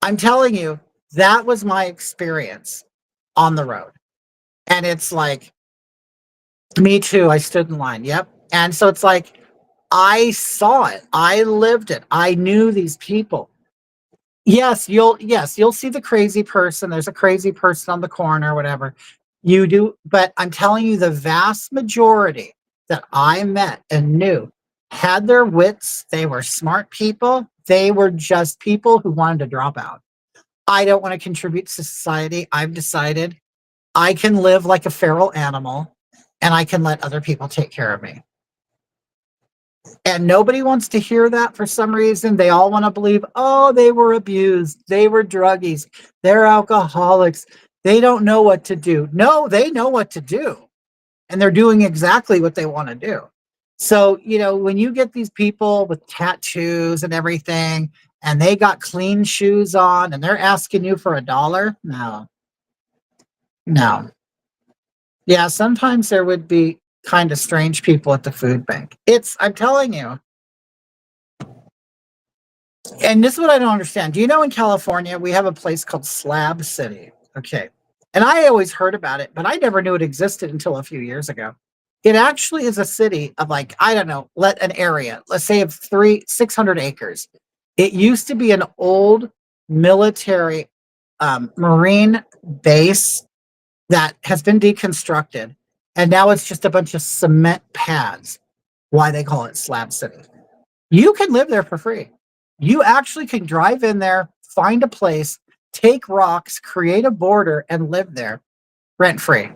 Speaker 5: I'm telling you, that was my experience on the road. And it's like, me too. I stood in line. Yep. And so it's like, I saw it. I lived it. I knew these people. Yes, you'll see the crazy person. There's a crazy person on the corner, whatever. You do, but I'm telling you, the vast majority that I met and knew had their wits. They were smart people. They were just people who wanted to drop out. I don't want to contribute to society. I've decided I can live like a feral animal and I can let other people take care of me. And nobody wants to hear that for some reason. They all want to believe, oh, they were abused. They were druggies. They're alcoholics. They don't know what to do. No, they know what to do. And they're doing exactly what they want to do. So, when you get these people with tattoos and everything, and they got clean shoes on and they're asking you for $1, no. Yeah, sometimes there would be kind of strange people at the food bank. I'm telling you. And this is what I don't understand. Do you know in California, we have a place called Slab City? Okay. And I always heard about it, but I never knew it existed until a few years ago. It actually is a city of like, I don't know, an area, let's say of 600 acres. It used to be an old military Marine base that has been deconstructed. And now it's just a bunch of cement pads. Why they call it Slab City. You can live there for free. You actually can drive in there, find a place, take rocks, create a border, and live there rent free.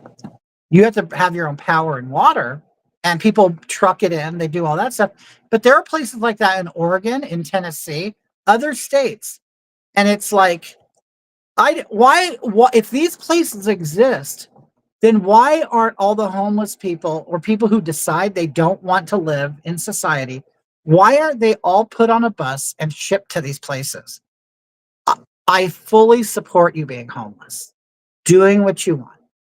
Speaker 5: You have to have your own power and water, and people truck it in. They do all that stuff. But there are places like that in Oregon, in Tennessee, other states. And it's like, why if these places exist, then why aren't all the homeless people or people who decide they don't want to live in society, why aren't they all put on a bus and shipped to these places? I fully support you being homeless, doing what you want.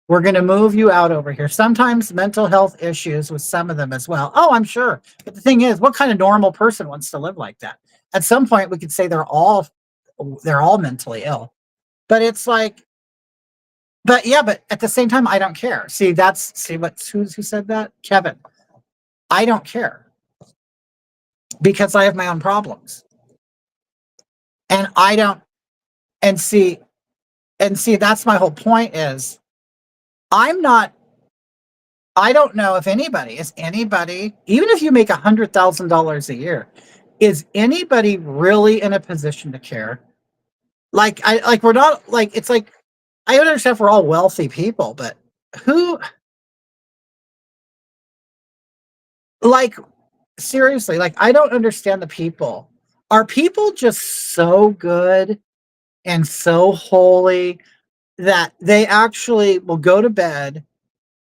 Speaker 5: We're going to move you out over here. Sometimes mental health issues with some of them as well. Oh, I'm sure. But the thing is, what kind of normal person wants to live like that? At some point, we could say they're all mentally ill. But it's like, but at the same time, I don't care. Who said that? Kevin. I don't care because I have my own problems. And I don't, and see, that's my whole point is I don't know if anybody, even if you make $100,000 a year, is anybody really in a position to care? We're not it's like, I understand if we're all wealthy people, but who, seriously, I don't understand the people. Are people just so good and so holy that they actually will go to bed,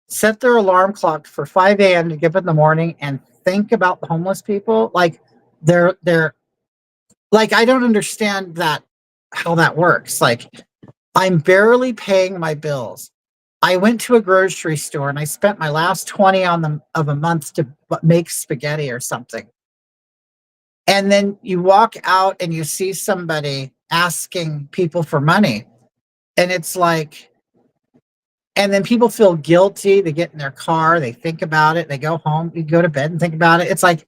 Speaker 5: set their alarm clock for 5 a.m. to get up in the morning and think about the homeless people? They're I don't understand how that works. I'm barely paying my bills. I went to a grocery store and I spent my last 20 of a month to make spaghetti or something. And then you walk out and you see somebody asking people for money. And it's like, and then people feel guilty. They get in their car, they think about it, they go home, you go to bed and think about it. It's like,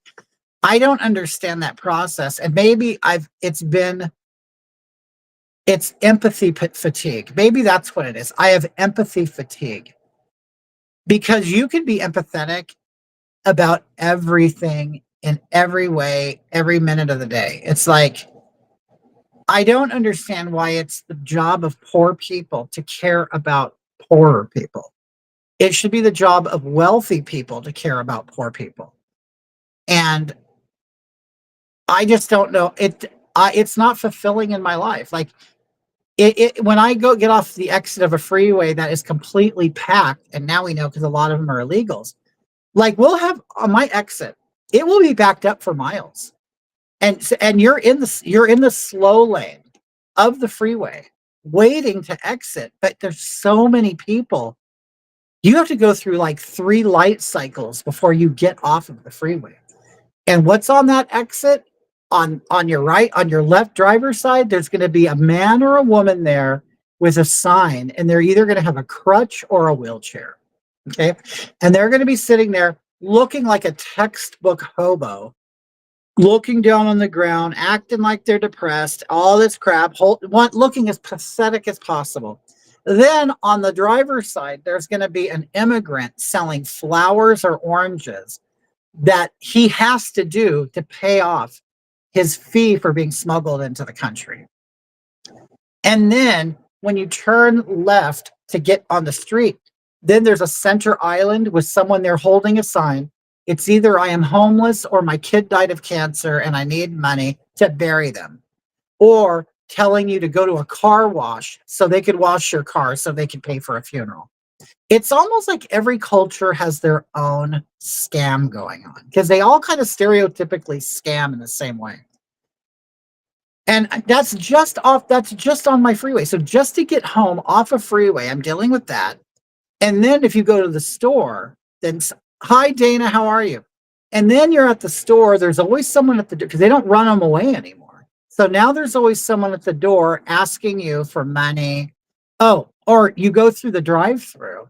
Speaker 5: I don't understand that process. And maybe it's empathy fatigue. Maybe that's what it is. I have empathy fatigue because you can be empathetic about everything in every way, every minute of the day. It's like, I don't understand why it's the job of poor people to care about poorer people. It should be the job of wealthy people to care about poor people. And I just don't know. It's not fulfilling in my life. Like when I go get off the exit of a freeway that is completely packed, and now we know because a lot of them are illegals. Like we'll have on my exit, it will be backed up for miles, and you're in the slow lane of the freeway waiting to exit, but there's so many people. You have to go through like 3 light cycles before you get off of the freeway. And what's on that exit? On your right, on your left driver's side, there's going to be a man or a woman there with a sign, and they're either going to have a crutch or a wheelchair. Okay. And they're going to be sitting there looking like a textbook hobo, looking down on the ground, acting like they're depressed, all this crap, looking as pathetic as possible. Then on the driver's side, there's going to be an immigrant selling flowers or oranges that he has to do to pay off his fee for being smuggled into the country. And then when you turn left to get on the street, then there's a center island with someone there holding a sign. It's either I am homeless or my kid died of cancer and I need money to bury them, or telling you to go to a car wash so they could wash your car so they could pay for a funeral. It's almost like every culture has their own scam going on because they all kind of stereotypically scam in the same way. And that's just on my freeway. So just to get home off a freeway, I'm dealing with that. And then if you go to the store, then hi Dana, how are you? And then you're at the store, there's always someone at the door because they don't run them away anymore. So now there's always someone at the door asking you for money. Oh, or you go through the drive-through.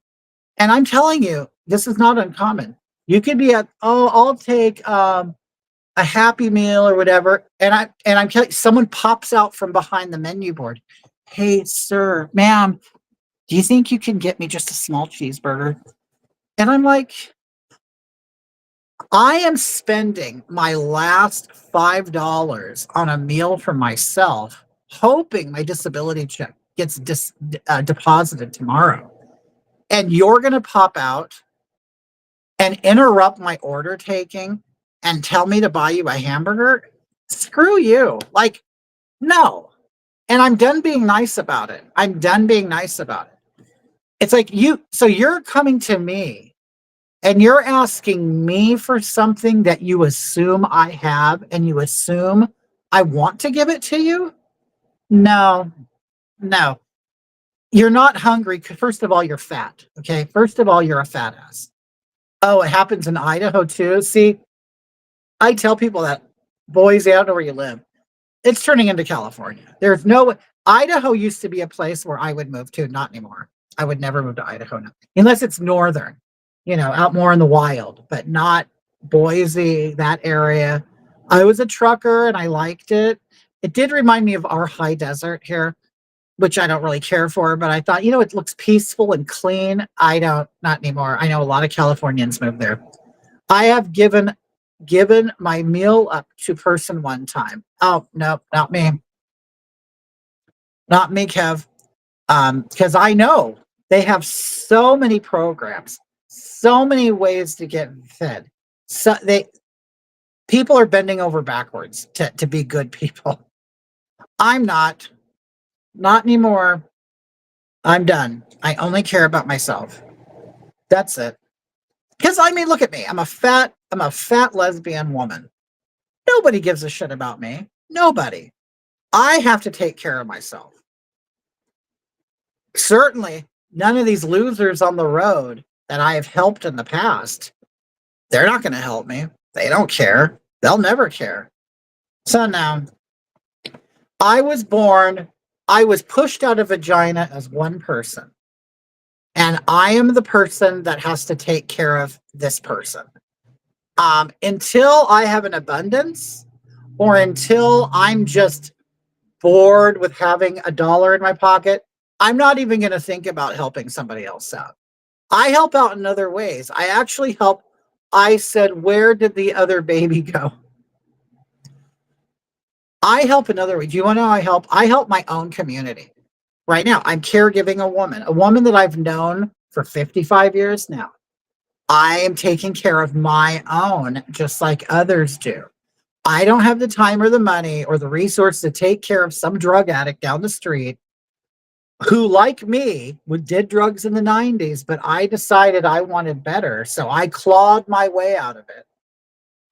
Speaker 5: And I'm telling you, this is not uncommon. You could be at, I'll take a Happy Meal or whatever. And I'm telling you, someone pops out from behind the menu board. Hey, sir, ma'am, do you think you can get me just a small cheeseburger? And I'm like, I am spending my last $5 on a meal for myself, hoping my disability check gets deposited tomorrow. And you're going to pop out and interrupt my order taking and tell me to buy you a hamburger? Screw you. Like, no. And I'm done being nice about it. It's like so you're coming to me and you're asking me for something that you assume I have and you assume I want to give it to you? No. You're not hungry. First of all, you're fat. Okay. First of all, you're a fat ass. Oh, it happens in Idaho too. See, I tell people that, Boise, I don't know where you live. It's turning into California. There's no, Idaho used to be a place where I would move to, not anymore. I would never move to Idaho now, unless it's northern, out more in the wild, but not Boise, that area. I was a trucker and I liked it. It did remind me of our high desert here, which I don't really care for, but I thought, it looks peaceful and clean. Not anymore. I know a lot of Californians move there. I have given my meal up to person one time. Oh, no, not me. Not me, Kev. Because I know they have so many programs, so many ways to get fed. So people are bending over backwards to be good people. I'm not anymore. I'm done. I only care about myself. That's it. Because look at me. I'm a fat lesbian woman. Nobody gives a shit about me. Nobody. I have to take care of myself. Certainly, none of these losers on the road that I have helped in the past, they're not going to help me. They don't care. They'll never care. So now, I was pushed out of vagina as one person. And I am the person that has to take care of this person. Until I have an abundance or until I'm just bored with having $1 in my pocket, I'm not even going to think about helping somebody else out. I help out in other ways. I actually help. I said, where did the other baby go? I help in other ways. Do you want to know how I help? I help my own community. Right now, I'm caregiving a woman that I've known for 55 years now. I am taking care of my own, just like others do. I don't have the time or the money or the resource to take care of some drug addict down the street who, like me, did drugs in the 90s, but I decided I wanted better. So I clawed my way out of it.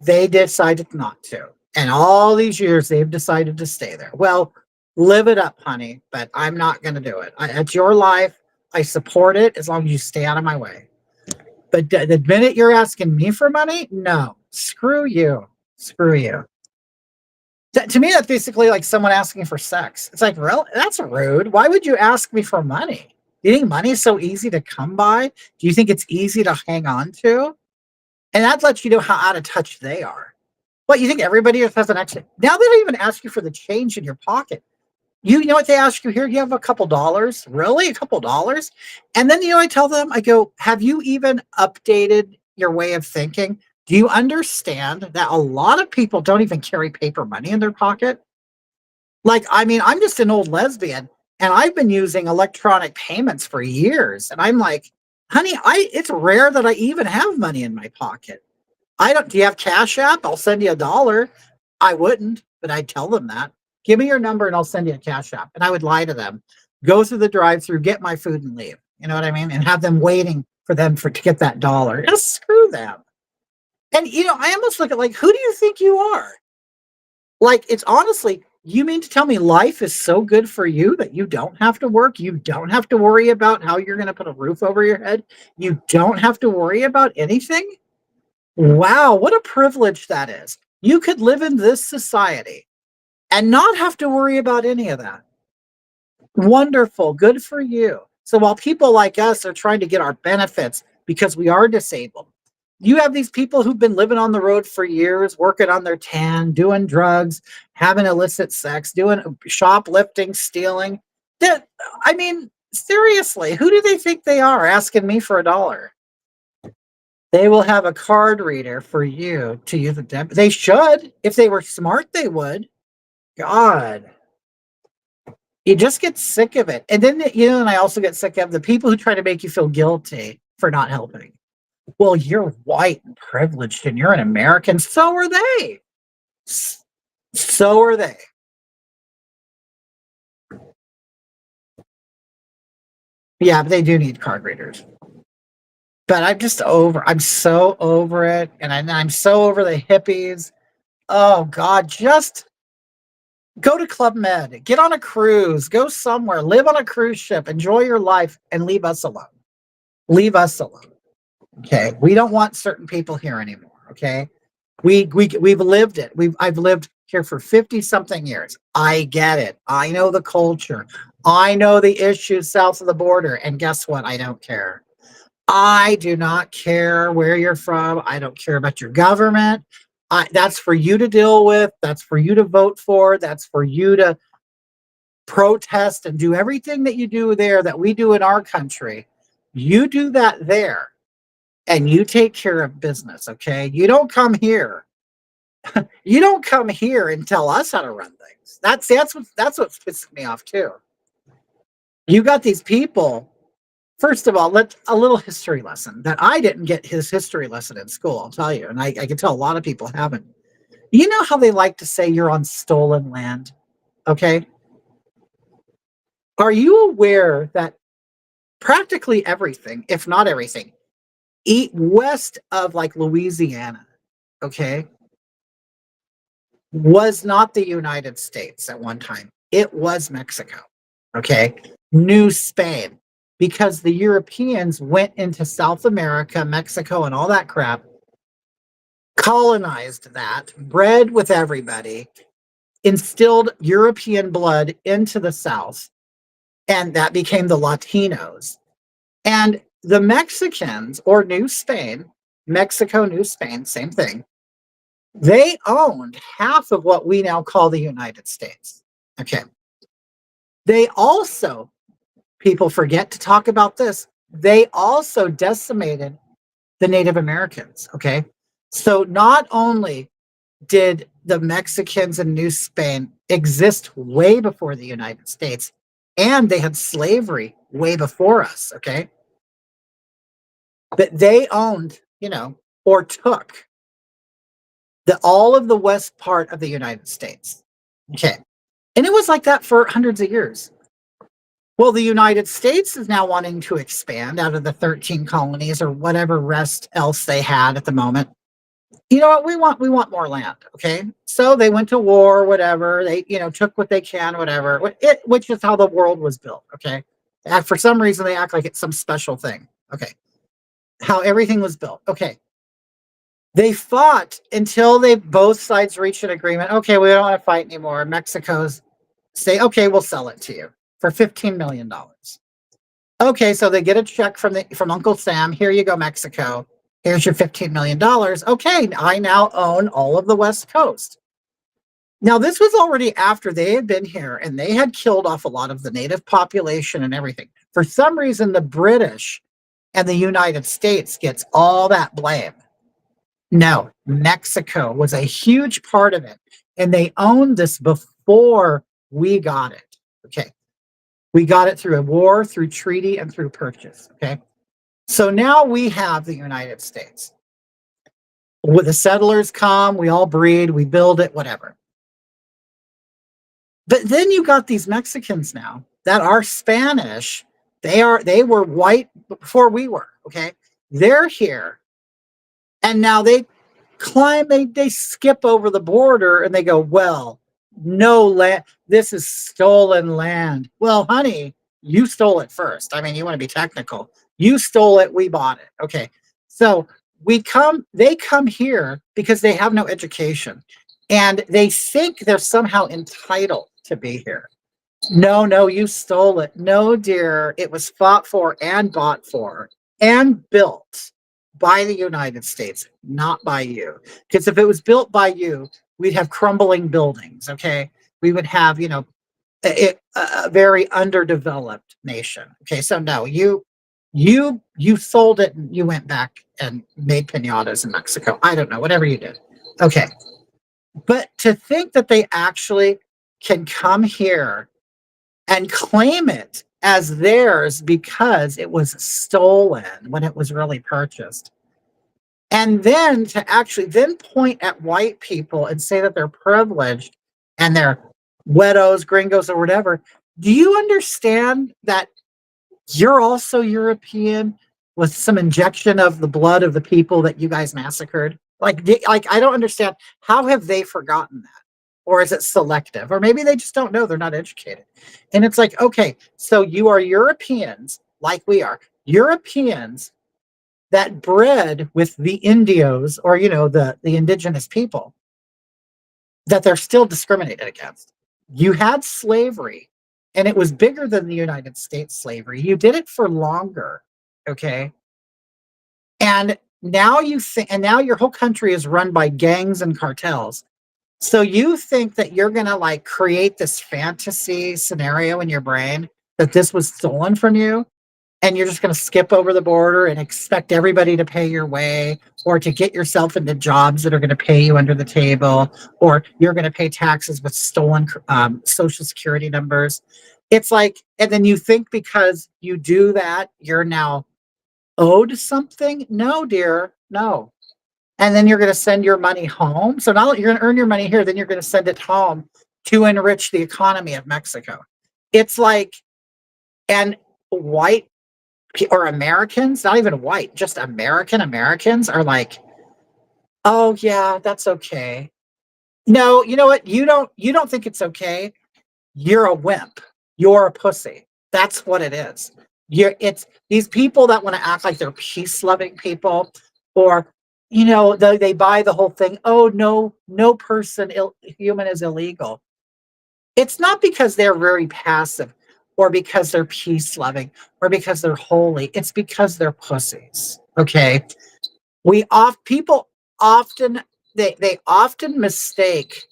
Speaker 5: They decided not to. And all these years, they've decided to stay there. Well, live it up, honey, but I'm not going to do it. It's your life. I support it as long as you stay out of my way. But the minute you're asking me for money, no, screw you. Screw you. To me, that's basically like someone asking for sex. It's like, really? That's rude. Why would you ask me for money? Do you think money is so easy to come by? Do you think it's easy to hang on to? And that lets you know how out of touch they are. What, you think everybody has an extra? Now they don't even ask you for the change in your pocket. You know what they ask you here? You have a couple dollars? Really? A couple dollars? And then, I tell them, I go, have you even updated your way of thinking? Do you understand that a lot of people don't even carry paper money in their pocket? Like, I mean, I'm just an old lesbian and I've been using electronic payments for years. And I'm like, honey, it's rare that I even have money in my pocket. Do you have Cash App? I'll send you $1. I wouldn't, but I'd tell them that. Give me your number and I'll send you a Cash App. And I would lie to them, go through the drive-through, get my food and leave. You know what I mean? And have them waiting for them to get that $1. Just screw them. And, I almost look at like, who do you think you are? Like, it's honestly, you mean to tell me life is so good for you that you don't have to work? You don't have to worry about how you're going to put a roof over your head? You don't have to worry about anything? Wow, what a privilege that is. You could live in this society and not have to worry about any of that. Wonderful. Good for you. So while people like us are trying to get our benefits because we are disabled, you have these people who've been living on the road for years, working on their tan, doing drugs, having illicit sex, doing shoplifting, stealing. I mean, seriously, who do they think they are asking me for $1? They will have a card reader for you to use a debit. They should. If they were smart, they would. God. You just get sick of it. And then, and I also get sick of the people who try to make you feel guilty for not helping. Well, you're white and privileged and you're an American. So are they. So are they. Yeah, but they do need card readers. But I'm so over it. And I'm so over the hippies. Oh, God, just go to Club Med, get on a cruise, go somewhere, live on a cruise ship, enjoy your life, and leave us alone. Leave us alone. Okay. We don't want certain people here anymore. Okay. We've lived it. I've lived here for 50 something years. I get it. I know the culture. I know the issues south of the border. And guess what? I don't care. I do not care where you're from. I don't care about your government. That's for you to deal with. That's for you to vote for. That's for you to protest and do everything that you do there that we do in our country. You do that there and you take care of business, okay? You don't come here. You don't come here and tell us how to run things. That's what pisses me off too. You got these people. First of all, a little history lesson that I didn't get his history lesson in school, I'll tell you. And I can tell a lot of people haven't. You know how they like to say you're on stolen land? Okay. Are you aware that practically everything, if not everything, west of like Louisiana, okay, was not the United States at one time. It was Mexico. Okay. New Spain. Because the Europeans went into South America, Mexico, and all that crap, colonized that, bred with everybody, instilled European blood into the South, and that became the Latinos. And the Mexicans, or New Spain, Mexico, New Spain, same thing, they owned half of what we now call the United States. Okay. They also, people forget to talk about this, they also decimated the Native Americans. Okay. So not only did the Mexicans in New Spain exist way before the United States, and they had slavery way before us. Okay. But they owned, or took all of the west part of the United States. Okay. And it was like that for hundreds of years. Well, the United States is now wanting to expand out of the 13 colonies or whatever rest else they had at the moment. You know what? We want more land. Okay. So they went to war, whatever. They, took what they can, whatever, which is how the world was built. Okay. For some reason, they act like it's some special thing. Okay. How everything was built. Okay. They fought until both sides reached an agreement. Okay, we don't want to fight anymore. Mexico's say, okay, we'll sell it to you for $15 million. Okay, so they get a check from Uncle Sam. Here you go, Mexico. Here's your $15 million. Okay, I now own all of the West Coast. Now, this was already after they had been here and they had killed off a lot of the native population and everything. For some reason, the British and the United States gets all that blame. No, Mexico was a huge part of it. And they owned this before we got it. Okay. We got it through a war, through treaty, and through purchase. Okay. So now we have the United States. When the settlers come, we all breed, we build it, whatever. But then you got these Mexicans now that are Spanish. They were white before we were. Okay. They're here. And now they climb, they skip over the border and they go, well, no land, this is stolen land. Well, honey, you stole it first. I mean, you want to be technical. You stole it, we bought it. Okay. So they come here because they have no education and they think they're somehow entitled to be here. No, you stole it. No, dear, it was fought for and bought for and built by the United States, not by you. Because if it was built by you, we'd have crumbling buildings, okay? We would have, a very underdeveloped nation. Okay, so no, you sold it and you went back and made piñatas in Mexico. I don't know, whatever you did. Okay. But to think that they actually can come here and claim it as theirs because it was stolen when it was really purchased. And then to actually then point at white people and say that they're privileged and they're wedos, gringos, or whatever. Do you understand that you're also European with some injection of the blood of the people that you guys massacred? Like I don't understand. How have they forgotten that? Or is it selective? Or maybe they just don't know. They're not educated. And it's like, okay, so you are Europeans like we are. Europeans that bred with the Indios or, the indigenous people that they're still discriminated against. You had slavery and it was bigger than the United States slavery. You did it for longer. Okay. And now now your whole country is run by gangs and cartels. So you think that you're going to create this fantasy scenario in your brain that this was stolen from you and you're just going to skip over the border and expect everybody to pay your way or to get yourself into jobs that are going to pay you under the table, or you're going to pay taxes with stolen social security numbers. It's and then you think because you do that, you're now owed something. No, dear, no. And then you're going to send your money home. So now you're going to earn your money here, then you're going to send it home to enrich the economy of Mexico. It's and white or Americans, not even white, just Americans are oh yeah, that's okay. No, you know what? You don't think it's okay. You're a wimp. You're a pussy. That's what it is. It's these people that want to act like they're peace-loving people, or they buy the whole thing. Oh, no person human is illegal. It's not because they're very passive or because they're peace loving or because they're holy. It's because they're pussies. Okay. People often, they often mistake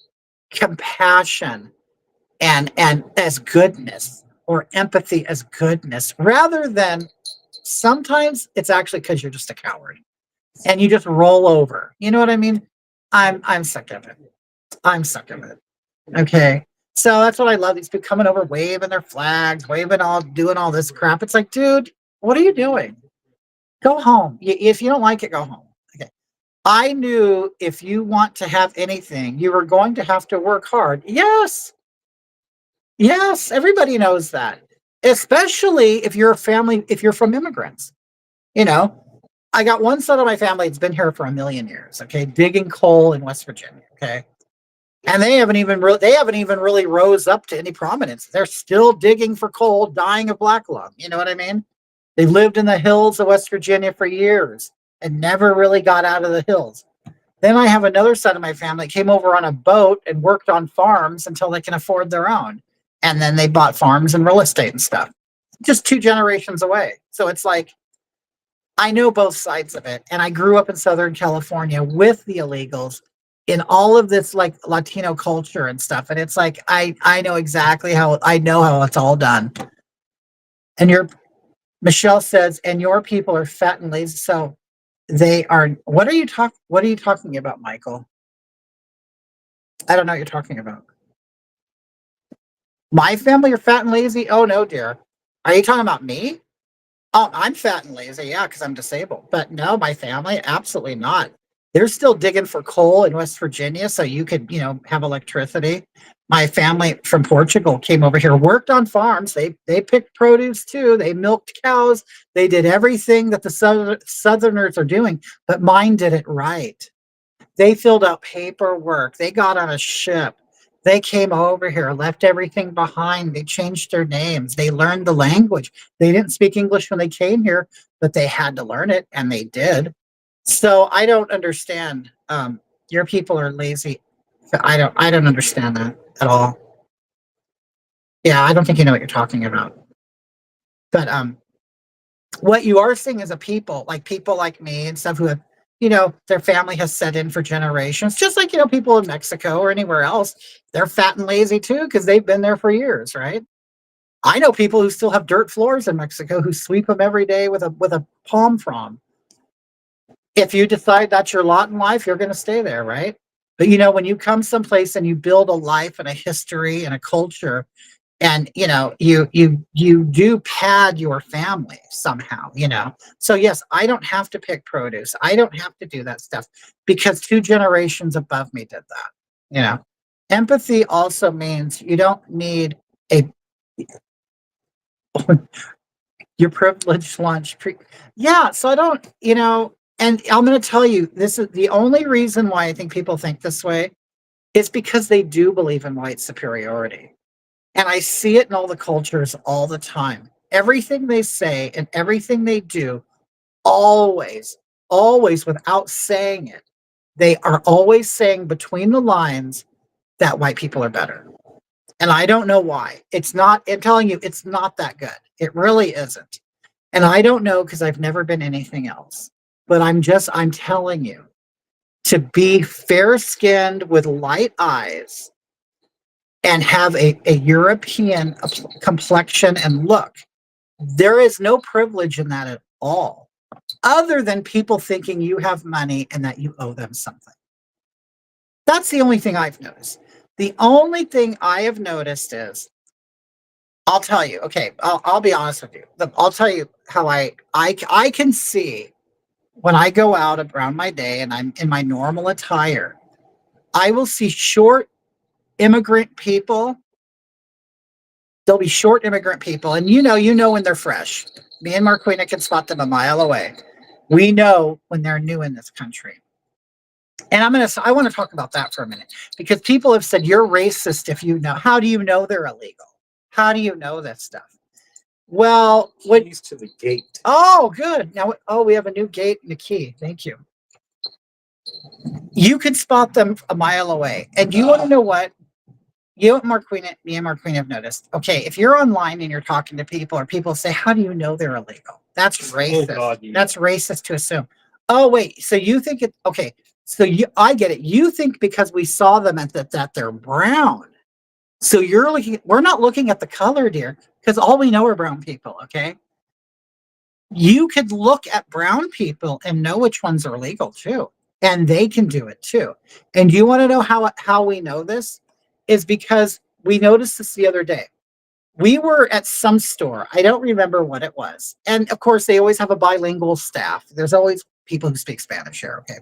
Speaker 5: compassion and as goodness or empathy as goodness rather than sometimes it's actually because you're just a coward and you just roll over. You know what I mean? I'm sick of it. I'm sick of it. Okay. So that's what I love. These people coming over, waving their flags, waving all, doing all this crap. It's like, dude, what are you doing? Go home. If you don't like it, go home. Okay. I knew if you want to have anything, you were going to have to work hard. Yes. Yes. Everybody knows that. Especially if you're a family, if you're from immigrants. You know, I got one son of my family that's been here for a million years. Okay. Digging coal in West Virginia. Okay. And they haven't even really rose up to any prominence. They're still digging for coal, dying of black lung. You know what I mean? They lived in the hills of West Virginia for years and never really got out of the hills. Then I have another son of my family came over on a boat and worked on farms until they can afford their own. And then they bought farms and real estate and stuff. Just 2 generations away. So it's like I know both sides of it. And I grew up in Southern California with the illegals in all of this like Latino culture and stuff. And it's like I know exactly how it's all done. And Michelle says, and your people are fat and lazy. So they are what are you talking about, Michael? I don't know what you're talking about. My family are fat and lazy? Oh no, dear. Are you talking about me? Oh, I'm fat and lazy, yeah, because I'm disabled. But no, my family, absolutely not. They're still digging for coal in West Virginia so you could, have electricity. My family from Portugal came over here, worked on farms. They picked produce too. They milked cows. They did everything that the Southerners are doing, but mine did it right. They filled out paperwork. They got on a ship. They came over here, left everything behind. They changed their names. They learned the language. They didn't speak English when they came here, but they had to learn it, and they did. So I don't understand. Your people are lazy. I don't understand that at all. Yeah, I don't think you know what you're talking about. But what you are seeing is people like me and stuff who have, their family has set in for generations, just like, people in Mexico or anywhere else. They're fat and lazy too, because they've been there for years, right? I know people who still have dirt floors in Mexico who sweep them every day with a palm frond. If you decide that's your lot in life, you're going to stay there, right? But when you come someplace and you build a life and a history and a culture, and you do pad your family somehow. So yes, I don't have to pick produce. I don't have to do that stuff because 2 generations above me did that. Empathy also means you don't need a your privileged lunch. Yeah, so I don't, and I'm going to tell you, this is the only reason why I think people think this way is because they do believe in white superiority. And I see it in all the cultures all the time. Everything they say and everything they do, always, always without saying it, they are always saying between the lines that white people are better. And I don't know why. I'm telling you, it's not that good. It really isn't. And I don't know because I've never been anything else. But I'm telling you, to be fair-skinned with light eyes and have a European complexion and look, there is no privilege in that at all, other than people thinking you have money and that you owe them something. That's the only thing I've noticed. The only thing I have noticed is, I'll tell you, okay, I'll be honest with you. I'll tell you how I can see when I go out around my day and I'm in my normal attire, I will see short immigrant people. There'll be short immigrant people, and you know when they're fresh. Me and Marquina can spot them a mile away. We know when they're new in this country. And I want to talk about that for a minute, because people have said you're racist if you know. How do you know they're illegal? How do you know this stuff? Well,
Speaker 4: Keys to the gate.
Speaker 5: Oh, good. Now, we have a new gate and a key. Thank you. You can spot them a mile away. And you want to know what? You and Marquina, me and Marquina have noticed. Okay, if you're online and you're talking to people, or people say, "How do you know they're illegal?" That's racist.
Speaker 4: God, yeah.
Speaker 5: That's racist to assume. Oh wait, so you think it? Okay, so I get it. You think because we saw them at that they're brown. So you're looking. We're not looking at the color, dear, because all we know are brown people. Okay, you could look at brown people and know which ones are illegal too, and they can do it too. And you want to know how we know this? Is because we noticed this the other day. We were at some store. I don't remember what it was. And of course, they always have a bilingual staff. There's always people who speak Spanish here. Okay.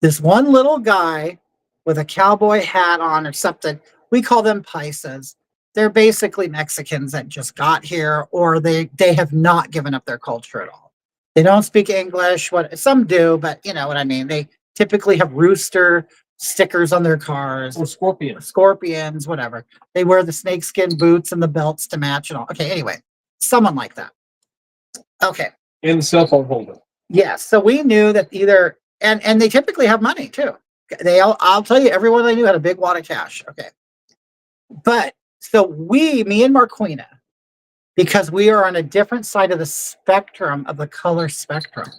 Speaker 5: This one little guy with a cowboy hat on or something, we call them paisas. They're basically Mexicans that just got here, or they have not given up their culture at all. They don't speak English. What some do, but you know what I mean. They typically have rooster stickers on their cars,
Speaker 4: Or
Speaker 5: scorpions, whatever. They wear the snakeskin boots and the belts to match and all. Okay, anyway, someone like that. Okay.
Speaker 4: And the cell phone holder.
Speaker 5: Yeah, so we knew that either and they typically have money too. I'll tell you, everyone I knew had a big wad of cash. Okay. But so me and Marquina, because we are on a different side of the spectrum of the color spectrum,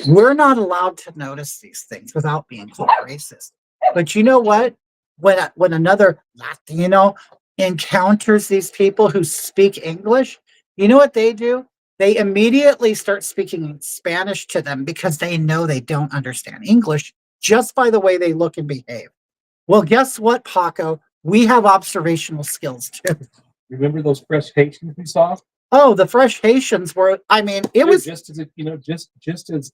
Speaker 5: we're not allowed to notice these things without being called racist. But you know what? When another Latino encounters these people who speak English, you know what they do? They immediately start speaking Spanish to them because they know they don't understand English just by the way they look and behave. Well, guess what, Paco? We have observational skills too.
Speaker 4: Remember those fresh Haitians we saw?
Speaker 5: Oh, the fresh Haitians were, I mean, it was
Speaker 4: just as just as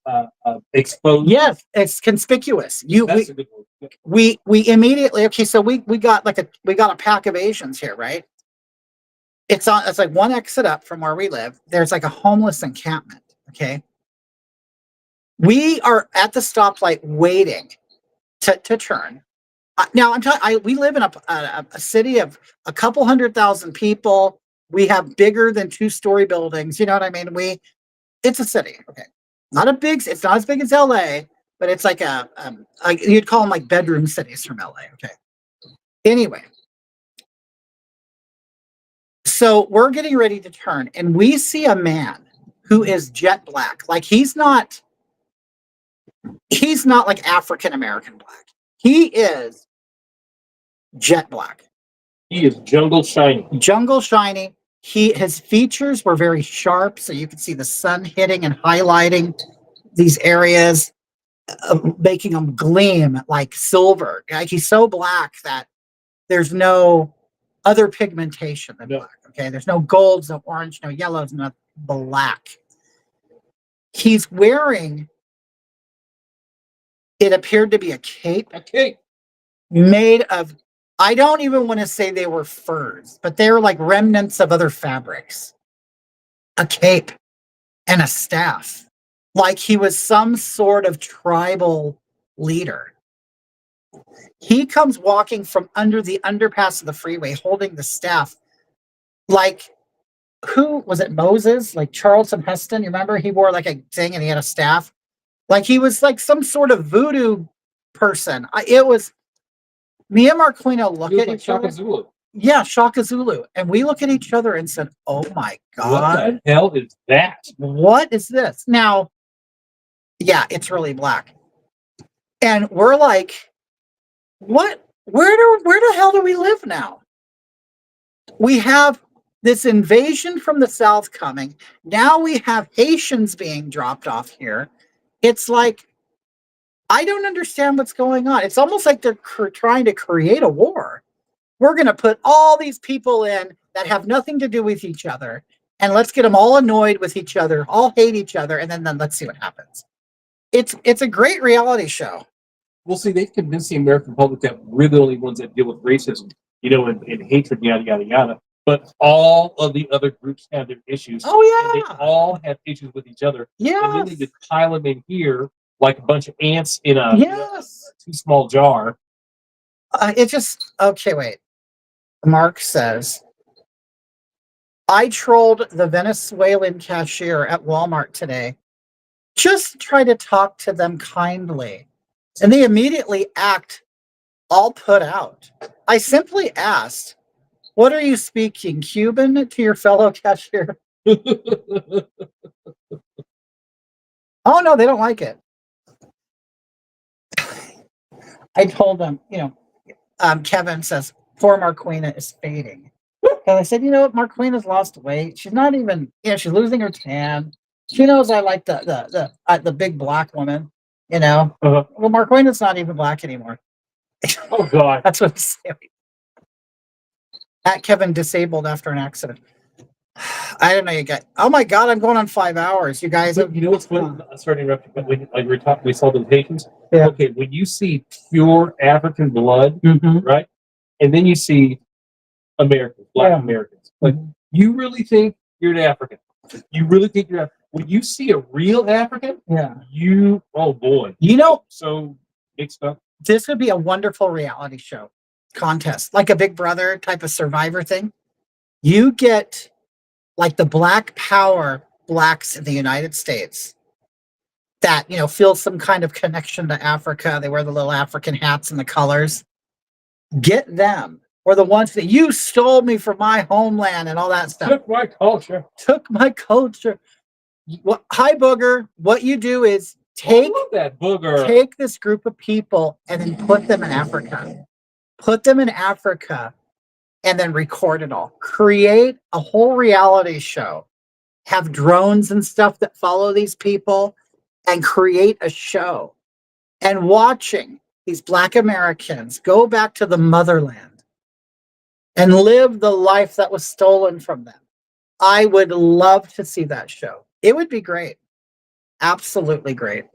Speaker 4: exposed.
Speaker 5: Yes, it's conspicuous.
Speaker 4: That's a good word.
Speaker 5: We immediately, okay, so we got a pack of Asians here, right? It's like one exit up from where we live. There's like a homeless encampment. Okay. We are at the stoplight waiting to turn. Now I'm telling we live in a city of a couple 100,000 people. We have bigger than 2-story buildings. You know what I mean? It's a city. Okay. It's not as big as LA, but it's like you'd call them like bedroom cities from LA. Okay. Anyway. So we're getting ready to turn and we see a man who is jet black. Like he's not like African-American black. He is jet black.
Speaker 4: He is jungle shiny.
Speaker 5: Jungle shiny. His features were very sharp, so you could see the sun hitting and highlighting these areas, making them gleam like silver. Like he's so black that there's no other pigmentation than black. Okay, there's no golds, no orange, no yellows, no black. He's wearing, it appeared to be a cape.
Speaker 4: A cape
Speaker 5: made of, I don't even want to say they were furs, but they were like remnants of other fabrics. A cape and a staff. Like he was some sort of tribal leader. He comes walking from under the underpass of the freeway holding the staff. Like, who was it? Moses? Like Charlton Heston? You remember? He wore like a thing and he had a staff. Like he was like some sort of voodoo person. It was me and Marquina look at each other.
Speaker 4: Zulu.
Speaker 5: Yeah, Shaka Zulu. And we look at each other and said, oh my God.
Speaker 4: What the hell is that?
Speaker 5: What is this? Now, yeah, it's really black. And we're like, what? Where the hell do we live now? We have this invasion from the South coming. Now we have Haitians being dropped off here. It's like, I don't understand what's going on. It's almost like they're trying to create a war. We're going to put all these people in that have nothing to do with each other, and let's get them all annoyed with each other, all hate each other, and then let's see what happens. It's a great reality show.
Speaker 4: Well, see, they've convinced the American public that we're the only ones that deal with racism, and hatred, yada, yada, yada. But all of the other groups have their issues.
Speaker 5: Oh, yeah.
Speaker 4: And they all have issues with each other.
Speaker 5: Yeah.
Speaker 4: And then they just pile them in here like a bunch of ants in a too small jar.
Speaker 5: Okay, wait. Mark says, I trolled the Venezuelan cashier at Walmart today. Just try to talk to them kindly. And they immediately act all put out. I simply asked, what are you speaking, Cuban, to your fellow cashier? Oh, no, they don't like it. I told them, Kevin says, poor Marquina is fading. And I said, you know what? Marquina's lost weight. She's not even, she's losing her tan. She knows I like the big black woman,
Speaker 4: Uh-huh.
Speaker 5: Well, Marquina's not even black anymore.
Speaker 4: Oh God.
Speaker 5: That's what he's saying. At Kevin disabled after an accident. I don't know, you guys. Oh my God, I'm going on 5 hours. You guys.
Speaker 4: But you know what's funny? Sorry to interrupt you, but when like we were talking, we saw the patients.
Speaker 5: Yeah.
Speaker 4: Okay, when you see pure African blood,
Speaker 5: Mhm.
Speaker 4: right, and then you see Americans, Black
Speaker 5: Yeah.
Speaker 4: Americans, like you really think you're an African? You really think you're? When you see a real African,
Speaker 5: Yeah.
Speaker 4: oh boy, so mixed up.
Speaker 5: This would be a wonderful reality show contest, like a Big Brother type of Survivor thing. You get like the Black Power blacks in the United States that, feel some kind of connection to Africa. They wear the little African hats and the colors. Get them, or the ones that you stole me from my homeland and all that stuff.
Speaker 4: Took my culture.
Speaker 5: Took my culture. Well, hi, Booger. What you do is
Speaker 4: I love that booger.
Speaker 5: take this group of people and then put them in Africa. Put them in Africa and then record it all. Create a whole reality show. Have drones and stuff that follow these people and create a show. And watching these Black Americans go back to the motherland and live the life that was stolen from them. I would love to see that show. It would be great. Absolutely great.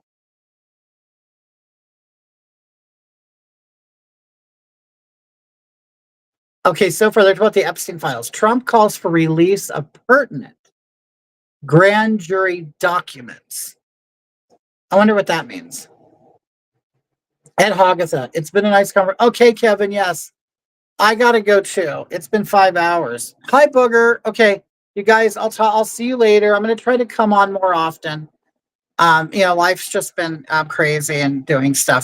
Speaker 5: Okay, so further about the Epstein files. Trump calls for release of pertinent grand jury documents. I wonder what that means. Ed Hoggetha, it's been a nice conversation. Okay, Kevin, yes. I gotta go too. It's been 5 hours. Hi, Booger. Okay, you guys, I'll see you later. I'm gonna try to come on more often. Life's just been crazy and doing stuff.